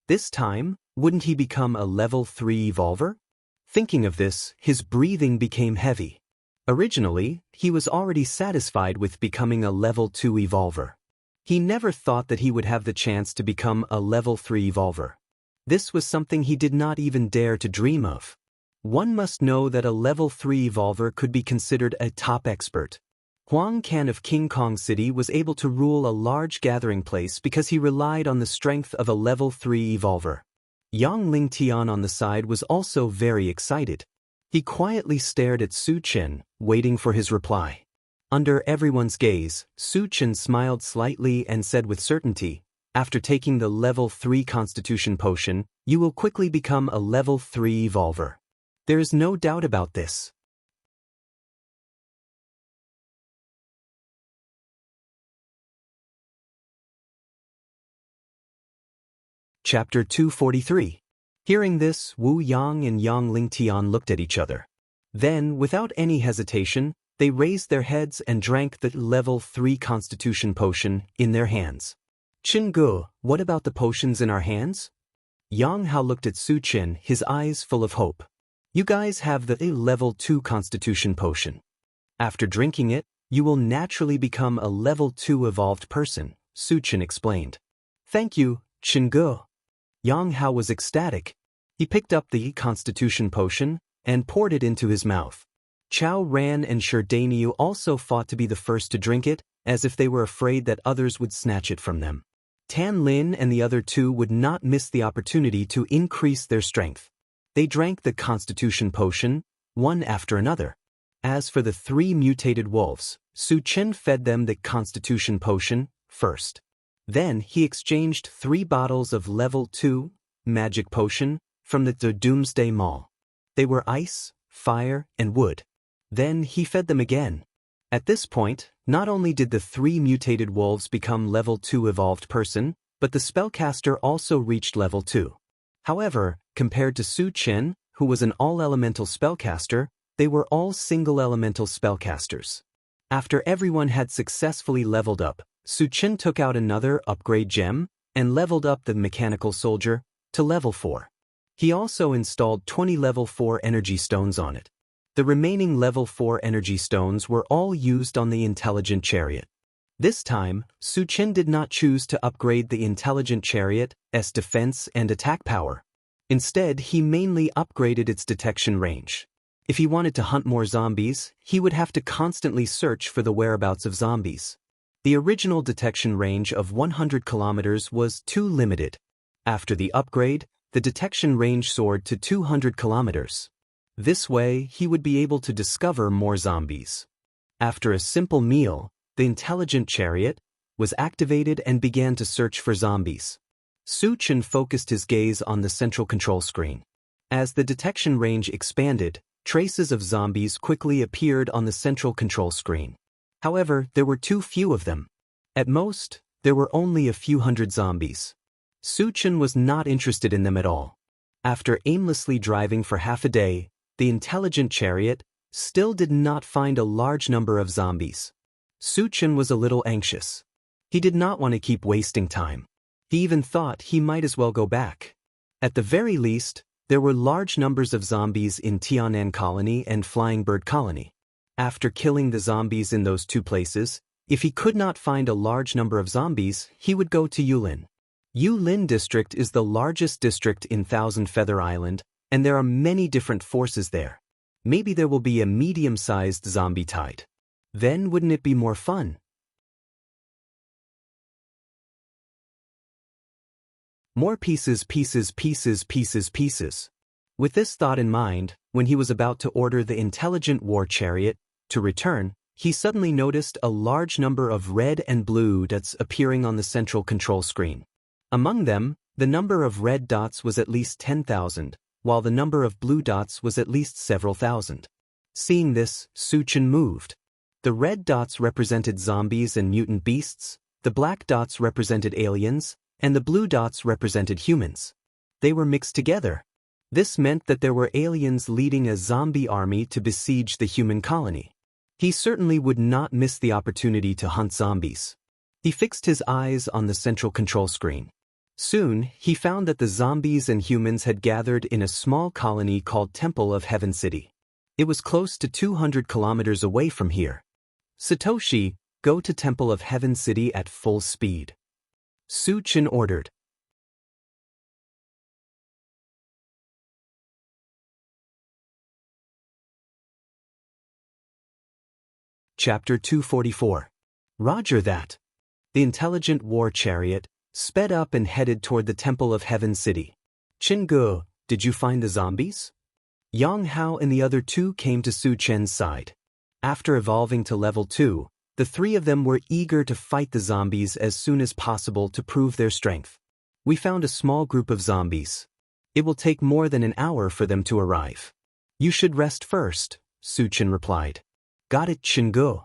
This time, wouldn't he become a level 3 evolver? Thinking of this, his breathing became heavy. Originally, he was already satisfied with becoming a level 2 evolver. He never thought that he would have the chance to become a level 3 evolver. This was something he did not even dare to dream of. One must know that a level 3 evolver could be considered a top expert. Huang Can of King Kong City was able to rule a large gathering place because he relied on the strength of a level 3 evolver. Yang Lingtian on the side was also very excited. He quietly stared at Su Chen, waiting for his reply. Under everyone's gaze, Su Chen smiled slightly and said with certainty, "After taking the level 3 Constitution Potion, you will quickly become a level 3 evolver. There is no doubt about this." Chapter 243. Hearing this, Wu Yang and Yang Lingtian looked at each other. Then, without any hesitation, they raised their heads and drank the level 3 Constitution Potion in their hands. "Qingge, what about the potions in our hands?" Yang Hao looked at Su Chen, his eyes full of hope. "You guys have the level 2 Constitution Potion. After drinking it, you will naturally become a level 2 evolved person," Su Chen explained. "Thank you, Qingge." Yang Hao was ecstatic. He picked up the Constitution Potion and poured it into his mouth. Chao Ran and Sherdaniu also fought to be the first to drink it, as if they were afraid that others would snatch it from them. Tan Lin and the other two would not miss the opportunity to increase their strength. They drank the Constitution Potion, one after another. As for the 3 mutated wolves, Su Chen fed them the Constitution Potion first. Then he exchanged 3 bottles of level 2 magic potion from the Doomsday Mall. They were ice, fire, and wood. Then he fed them again. At this point, not only did the 3 mutated wolves become level 2 evolved person, but the spellcaster also reached level 2. However, compared to Su Chen, who was an all-elemental spellcaster, they were all single-elemental spellcasters. After everyone had successfully leveled up, Su Chen took out another upgrade gem and leveled up the mechanical soldier to level 4. He also installed 20 level 4 energy stones on it. The remaining level 4 energy stones were all used on the intelligent chariot. This time, Su Chen did not choose to upgrade the intelligent chariot's defense and attack power. Instead, he mainly upgraded its detection range. If he wanted to hunt more zombies, he would have to constantly search for the whereabouts of zombies. The original detection range of 100 kilometers was too limited. After the upgrade, the detection range soared to 200 kilometers. This way, he would be able to discover more zombies. After a simple meal, the intelligent chariot was activated and began to search for zombies. Su Chen focused his gaze on the central control screen. As the detection range expanded, traces of zombies quickly appeared on the central control screen. However, there were too few of them. At most, there were only a few hundred zombies. Su Chen was not interested in them at all. After aimlessly driving for half a day, the intelligent chariot still did not find a large number of zombies. Su Chen was a little anxious. He did not want to keep wasting time. He even thought he might as well go back. At the very least, there were large numbers of zombies in Tianan Colony and Flying Bird Colony. After killing the zombies in those 2 places, if he could not find a large number of zombies, he would go to Yulin. Yulin District is the largest district in Thousand Feather Island, and there are many different forces there. Maybe there will be a medium-sized zombie tide. Then wouldn't it be more fun? More pieces. With this thought in mind, when he was about to order the intelligent war chariot to return, he suddenly noticed a large number of red and blue dots appearing on the central control screen. Among them, the number of red dots was at least 10,000, while the number of blue dots was at least several thousand. Seeing this, Su Chen moved. The red dots represented zombies and mutant beasts, the black dots represented aliens, and the blue dots represented humans. They were mixed together. This meant that there were aliens leading a zombie army to besiege the human colony. He certainly would not miss the opportunity to hunt zombies. He fixed his eyes on the central control screen. Soon, he found that the zombies and humans had gathered in a small colony called Temple of Heaven City. It was close to 200 kilometers away from here. Satoshi, go to Temple of Heaven City at full speed. Su Chen ordered. Chapter 244. Roger that. The intelligent war chariot sped up and headed toward the Temple of Heaven City. Jianghu, did you find the zombies? Yang Hao and the other two came to Su Chen's side. After evolving to level 2, the three of them were eager to fight the zombies as soon as possible to prove their strength. We found a small group of zombies. It will take more than an hour for them to arrive. You should rest first, Su Chen replied. Got it, Jianghu.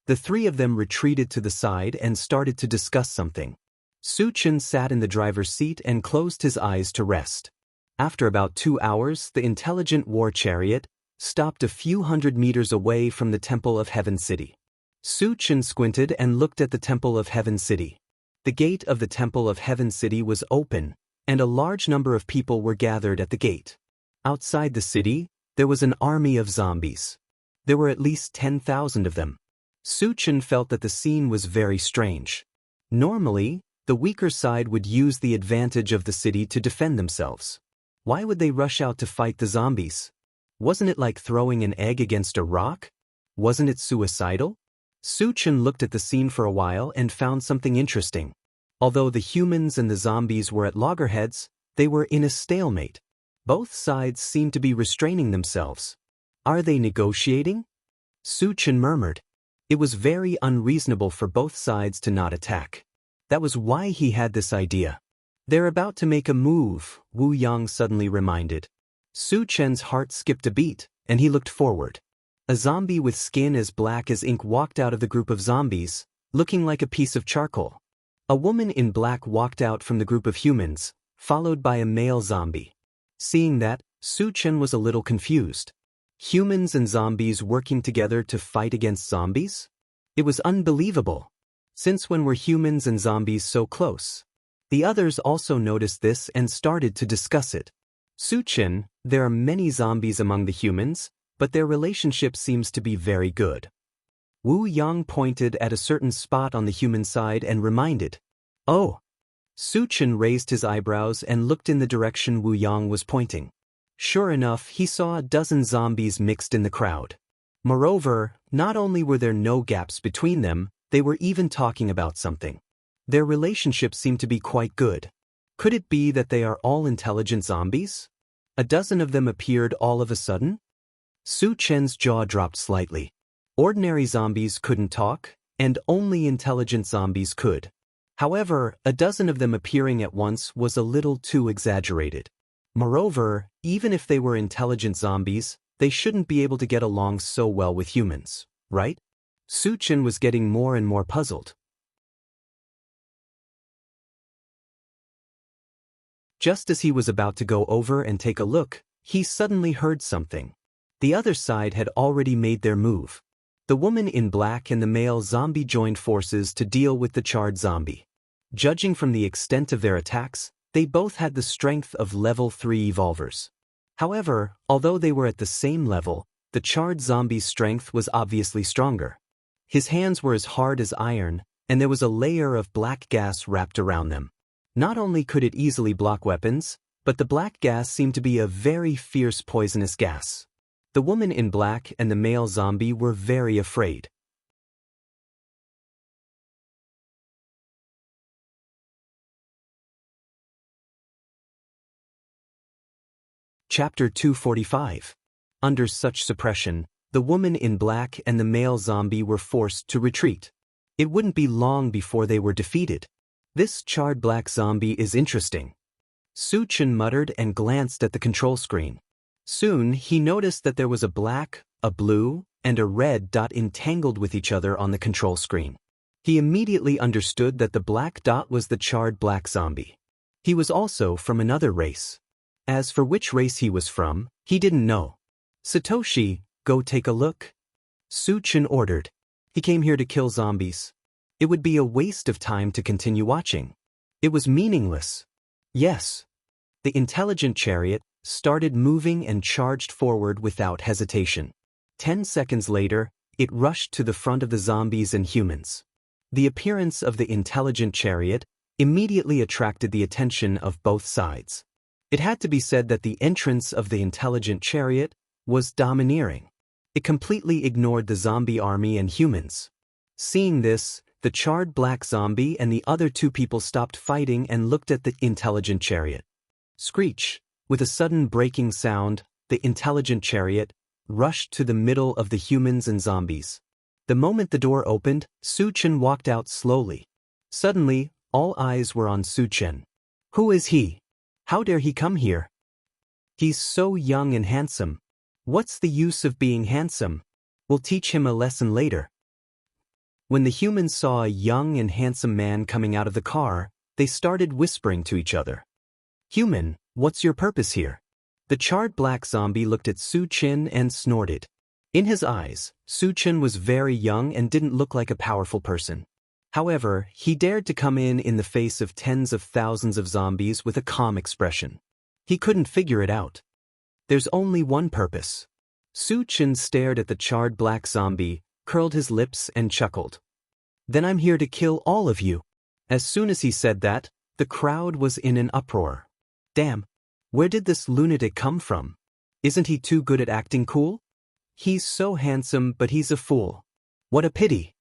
The three of them retreated to the side and started to discuss something. Su Chen sat in the driver's seat and closed his eyes to rest. After about 2 hours, the intelligent war chariot stopped a few hundred meters away from the Temple of Heaven City. Su Chen squinted and looked at the Temple of Heaven City. The gate of the Temple of Heaven City was open, and a large number of people were gathered at the gate. Outside the city, there was an army of zombies. There were at least 10,000 of them. Su Chen felt that the scene was very strange. Normally, the weaker side would use the advantage of the city to defend themselves. Why would they rush out to fight the zombies? Wasn't it like throwing an egg against a rock? Wasn't it suicidal? Su Chen looked at the scene for a while and found something interesting. Although the humans and the zombies were at loggerheads, they were in a stalemate. Both sides seemed to be restraining themselves. Are they negotiating? Su Chen murmured. It was very unreasonable for both sides to not attack. That was why he had this idea. They're about to make a move, Wu Yang suddenly reminded. Su Chen's heart skipped a beat, and he looked forward. A zombie with skin as black as ink walked out of the group of zombies, looking like a piece of charcoal. A woman in black walked out from the group of humans, followed by a male zombie. Seeing that, Su Chen was a little confused. Humans and zombies working together to fight against zombies? It was unbelievable. Since when were humans and zombies so close? The others also noticed this and started to discuss it. Su Chen, there are many zombies among the humans, but their relationship seems to be very good. Wu Yang pointed at a certain spot on the human side and reminded. Oh. Su Chen raised his eyebrows and looked in the direction Wu Yang was pointing. Sure enough, he saw a dozen zombies mixed in the crowd. Moreover, not only were there no gaps between them, they were even talking about something. Their relationship seemed to be quite good. Could it be that they are all intelligent zombies? A dozen of them appeared all of a sudden? Su Chen's jaw dropped slightly. Ordinary zombies couldn't talk, and only intelligent zombies could. However, a dozen of them appearing at once was a little too exaggerated. Moreover, even if they were intelligent zombies, they shouldn't be able to get along so well with humans, right? Su Chen was getting more and more puzzled. Just as he was about to go over and take a look, he suddenly heard something. The other side had already made their move. The woman in black and the male zombie joined forces to deal with the charred zombie. Judging from the extent of their attacks, they both had the strength of level 3 evolvers. However, although they were at the same level, the charred zombie's strength was obviously stronger. His hands were as hard as iron, and there was a layer of black gas wrapped around them. Not only could it easily block weapons, but the black gas seemed to be a very fierce poisonous gas. The woman in black and the male zombie were very afraid. Chapter 245. Under such suppression, the woman in black and the male zombie were forced to retreat. It wouldn't be long before they were defeated. This charred black zombie is interesting. Su Chen muttered and glanced at the control screen. Soon, he noticed that there was a black, a blue, and a red dot entangled with each other on the control screen. He immediately understood that the black dot was the charred black zombie. He was also from another race. As for which race he was from, he didn't know. Satoshi, go take a look. Su Chen ordered. He came here to kill zombies. It would be a waste of time to continue watching. It was meaningless. Yes. The intelligent chariot started moving and charged forward without hesitation. 10 seconds later, it rushed to the front of the zombies and humans. The appearance of the intelligent chariot immediately attracted the attention of both sides. It had to be said that the entrance of the intelligent chariot was domineering. It completely ignored the zombie army and humans. Seeing this, the charred black zombie and the other two people stopped fighting and looked at the intelligent chariot. Screech! With a sudden breaking sound, the intelligent chariot rushed to the middle of the humans and zombies. The moment the door opened, Su Chen walked out slowly. Suddenly, all eyes were on Su Chen. Who is he? How dare he come here? He's so young and handsome. What's the use of being handsome? We'll teach him a lesson later. When the humans saw a young and handsome man coming out of the car, they started whispering to each other. Human, what's your purpose here? The charred black zombie looked at Su Chen and snorted. In his eyes, Su Chen was very young and didn't look like a powerful person. However, he dared to come in the face of tens of thousands of zombies with a calm expression. He couldn't figure it out. There's only one purpose. Su Chen stared at the charred black zombie, curled his lips and chuckled. Then I'm here to kill all of you. As soon as he said that, the crowd was in an uproar. Damn, where did this lunatic come from? Isn't he too good at acting cool? He's so handsome, but he's a fool. What a pity.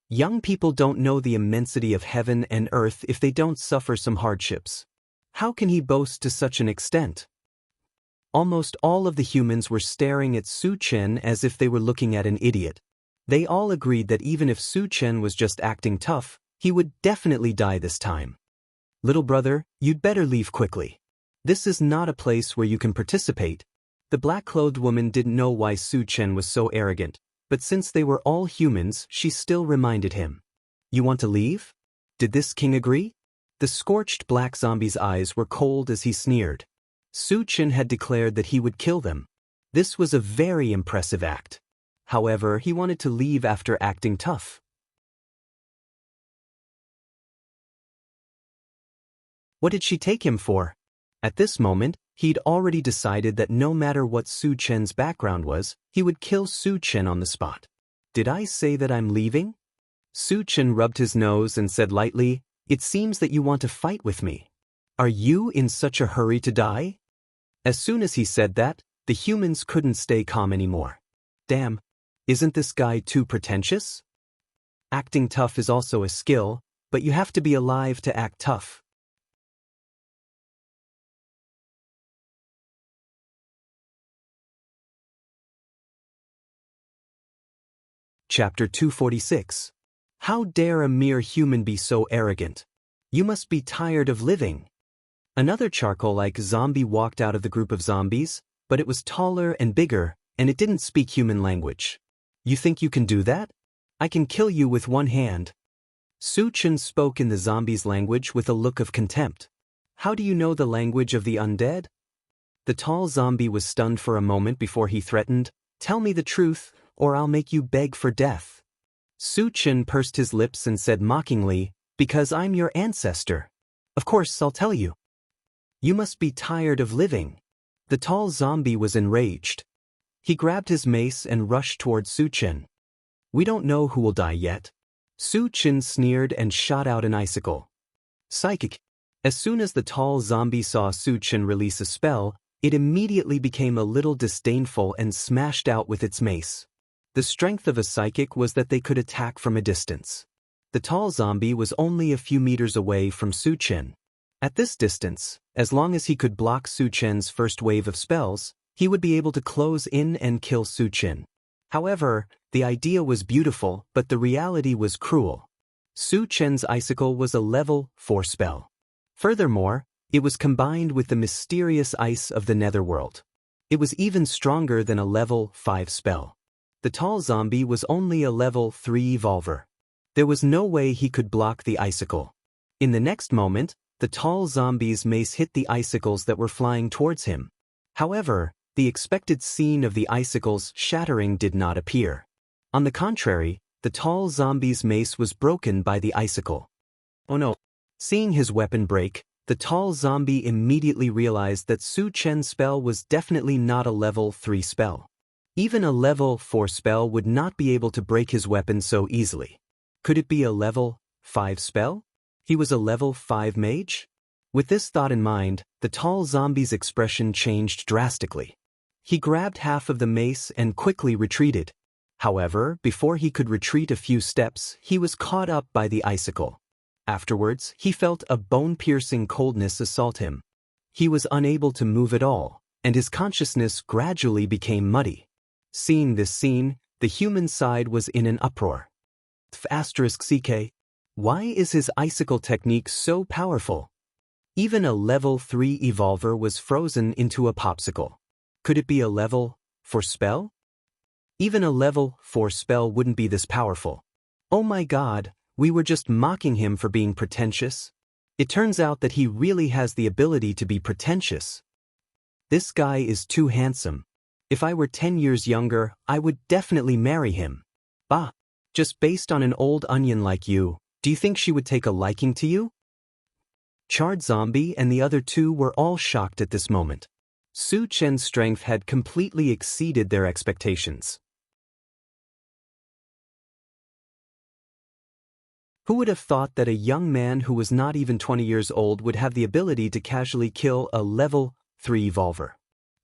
Young people don't know the immensity of heaven and earth if they don't suffer some hardships. How can he boast to such an extent? Almost all of the humans were staring at Su Chen as if they were looking at an idiot. They all agreed that even if Su Chen was just acting tough, he would definitely die this time. Little brother, you'd better leave quickly. This is not a place where you can participate. The black-clothed woman didn't know why Su Chen was so arrogant, but since they were all humans, she still reminded him. You want to leave? Did this king agree? The scorched black zombie's eyes were cold as he sneered. Su Chen had declared that he would kill them. This was a very impressive act. However, he wanted to leave after acting tough. What did she take him for? At this moment, he'd already decided that no matter what Su Chen's background was, he would kill Su Chen on the spot. Did I say that I'm leaving? Su Chen rubbed his nose and said lightly, It seems that you want to fight with me. Are you in such a hurry to die? As soon as he said that, the humans couldn't stay calm anymore. Damn, isn't this guy too pretentious? Acting tough is also a skill, but you have to be alive to act tough. Chapter 246. How dare a mere human be so arrogant? You must be tired of living. Another charcoal-like zombie walked out of the group of zombies, but it was taller and bigger, and it didn't speak human language. You think you can do that? I can kill you with one hand. Su Chen spoke in the zombie's language with a look of contempt. How do you know the language of the undead? The tall zombie was stunned for a moment before he threatened, Tell me the truth, or I'll make you beg for death. Su Chen pursed his lips and said mockingly, Because I'm your ancestor. Of course I'll tell you. You must be tired of living. The tall zombie was enraged. He grabbed his mace and rushed toward Su Chen. We don't know who will die yet. Su Chen sneered and shot out an icicle. Psychic. As soon as the tall zombie saw Su Chen release a spell, it immediately became a little disdainful and smashed out with its mace. The strength of a psychic was that they could attack from a distance. The tall zombie was only a few meters away from Su Chen. At this distance, as long as he could block Su Chen's first wave of spells, he would be able to close in and kill Su Chen. However, the idea was beautiful, but the reality was cruel. Su Chen's icicle was a level 4 spell. Furthermore, it was combined with the mysterious ice of the netherworld. It was even stronger than a level 5 spell. The tall zombie was only a level 3 evolver. There was no way he could block the icicle. In the next moment, the tall zombie's mace hit the icicles that were flying towards him. However, the expected scene of the icicles shattering did not appear. On the contrary, the tall zombie's mace was broken by the icicle. Oh no. Seeing his weapon break, the tall zombie immediately realized that Su Chen's spell was definitely not a level 3 spell. Even a level 4 spell would not be able to break his weapon so easily. Could it be a level 5 spell? He was a level 5 mage? With this thought in mind, the tall zombie's expression changed drastically. He grabbed half of the mace and quickly retreated. However, before he could retreat a few steps, he was caught up by the icicle. Afterwards, he felt a bone-piercing coldness assault him. He was unable to move at all, and his consciousness gradually became muddy. Seeing this scene, the human side was in an uproar. *CK. Why is his icicle technique so powerful? Even a level 3 evolver was frozen into a popsicle. Could it be a level 4 spell? Even a level 4 spell wouldn't be this powerful. Oh my god, we were just mocking him for being pretentious? It turns out that he really has the ability to be pretentious. This guy is too handsome. If I were 10 years younger, I would definitely marry him. Bah, just based on an old onion like you, do you think she would take a liking to you? Charred Zombie and the other two were all shocked at this moment. Su Chen's strength had completely exceeded their expectations. Who would have thought that a young man who was not even 20 years old would have the ability to casually kill a level 3 evolver?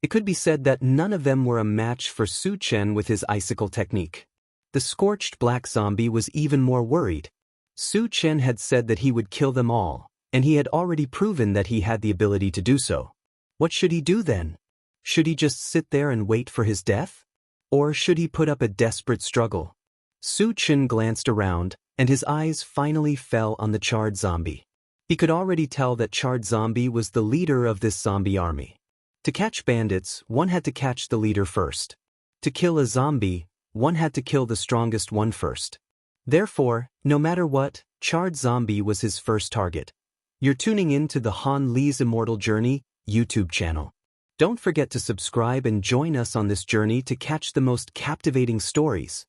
It could be said that none of them were a match for Su Chen with his icicle technique. The scorched black zombie was even more worried. Su Chen had said that he would kill them all, and he had already proven that he had the ability to do so. What should he do then? Should he just sit there and wait for his death? Or should he put up a desperate struggle? Su Chen glanced around, and his eyes finally fell on the charred zombie. He could already tell that charred zombie was the leader of this zombie army. To catch bandits, one had to catch the leader first. To kill a zombie, one had to kill the strongest one first. Therefore, no matter what, charred zombie was his first target. You're tuning in to the Han Li's Immortal Journey YouTube channel. Don't forget to subscribe and join us on this journey to catch the most captivating stories.